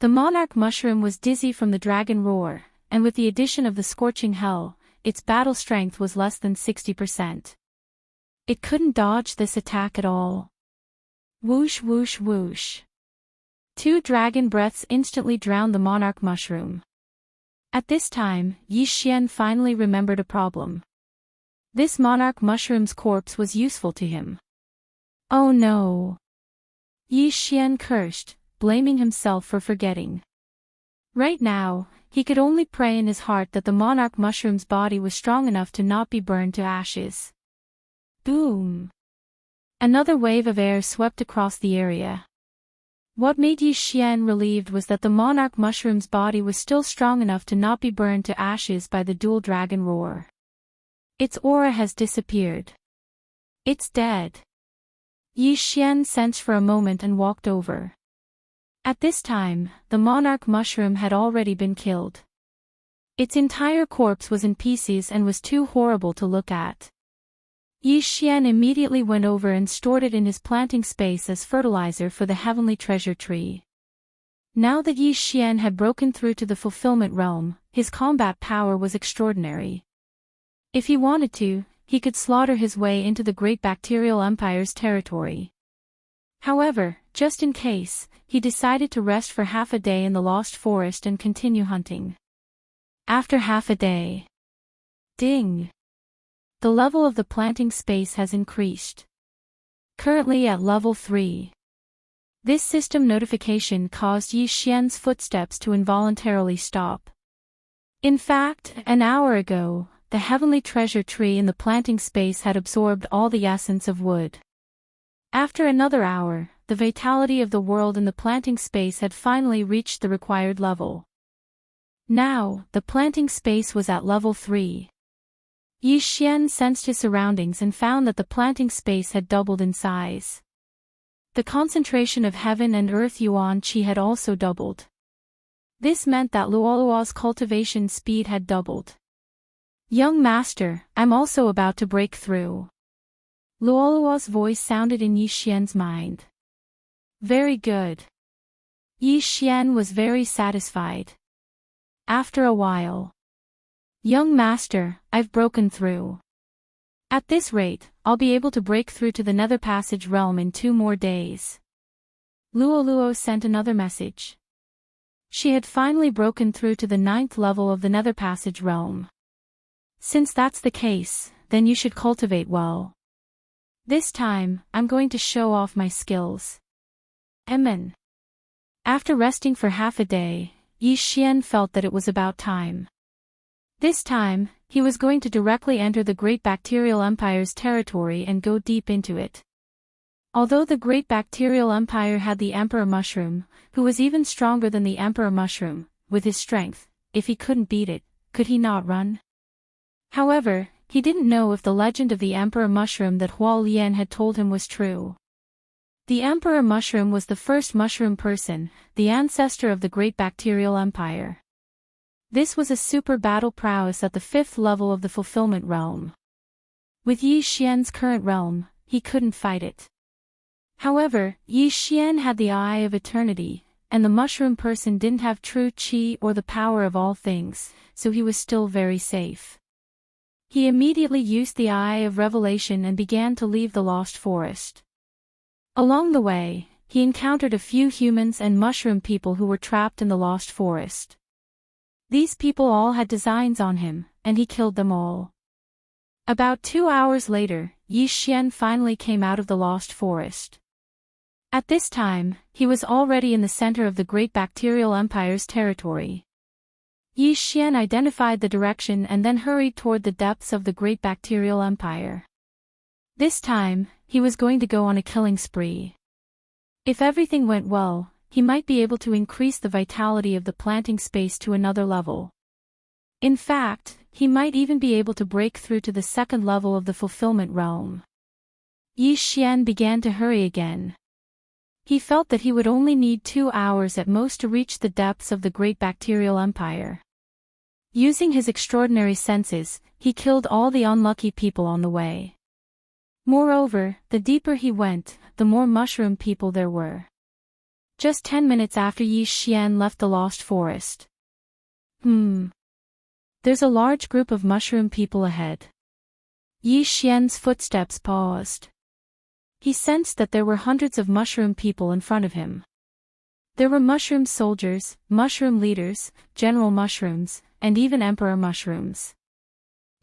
The monarch mushroom was dizzy from the dragon roar, and with the addition of the scorching hell, its battle strength was less than 60%. It couldn't dodge this attack at all. Whoosh whoosh whoosh. Two dragon breaths instantly drowned the monarch mushroom. At this time, Yi Xian finally remembered a problem. This monarch mushroom's corpse was useful to him. Oh no! Yi Xian cursed, blaming himself for forgetting. Right now, he could only pray in his heart that the monarch mushroom's body was strong enough to not be burned to ashes. Boom! Another wave of air swept across the area. What made Yi Xian relieved was that the monarch mushroom's body was still strong enough to not be burned to ashes by the dual dragon roar. Its aura has disappeared. It's dead. Yi Xian sensed for a moment and walked over. At this time, the monarch mushroom had already been killed. Its entire corpse was in pieces and was too horrible to look at. Yi Xian immediately went over and stored it in his planting space as fertilizer for the heavenly treasure tree. Now that Yi Xian had broken through to the fulfillment realm, his combat power was extraordinary. If he wanted to, he could slaughter his way into the Great Bacterial Empire's territory. However, just in case, he decided to rest for half a day in the Lost Forest and continue hunting. After half a day. Ding! The level of the planting space has increased. Currently at level 3. This system notification caused Yi Xian's footsteps to involuntarily stop. In fact, an hour ago, the heavenly treasure tree in the planting space had absorbed all the essence of wood. After another hour, the vitality of the world in the planting space had finally reached the required level. Now, the planting space was at level 3. Yi Xian sensed his surroundings and found that the planting space had doubled in size. The concentration of heaven and earth yuan qi had also doubled. This meant that Luoluo's cultivation speed had doubled. Young master, I'm also about to break through. Luoluo's voice sounded in Yi Xian's mind. Very good. Yi Xian was very satisfied. After a while. Young master, I've broken through. At this rate, I'll be able to break through to the Nether Passage realm in 2 more days. Luoluo sent another message. She had finally broken through to the 9th level of the Nether Passage realm. Since that's the case, then you should cultivate well. This time, I'm going to show off my skills. Amen. After resting for half a day, Yi Xian felt that it was about time. This time, he was going to directly enter the Great Bacterial Empire's territory and go deep into it. Although the Great Bacterial Empire had the Emperor Mushroom, who was even stronger than the Emperor Mushroom, with his strength, if he couldn't beat it, could he not run? However, he didn't know if the legend of the Emperor Mushroom that Huo Lian had told him was true. The Emperor Mushroom was the first mushroom person, the ancestor of the Great Bacterial Empire. This was a super battle prowess at the 5th level of the Fulfillment Realm. With Yi Xian's current realm, he couldn't fight it. However, Yi Xian had the Eye of Eternity, and the mushroom person didn't have true qi or the power of all things, so he was still very safe. He immediately used the Eye of Revelation and began to leave the Lost Forest. Along the way, he encountered a few humans and mushroom people who were trapped in the Lost Forest. These people all had designs on him, and he killed them all. About 2 hours later, Yi Xian finally came out of the Lost Forest. At this time, he was already in the center of the Great Bacterial Empire's territory. Yi Xian identified the direction and then hurried toward the depths of the Great Bacterial Empire. This time, he was going to go on a killing spree. If everything went well, he might be able to increase the vitality of the planting space to another level. In fact, he might even be able to break through to the 2nd level of the Fulfillment Realm. Yi Xian began to hurry again. He felt that he would only need 2 hours at most to reach the depths of the Great Bacterial Empire. Using his extraordinary senses, he killed all the unlucky people on the way. Moreover, the deeper he went, the more mushroom people there were. Just 10 minutes after Yi Xian left the Lost Forest. There's a large group of mushroom people ahead. Yi Xian's footsteps paused. He sensed that there were hundreds of mushroom people in front of him. There were mushroom soldiers, mushroom leaders, general mushrooms, and even emperor mushrooms.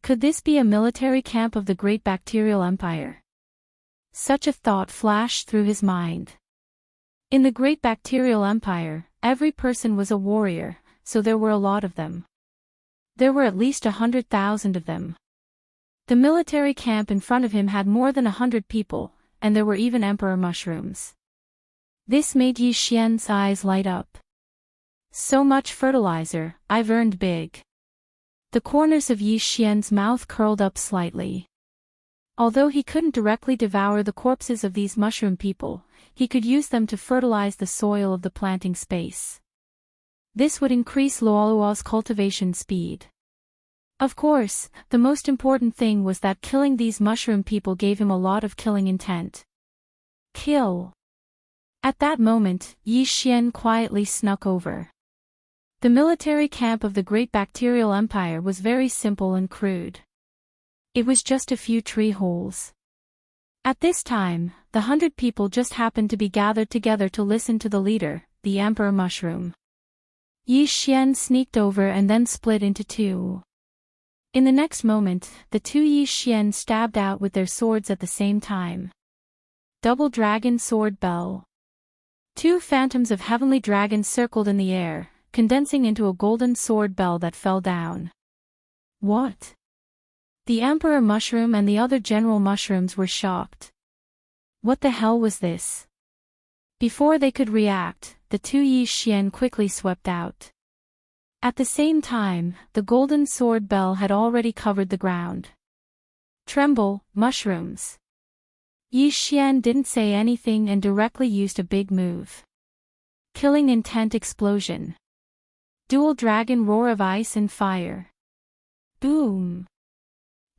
Could this be a military camp of the Great Bacterial Empire? Such a thought flashed through his mind. In the Great Bacterial Empire, every person was a warrior, so there were a lot of them. There were at least 100,000 of them. The military camp in front of him had more than 100 people, and there were even emperor mushrooms. This made Yi Xian's eyes light up. So much fertilizer, I've earned big. The corners of Yi Xian's mouth curled up slightly. Although he couldn't directly devour the corpses of these mushroom people, he could use them to fertilize the soil of the planting space. This would increase Luoluo's cultivation speed. Of course, the most important thing was that killing these mushroom people gave him a lot of killing intent. Kill. At that moment, Yi Xian quietly snuck over. The military camp of the Great Bacterial Empire was very simple and crude. It was just a few tree holes. At this time, the 100 people just happened to be gathered together to listen to the leader, the Emperor Mushroom. Yi Xian sneaked over and then split into two. In the next moment, the two Yi Xian stabbed out with their swords at the same time. Double Dragon Sword Bell. Two phantoms of heavenly dragons circled in the air, condensing into a golden sword bell that fell down. What? The Emperor Mushroom and the other General Mushrooms were shocked. What the hell was this? Before they could react, the two Yi Xian quickly swept out. At the same time, the golden sword bell had already covered the ground. Tremble, mushrooms. Yi Xian didn't say anything and directly used a big move. Killing Intent Explosion. Dual Dragon Roar of Ice and Fire. Boom.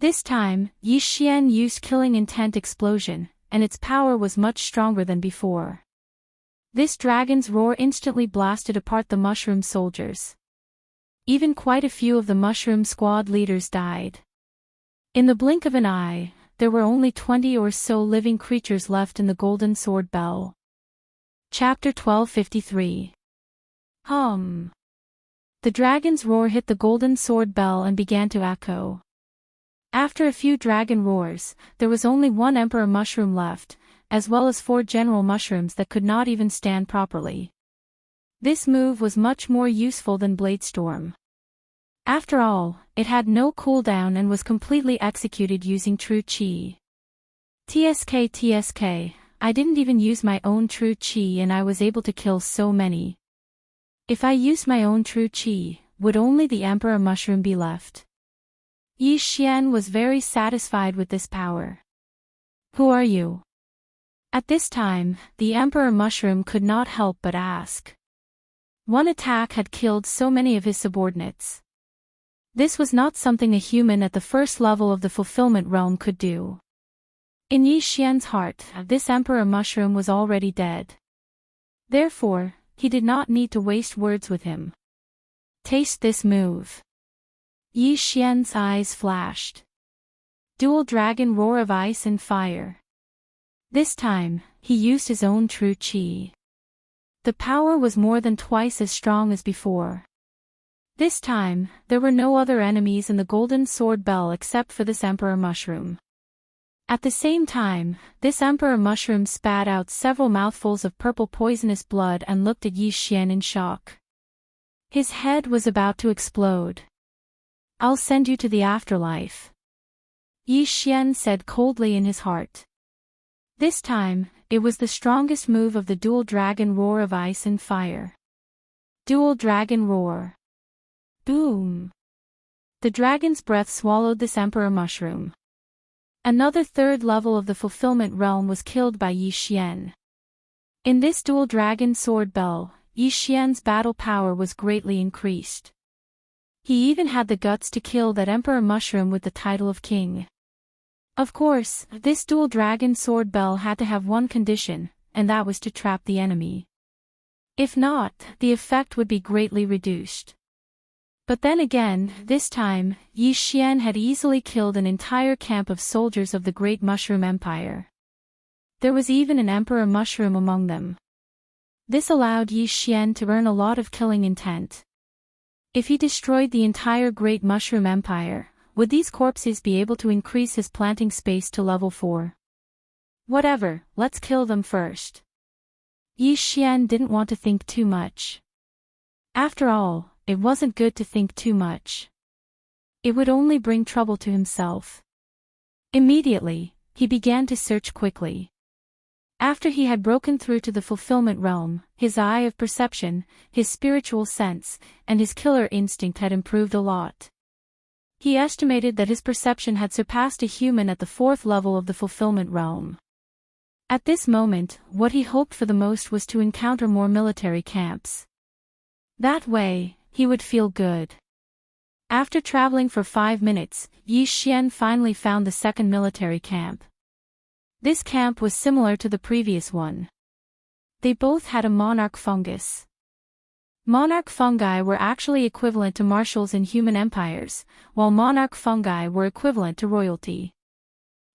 This time, Yi Xian used Killing Intent Explosion, and its power was much stronger than before. This dragon's roar instantly blasted apart the mushroom soldiers. Even quite a few of the mushroom squad leaders died. In the blink of an eye, there were only 20 or so living creatures left in the Golden Sword Bell. Chapter 1253. The dragon's roar hit the Golden Sword Bell and began to echo. After a few dragon roars, there was only one Emperor Mushroom left, as well as 4 General Mushrooms that could not even stand properly. This move was much more useful than Bladestorm. After all, it had no cooldown and was completely executed using True Chi. TSK, I didn't even use my own True Chi and I was able to kill so many. If I used my own True Chi, would only the Emperor Mushroom be left? Yi Xian was very satisfied with this power. Who are you? At this time, the Emperor Mushroom could not help but ask. One attack had killed so many of his subordinates. This was not something a human at the first level of the fulfillment realm could do. In Yi Xian's heart, this Emperor Mushroom was already dead. Therefore, he did not need to waste words with him. Taste this move. Yi Xian's eyes flashed. Dual Dragon Roar of Ice and Fire. This time, he used his own True Chi. The power was more than twice as strong as before. This time, there were no other enemies in the Golden Sword Bell except for this Emperor Mushroom. At the same time, this Emperor Mushroom spat out several mouthfuls of purple poisonous blood and looked at Yi Xian in shock. His head was about to explode. I'll send you to the afterlife. Yi Xian said coldly in his heart. This time, it was the strongest move of the Dual Dragon Roar of Ice and Fire. Dual Dragon Roar. Boom. The dragon's breath swallowed this Emperor Mushroom. Another third level of the fulfillment realm was killed by Yi Xian. In this Dual Dragon Sword Bell, Yi Xian's battle power was greatly increased. He even had the guts to kill that Emperor Mushroom with the title of king. Of course, this Dual Dragon Sword Bell had to have one condition, and that was to trap the enemy. If not, the effect would be greatly reduced. But then again, this time, Yi Xian had easily killed an entire camp of soldiers of the Great Mushroom Empire. There was even an Emperor Mushroom among them. This allowed Yi Xian to earn a lot of killing intent. If he destroyed the entire Great Mushroom Empire, would these corpses be able to increase his planting space to level 4? Whatever, let's kill them first. Yi Xian didn't want to think too much. After all, it wasn't good to think too much. It would only bring trouble to himself. Immediately, he began to search quickly. After he had broken through to the fulfillment realm, his eye of perception, his spiritual sense, and his killer instinct had improved a lot. He estimated that his perception had surpassed a human at the 4th level of the fulfillment realm. At this moment, what he hoped for the most was to encounter more military camps. That way, he would feel good. After traveling for 5 minutes, Yi Xian finally found the second military camp. This camp was similar to the previous one. They both had a monarch fungus. Monarch fungi were actually equivalent to marshals in human empires, while monarch fungi were equivalent to royalty.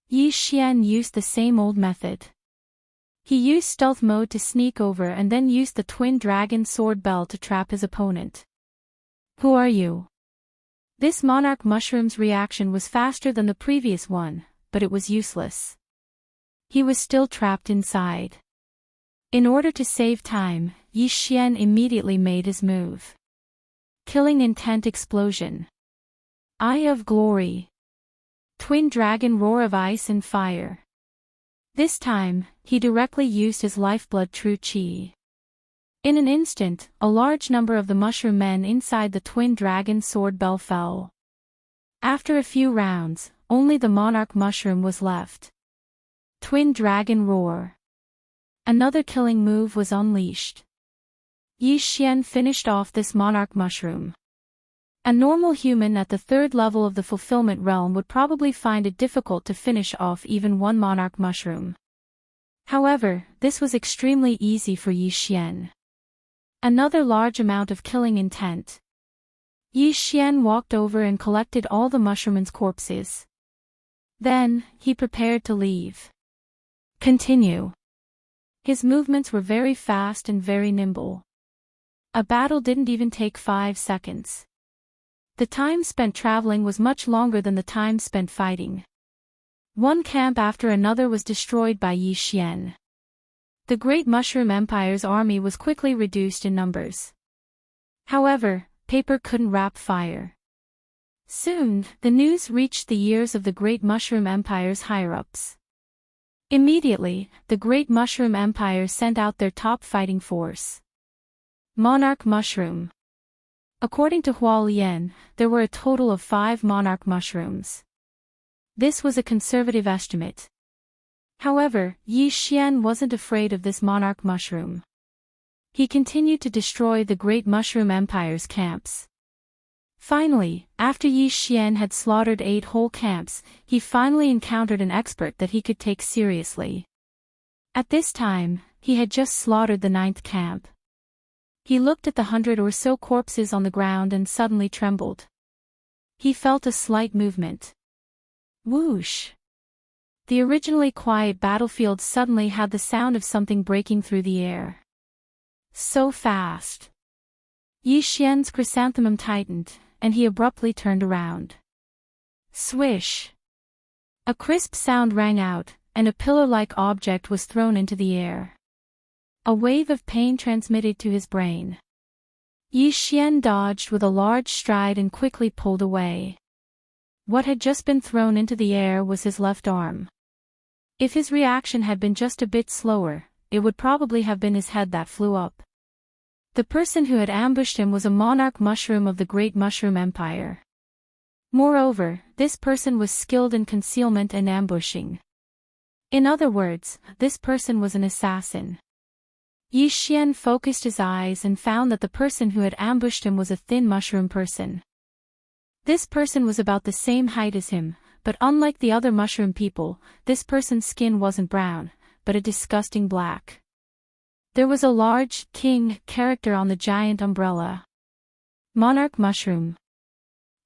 Yi Xian used the same old method. He used stealth mode to sneak over and then used the twin dragon sword bell to trap his opponent. Who are you? This monarch mushroom's reaction was faster than the previous one, but it was useless. He was still trapped inside. In order to save time, Yi Xian immediately made his move. Killing intent explosion. Eye of glory. Twin dragon roar of ice and fire. This time, he directly used his lifeblood true chi. In an instant, a large number of the mushroom men inside the twin dragon sword bell fell. After a few rounds, only the monarch mushroom was left. Twin dragon roar. Another killing move was unleashed. Yi Xian finished off this monarch mushroom. A normal human at the third level of the fulfillment realm would probably find it difficult to finish off even one monarch mushroom. However, this was extremely easy for Yi Xian. Another large amount of killing intent. Yi Xian walked over and collected all the mushroommen's corpses. Then, he prepared to leave. Continue. His movements were very fast and very nimble. A battle didn't even take 5 seconds. The time spent traveling was much longer than the time spent fighting. One camp after another was destroyed by Yi Xian. The Great Mushroom Empire's army was quickly reduced in numbers. However, paper couldn't wrap fire. Soon, the news reached the ears of the Great Mushroom Empire's higher-ups. Immediately, the Great Mushroom Empire sent out their top fighting force. Monarch Mushroom. According to Hua Lian, there were a total of 5 monarch mushrooms. This was a conservative estimate. However, Yi Xian wasn't afraid of this monarch mushroom. He continued to destroy the Great Mushroom Empire's camps. Finally, after Yi Xian had slaughtered 8 whole camps, he finally encountered an expert that he could take seriously. At this time, he had just slaughtered the 9th camp. He looked at the 100 or so corpses on the ground and suddenly trembled. He felt a slight movement. Whoosh! The originally quiet battlefield suddenly had the sound of something breaking through the air. So fast! Yi Xian's chrysanthemum tightened, and he abruptly turned around. Swish! A crisp sound rang out, and a pillar-like object was thrown into the air. A wave of pain transmitted to his brain. Yi Xian dodged with a large stride and quickly pulled away. What had just been thrown into the air was his left arm. If his reaction had been just a bit slower, it would probably have been his head that flew up. The person who had ambushed him was a monarch mushroom of the Great Mushroom Empire. Moreover, this person was skilled in concealment and ambushing. In other words, this person was an assassin. Yi Xian focused his eyes and found that the person who had ambushed him was a thin mushroom person. This person was about the same height as him, but unlike the other mushroom people, this person's skin wasn't brown, but a disgusting black. There was a large king character on the giant umbrella. Monarch mushroom.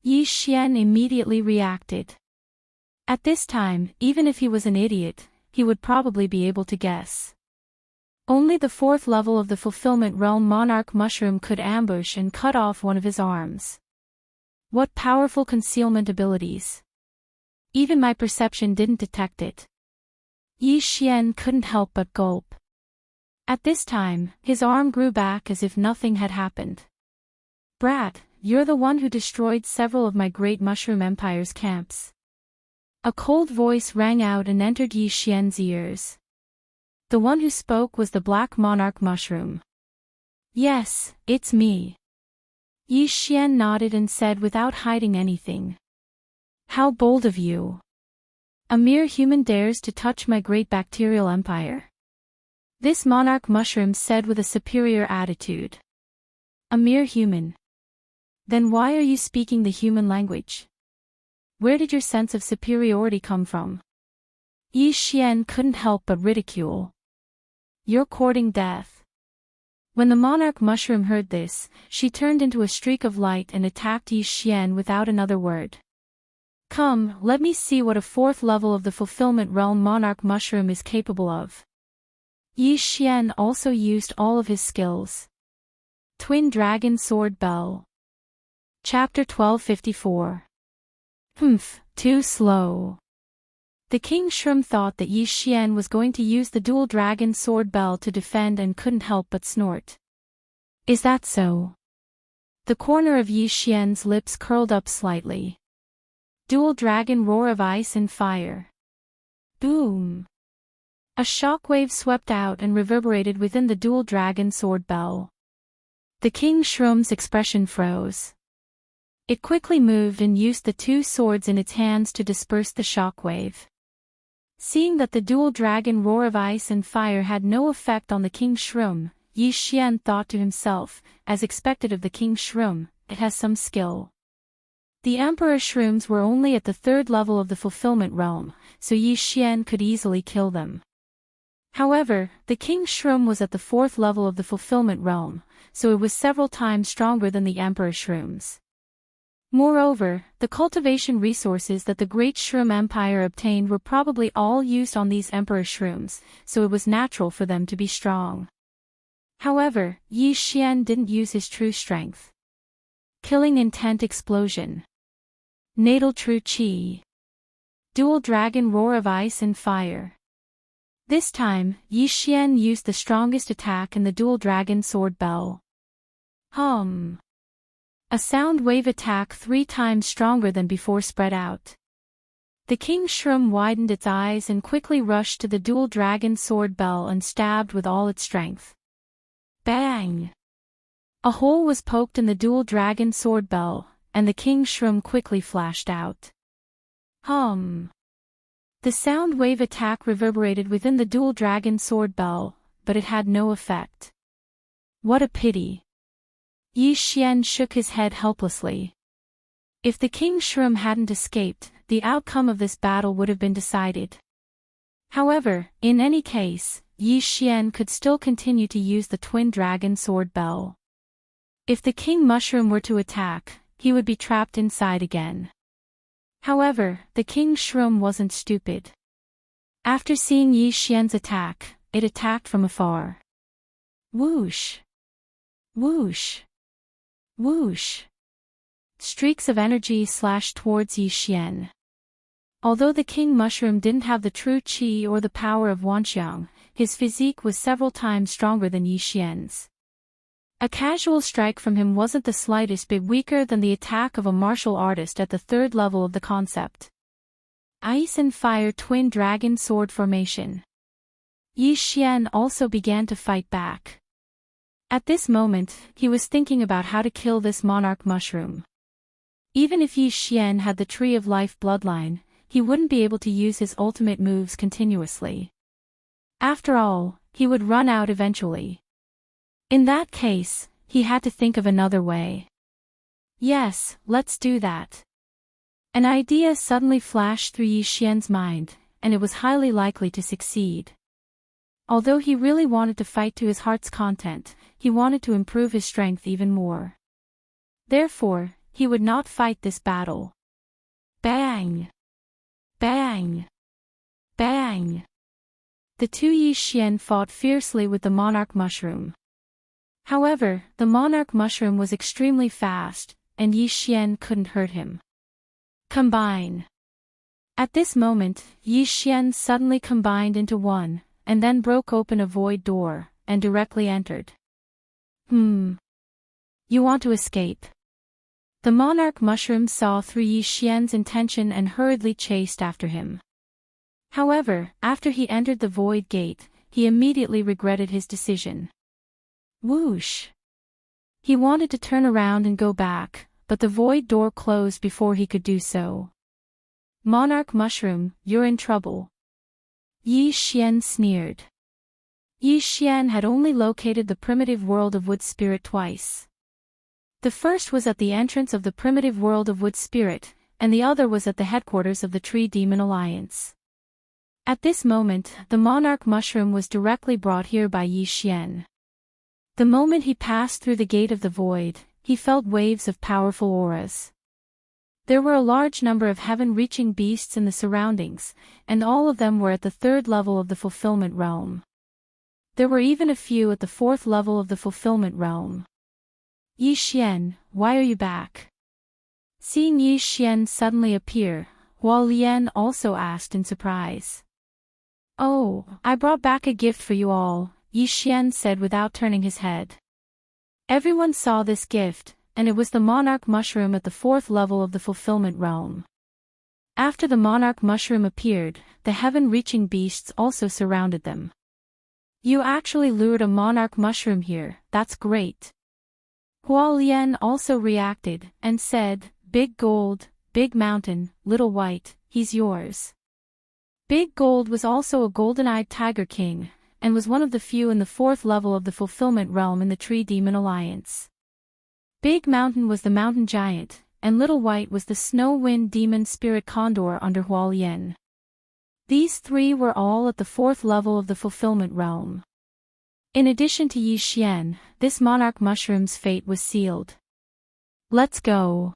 Yi Xian immediately reacted. At this time, even if he was an idiot, he would probably be able to guess. Only the 4th level of the Fulfillment Realm Monarch Mushroom could ambush and cut off one of his arms. What powerful concealment abilities! Even my perception didn't detect it. Yi Xian couldn't help but gulp. At this time, his arm grew back as if nothing had happened. Brat, you're the one who destroyed several of my Great Mushroom Empire's camps. A cold voice rang out and entered Yi Xian's ears. The one who spoke was the Black Monarch Mushroom. Yes, it's me. Yi Xian nodded and said without hiding anything. How bold of you. A mere human dares to touch my great bacterial empire. This monarch mushroom said with a superior attitude. A mere human. Then why are you speaking the human language? Where did your sense of superiority come from? Yi Xian couldn't help but ridicule. You're courting death. When the monarch mushroom heard this, she turned into a streak of light and attacked Yi Xian without another word. Come, let me see what a 4th level of the Fulfillment Realm monarch mushroom is capable of. Yi Xian also used all of his skills. Twin Dragon Sword Bell. Chapter 1254. Too slow. The King Shroom thought that Yi Xian was going to use the dual dragon sword bell to defend and couldn't help but snort. Is that so? The corner of Yi Xian's lips curled up slightly. Dual dragon roar of ice and fire. Boom! A shockwave swept out and reverberated within the dual dragon sword bell. The King Shroom's expression froze. It quickly moved and used the two swords in its hands to disperse the shockwave. Seeing that the dual dragon roar of ice and fire had no effect on the King Shroom, Yi Xian thought to himself, as expected of the King Shroom, it has some skill. The Emperor Shrooms were only at the 3rd level of the Fulfillment Realm, so Yi Xian could easily kill them. However, the King Shroom was at the 4th level of the Fulfillment Realm, so it was several times stronger than the Emperor Shrooms. Moreover, the cultivation resources that the Great Shroom Empire obtained were probably all used on these Emperor Shrooms, so it was natural for them to be strong. However, Yi Xian didn't use his true strength. Killing Intent Explosion. Natal True Qi. Dual Dragon Roar of Ice and Fire. This time, Yi Xian used the strongest attack in the Dual Dragon Sword Bell. A sound wave attack 3 times stronger than before spread out. The King Shroom widened its eyes and quickly rushed to the Dual Dragon Sword Bell and stabbed with all its strength. Bang! A hole was poked in the Dual Dragon Sword Bell, and the King Shroom quickly flashed out. The sound wave attack reverberated within the Dual Dragon Sword Bell, but it had no effect. What a pity. Yi Xian shook his head helplessly. If the King Shroom hadn't escaped, the outcome of this battle would have been decided. However, in any case, Yi Xian could still continue to use the Twin Dragon Sword Bell. If the King Mushroom were to attack, he would be trapped inside again. However, the King Shroom wasn't stupid. After seeing Yi Xian's attack, it attacked from afar. Whoosh! Whoosh! Whoosh! Streaks of energy slashed towards Yi Xian. Although the King Mushroom didn't have the true qi or the power of Wanxiang, his physique was several times stronger than Yi Xian's. A casual strike from him wasn't the slightest bit weaker than the attack of a martial artist at the 3rd level of the concept. Ice and Fire Twin Dragon Sword Formation. Yi Xian also began to fight back. At this moment, he was thinking about how to kill this monarch mushroom. Even if Yi Xian had the Tree of Life bloodline, he wouldn't be able to use his ultimate moves continuously. After all, he would run out eventually. In that case, he had to think of another way. Yes, let's do that. An idea suddenly flashed through Yi Xian's mind, and it was highly likely to succeed. Although he really wanted to fight to his heart's content, he wanted to improve his strength even more. Therefore, he would not fight this battle. Bang! Bang! Bang! The two Yi Xian fought fiercely with the monarch mushroom. However, the monarch mushroom was extremely fast, and Yi Xian couldn't hurt him. Combine! At this moment, Yi Xian suddenly combined into one, and then broke open a void door, and directly entered. You want to escape? The monarch mushroom saw through Yi Xian's intention and hurriedly chased after him. However, after he entered the void gate, he immediately regretted his decision. Whoosh! He wanted to turn around and go back, but the void door closed before he could do so. Monarch Mushroom, you're in trouble. Yi Xian sneered. Yi Xian had only located the primitive world of Wood Spirit twice. The first was at the entrance of the primitive world of Wood Spirit, and the other was at the headquarters of the Tree Demon Alliance. At this moment, the Monarch Mushroom was directly brought here by Yi Xian. The moment he passed through the gate of the void, he felt waves of powerful auras. There were a large number of heaven-reaching beasts in the surroundings, and all of them were at the 3rd level of the fulfillment realm. There were even a few at the 4th level of the fulfillment realm. Yi Xian, why are you back? Seeing Yi Xian suddenly appear, Huo Lian also asked in surprise. Oh, I brought back a gift for you all, Yi Xian said without turning his head. Everyone saw this gift, and it was the monarch mushroom at the 4th level of the fulfillment realm. After the monarch mushroom appeared, the heaven-reaching beasts also surrounded them. You actually lured a monarch mushroom here, that's great. Huo Lian also reacted, and said, Big Gold, Big Mountain, Little White, he's yours. Big Gold was also a golden-eyed tiger king, and was one of the few in the 4th level of the fulfillment realm in the Tree Demon Alliance. Big Mountain was the mountain giant, and Little White was the snow wind demon spirit condor under Huo Lian. These three were all at the 4th level of the fulfillment realm. In addition to Yi Xian, this monarch mushroom's fate was sealed. Let's go.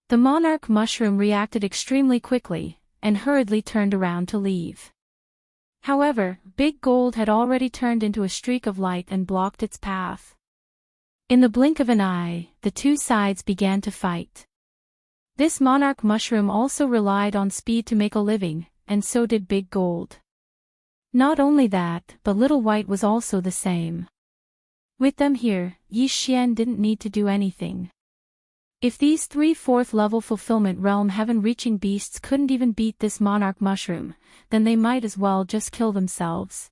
The monarch mushroom reacted extremely quickly, and hurriedly turned around to leave. However, Big Gold had already turned into a streak of light and blocked its path. In the blink of an eye, the two sides began to fight. This monarch mushroom also relied on speed to make a living, and so did Big Gold. Not only that, but Little White was also the same. With them here, Yi Xian didn't need to do anything. If these three 4th level fulfillment realm heaven-reaching beasts couldn't even beat this monarch mushroom, then they might as well just kill themselves.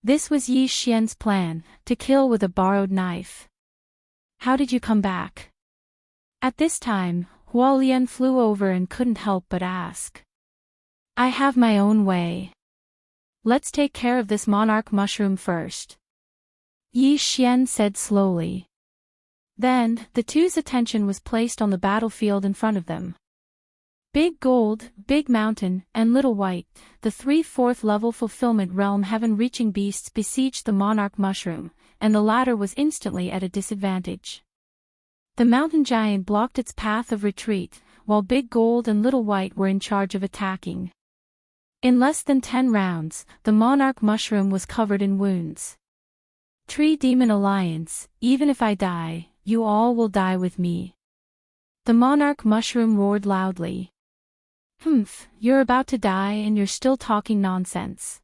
This was Yi Xian's plan, to kill with a borrowed knife. How did you come back? At this time, Huo Lian flew over and couldn't help but ask. I have my own way. Let's take care of this monarch mushroom first. Yi Xian said slowly. Then, the two's attention was placed on the battlefield in front of them. Big Gold, Big Mountain, and Little White, the three 4th level fulfillment realm heaven-reaching beasts besieged the monarch mushroom, and the latter was instantly at a disadvantage. The mountain giant blocked its path of retreat, while Big Gold and Little White were in charge of attacking. In less than 10 rounds, the monarch mushroom was covered in wounds. Tree Demon Alliance, even if I die, you all will die with me. The monarch mushroom roared loudly. Humph, you're about to die and you're still talking nonsense.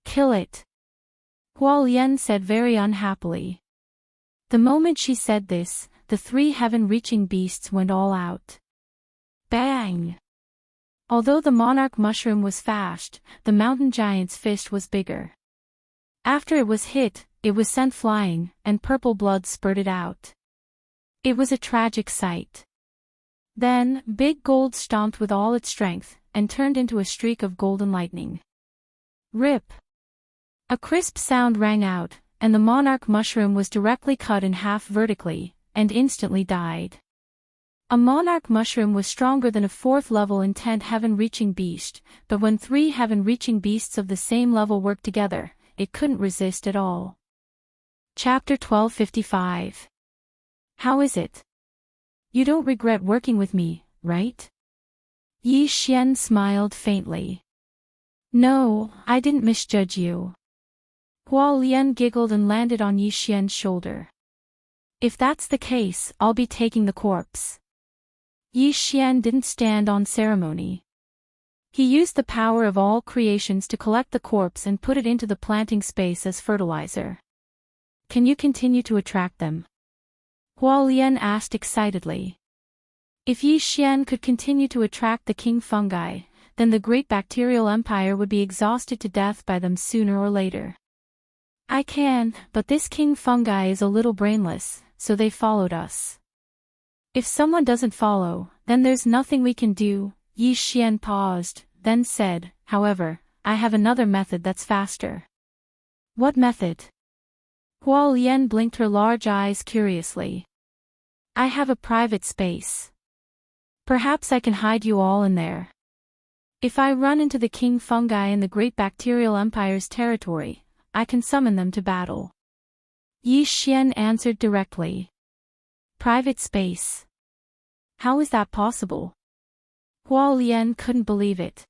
Kill it. Huo Lian said very unhappily. The moment she said this, the three heaven-reaching beasts went all out. Bang! Although the monarch mushroom was fast, the mountain giant's fist was bigger. After it was hit, it was sent flying, and purple blood spurted out. It was a tragic sight. Then, Big Gold stomped with all its strength, and turned into a streak of golden lightning. Rip! A crisp sound rang out, and the monarch mushroom was directly cut in half vertically, and instantly died. A monarch mushroom was stronger than a 4th level intent heaven-reaching beast, but when 3 heaven-reaching beasts of the same level worked together, it couldn't resist at all. Chapter 1255. How is it? You don't regret working with me, right? Yi Xian smiled faintly. No, I didn't misjudge you. Huo Lian giggled and landed on Yi Xian's shoulder. If that's the case, I'll be taking the corpse. Yi Xian didn't stand on ceremony. He used the power of all creations to collect the corpse and put it into the planting space as fertilizer. Can you continue to attract them? Huo Lian asked excitedly. If Yi Xian could continue to attract the king fungi, then the great bacterial empire would be exhausted to death by them sooner or later. I can, but this king fungi is a little brainless, so they followed us. If someone doesn't follow, then there's nothing we can do. Yi Xian paused, then said, however, I have another method that's faster. What method? Huo Lian blinked her large eyes curiously. I have a private space. Perhaps I can hide you all in there. If I run into the king fungi in the great bacterial empire's territory, I can summon them to battle. Yi Xian answered directly. Private space. How is that possible? Huo Lian couldn't believe it.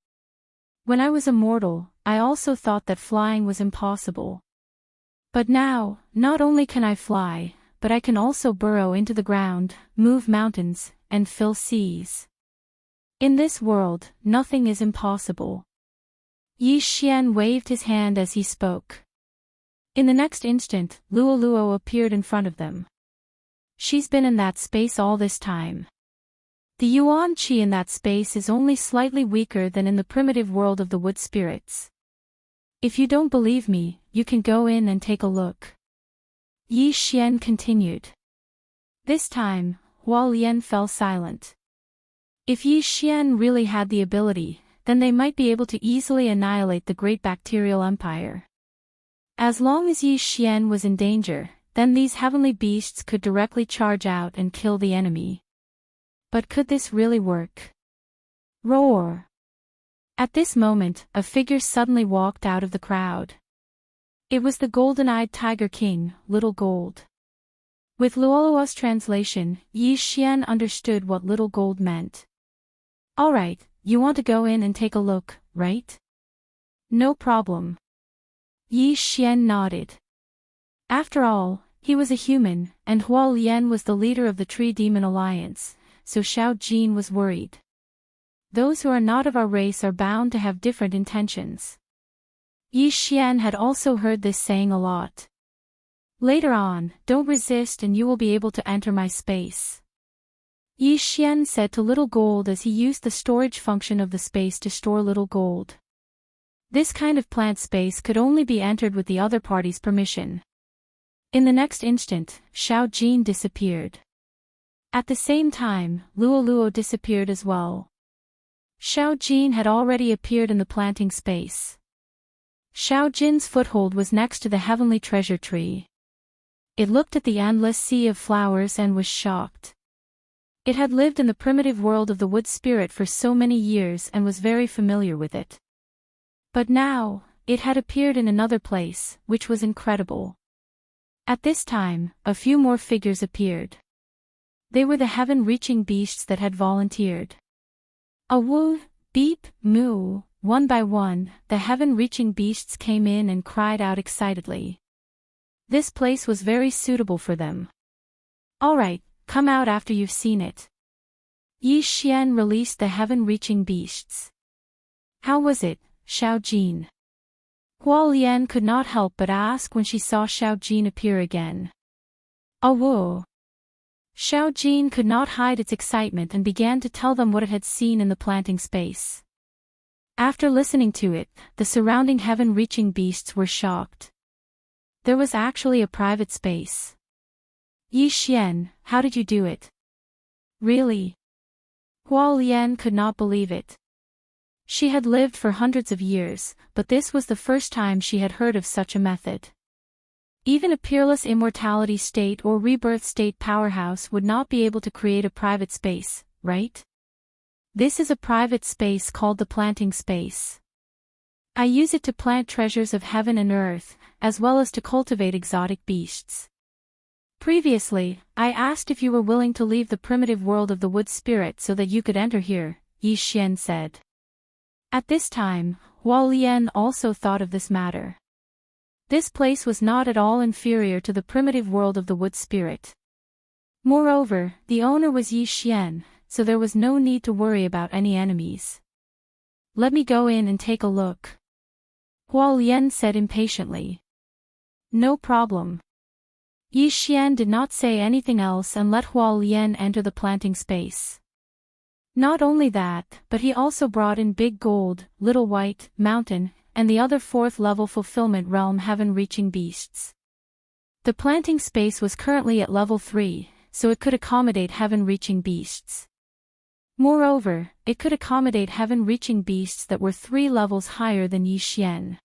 When I was a mortal, I also thought that flying was impossible. But now, not only can I fly, but I can also burrow into the ground, move mountains, and fill seas. In this world, nothing is impossible. Yi Xian waved his hand as he spoke. In the next instant, Luo Luo appeared in front of them. She's been in that space all this time. The Yuan Qi in that space is only slightly weaker than in the primitive world of the wood spirits. If you don't believe me, you can go in and take a look. Yi Xian continued. This time, Hualian fell silent. If Yi Xian really had the ability, then they might be able to easily annihilate the great bacterial empire. As long as Yi Xian was in danger, then these heavenly beasts could directly charge out and kill the enemy. But could this really work? Roar! At this moment, a figure suddenly walked out of the crowd. It was the golden-eyed Tiger King, Little Gold. With Luoluo's translation, Yi Xian understood what Little Gold meant. Alright, you want to go in and take a look, right? No problem. Yi Xian nodded. After all, he was a human, and Hualian was the leader of the Tree Demon Alliance, so Xiao Jin was worried. Those who are not of our race are bound to have different intentions. Yi Xian had also heard this saying a lot. Later on, don't resist and you will be able to enter my space. Yi Xian said to Little Gold as he used the storage function of the space to store Little Gold. This kind of plant space could only be entered with the other party's permission. In the next instant, Xiao Jin disappeared. At the same time, Luo Luo disappeared as well. Xiao Jin had already appeared in the planting space. Xiao Jin's foothold was next to the heavenly treasure tree. It looked at the endless sea of flowers and was shocked. It had lived in the primitive world of the wood spirit for so many years and was very familiar with it. But now, it had appeared in another place, which was incredible. At this time, a few more figures appeared. They were the heaven-reaching beasts that had volunteered. A woo, beep, moo, one by one, the heaven-reaching beasts came in and cried out excitedly. This place was very suitable for them. Alright, come out after you've seen it. Yi Xian released the heaven-reaching beasts. How was it, Xiao Jin? Hualian could not help but ask when she saw Xiao Jin appear again. Oh whoa! Xiao Jin could not hide its excitement and began to tell them what it had seen in the planting space. After listening to it, the surrounding heaven-reaching beasts were shocked. There was actually a private space. Yi Xian, how did you do it? Really? Hualian could not believe it. She had lived for hundreds of years, but this was the first time she had heard of such a method. Even a peerless immortality state or rebirth state powerhouse would not be able to create a private space, right? This is a private space called the planting space. I use it to plant treasures of heaven and earth, as well as to cultivate exotic beasts. Previously, I asked if you were willing to leave the primitive world of the wood spirit so that you could enter here, Yi Xian said. At this time, Hualian also thought of this matter. This place was not at all inferior to the primitive world of the wood spirit. Moreover, the owner was Yi Xian, so there was no need to worry about any enemies. Let me go in and take a look. Hualian said impatiently. No problem. Yi Xian did not say anything else and let Hualian enter the planting space. Not only that, but he also brought in Big Gold, Little White, Mountain, and the other fourth-level fulfillment realm heaven-reaching beasts. The planting space was currently at level 3, so it could accommodate heaven-reaching beasts. Moreover, it could accommodate heaven-reaching beasts that were 3 levels higher than Yi Xian.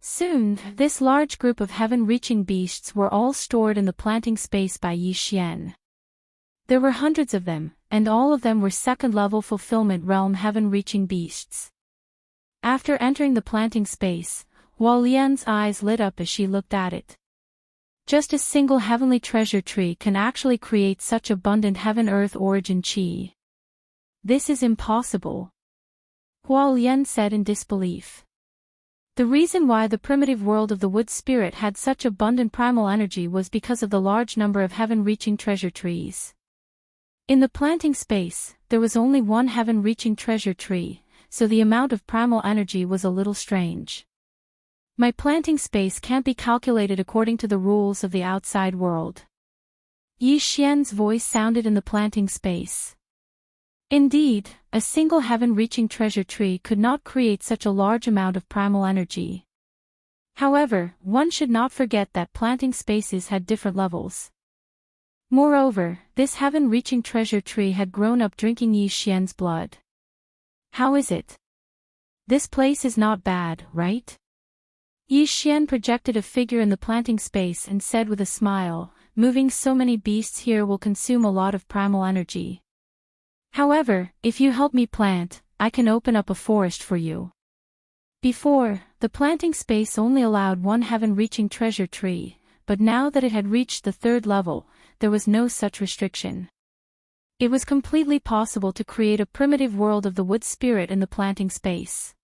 Soon, this large group of heaven-reaching beasts were all stored in the planting space by Yi Xian. There were hundreds of them, and all of them were second-level fulfillment realm heaven-reaching beasts. After entering the planting space, Hualian's eyes lit up as she looked at it. Just a single heavenly treasure tree can actually create such abundant heaven-earth origin qi. This is impossible. Hualian said in disbelief. The reason why the primitive world of the wood spirit had such abundant primal energy was because of the large number of heaven-reaching treasure trees. In the planting space, there was only one heaven-reaching treasure tree, so the amount of primal energy was a little strange. My planting space can't be calculated according to the rules of the outside world. Yi Xian's voice sounded in the planting space. Indeed, a single heaven-reaching treasure tree could not create such a large amount of primal energy. However, one should not forget that planting spaces had different levels. Moreover, this heaven-reaching treasure tree had grown up drinking Yi Xian's blood. How is it? This place is not bad, right? Yi Xian projected a figure in the planting space and said with a smile, moving so many beasts here will consume a lot of primal energy. However, if you help me plant, I can open up a forest for you. Before, the planting space only allowed one heaven-reaching treasure tree, but now that it had reached the third level, there was no such restriction. It was completely possible to create a primitive world of the wood spirit in the planting space.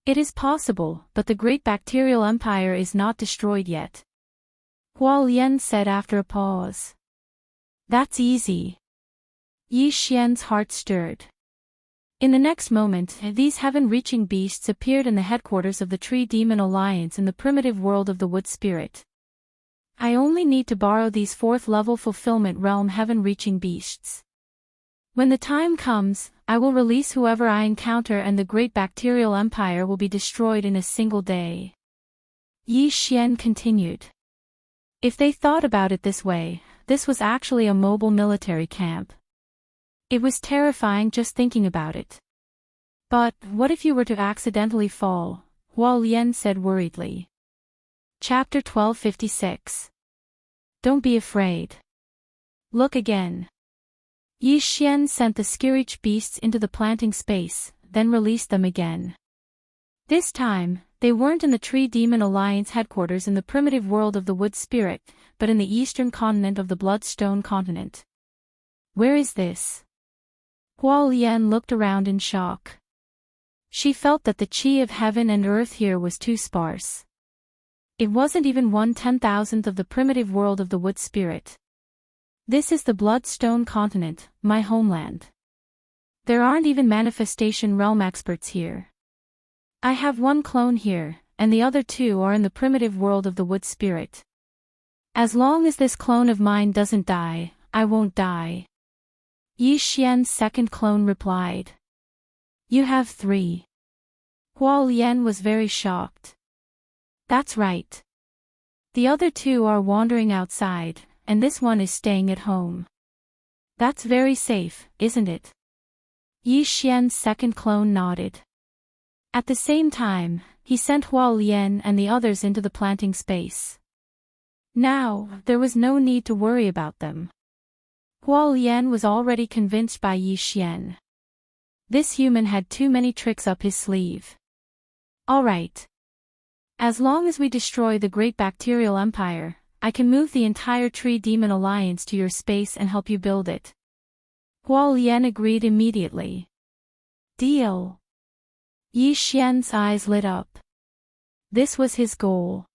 It is possible, but the great bacterial empire is not destroyed yet. Huo Lian said after a pause. That's easy. Yi Xian's heart stirred. In the next moment, these heaven-reaching beasts appeared in the headquarters of the Tree Demon Alliance in the primitive world of the wood spirit. I only need to borrow these fourth-level fulfillment realm heaven-reaching beasts. When the time comes, I will release whoever I encounter and the great bacterial empire will be destroyed in a single day. Yi Xian continued. If they thought about it this way, this was actually a mobile military camp. It was terrifying just thinking about it. But, what if you were to accidentally fall? Huo Lian said worriedly. Chapter 1256. Don't be afraid. Look again. Yi Xian sent the Skirich beasts into the planting space, then released them again. This time, they weren't in the Tree Demon Alliance headquarters in the primitive world of the wood spirit, but in the eastern continent of the Bloodstone continent. Where is this? Huo Lian looked around in shock. She felt that the qi of heaven and earth here was too sparse. It wasn't even 1/10,000th of the primitive world of the wood spirit. This is the Bloodstone continent, my homeland. There aren't even manifestation realm experts here. I have one clone here, and the other two are in the primitive world of the wood spirit. As long as this clone of mine doesn't die, I won't die. Yi Xian's second clone replied. You have 3. Huo Lian was very shocked. That's right. The other 2 are wandering outside, and this one is staying at home. That's very safe, isn't it? Yi Xian's second clone nodded. At the same time, he sent Huo Lian and the others into the planting space. Now, there was no need to worry about them. Huo Lian was already convinced by Yi Xian. This human had too many tricks up his sleeve. All right. As long as we destroy the great bacterial empire, I can move the entire Tree Demon Alliance to your space and help you build it. Huo Lian agreed immediately. Deal. Yi Xian's eyes lit up. This was his goal.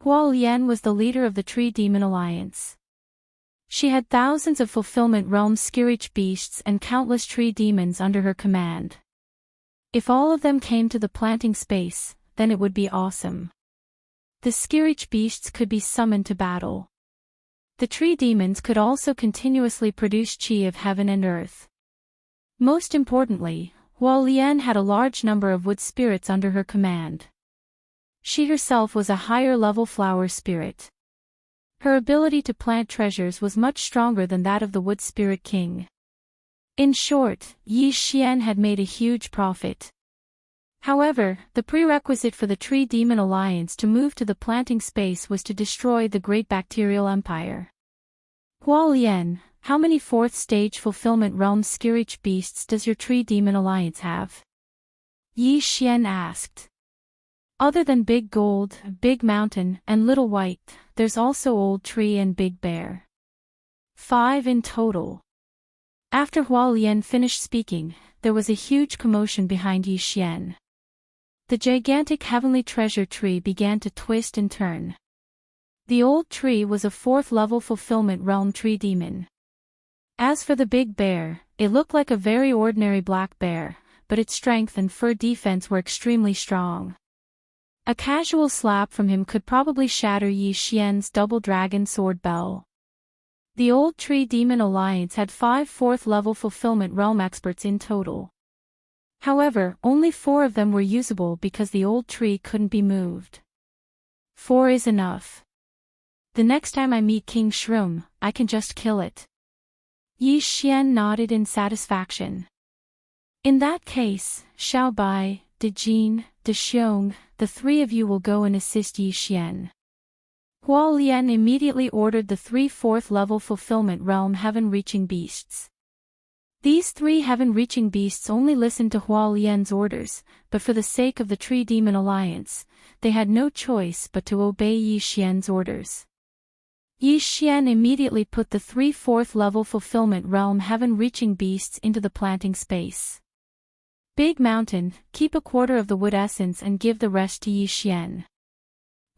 Huo Lian was the leader of the Tree Demon Alliance. She had thousands of Fulfillment Realm Skirich beasts and countless tree demons under her command. If all of them came to the planting space, then it would be awesome. The Skirich beasts could be summoned to battle. The tree demons could also continuously produce qi of heaven and earth. Most importantly, Huo Lian had a large number of wood spirits under her command. She herself was a higher-level flower spirit. Her ability to plant treasures was much stronger than that of the Wood Spirit King. In short, Yi Xian had made a huge profit. However, the prerequisite for the Tree Demon Alliance to move to the planting space was to destroy the Great Bacterial Empire. Huo Lian, how many 4th stage Fulfillment Realm Skirich beasts does your Tree Demon Alliance have? Yi Xian asked. Other than Big Gold, Big Mountain, and Little White, there's also Old Tree and Big Bear. 5 in total. After Huo Lian finished speaking, there was a huge commotion behind Yi Xian. The gigantic heavenly treasure tree began to twist and turn. The old tree was a 4th-level fulfillment realm tree demon. As for the big bear, it looked like a very ordinary black bear, but its strength and fur defense were extremely strong. A casual slap from him could probably shatter Yi Xian's double dragon sword bell. The old tree demon alliance had 5 4th-level fulfillment realm experts in total. However, only 4 of them were usable because the old tree couldn't be moved. 4 is enough. The next time I meet King Shroom, I can just kill it. Yi Xian nodded in satisfaction. In that case, Xiao Bai, De Jin, De Xiong, the 3 of you will go and assist Yi Xian. Hua Lian immediately ordered the 3 4th-level fulfillment realm heaven-reaching beasts. These 3 heaven-reaching beasts only listened to Hua Lian's orders, but for the sake of the Tree Demon Alliance, they had no choice but to obey Yi Xian's orders. Yi Xian immediately put the 3 4th-level fulfillment realm heaven-reaching beasts into the planting space. Big Mountain, keep a quarter of the wood essence and give the rest to Yi Xian.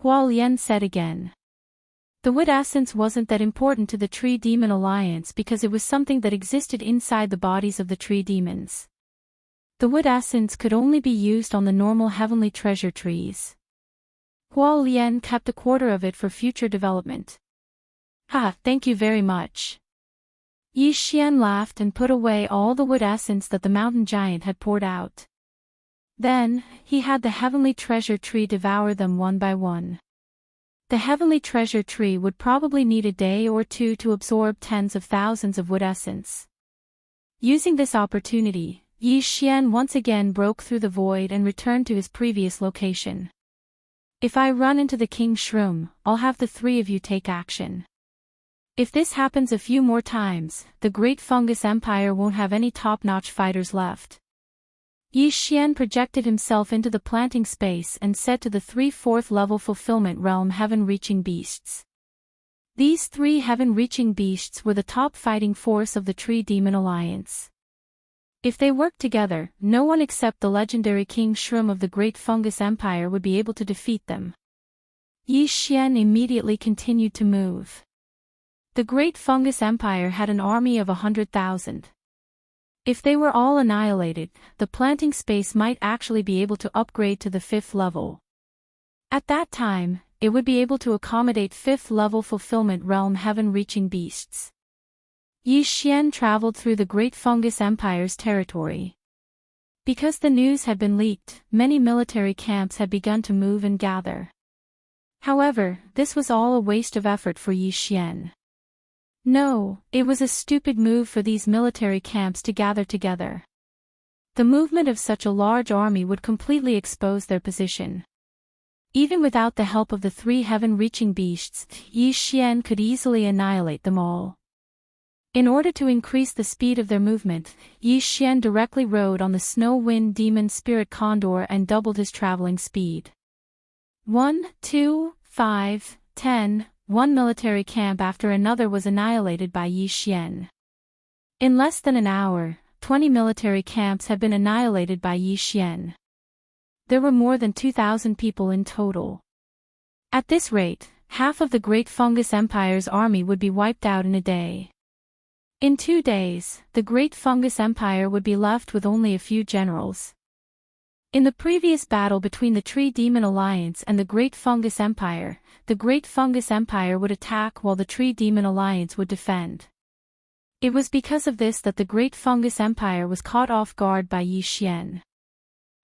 Hua Lian said again. The wood essence wasn't that important to the Tree Demon Alliance because it was something that existed inside the bodies of the tree demons. The wood essence could only be used on the normal heavenly treasure trees. Hua Lian kept a quarter of it for future development. Thank you very much. Yi Xian laughed and put away all the wood essence that the mountain giant had poured out. Then, he had the heavenly treasure tree devour them one by one. The heavenly treasure tree would probably need a day or 2 to absorb tens of thousands of wood essence. Using this opportunity, Yi Xian once again broke through the void and returned to his previous location. If I run into the King Shroom, I'll have the 3 of you take action. If this happens a few more times, the Great Fungus Empire won't have any top-notch fighters left. Yi Xian projected himself into the planting space and said to the 3 4th-level fulfillment realm heaven-reaching beasts. These 3 heaven-reaching beasts were the top fighting force of the Tree Demon Alliance. If they worked together, no one except the legendary King Shroom of the Great Fungus Empire would be able to defeat them. Yi Xian immediately continued to move. The Great Fungus Empire had an army of 100,000. If they were all annihilated, the planting space might actually be able to upgrade to the 5th level. At that time, it would be able to accommodate 5th-level fulfillment realm heaven-reaching beasts. Yi Xian traveled through the Great Fungus Empire's territory. Because the news had been leaked, many military camps had begun to move and gather. However, this was all a waste of effort for Yi Xian. No, it was a stupid move for these military camps to gather together. The movement of such a large army would completely expose their position. Even without the help of the 3 heaven-reaching beasts, Yi Xian could easily annihilate them all. In order to increase the speed of their movement, Yi Xian directly rode on the Snow Wind Demon Spirit Condor and doubled his traveling speed. 1, 2, 5, 10. One military camp after another was annihilated by Yi Xian. In less than an hour, 20 military camps had been annihilated by Yi Xian. There were more than 2,000 people in total. At this rate, half of the Great Fungus Empire's army would be wiped out in a day. In 2 days, the Great Fungus Empire would be left with only a few generals. In the previous battle between the Tree Demon Alliance and the Great Fungus Empire, the Great Fungus Empire would attack while the Tree Demon Alliance would defend. It was because of this that the Great Fungus Empire was caught off guard by Yi Xian.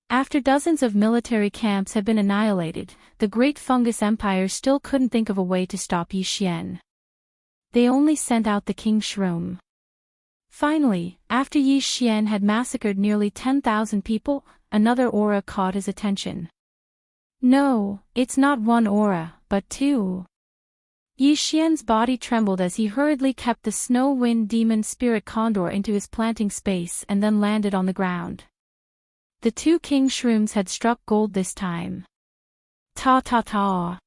After dozens of military camps had been annihilated, the Great Fungus Empire still couldn't think of a way to stop Yi Xian. They only sent out the King Shroom. Finally, after Yi Xian had massacred nearly 10,000 people, another aura caught his attention. No, it's not 1 aura, but 2. Yi Xian's body trembled as he hurriedly kept the Snow Wind Demon Spirit Condor into his planting space and then landed on the ground. The 2 King Shrooms had struck gold this time. Ta-ta-ta.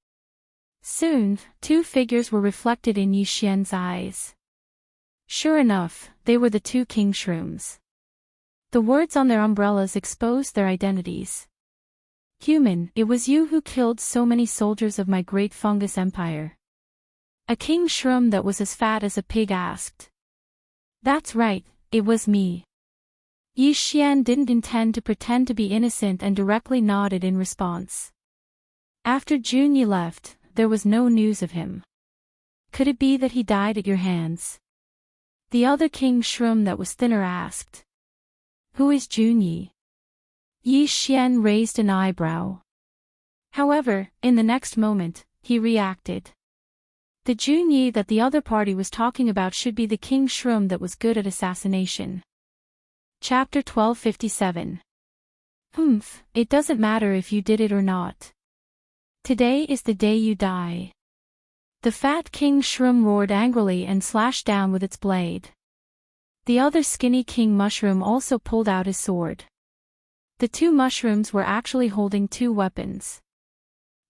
Soon, 2 figures were reflected in Yi Xian's eyes. Sure enough, they were the 2 King Shrooms. The words on their umbrellas exposed their identities. Human, it was you who killed so many soldiers of my great fungus empire. A king shroom that was as fat as a pig asked. That's right, it was me. Yi Xian didn't intend to pretend to be innocent and directly nodded in response. After Junyi left, there was no news of him. Could it be that he died at your hands? The other king shroom that was thinner asked. Who is Junyi? Yi Xian raised an eyebrow. However, in the next moment, he reacted. The Junyi that the other party was talking about should be the king shroom that was good at assassination. Chapter 1257. It doesn't matter if you did it or not. Today is the day you die. The fat king shroom roared angrily and slashed down with its blade. The other skinny king mushroom also pulled out his sword. The two mushrooms were actually holding two weapons.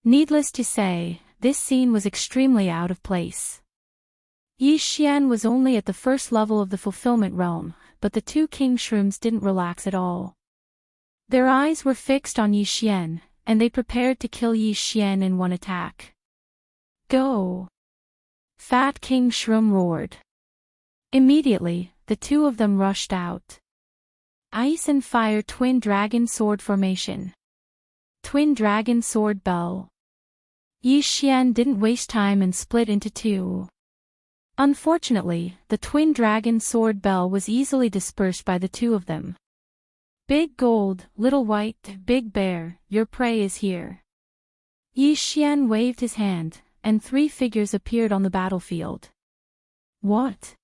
Needless to say, this scene was extremely out of place. Yi Xian was only at the first level of the fulfillment realm, but the two king shrooms didn't relax at all. Their eyes were fixed on Yi Xian, and they prepared to kill Yi Xian in one attack. Go! Fat King Shroom roared. Immediately, the two of them rushed out. Ice and Fire Twin Dragon Sword Formation. Twin Dragon Sword Bell. Yi Xian didn't waste time and split into two. Unfortunately, the Twin Dragon Sword Bell was easily dispersed by the two of them. Big Gold, Little White, Big Bear, your prey is here. Yi Xian waved his hand, and three figures appeared on the battlefield. What?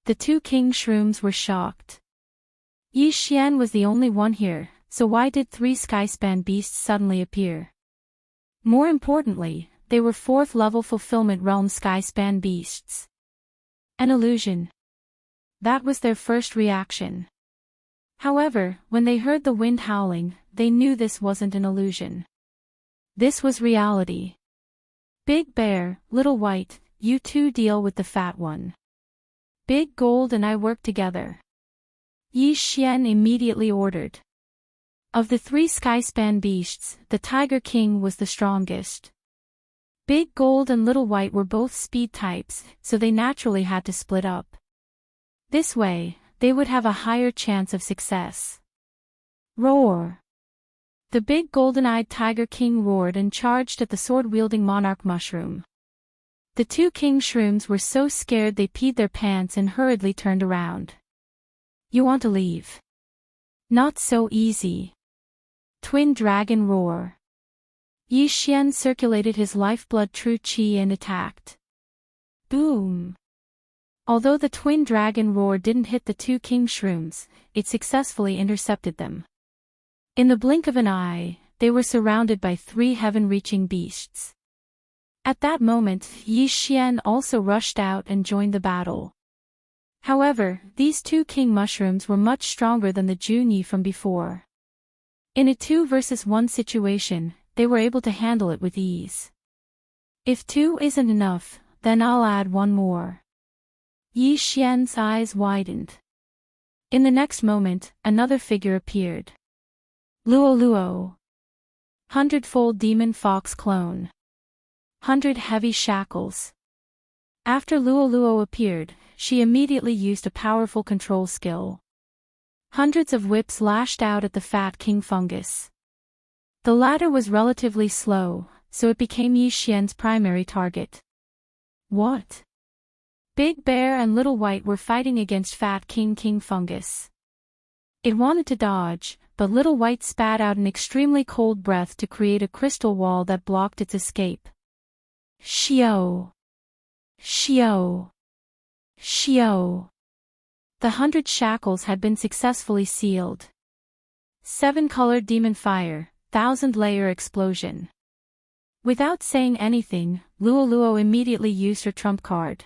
The two king shrooms were shocked. Yi Xian was the only one here, so why did three skyspan beasts suddenly appear? More importantly, they were 4th level fulfillment realm skyspan beasts. An illusion. That was their first reaction. However, when they heard the wind howling, they knew this wasn't an illusion. This was reality. Big Bear, Little White, you two deal with the fat one. Big Gold and I work together. Yi Xian immediately ordered. Of the three skyspan beasts, the Tiger King was the strongest. Big Gold and Little White were both speed types, so they naturally had to split up. This way, they would have a higher chance of success. Roar! The big golden-eyed Tiger King roared and charged at the sword-wielding monarch mushroom. The two king shrooms were so scared they peed their pants and hurriedly turned around. You want to leave? Not so easy. Twin Dragon Roar. Yi Xian circulated his lifeblood true qi and attacked. Boom! Although the Twin Dragon Roar didn't hit the two king shrooms, it successfully intercepted them. In the blink of an eye, they were surrounded by three heaven-reaching beasts. At that moment, Yi Xian also rushed out and joined the battle. However, these two king mushrooms were much stronger than the Junyi from before. In a 2 versus 1 situation, they were able to handle it with ease. If 2 isn't enough, then I'll add one more. Yi Xian's eyes widened. In the next moment, another figure appeared. Luo Luo. 100-fold Demon Fox Clone. 100 heavy shackles. After Luo Luo appeared, she immediately used a powerful control skill. Hundreds of whips lashed out at the fat king fungus. The latter was relatively slow, so it became Yi Xian's primary target. What? Big Bear and Little White were fighting against fat king fungus. It wanted to dodge, but Little White spat out an extremely cold breath to create a crystal wall that blocked its escape. Xiao! Xiao! Xiao! The 100 shackles had been successfully sealed. 7-colored demon fire, 1000-layer explosion. Without saying anything, Luo Luo immediately used her trump card.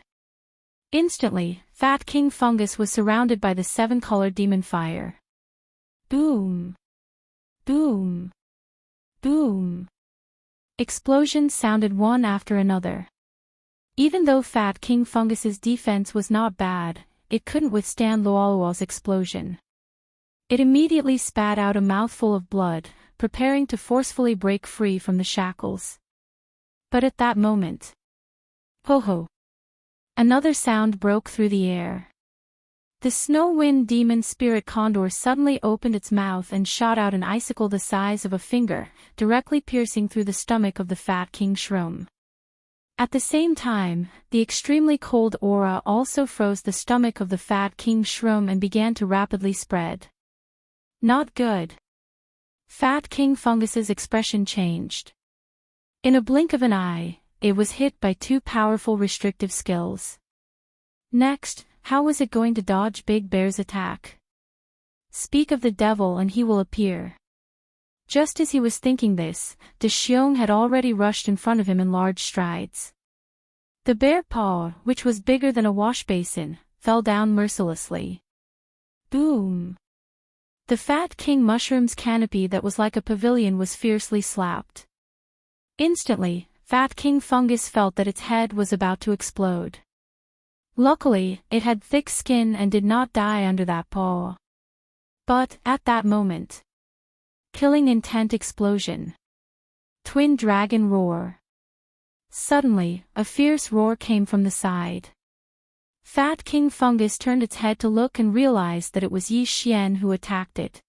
Instantly, Fat King Fungus was surrounded by the 7-colored demon fire. Boom! Boom! Boom! Explosions sounded one after another. Even though Fat King Fungus's defense was not bad, it couldn't withstand Luo Luo's explosion. It immediately spat out a mouthful of blood, preparing to forcefully break free from the shackles. But at that moment, ho-ho! Another sound broke through the air. The snow wind demon spirit condor suddenly opened its mouth and shot out an icicle the size of a finger, directly piercing through the stomach of the fat king shroom. At the same time, the extremely cold aura also froze the stomach of the fat king shroom and began to rapidly spread. Not good. Fat King Fungus's expression changed. In a blink of an eye, it was hit by two powerful restrictive skills. Next, how was it going to dodge Big Bear's attack? Speak of the devil and he will appear. Just as he was thinking this, De Xiong had already rushed in front of him in large strides. The bear paw, which was bigger than a wash basin, fell down mercilessly. Boom! The fat king mushroom's canopy that was like a pavilion was fiercely slapped. Instantly, Fat King Fungus felt that its head was about to explode. Luckily, it had thick skin and did not die under that paw. But, at that moment, killing intent explosion. Twin dragon roar. Suddenly, a fierce roar came from the side. Fat King Fungus turned its head to look and realized that it was Yi Xian who attacked it.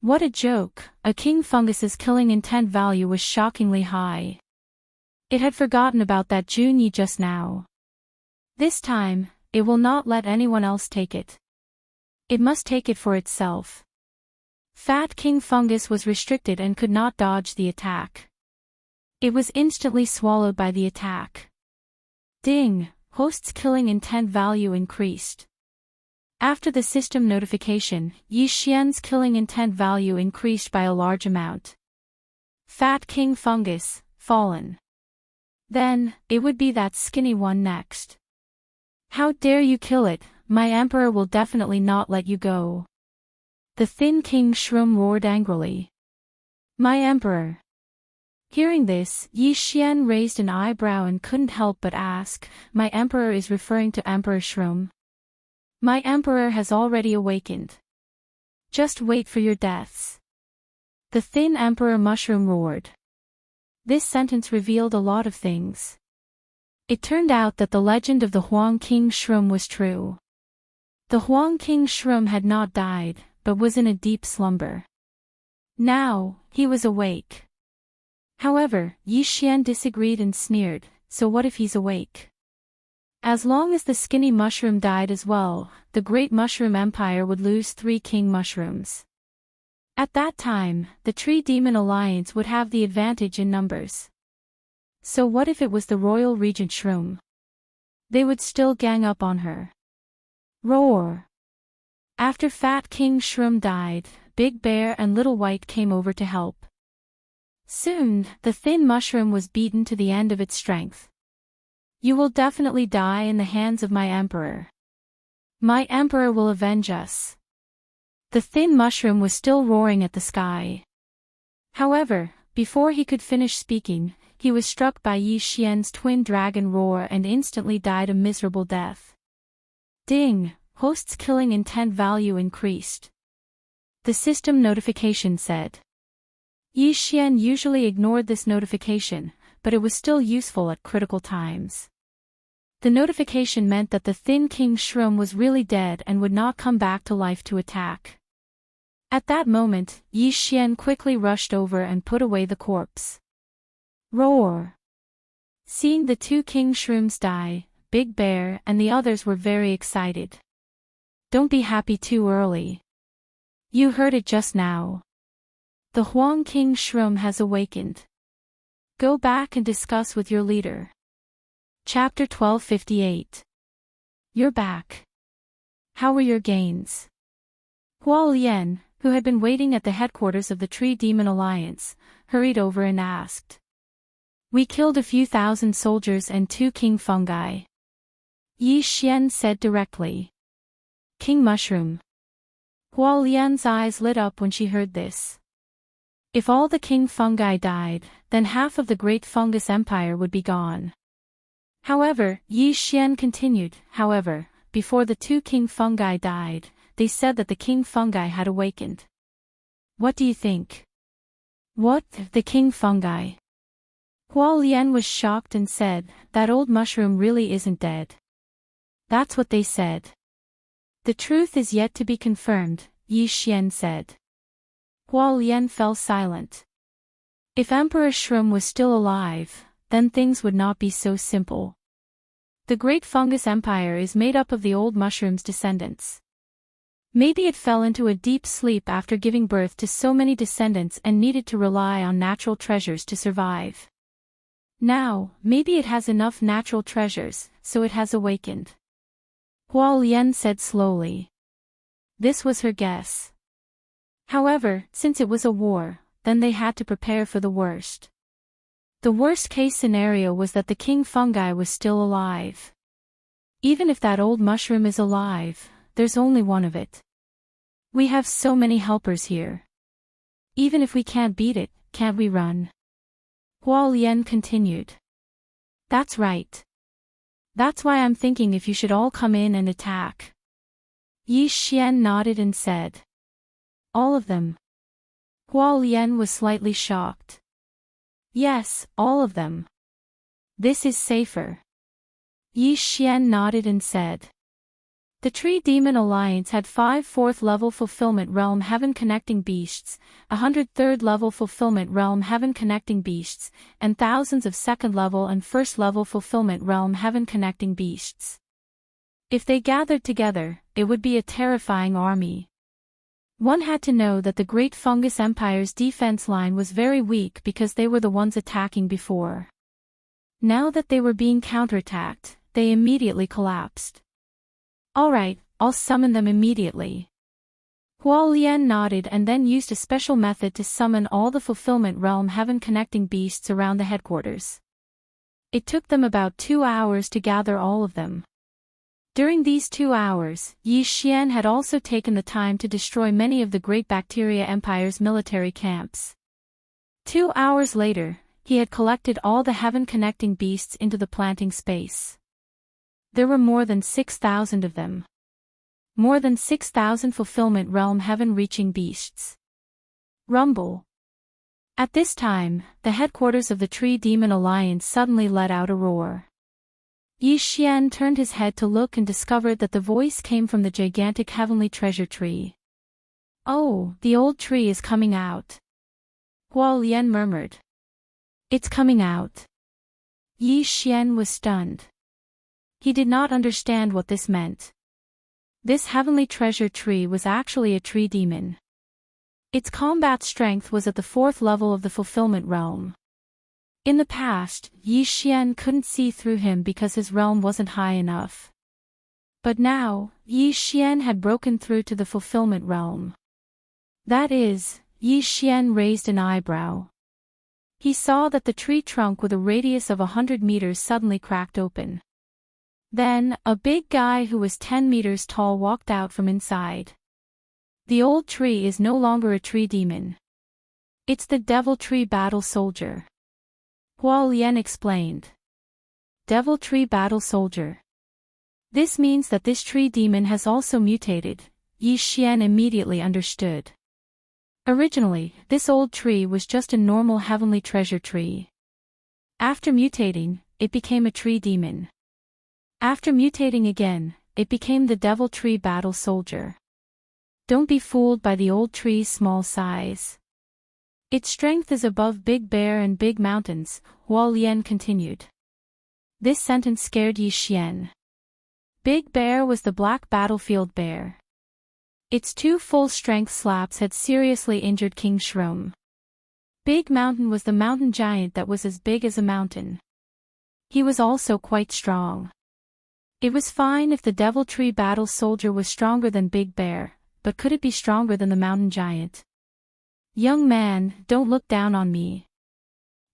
What a joke! A King Fungus's killing intent value was shockingly high. It had forgotten about that Jun Yi just now. This time, it will not let anyone else take it. It must take it for itself. Fat King Fungus was restricted and could not dodge the attack. It was instantly swallowed by the attack. Ding! Host's killing intent value increased. After the system notification, Yi Xian's killing intent value increased by a large amount. Fat King Fungus, fallen. Then, it would be that skinny one next. How dare you kill it, my emperor will definitely not let you go. The thin King Shroom roared angrily. My emperor. Hearing this, Yi Xian raised an eyebrow and couldn't help but ask, my emperor is referring to Emperor Shroom. My emperor has already awakened. Just wait for your deaths. The thin Emperor Mushroom roared. This sentence revealed a lot of things. It turned out that the legend of the Huang King Shroom was true. The Huang King Shroom had not died, but was in a deep slumber. Now, he was awake. However, Yi Xian disagreed and sneered, so what if he's awake? As long as the skinny mushroom died as well, the great mushroom empire would lose 3 king mushrooms. At that time, the Tree Demon Alliance would have the advantage in numbers. So what if it was the Royal Regent Shroom? They would still gang up on her. Roar! After Fat King Shroom died, Big Bear and Little White came over to help. Soon, the thin mushroom was beaten to the end of its strength. You will definitely die in the hands of my emperor. My emperor will avenge us. The thin mushroom was still roaring at the sky. However, before he could finish speaking, he was struck by Yi Xian's twin dragon roar and instantly died a miserable death. Ding! Host's killing intent value increased. The system notification said. Yi Xian usually ignored this notification, but it was still useful at critical times. The notification meant that the thin King Shroom was really dead and would not come back to life to attack. At that moment, Yi Xian quickly rushed over and put away the corpse. Roar! Seeing the 2 King Shrooms die, Big Bear and the others were very excited. Don't be happy too early. You heard it just now. The Huang King Shroom has awakened. Go back and discuss with your leader. Chapter 1258. You're back. How were your gains? Hua Lian, who had been waiting at the headquarters of the Tree Demon Alliance, hurried over and asked. We killed a few thousand soldiers and 2 king fungi. Yi Xian said directly. King Mushroom. Hua Lian's eyes lit up when she heard this. If all the king fungi died, then half of the great fungus empire would be gone. However, Yi Xian continued, however, before the 2 king fungi died, they said that the king fungi had awakened. What do you think? What, the king fungi? Huo Lian was shocked and said, that old mushroom really isn't dead. That's what they said. The truth is yet to be confirmed, Yi Xian said. Huo Lian fell silent. If Emperor Shroom was still alive, then things would not be so simple. The Great Fungus Empire is made up of the old mushroom's descendants. Maybe it fell into a deep sleep after giving birth to so many descendants and needed to rely on natural treasures to survive. Now, maybe it has enough natural treasures, so it has awakened. Huo Lian said slowly. This was her guess. However, since it was a war, then they had to prepare for the worst. The worst-case scenario was that the king fungi was still alive. Even if that old mushroom is alive, there's only one of it. We have so many helpers here. Even if we can't beat it, can't we run? Huo Lian continued. That's right. That's why I'm thinking if you should all come in and attack. Yi Xian nodded and said. All of them. Huo Lian was slightly shocked. Yes, all of them. This is safer. Yi Xian nodded and said. The Tree Demon Alliance had 5 4th-level Fulfillment Realm Heaven-connecting beasts, 100 3rd-level Fulfillment Realm Heaven-connecting beasts, and thousands of 2nd-level and 1st-level Fulfillment Realm Heaven-connecting beasts. If they gathered together, it would be a terrifying army. One had to know that the Great Fungus Empire's defense line was very weak because they were the ones attacking before. Now that they were being counterattacked, they immediately collapsed. Alright, I'll summon them immediately. Huo Lian nodded and then used a special method to summon all the Fulfillment Realm Heaven-connecting beasts around the headquarters. It took them about 2 hours to gather all of them. During these 2 hours, Yi Xian had also taken the time to destroy many of the Great Bacteria Empire's military camps. 2 hours later, he had collected all the heaven-connecting beasts into the planting space. There were more than 6,000 of them. More than 6,000 Fulfillment Realm Heaven-reaching beasts. Rumble. At this time, the headquarters of the Tree Demon Alliance suddenly let out a roar. Yi Xian turned his head to look and discovered that the voice came from the gigantic heavenly treasure tree. Oh, the old tree is coming out. Huo Lian murmured. It's coming out. Yi Xian was stunned. He did not understand what this meant. This heavenly treasure tree was actually a tree demon. Its combat strength was at the 4th level of the Fulfillment Realm. In the past, Yi Xian couldn't see through him because his realm wasn't high enough. But now, Yi Xian had broken through to the Fulfillment Realm. That is, Yi Xian raised an eyebrow. He saw that the tree trunk with a radius of 100 meters suddenly cracked open. Then, a big guy who was 10 meters tall walked out from inside. The old tree is no longer a tree demon. It's the Devil Tree Battle Soldier. Huo Lian explained. Devil Tree Battle Soldier. This means that this tree demon has also mutated, Yi Xian immediately understood. Originally, this old tree was just a normal heavenly treasure tree. After mutating, it became a tree demon. After mutating again, it became the Devil Tree Battle Soldier. Don't be fooled by the old tree's small size. Its strength is above Big Bear and Big Mountains, Huo Lian continued. This sentence scared Yi Xian. Big Bear was the black battlefield bear. Its 2 full-strength slaps had seriously injured King Shroom. Big Mountain was the mountain giant that was as big as a mountain. He was also quite strong. It was fine if the Devil Tree Battle Soldier was stronger than Big Bear, but could it be stronger than the mountain giant? Young man, don't look down on me.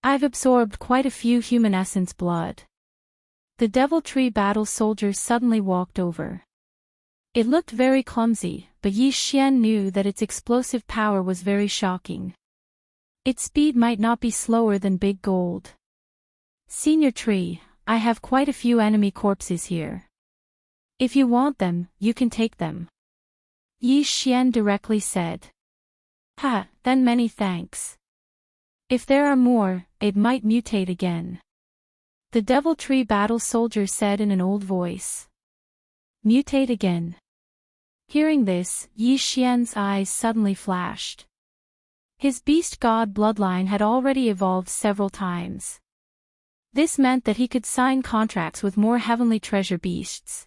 I've absorbed quite a few human essence blood. The Devil Tree Battle Soldier suddenly walked over. It looked very clumsy, but Yi Xian knew that its explosive power was very shocking. Its speed might not be slower than Big Gold. Senior Tree, I have quite a few enemy corpses here. If you want them, you can take them. Yi Xian directly said. Ha, then many thanks. If there are more, it might mutate again. The Deviltree Battle Soldier said in an old voice. Mutate again. Hearing this, Yi Xian's eyes suddenly flashed. His beast god bloodline had already evolved several times. This meant that he could sign contracts with more heavenly treasure beasts.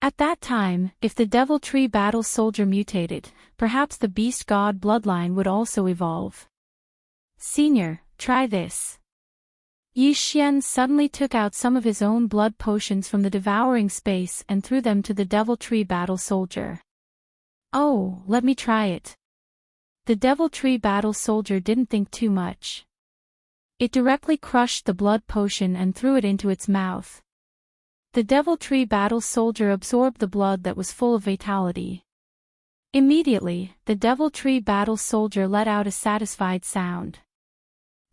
At that time, if the Deviltree Battle Soldier mutated, perhaps the beast god bloodline would also evolve. Senior, try this. Yi Xian suddenly took out some of his own blood potions from the devouring space and threw them to the Deviltree Battle Soldier. Oh, let me try it. The Deviltree Battle Soldier didn't think too much. It directly crushed the blood potion and threw it into its mouth. The Deviltree Battle Soldier absorbed the blood that was full of vitality. Immediately, the Deviltree Battle Soldier let out a satisfied sound.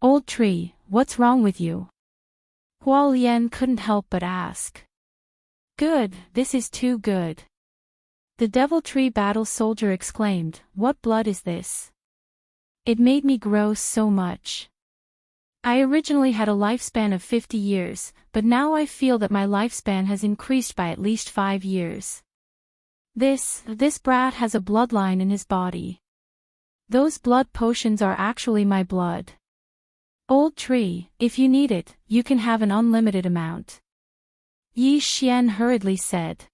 Old tree, what's wrong with you? Hualian couldn't help but ask. Good, this is too good. The Deviltree Battle Soldier exclaimed, what blood is this? It made me grow so much. I originally had a lifespan of 50 years, but now I feel that my lifespan has increased by at least 5 years. This brat has a bloodline in his body. Those blood potions are actually my blood. Old tree, if you need it, you can have an unlimited amount. Yi Xian hurriedly said.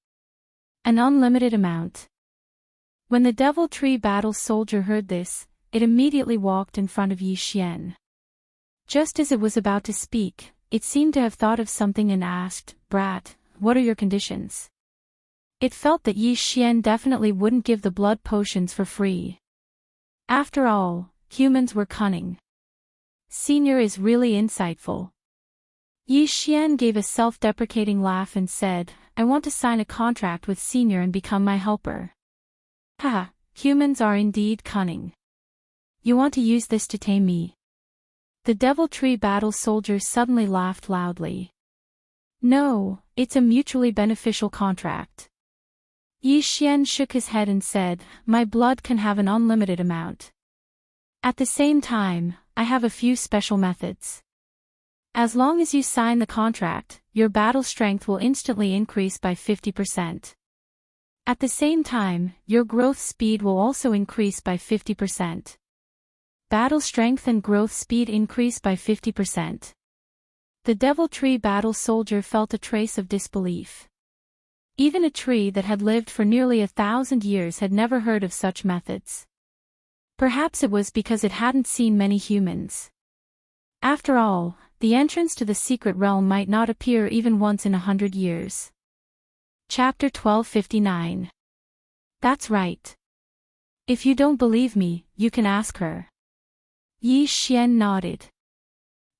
An unlimited amount. When the Deviltree Battle Soldier heard this, it immediately walked in front of Yi Xian. Just as it was about to speak, it seemed to have thought of something and asked, Brat, what are your conditions? It felt that Yi Xian definitely wouldn't give the blood potions for free. After all, humans were cunning. Senior is really insightful. Yi Xian gave a self-deprecating laugh and said, I want to sign a contract with Senior and become my helper. Haha, humans are indeed cunning. You want to use this to tame me? The Deviltree Battle Soldier suddenly laughed loudly. No, it's a mutually beneficial contract. Yi Xian shook his head and said, my blood can have an unlimited amount. At the same time, I have a few special methods. As long as you sign the contract, your battle strength will instantly increase by 50%. At the same time, your growth speed will also increase by 50%. Battle strength and growth speed increase by 50%. The Deviltree Battle Soldier felt a trace of disbelief. Even a tree that had lived for nearly 1,000 years had never heard of such methods. Perhaps it was because it hadn't seen many humans. After all, the entrance to the secret realm might not appear even once in 100 years. Chapter 1259. That's right. If you don't believe me, you can ask her. Yi Xian nodded.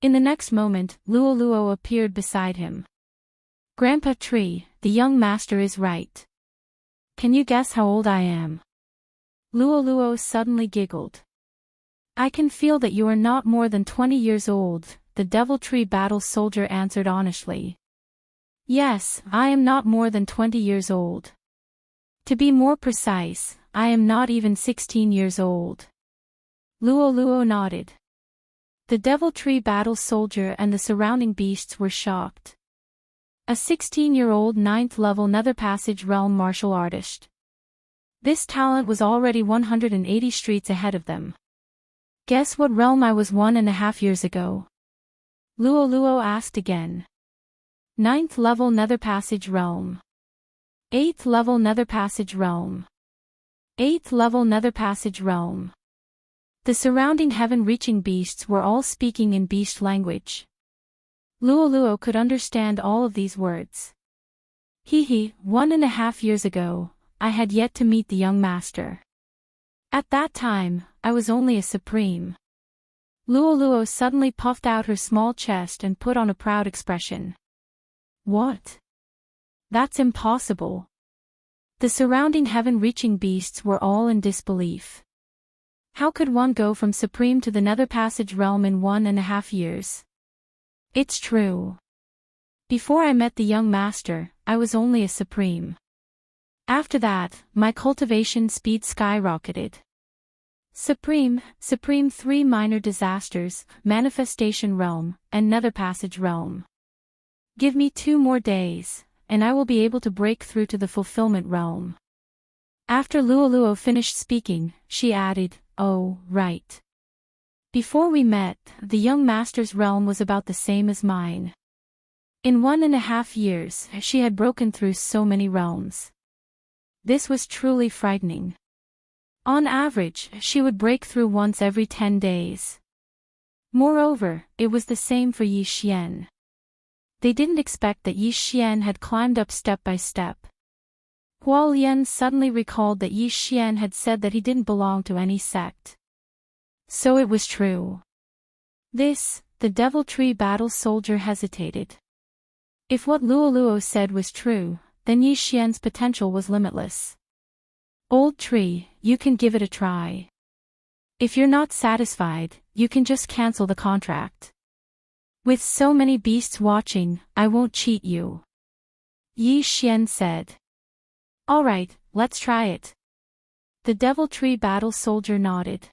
In the next moment, Luoluo appeared beside him. Grandpa Tree, the young master is right. Can you guess how old I am? Luoluo suddenly giggled. I can feel that you are not more than 20 years old, the Deviltree Battle Soldier answered honestly. Yes, I am not more than 20 years old. To be more precise, I am not even 16 years old. Luoluo nodded. The Deviltree Battle Soldier and the surrounding beasts were shocked. A 16-year-old 9th level Nether Passage Realm martial artist. This talent was already 180 streets ahead of them. Guess what realm I was 1.5 years ago? Luoluo asked again. 9th level Nether Passage Realm. 8th level Nether Passage Realm. 8th level Nether Passage Realm. The surrounding heaven-reaching beasts were all speaking in beast language. Luoluo could understand all of these words. 1.5 years ago, I had yet to meet the young master. At that time, I was only a supreme. Luoluo suddenly puffed out her small chest and put on a proud expression. What? That's impossible. The surrounding heaven-reaching beasts were all in disbelief. How could one go from supreme to the Nether Passage realm in 1.5 years? It's true. Before I met the young master, I was only a supreme. After that, my cultivation speed skyrocketed. Supreme 3 minor disasters, Manifestation Realm, and Nether Passage Realm. Give me 2 more days, and I will be able to break through to the Fulfillment Realm. After Luoluo finished speaking, she added, oh, right. Before we met, the young master's realm was about the same as mine. In 1.5 years, she had broken through so many realms. This was truly frightening. On average, she would break through once every 10 days. Moreover, it was the same for Yi Xian. They didn't expect that Yi Xian had climbed up step by step. Huo Lian suddenly recalled that Yi Xian had said that he didn't belong to any sect. So it was true. The Devil Tree Battle Soldier hesitated. If what Luoluo said was true, then Yi Xian's potential was limitless. Old tree, you can give it a try. If you're not satisfied, you can just cancel the contract. With so many beasts watching, I won't cheat you. Yi Xian said. Alright, let's try it. The Devil Tree Battle Soldier nodded.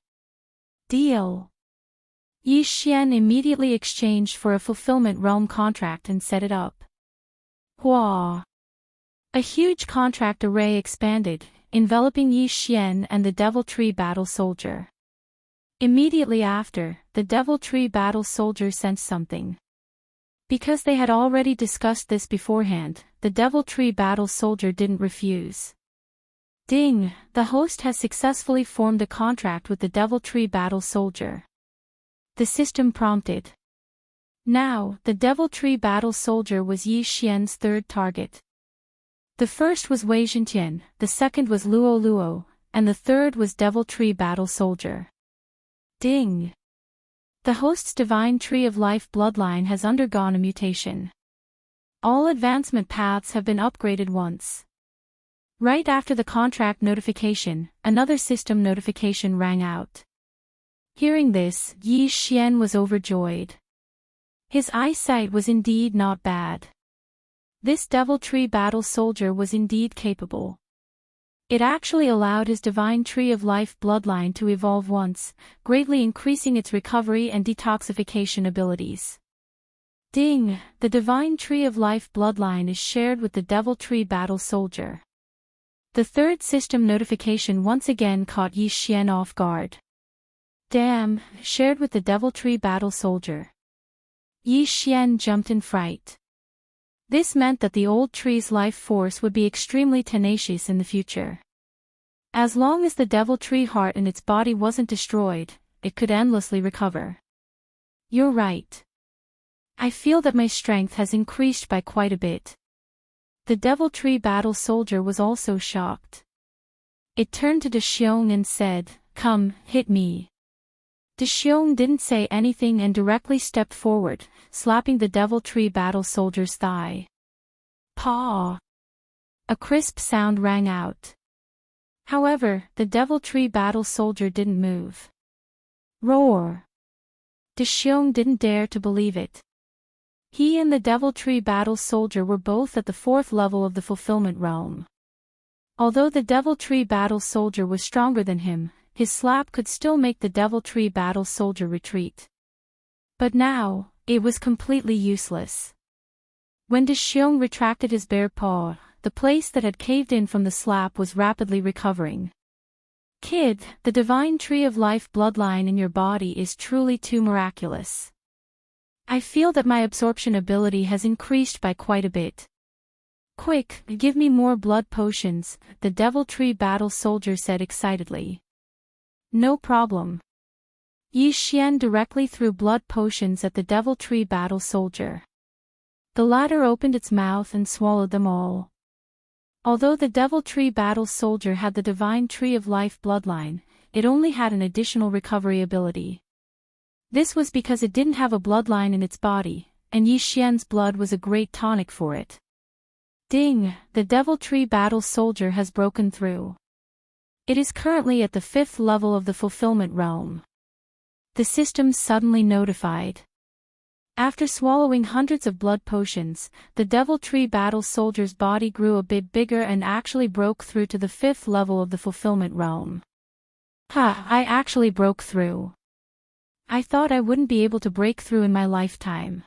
Deal. Yi Xian immediately exchanged for a Fulfillment Realm contract and set it up. Hua. A huge contract array expanded, enveloping Yi Xian and the Devil Tree Battle Soldier. Immediately after, the Devil Tree Battle Soldier sensed something. Because they had already discussed this beforehand, the Devil Tree Battle Soldier didn't refuse. Ding, the host has successfully formed a contract with the Devil Tree Battle Soldier. The system prompted. Now, the Devil Tree Battle Soldier was Yi Xian's third target. The first was Wei Zhentian, the second was Luoluo, and the third was Devil Tree Battle Soldier. Ding! The host's Divine Tree of Life bloodline has undergone a mutation. All advancement paths have been upgraded once. Right after the contract notification, another system notification rang out. Hearing this, Yi Xian was overjoyed. His eyesight was indeed not bad. This Devil Tree Battle Soldier was indeed capable. It actually allowed his Divine Tree of Life bloodline to evolve once, greatly increasing its recovery and detoxification abilities. Ding! The Divine Tree of Life bloodline is shared with the Devil Tree Battle Soldier. The third system notification once again caught Yi Xian off guard. Damn, shared with the Devil Tree Battle Soldier. Yi Xian jumped in fright. This meant that the old tree's life force would be extremely tenacious in the future. As long as the Devil Tree heart in its body wasn't destroyed, it could endlessly recover. You're right. I feel that my strength has increased by quite a bit. The Devil Tree Battle Soldier was also shocked. It turned to De Xiong and said, "Come, hit me." De Xiong didn't say anything and directly stepped forward, slapping the Devil Tree Battle Soldier's thigh. Paw! A crisp sound rang out. However, the Devil Tree Battle Soldier didn't move. Roar! De Xiong didn't dare to believe it. He and the Devil Tree Battle Soldier were both at the 4th level of the Fulfillment Realm. Although the Devil Tree Battle Soldier was stronger than him, his slap could still make the Devil Tree Battle Soldier retreat. But now, it was completely useless. When De Xiong retracted his bare paw, the place that had caved in from the slap was rapidly recovering. Kid, the Divine Tree of Life bloodline in your body is truly too miraculous. I feel that my absorption ability has increased by quite a bit. Quick, give me more blood potions, the Devil Tree Battle Soldier said excitedly. No problem. Yi Xian directly threw blood potions at the Devil Tree Battle Soldier. The latter opened its mouth and swallowed them all. Although the Devil Tree Battle Soldier had the Divine Tree of Life bloodline, it only had an additional recovery ability. This was because it didn't have a bloodline in its body, and Yi Xian's blood was a great tonic for it. Ding! The Devil Tree Battle Soldier has broken through. It is currently at the 5th level of the Fulfillment Realm. The system suddenly notified. After swallowing hundreds of blood potions, the Devil Tree Battle Soldier's body grew a bit bigger and actually broke through to the 5th level of the Fulfillment Realm. Ha, I actually broke through. I thought I wouldn't be able to break through in my lifetime.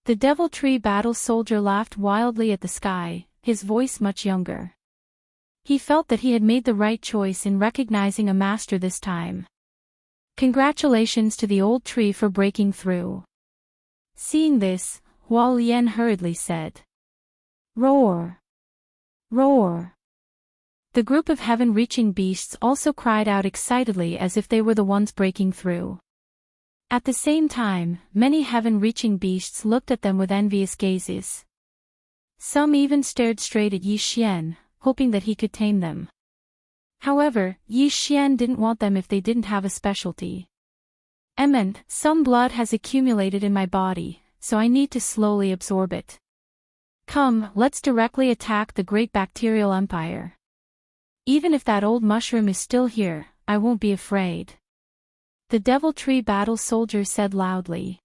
The Deviltree Battle Soldier laughed wildly at the sky, his voice much younger. He felt that he had made the right choice in recognizing a master this time. Congratulations to the old tree for breaking through. Seeing this, Huo Lian hurriedly said. Roar! Roar! The group of heaven-reaching beasts also cried out excitedly as if they were the ones breaking through. At the same time, many heaven-reaching beasts looked at them with envious gazes. Some even stared straight at Yi Xian, hoping that he could tame them. However, Yi Xian didn't want them if they didn't have a specialty. Some blood has accumulated in my body, so I need to slowly absorb it. Come, let's directly attack the great bacterial empire. Even if that old mushroom is still here, I won't be afraid. The Deviltree Battle Soldier said loudly.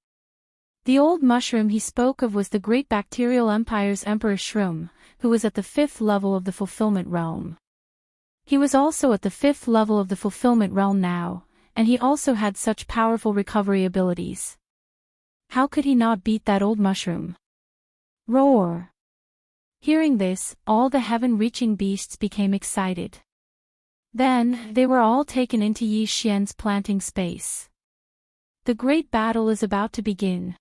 The old mushroom he spoke of was the great bacterial empire's Emperor Shroom, who was at the 5th level of the Fulfillment Realm. He was also at the 5th level of the Fulfillment Realm now, and he also had such powerful recovery abilities. How could he not beat that old mushroom? Roar! Hearing this, all the heaven-reaching beasts became excited. Then, they were all taken into Yi Xian's planting space. The great battle is about to begin.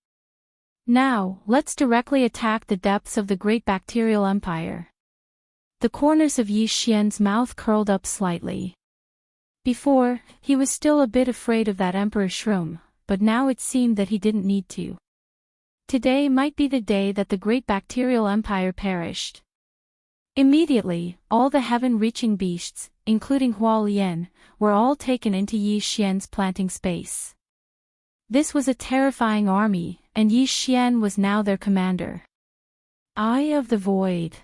Now, let's directly attack the depths of the great bacterial empire. The corners of Yi Xian's mouth curled up slightly. Before, he was still a bit afraid of that Emperor Shroom, but now it seemed that he didn't need to. Today might be the day that the great bacterial empire perished. Immediately, all the heaven-reaching beasts, including Huo Lian, were all taken into Yi Xian's planting space. This was a terrifying army, and Yi Xian was now their commander. Eye of the Void.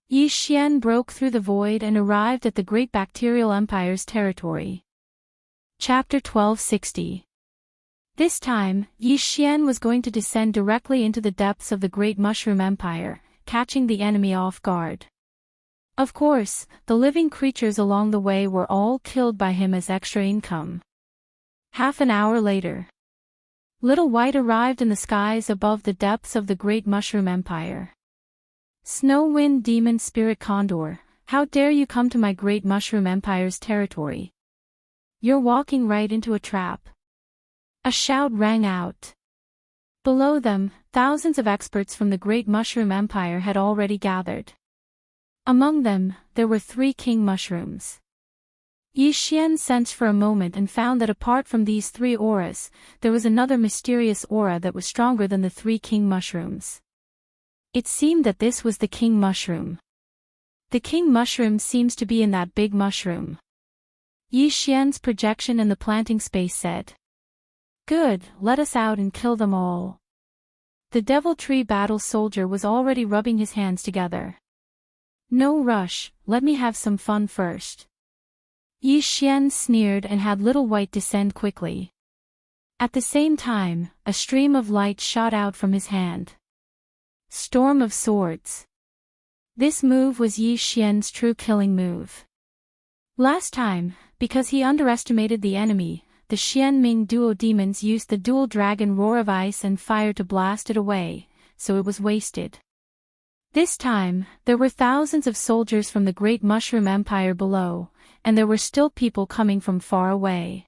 Yi Xian broke through the void and arrived at the great bacterial empire's territory. Chapter 1260. This time, Yi Xian was going to descend directly into the depths of the Great Mushroom Empire, catching the enemy off guard. Of course, the living creatures along the way were all killed by him as extra income. Half an hour later, Little White arrived in the skies above the depths of the Great Mushroom Empire. Snow Wind Demon Spirit Condor, how dare you come to my Great Mushroom Empire's territory? You're walking right into a trap. A shout rang out. Below them, thousands of experts from the Great Mushroom Empire had already gathered. Among them, there were 3 king mushrooms. Yi Xian sensed for a moment and found that apart from these 3 auras, there was another mysterious aura that was stronger than the 3 king mushrooms. It seemed that this was the king mushroom. The king mushroom seems to be in that big mushroom. Yi Xian's projection in the planting space said. Good, let us out and kill them all. The Deviltree Battle Soldier was already rubbing his hands together. No rush, let me have some fun first. Yi Xian sneered and had Little White descend quickly. At the same time, a stream of light shot out from his hand. Storm of Swords. This move was Yi Xian's true killing move. Last time, because he underestimated the enemy, the Xianming duo demons used the dual dragon roar of ice and fire to blast it away, so it was wasted. This time, there were thousands of soldiers from the Great Mushroom Empire below, and there were still people coming from far away.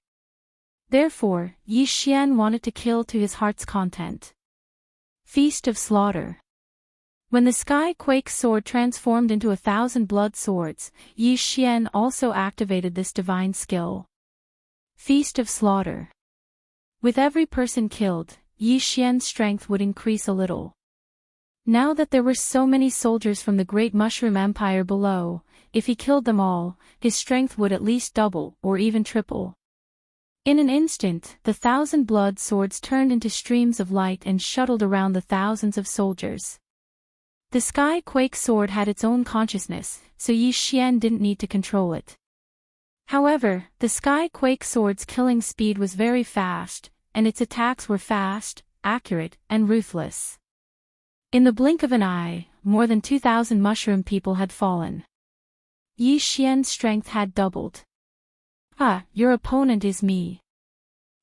Therefore, Yi Xian wanted to kill to his heart's content. Feast of Slaughter. When the Sky Quake sword transformed into 1,000 blood swords, Yi Xian also activated this divine skill. Feast of Slaughter. With every person killed, Yi Xian's strength would increase a little. Now that there were so many soldiers from the Great Mushroom Empire below, if he killed them all, his strength would at least double or even triple. In an instant, the 1,000 blood swords turned into streams of light and shuttled around the thousands of soldiers. The Sky Quake sword had its own consciousness, so Yi Xian didn't need to control it. However, the Sky Quake sword's killing speed was very fast, and its attacks were fast, accurate, and ruthless. In the blink of an eye, more than 2,000 mushroom people had fallen. Yi Xian's strength had doubled. Ah, your opponent is me.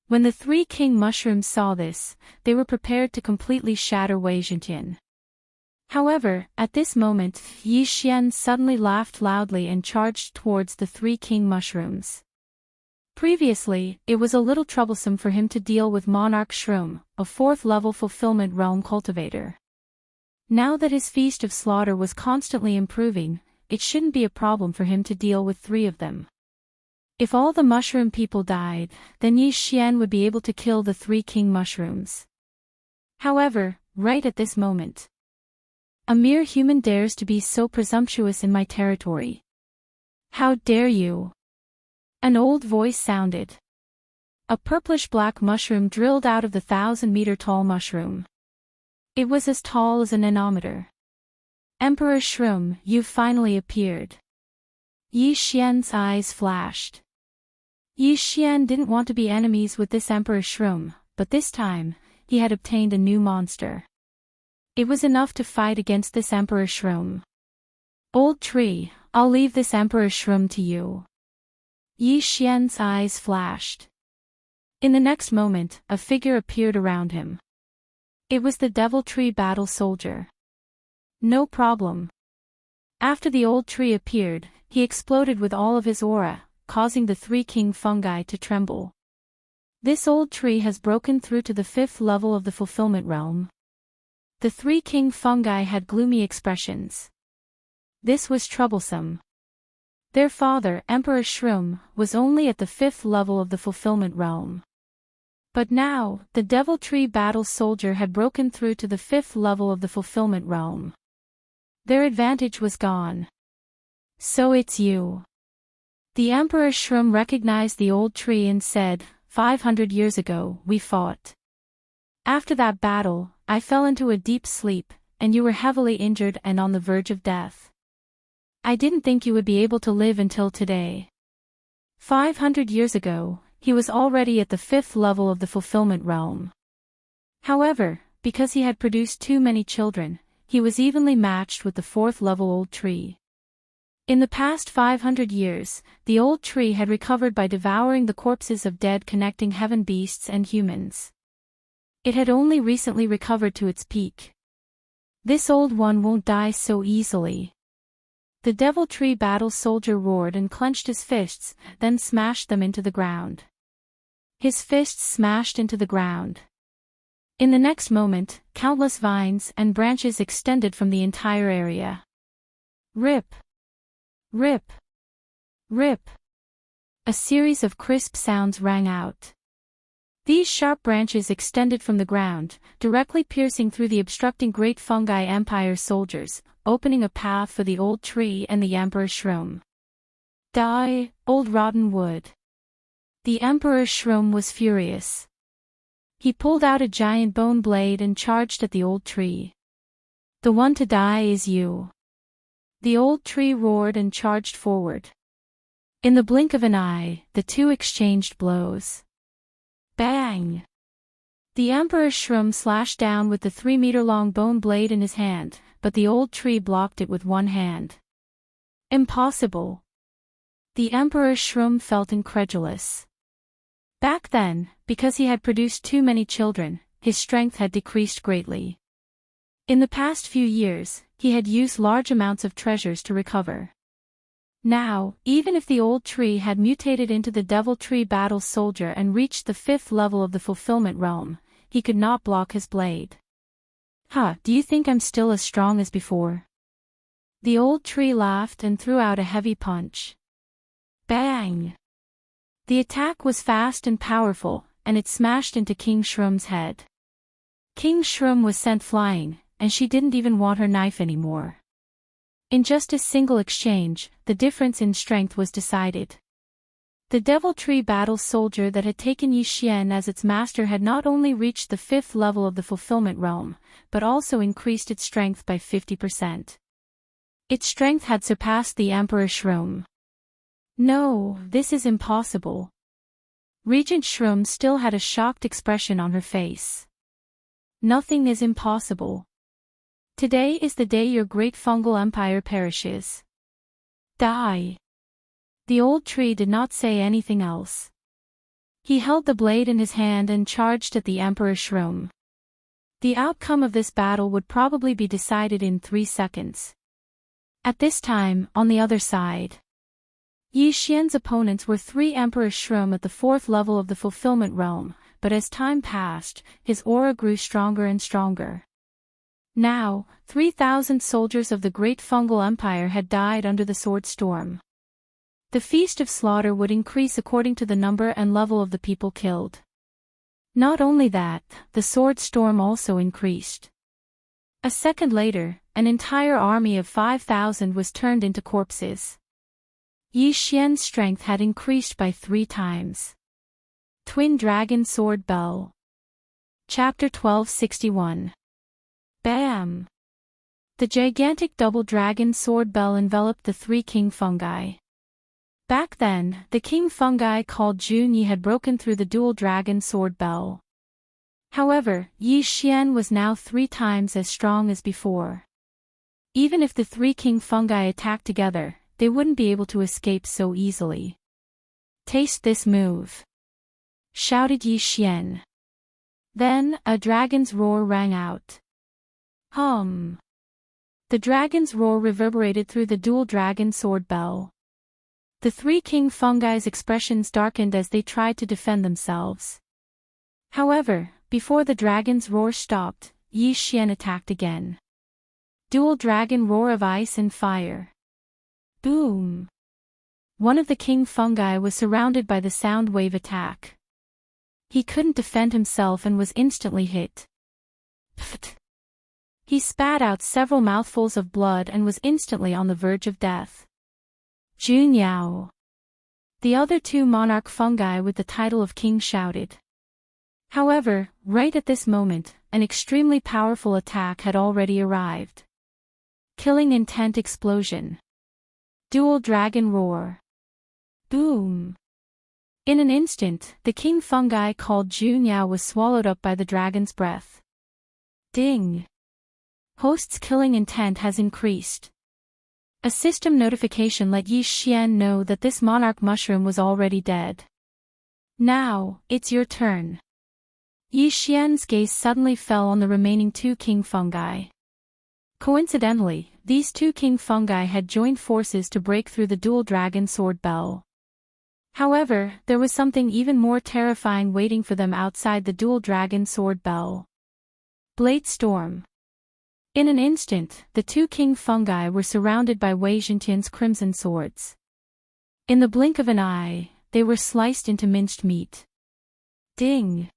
When the three king mushrooms saw this, they were prepared to completely shatter Wei Zhentian. However, at this moment, Yi Xian suddenly laughed loudly and charged towards the three king mushrooms. Previously, it was a little troublesome for him to deal with Monarch Shroom, a 4th-level fulfillment realm cultivator. Now that his feast of slaughter was constantly improving, it shouldn't be a problem for him to deal with 3 of them. If all the mushroom people died, then Yi Xian would be able to kill the 3 king mushrooms. However, right at this moment, a mere human dares to be so presumptuous in my territory. How dare you? An old voice sounded. A purplish-black mushroom drilled out of the 1,000-meter-tall mushroom. It was as tall as a nanometer. Emperor Shroom, you've finally appeared. Yi Xian's eyes flashed. Yi Xian didn't want to be enemies with this Emperor Shroom, but this time, he had obtained a new monster. It was enough to fight against this Emperor Shroom. Old tree, I'll leave this Emperor Shroom to you. Yi Xian's eyes flashed. In the next moment, a figure appeared around him. It was the Devil Tree Battle Soldier. No problem. After the old tree appeared, he exploded with all of his aura, causing the 3 king fungi to tremble. This old tree has broken through to the 5th level of the fulfillment realm. The 3 king fungi had gloomy expressions. This was troublesome. Their father, Emperor Shroom, was only at the 5th level of the fulfillment realm. But now, the Devil Tree Battle Soldier had broken through to the 5th level of the fulfillment realm. Their advantage was gone. So it's you. The Emperor Shroom recognized the old tree and said, 500 years ago, we fought. After that battle, I fell into a deep sleep, and you were heavily injured and on the verge of death. I didn't think you would be able to live until today. 500 years ago, he was already at the 5th level of the fulfillment realm. However, because he had produced too many children, he was evenly matched with the 4th level old tree. In the past 500 years, the old tree had recovered by devouring the corpses of dead connecting heaven beasts and humans. It had only recently recovered to its peak. This old one won't die so easily. The Devil Tree Battle Soldier roared and clenched his fists, then smashed them into the ground. His fists smashed into the ground. In the next moment, countless vines and branches extended from the entire area. Rip! Rip! Rip! A series of crisp sounds rang out. These sharp branches extended from the ground, directly piercing through the obstructing Great Fungi Empire soldiers, opening a path for the old tree and the Emperor Shroom. Die, old rotten wood! The Emperor Shroom was furious. He pulled out a giant bone blade and charged at the old tree. The one to die is you. The old tree roared and charged forward. In the blink of an eye, the two exchanged blows. Bang! The Emperor Shroom slashed down with the 3-meter-long bone blade in his hand, but the old tree blocked it with one hand. Impossible! The Emperor Shroom felt incredulous. Back then, because he had produced too many children, his strength had decreased greatly. In the past few years, he had used large amounts of treasures to recover. Now, even if the old tree had mutated into the Devil Tree Battle Soldier and reached the 5th level of the fulfillment realm, he could not block his blade. Do you think I'm still as strong as before? The old tree laughed and threw out a heavy punch. Bang! The attack was fast and powerful, and it smashed into King Shroom's head. King Shroom was sent flying, and she didn't even want her knife anymore. In just a single exchange, the difference in strength was decided. The Devil Tree Battle Soldier that had taken Yi Xian as its master had not only reached the 5th level of the fulfillment realm, but also increased its strength by 50%. Its strength had surpassed the Emperor Shroom. No, this is impossible. Regent Shroom still had a shocked expression on her face. Nothing is impossible. Today is the day your great fungal empire perishes. Die! The old tree did not say anything else. He held the blade in his hand and charged at the Emperor Shroom. The outcome of this battle would probably be decided in 3 seconds. At this time, on the other side, Yi Xian's opponents were 3 Emperor Shroom at the 4th level of the Fulfillment Realm, but as time passed, his aura grew stronger and stronger. Now, 3,000 soldiers of the Great Fungal Empire had died under the sword storm. The feast of slaughter would increase according to the number and level of the people killed. Not only that, the sword storm also increased. A second later, an entire army of 5,000 was turned into corpses. Yi Xian's strength had increased by 3 times. Twin Dragon Sword Bell. Chapter 1261. Bam! The gigantic double dragon sword bell enveloped the 3 king fungi. Back then, the king fungi called Junyi had broken through the dual dragon sword bell. However, Yi Xian was now 3 times as strong as before. Even if the 3 king fungi attacked together, they wouldn't be able to escape so easily. Taste this move! Shouted Yi Xian. Then, a dragon's roar rang out. Hum! The dragon's roar reverberated through the dual dragon sword bell. The 3 king fungi's expressions darkened as they tried to defend themselves. However, before the dragon's roar stopped, Yi Xian attacked again. Dual dragon roar of ice and fire. Boom! One of the king fungi was surrounded by the sound wave attack. He couldn't defend himself and was instantly hit. Pfft! He spat out several mouthfuls of blood and was instantly on the verge of death. Junyao! The other 2 monarch fungi with the title of king shouted. However, right at this moment, an extremely powerful attack had already arrived. Killing intent explosion. Dual dragon roar. Boom! In an instant, the king fungi called Junyao was swallowed up by the dragon's breath. Ding! Host's killing intent has increased. A system notification let Yi Xian know that this monarch mushroom was already dead. Now, it's your turn. Yi Xian's gaze suddenly fell on the remaining 2 king fungi. Coincidentally, these 2 king fungi had joined forces to break through the dual dragon sword bell. However, there was something even more terrifying waiting for them outside the dual dragon sword bell. Blade storm. In an instant, the 2 king fungi were surrounded by Wei Zhentian's crimson swords. In the blink of an eye, they were sliced into minced meat. Ding!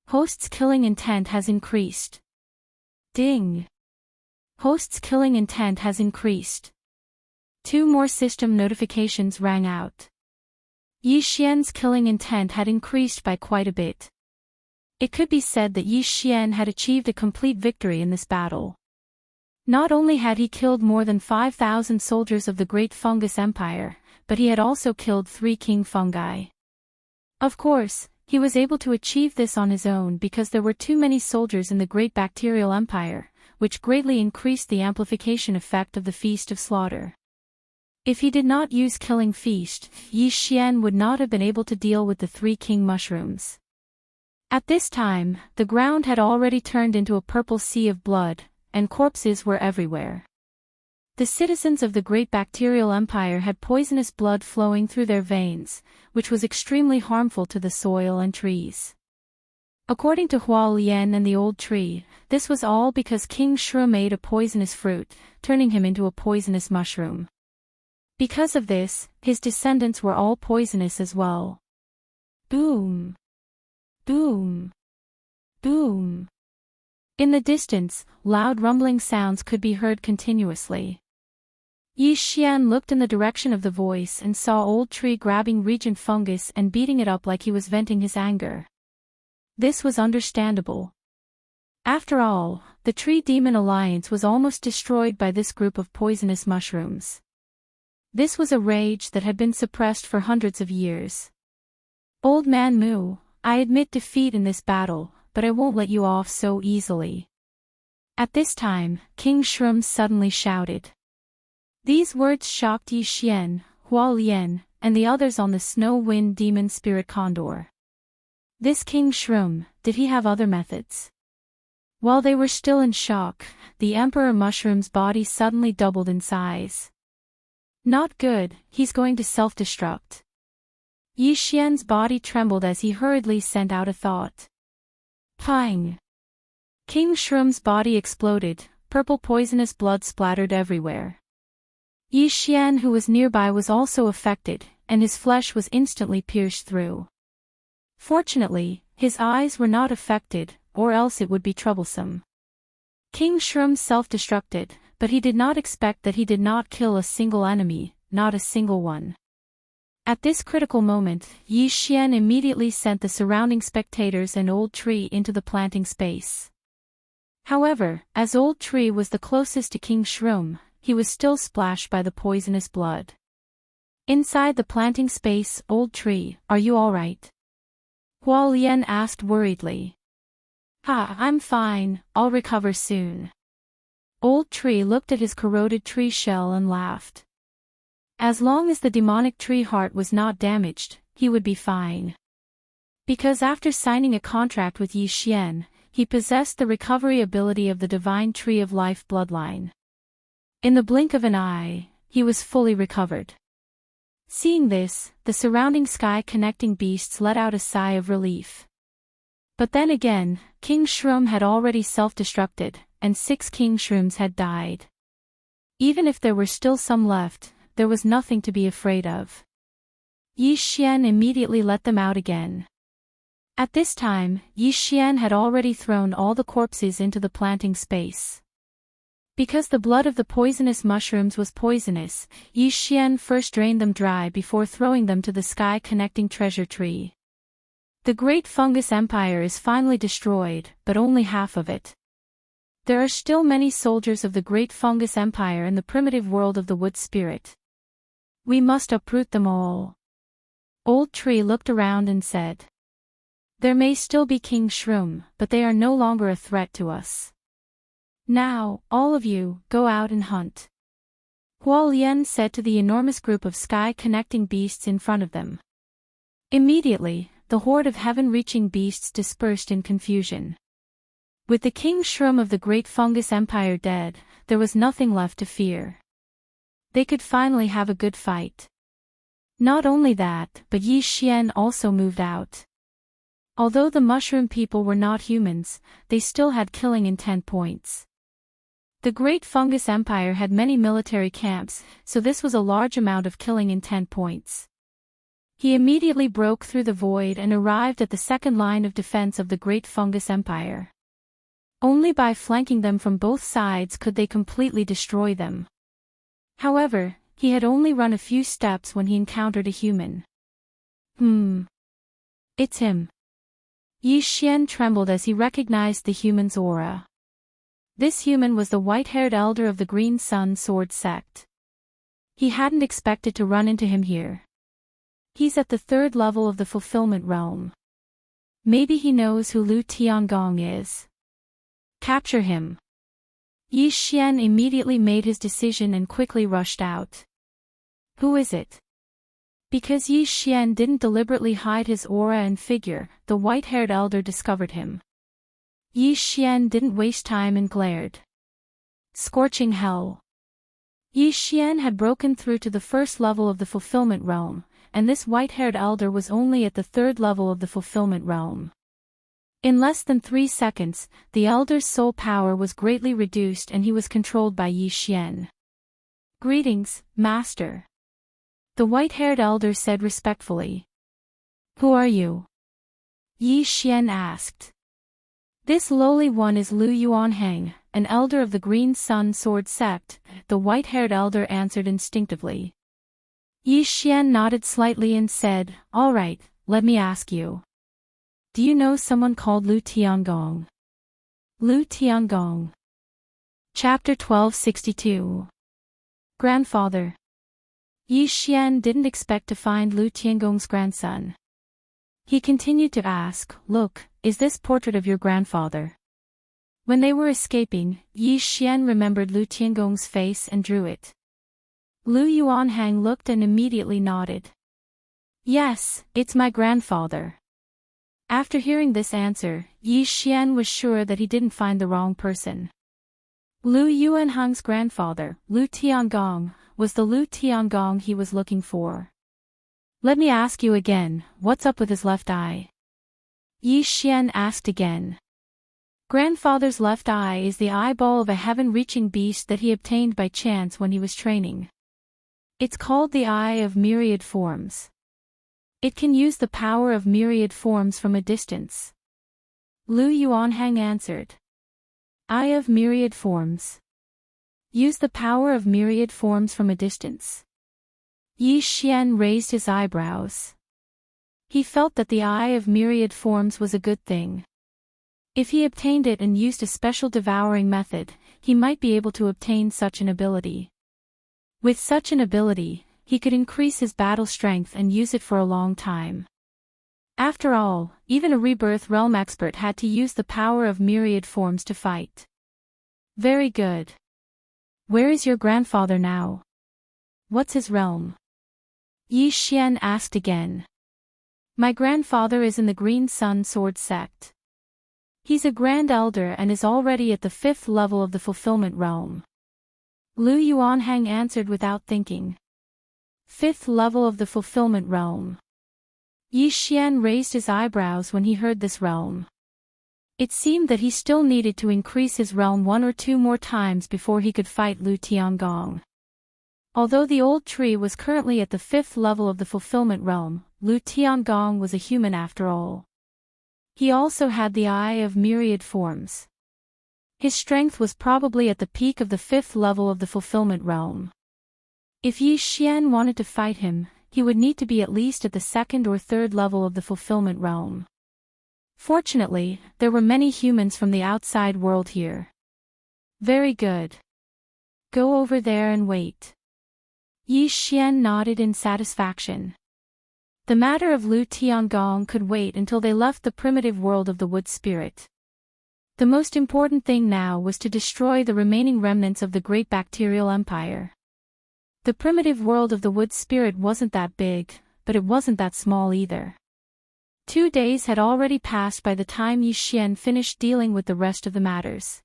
Host's killing intent has increased. Ding! Host's killing intent has increased. 2 more system notifications rang out. Yi Xian's killing intent had increased by quite a bit. It could be said that Yi Xian had achieved a complete victory in this battle. Not only had he killed more than 5,000 soldiers of the Great Fungus Empire, but he had also killed 3 king fungi. Of course, he was able to achieve this on his own because there were too many soldiers in the Great Bacterial Empire, which greatly increased the amplification effect of the Feast of Slaughter. If he did not use Killing Feast, Yi Xian would not have been able to deal with the 3 king mushrooms. At this time, the ground had already turned into a purple sea of blood, and corpses were everywhere. The citizens of the Great Bacterial Empire had poisonous blood flowing through their veins, which was extremely harmful to the soil and trees. According to Hua Lian and the old tree, this was all because King Shroom ate a poisonous fruit, turning him into a poisonous mushroom. Because of this, his descendants were all poisonous as well. Boom! Boom! Boom! In the distance, loud rumbling sounds could be heard continuously. Yi Xian looked in the direction of the voice and saw Old Tree grabbing Regent Fungus and beating it up like he was venting his anger. This was understandable. After all, the Tree Demon Alliance was almost destroyed by this group of poisonous mushrooms. This was a rage that had been suppressed for hundreds of years. Old Man Moo, I admit defeat in this battle, but I won't let you off so easily. At this time, King Shroom suddenly shouted. These words shocked Yi Xian, Hua Lian, and the others on the snow wind demon spirit condor. This King Shroom, did he have other methods? While they were still in shock, the Emperor Mushroom's body suddenly doubled in size. Not good, he's going to self-destruct. Yi Xian's body trembled as he hurriedly sent out a thought. Pang! King Shroom's body exploded, purple poisonous blood splattered everywhere. Yi Xian, who was nearby, was also affected, and his flesh was instantly pierced through. Fortunately, his eyes were not affected, or else it would be troublesome. King Shroom self-destructed, but he did not expect that he did not kill a single enemy, not a single one. At this critical moment, Yi Xian immediately sent the surrounding spectators and Old Tree into the planting space. However, as Old Tree was the closest to King Shroom, he was still splashed by the poisonous blood. Inside the planting space, Old Tree, are you alright? Huo Lian asked worriedly. I'm fine, I'll recover soon. Old Tree looked at his corroded tree shell and laughed. As long as the demonic tree heart was not damaged, he would be fine. Because after signing a contract with Yi Xian, he possessed the recovery ability of the divine tree of life bloodline. In the blink of an eye, he was fully recovered. Seeing this, the surrounding sky connecting beasts let out a sigh of relief. But then again, King Shroom had already self-destructed, and 6 King Shrooms had died. Even if there were still some left, there was nothing to be afraid of. Yi Xian immediately let them out again. At this time, Yi Xian had already thrown all the corpses into the planting space. Because the blood of the poisonous mushrooms was poisonous, Yi Xian first drained them dry before throwing them to the sky-connecting treasure tree. The Great Fungus Empire is finally destroyed, but only half of it. There are still many soldiers of the Great Fungus Empire in the primitive world of the Wood Spirit. We must uproot them all. Old Tree looked around and said. There may still be King Shroom, but they are no longer a threat to us. Now, all of you, go out and hunt. Huo Lian said to the enormous group of sky-connecting beasts in front of them. Immediately, the horde of heaven-reaching beasts dispersed in confusion. With the King Shroom of the Great Fungus Empire dead, there was nothing left to fear. They could finally have a good fight. Not only that, but Yi Xian also moved out. Although the mushroom people were not humans, they still had killing intent points. The Great Fungus Empire had many military camps, so this was a large amount of killing intent points. He immediately broke through the void and arrived at the second line of defense of the Great Fungus Empire. Only by flanking them from both sides could they completely destroy them. However, he had only run a few steps when he encountered a human. It's him. Yi Xian trembled as he recognized the human's aura. This human was the white-haired elder of the Green Sun Sword sect. He hadn't expected to run into him here. He's at the 3rd level of the Fulfillment Realm. Maybe he knows who Lu Tiangong is. Capture him. Yi Xian immediately made his decision and quickly rushed out. Who is it? Because Yi Xian didn't deliberately hide his aura and figure, the white-haired elder discovered him. Yi Xian didn't waste time and glared. Scorching hell. Yi Xian had broken through to the 1st level of the Fulfillment Realm, and this white-haired elder was only at the 3rd level of the Fulfillment Realm. In less than 3 seconds, the elder's soul power was greatly reduced and he was controlled by Yi Xian. Greetings, Master. The white-haired elder said respectfully. Who are you? Yi Xian asked. This lowly one is Lu Yuanhang, an elder of the Green Sun Sword sect, the white-haired elder answered instinctively. Yi Xian nodded slightly and said, All right, let me ask you. Do you know someone called Lu Tiangong? Lu Tiangong. Chapter 1262. Grandfather. Yi Xian didn't expect to find Lu Tiangong's grandson. He continued to ask, Look, is this portrait of your grandfather? When they were escaping, Yi Xian remembered Lu Tiangong's face and drew it. Lu Yuanhang looked and immediately nodded. Yes, it's my grandfather. After hearing this answer, Yi Xian was sure that he didn't find the wrong person. Lu Yuanhang's grandfather, Lu Tiangong, was the Lu Tiangong he was looking for. Let me ask you again, what's up with his left eye? Yi Xian asked again. Grandfather's left eye is the eyeball of a heaven-reaching beast that he obtained by chance when he was training. It's called the Eye of Myriad Forms. It can use the power of myriad forms from a distance. Lu Yuanhang answered. Eye of myriad forms. Use the power of myriad forms from a distance. Yi Xian raised his eyebrows. He felt that the Eye of myriad forms was a good thing. If he obtained it and used a special devouring method, he might be able to obtain such an ability. With such an ability, he could increase his battle strength and use it for a long time. After all, even a rebirth realm expert had to use the power of myriad forms to fight. Very good. Where is your grandfather now? What's his realm? Yi Xian asked again. My grandfather is in the Green Sun Sword sect. He's a Grand Elder and is already at the 5th level of the Fulfillment Realm. Lu Yuanhang answered without thinking. 5th level of the Fulfillment Realm. Yi Xian raised his eyebrows when he heard this realm. It seemed that he still needed to increase his realm 1 or 2 more times before he could fight Lu Tiangong. Although the old tree was currently at the 5th level of the Fulfillment Realm, Lu Tiangong was a human after all. He also had the Eye of Myriad Forms. His strength was probably at the peak of the 5th level of the Fulfillment Realm. If Yi Xian wanted to fight him, he would need to be at least at the 2nd or 3rd level of the Fulfillment Realm. Fortunately, there were many humans from the outside world here. Very good. Go over there and wait. Yi Xian nodded in satisfaction. The matter of Lu Tiangong could wait until they left the primitive world of the Wood Spirit. The most important thing now was to destroy the remaining remnants of the Great Bacterial Empire. The primitive world of the Wood Spirit wasn't that big, but it wasn't that small either. 2 days had already passed by the time Yi Xian finished dealing with the rest of the matters.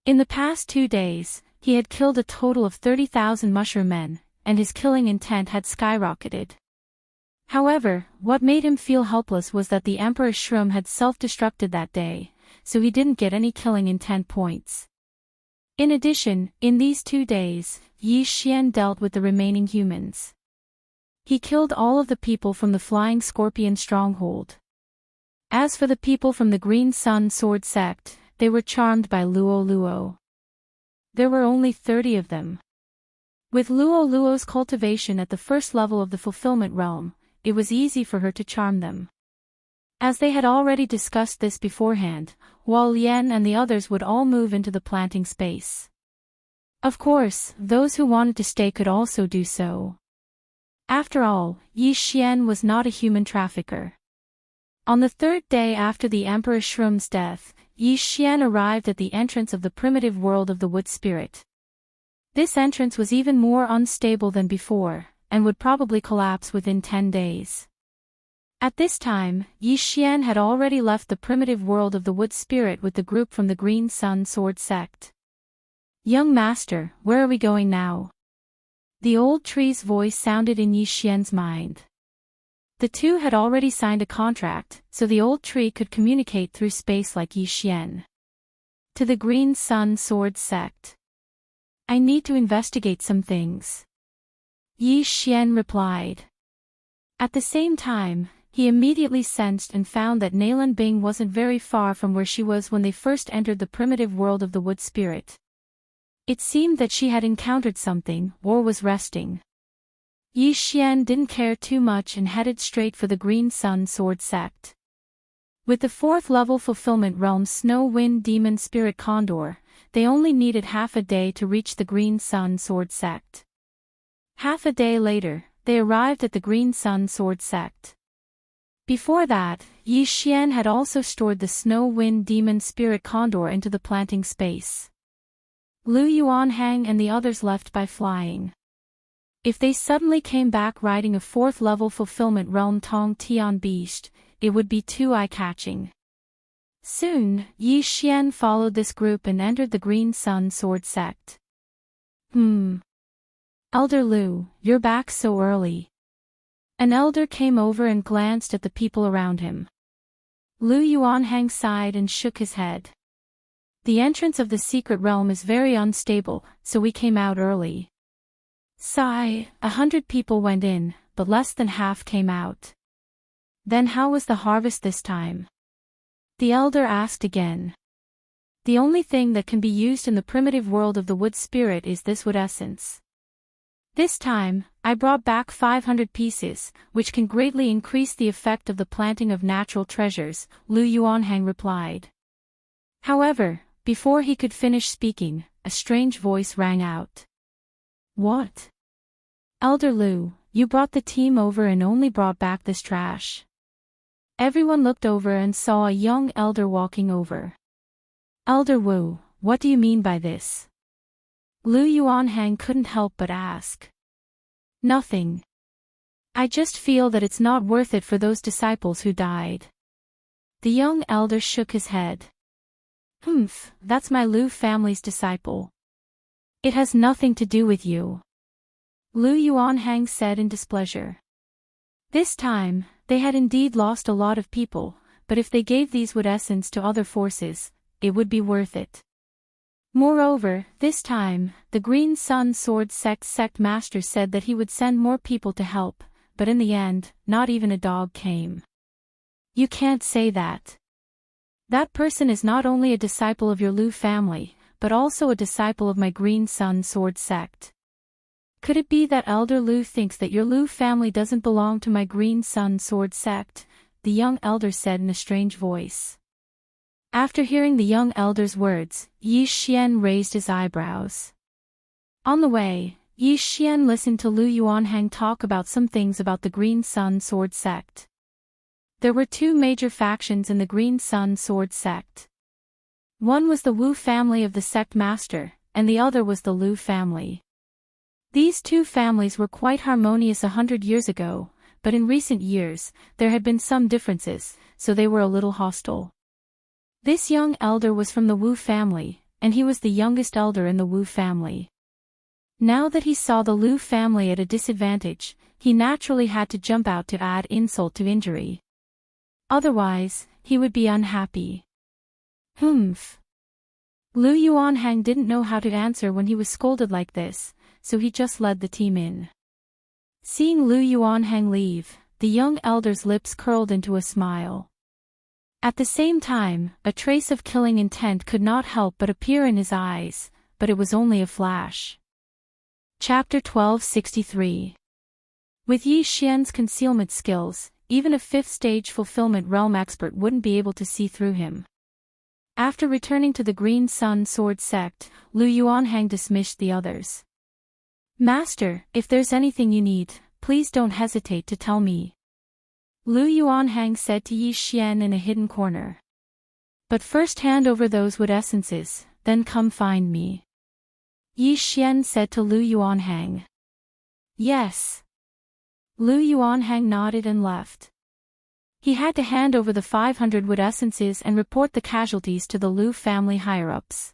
In the past 2 days, he had killed a total of 30,000 mushroom men, and his killing intent had skyrocketed. However, what made him feel helpless was that the Emperor Shroom had self-destructed that day, so he didn't get any killing intent points. In addition, in these 2 days, Yi Xian dealt with the remaining humans. He killed all of the people from the Flying Scorpion stronghold. As for the people from the Green Sun Sword sect, they were charmed by Luo Luo. There were only 30 of them. With Luo Luo's cultivation at the 1st level of the Fulfillment Realm, it was easy for her to charm them. As they had already discussed this beforehand, Wang Lian and the others would all move into the planting space. Of course, those who wanted to stay could also do so. After all, Yi Xian was not a human trafficker. On the 3rd day after the Emperor Shroom's death, Yi Xian arrived at the entrance of the primitive world of the Wood Spirit. This entrance was even more unstable than before, and would probably collapse within 10 days. At this time, Yi Xian had already left the primitive world of the Wood Spirit with the group from the Green Sun Sword sect. Young master, where are we going now? The old tree's voice sounded in Yi Xian's mind. The two had already signed a contract, so the old tree could communicate through space like Yi Xian. To the Green Sun Sword sect. I need to investigate some things. Yi Xian replied. At the same time, he immediately sensed and found that Nailan Bing wasn't very far from where she was when they first entered the primitive world of the Wood Spirit. It seemed that she had encountered something, or was resting. Yi Xian didn't care too much and headed straight for the Green Sun Sword sect. With the 4th level Fulfillment Realm Snow Wind Demon Spirit Condor, they only needed half a day to reach the Green Sun Sword sect. Half a day later, they arrived at the Green Sun Sword sect. Before that, Yi Xian had also stored the Snow Wind Demon Spirit Condor into the planting space. Lu Yuanhang and the others left by flying. If they suddenly came back riding a 4th level fulfillment realm Tong Tian beast, it would be too eye-catching. Soon, Yi Xian followed this group and entered the Green Sun Sword sect. Elder Lu, you're back so early. An elder came over and glanced at the people around him. Lu Yuanhang sighed and shook his head. The entrance of the secret realm is very unstable, so we came out early. Sigh, 100 people went in, but less than half came out. Then how was the harvest this time? The elder asked again. The only thing that can be used in the primitive world of the wood spirit is this wood essence. This time, I brought back 500 pieces, which can greatly increase the effect of the planting of natural treasures, Lu Yuanhang replied. However, before he could finish speaking, a strange voice rang out. What? Elder Lu, you brought the team over and only brought back this trash. Everyone looked over and saw a young elder walking over. Elder Wu, what do you mean by this? Lu Yuanhang couldn't help but ask. Nothing. I just feel that it's not worth it for those disciples who died. The young elder shook his head. That's my Lu family's disciple. It has nothing to do with you. Lu Yuanhang said in displeasure. This time, they had indeed lost a lot of people, but if they gave these wood essence to other forces, it would be worth it. Moreover, this time, the Green Sun Sword sect master said that he would send more people to help, but in the end, not even a dog came. You can't say that. That person is not only a disciple of your Lu family, but also a disciple of my Green Sun Sword sect. Could it be that Elder Lu thinks that your Lu family doesn't belong to my Green Sun Sword sect? The young elder said in a strange voice. After hearing the young elder's words, Yi Xian raised his eyebrows. On the way, Yi Xian listened to Lu Yuanhang talk about some things about the Green Sun Sword sect. There were 2 major factions in the Green Sun Sword sect. One was the Wu family of the sect master, and the other was the Lu family. These 2 families were quite harmonious 100 years ago, but in recent years, there had been some differences, so they were a little hostile. This young elder was from the Wu family, and he was the youngest elder in the Wu family. Now that he saw the Lu family at a disadvantage, he naturally had to jump out to add insult to injury. Otherwise, he would be unhappy. Lu Yuanhang didn't know how to answer when he was scolded like this, so he just led the team in. Seeing Lu Yuanhang leave, the young elder's lips curled into a smile. At the same time, a trace of killing intent could not help but appear in his eyes, but it was only a flash. Chapter 1263. With Yi Xian's concealment skills, even a 5th stage fulfillment realm expert wouldn't be able to see through him. After returning to the Green Sun Sword sect, Lu Yuanhang dismissed the others. Master, if there's anything you need, please don't hesitate to tell me. Lu Yuanhang said to Yi Xian in a hidden corner. But first hand over those wood essences, then come find me. Yi Xian said to Lu Yuanhang. Yes. Lu Yuanhang nodded and left. He had to hand over the 500 wood essences and report the casualties to the Lu family higher-ups.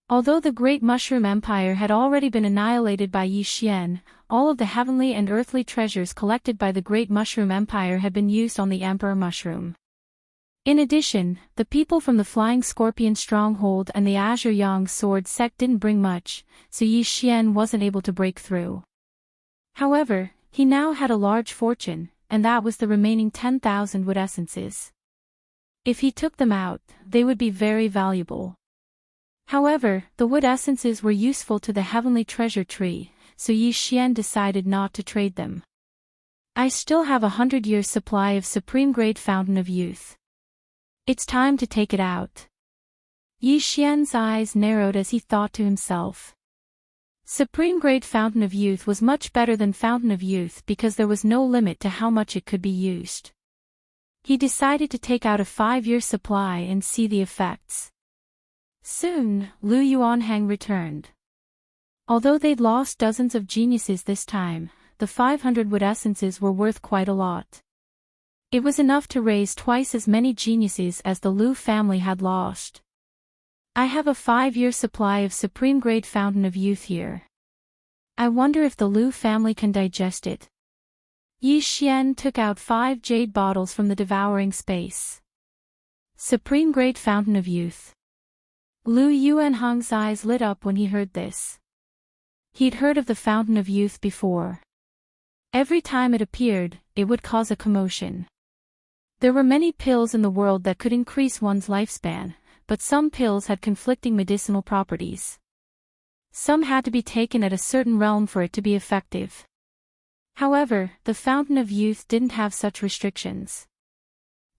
Although the Great Mushroom Empire had already been annihilated by Yi Xian, all of the heavenly and earthly treasures collected by the Great Mushroom Empire had been used on the Emperor Mushroom. In addition, the people from the Flying Scorpion Stronghold and the Azure Yang Sword sect didn't bring much, so Yi Xian wasn't able to break through. However, he now had a large fortune, and that was the remaining 10,000 wood essences. If he took them out, they would be very valuable. However, the wood essences were useful to the heavenly treasure tree, so Yi Xian decided not to trade them. I still have 100 years' supply of supreme-grade Fountain of Youth. It's time to take it out. Yi Xian's eyes narrowed as he thought to himself. Supreme-grade Fountain of Youth was much better than Fountain of Youth because there was no limit to how much it could be used. He decided to take out a 5-year supply and see the effects. Soon, Lu Yuanhang returned. Although they'd lost dozens of geniuses this time, the 500 wood essences were worth quite a lot. It was enough to raise twice as many geniuses as the Lu family had lost. I have a 5-year supply of supreme-grade Fountain of Youth here. I wonder if the Lu family can digest it. Yi Xian took out 5 jade bottles from the devouring space. Supreme-grade Fountain of Youth. Lu Yuanheng's eyes lit up when he heard this. He'd heard of the Fountain of Youth before. Every time it appeared, it would cause a commotion. There were many pills in the world that could increase one's lifespan, but some pills had conflicting medicinal properties. Some had to be taken at a certain realm for it to be effective. However, the Fountain of Youth didn't have such restrictions.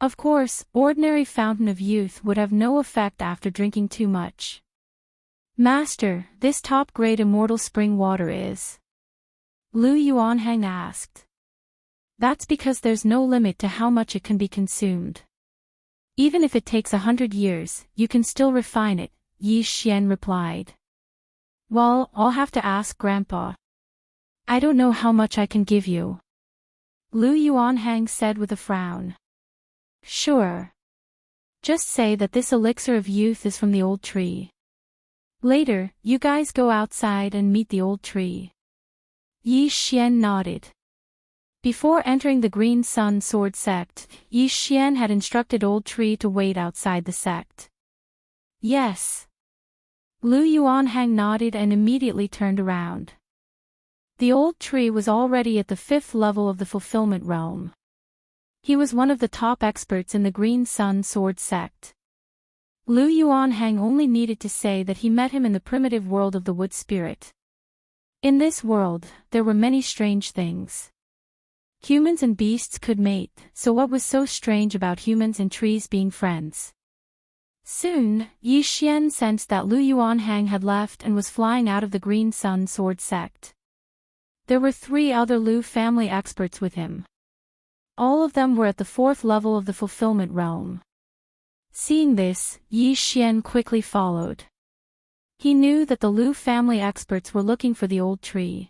Of course, ordinary Fountain of Youth would have no effect after drinking too much. Master, this top-grade immortal spring water is? Lu Yuanheng asked. That's because there's no limit to how much it can be consumed. Even if it takes 100 years, you can still refine it, Yi Xian replied. Well, I'll have to ask Grandpa. I don't know how much I can give you. Lu Yuanheng said with a frown. Sure. Just say that this elixir of youth is from the old tree. Later, you guys go outside and meet the old tree. Yi Xian nodded. Before entering the Green Sun Sword sect, Yi Xian had instructed Old Tree to wait outside the sect. Yes. Lu Yuanheng nodded and immediately turned around. The Old Tree was already at the 5th level of the Fulfillment Realm. He was one of the top experts in the Green Sun Sword sect. Lu Yuanheng only needed to say that he met him in the primitive world of the Wood Spirit. In this world, there were many strange things. Humans and beasts could mate, so what was so strange about humans and trees being friends? Soon, Yi Xian sensed that Lu Yuanheng had left and was flying out of the Green Sun Sword sect. There were 3 other Lu family experts with him. All of them were at the 4th level of the Fulfillment Realm. Seeing this, Yi Xian quickly followed. He knew that the Lu family experts were looking for the old tree.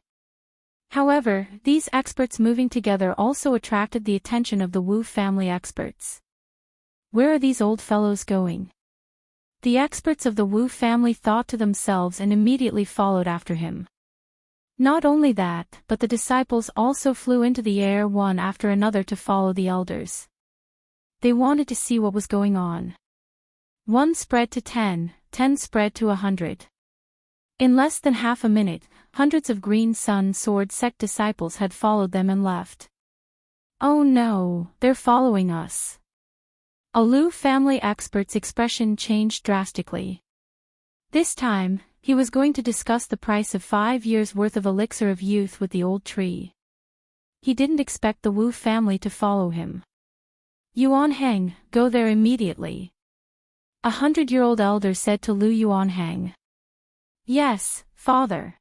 However, these experts moving together also attracted the attention of the Wu family experts. Where are these old fellows going? The experts of the Wu family thought to themselves and immediately followed after him. Not only that, but the disciples also flew into the air one after another to follow the elders. They wanted to see what was going on. 1 spread to 10, 10 spread to 100. In less than half a minute, hundreds of Green Sun Sword sect disciples had followed them and left. Oh no, they're following us. A Lu family expert's expression changed drastically. This time, he was going to discuss the price of 5 years' worth of elixir of youth with the old tree. He didn't expect the Wu family to follow him. Yuanheng, go there immediately. A 100-year-old elder said to Lu Yuanheng. Yes, father.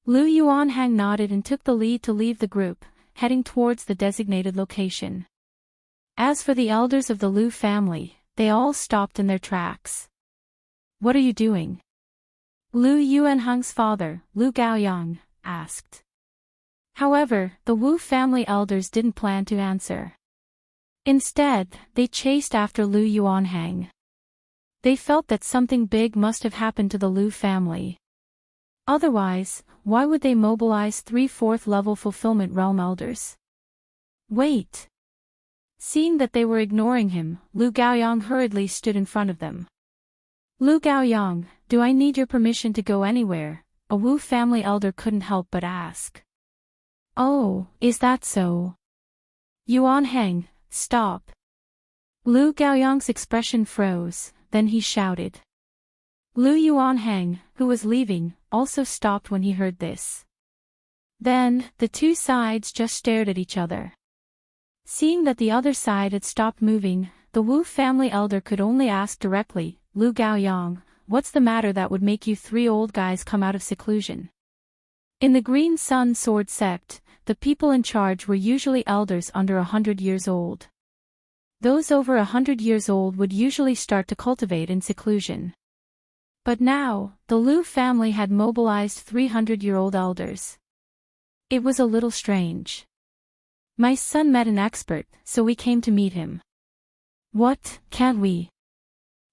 Lu Yuanheng nodded and took the lead to leave the group, heading towards the designated location. As for the elders of the Lu family, they all stopped in their tracks. What are you doing? Lu Yuanheng's father, Lu Gaoyang, asked. However, the Wu family elders didn't plan to answer. Instead, they chased after Lu Yuanheng. They felt that something big must have happened to the Lu family. Otherwise, why would they mobilize 3 4th-level Fulfillment Realm elders? Wait! Seeing that they were ignoring him, Lu Gaoyang hurriedly stood in front of them. Lu Gaoyang, do I need your permission to go anywhere? A Wu family elder couldn't help but ask. Oh, is that so? Yuanheng, stop. Lu Gaoyang's expression froze, then he shouted. Lu Yuanheng, who was leaving, also stopped when he heard this. Then, the 2 sides just stared at each other. Seeing that the other side had stopped moving, the Wu family elder could only ask directly, Lu Gaoyang, what's the matter that would make you 3 old guys come out of seclusion? In the Green Sun Sword sect, the people in charge were usually elders under 100 years old. Those over 100 years old would usually start to cultivate in seclusion. But now, the Lu family had mobilized 300-year-old elders. It was a little strange. My son met an expert, so we came to meet him. What, can't we?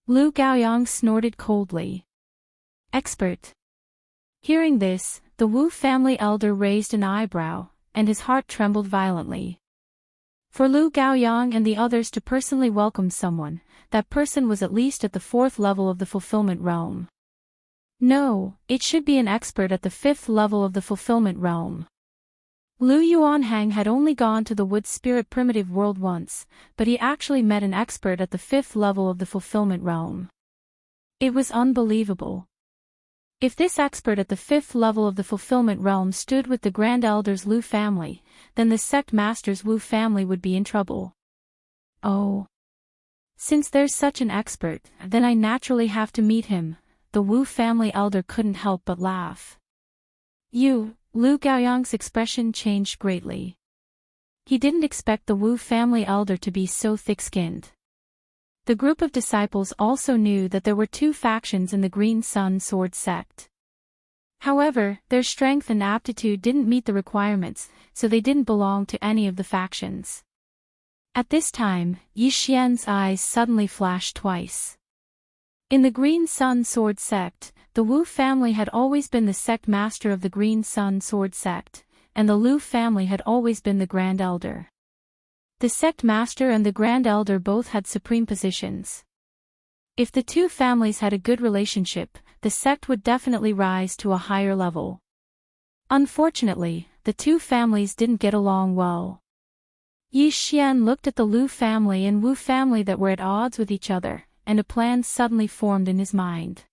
Lu Gaoyang snorted coldly. Expert. Hearing this, the Wu family elder raised an eyebrow, and his heart trembled violently. For Lu Gaoyang and the others to personally welcome someone, that person was at least at the 4th level of the fulfillment realm. No, it should be an expert at the 5th level of the fulfillment realm. Lu Yuanhang had only gone to the wood spirit primitive world once, but he actually met an expert at the 5th level of the fulfillment realm. It was unbelievable. If this expert at the 5th level of the fulfillment realm stood with the Grand Elders Lu family, then the sect masters Wu family would be in trouble. Oh. Since there's such an expert, then I naturally have to meet him, the Wu family elder couldn't help but laugh. Lu Gaoyang's expression changed greatly. He didn't expect the Wu family elder to be so thick-skinned. The group of disciples also knew that there were 2 factions in the Green Sun Sword sect. However, their strength and aptitude didn't meet the requirements, so they didn't belong to any of the factions. At this time, Yi Xian's eyes suddenly flashed twice. In the Green Sun Sword sect, the Wu family had always been the sect master of the Green Sun Sword sect, and the Lu family had always been the Grand Elder. The sect master and the Grand Elder both had supreme positions. If the 2 families had a good relationship, the sect would definitely rise to a higher level. Unfortunately, the 2 families didn't get along well. Yi Xian looked at the Lu family and Wu family that were at odds with each other, and a plan suddenly formed in his mind.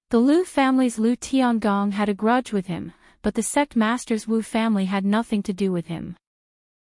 The Lu family's Lu Tiangong had a grudge with him, but the sect master's Wu family had nothing to do with him.